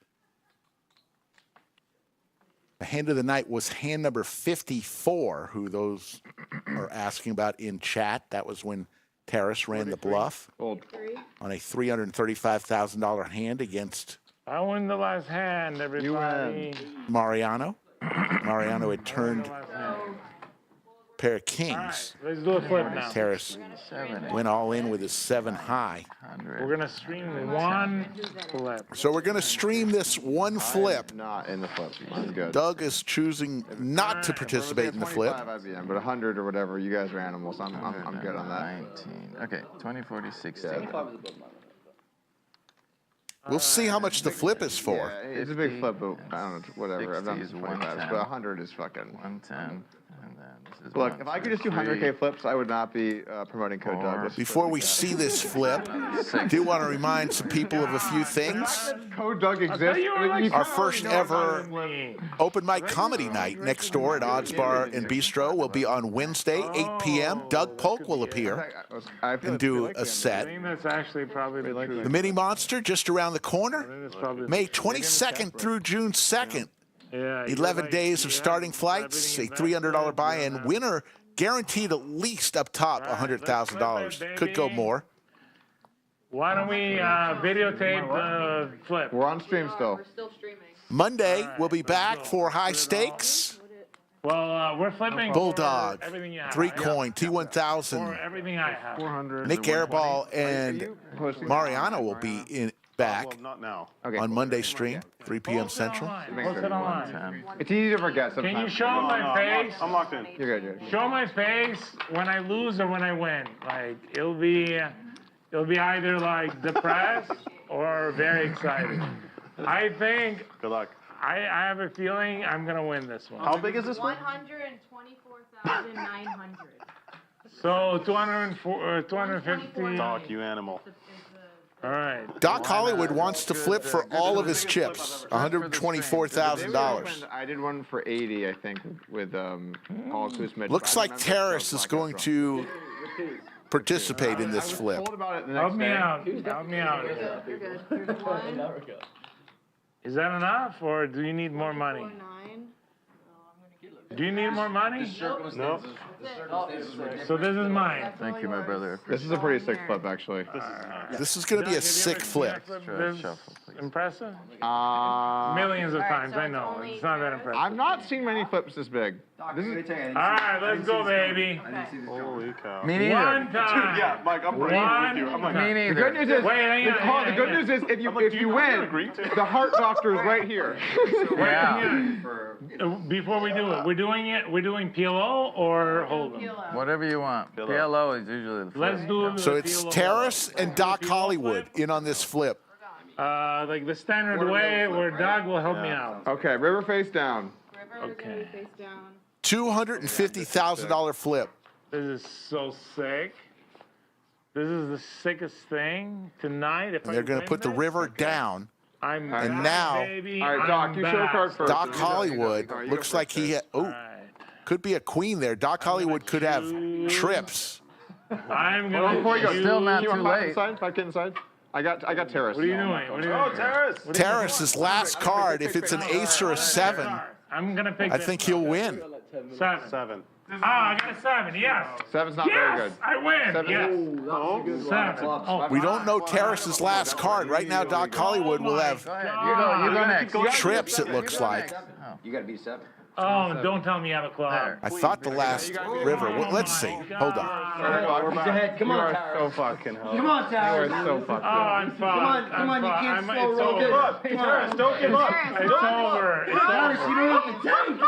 The hand of the night was hand number 54, who those are asking about in chat. That was when Terrace ran the bluff Old. on a $335,000 hand against I win the last hand, everybody. Mariano. Mariano had turned Last hand. a pair of kings. Let's do a flip now. Terrace went all in with his 7 high. We're gonna stream one flip. So we're going to stream this one flip. Not in the flip. This is good. Doug is choosing not to participate in the flip. 25 I'd be in, but 100 or whatever, you guys are animals. I'm good on that. 19. Okay, 20, 40, 60. We'll see how much the flip is for. Yeah, it's a big flip, but I don't know, whatever. I've done 60 is 25, 110. but 100 is fucking. 110. And then this is Look, if I could just do 100K flips, I would not be promoting Code Doug. Before we see this flip, I do want to remind some people of a few things. Code Doug exists. Our first ever open mic comedy night next door at Odds Bar and Bistro will be on Wednesday, 8 p.m. Doug Polk will appear and do a I set. think that's actually probably the truth. The Mini Monster just around the corner, That's probably May 22nd through June 2nd. Yeah, 11 days of starting flights, a $300 buy-in. Winner guaranteed at least up top $100,000. Could go more. Why don't we videotape the flip? We're on stream still. We're still streaming. Monday, we'll be back for high stakes. Well, we're flipping Bulldog, for everything you have. 3-coin, For T1000. everything I have. 400. Nick Airball and Mariano will be back Well, not now. Okay. on Monday stream, 3 p.m. Central. Post it online. It's easy to forget sometimes. Can you show my face? I'm locked in. You're good, you're good. Show my face when I lose or when I win. Like it'll be either like depressed or very excited. I think. Good luck. I have a feeling I'm gonna win this one. How big is this one? 124,900. So 250. Doc, you animal. All right. Doc Hollywood wants to flip for all of his chips, $124,000. I did one for 80, I think, with Paul Kuzma. Looks like Terrace is going to participate in this flip. Told about it the Help next me day. out. Help me out. You're good. Here's one. Is that enough, or do you need more money? 9. Do you need more money? No. So this is mine. Thank you, my brother. This is a pretty sick flip, actually. This is going to be a sick flip. This impressive? Uh, Millions of times, I know. It's not that impressive. I've not seen many flips this big. This is. All right, let's go, baby. Holy cow. Me neither. One time. Yeah, Mike, I'm right with you. I'm like, Me The neither. good news is, Wait, hang on, the good news is, if you win, the heart doctor is right here. Yeah. Before we do it, we're doing PLO or Hold'em? Whatever you want. PLO is usually the flip. Let's do the So it's PLO. Terrace and Doc Hollywood in on this flip. Like the standard way where Doug will help me out. Okay, river face down. Okay. Face down. $250,000 flip. This is so sick. This is the sickest thing tonight. If And they're going to put the river down. I'm And back, now- baby. All right, Doc, I'm you show a back. card first. Doc Hollywood All right, you looks go like first. he could be a queen there. Doc Hollywood could have trips. I'm Hold on, gonna before you go. Still not you too want late. Inside? 5K inside? I got Terrace. What are you doing? What are you doing? oh, Terrace. Terrace's last card, if it's an ace or a 7, I'm gonna pick I this think one. he'll win. 7. 7. I got a 7. Yes. 7's not Yes, very good. I win. 7. Yes. 7. Oh, We don't know Terrace's last card. Right now, Doc Hollywood will have Go ahead. You go next. trips, it looks like. You gotta be 7. oh, don't tell me you have a club. I thought the last river. Well, let's see. Hold on. Ahead. Come You on, are Towers. so fucking hell. Come on, You Towers. are so fucked Oh, up. I'm fucked. Come on, you can't slow It's roll over. this. Hey, Terrace, don't give up. It's over. It's Towers, you over. don't have the tank.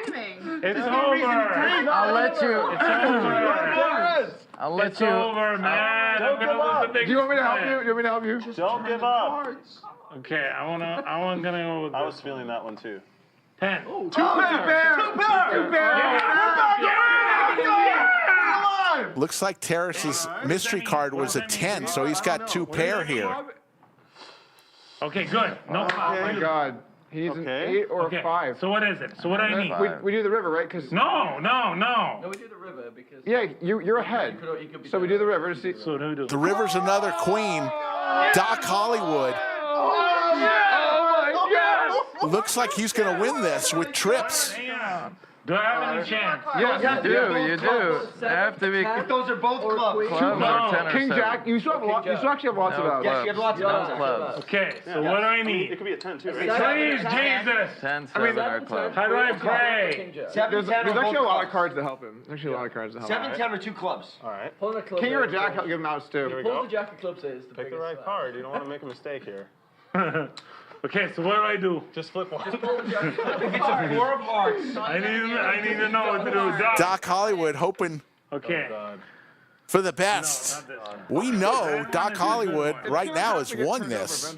Screaming. It's over. I'll let you. It's over. I'll let It's you. over, man. I'm gonna lose the big Do you want me to help you? Do you want me to help you? Don't give up. Okay, I'm gonna go with I was feeling that one too. 10. Two bear! Looks like Terrace's mystery card was a 10, so he's got 2 pair here. Okay, good. No Oh my problem. God. He needs an 8 or Okay, a 5. so what is it? So what do I need? We do the river, right? Because No. No, we do the river because. yeah, you're ahead. So we do the river to see. So who does? The river's another queen. Doc Hollywood. Looks like he's going to win this with trips. Do I have any chance? Yes, You do. Have to be. Those are both clubs. Clubs or 10 or King 7. Jack, you still have a lot. You still actually have lots of outs. Yes, you have lots of outs. Clubs. Okay, so what do I need? It could be a 10 too, right? Please, Jesus. 10, 7 are clubs. How do I pray? 7, There's 10 actually are a both lot of clubs. cards to help him. There's actually a lot of cards to help 7, him. 10 are 2 clubs. All right. King or a jack, help give him outs too. Here we go. Jack of clubs is the Pick the right card. You don't want to make a mistake here. Okay, so what do I do? Just flip one. If it's a 4 of hearts. I need to know what to do. Doc Hollywood hoping Okay. for the best. We know Doc Hollywood right now has won this.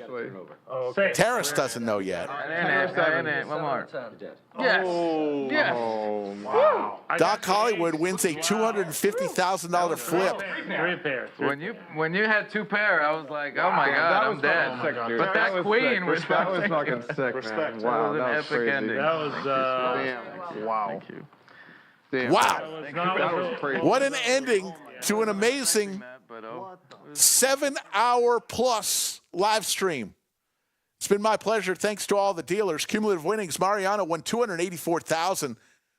Say. Terrace doesn't know yet. That ain't it. One more. Yes. Yes. Oh, Wow. Doc Hollywood wins a $250,000 flip. 3 pairs. When you had 2 pair, I was like, oh my God, I'm dead. But that queen was that was fucking sick, man. Wow, That was an that was epic crazy. ending. That was Damn. Wow. Thank you. Damn. Wow. That was crazy. What an ending to an amazing 7-hour plus live stream. It's been my pleasure. Thanks to all the dealers. Cumulative winnings, Mariano won $284,000.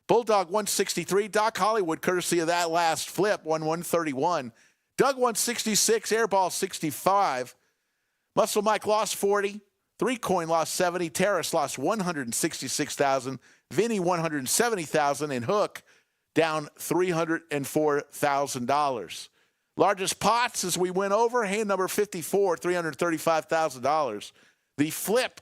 Bulldog 163. Doc Hollywood, courtesy of that last flip, won 131. Doug won 66. Airball 65. Muscle Mike lost 40. 3Coin lost 70. Terrace lost 166,000. Vinny 170,000. And Hook down $304,000. Largest pots as we went over, hand number 54, $335,000. The flip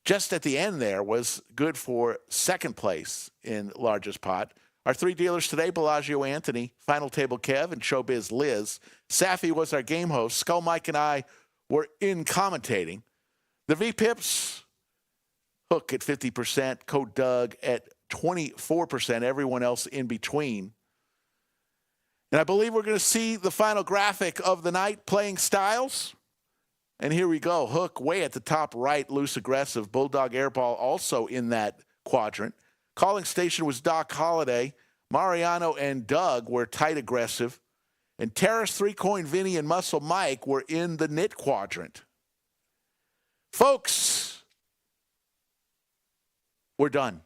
just at the end there was good for second place in largest pot. Our 3 dealers today, Bellagio Anthony, Final Table Kev, and Showbiz Liz. Safi was our game host. Skull Mike and I were in commentating. The VPips, Hook at 50%, Code Doug at 24%, everyone else in between. And I believe we're going to see the final graphic of the night, playing styles. And here we go. Hook way at the top right, loose aggressive. Bulldog Airball also in that quadrant. Calling station was Doc Holliday. Mariano and Doug were tight aggressive. And Terrace, 3-Coin Vinny, and Muscle Mike were in the nit quadrant. Folks, we're done.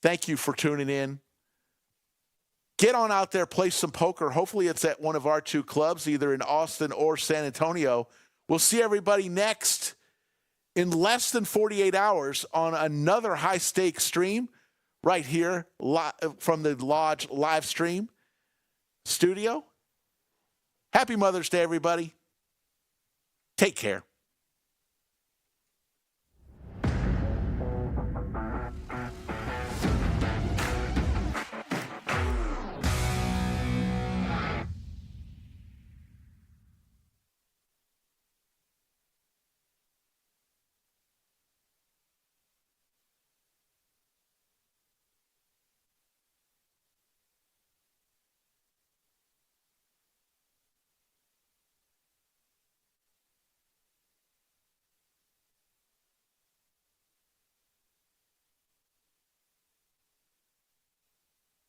Thank you for tuning in. Get on out there, play some poker. Hopefully it's at one of our 2 clubs, either in Austin or San Antonio. We'll see everybody next in less than 48 hours on another high-stakes stream right here from the Lodge live stream studio. Happy Mother's Day, everybody. Take care.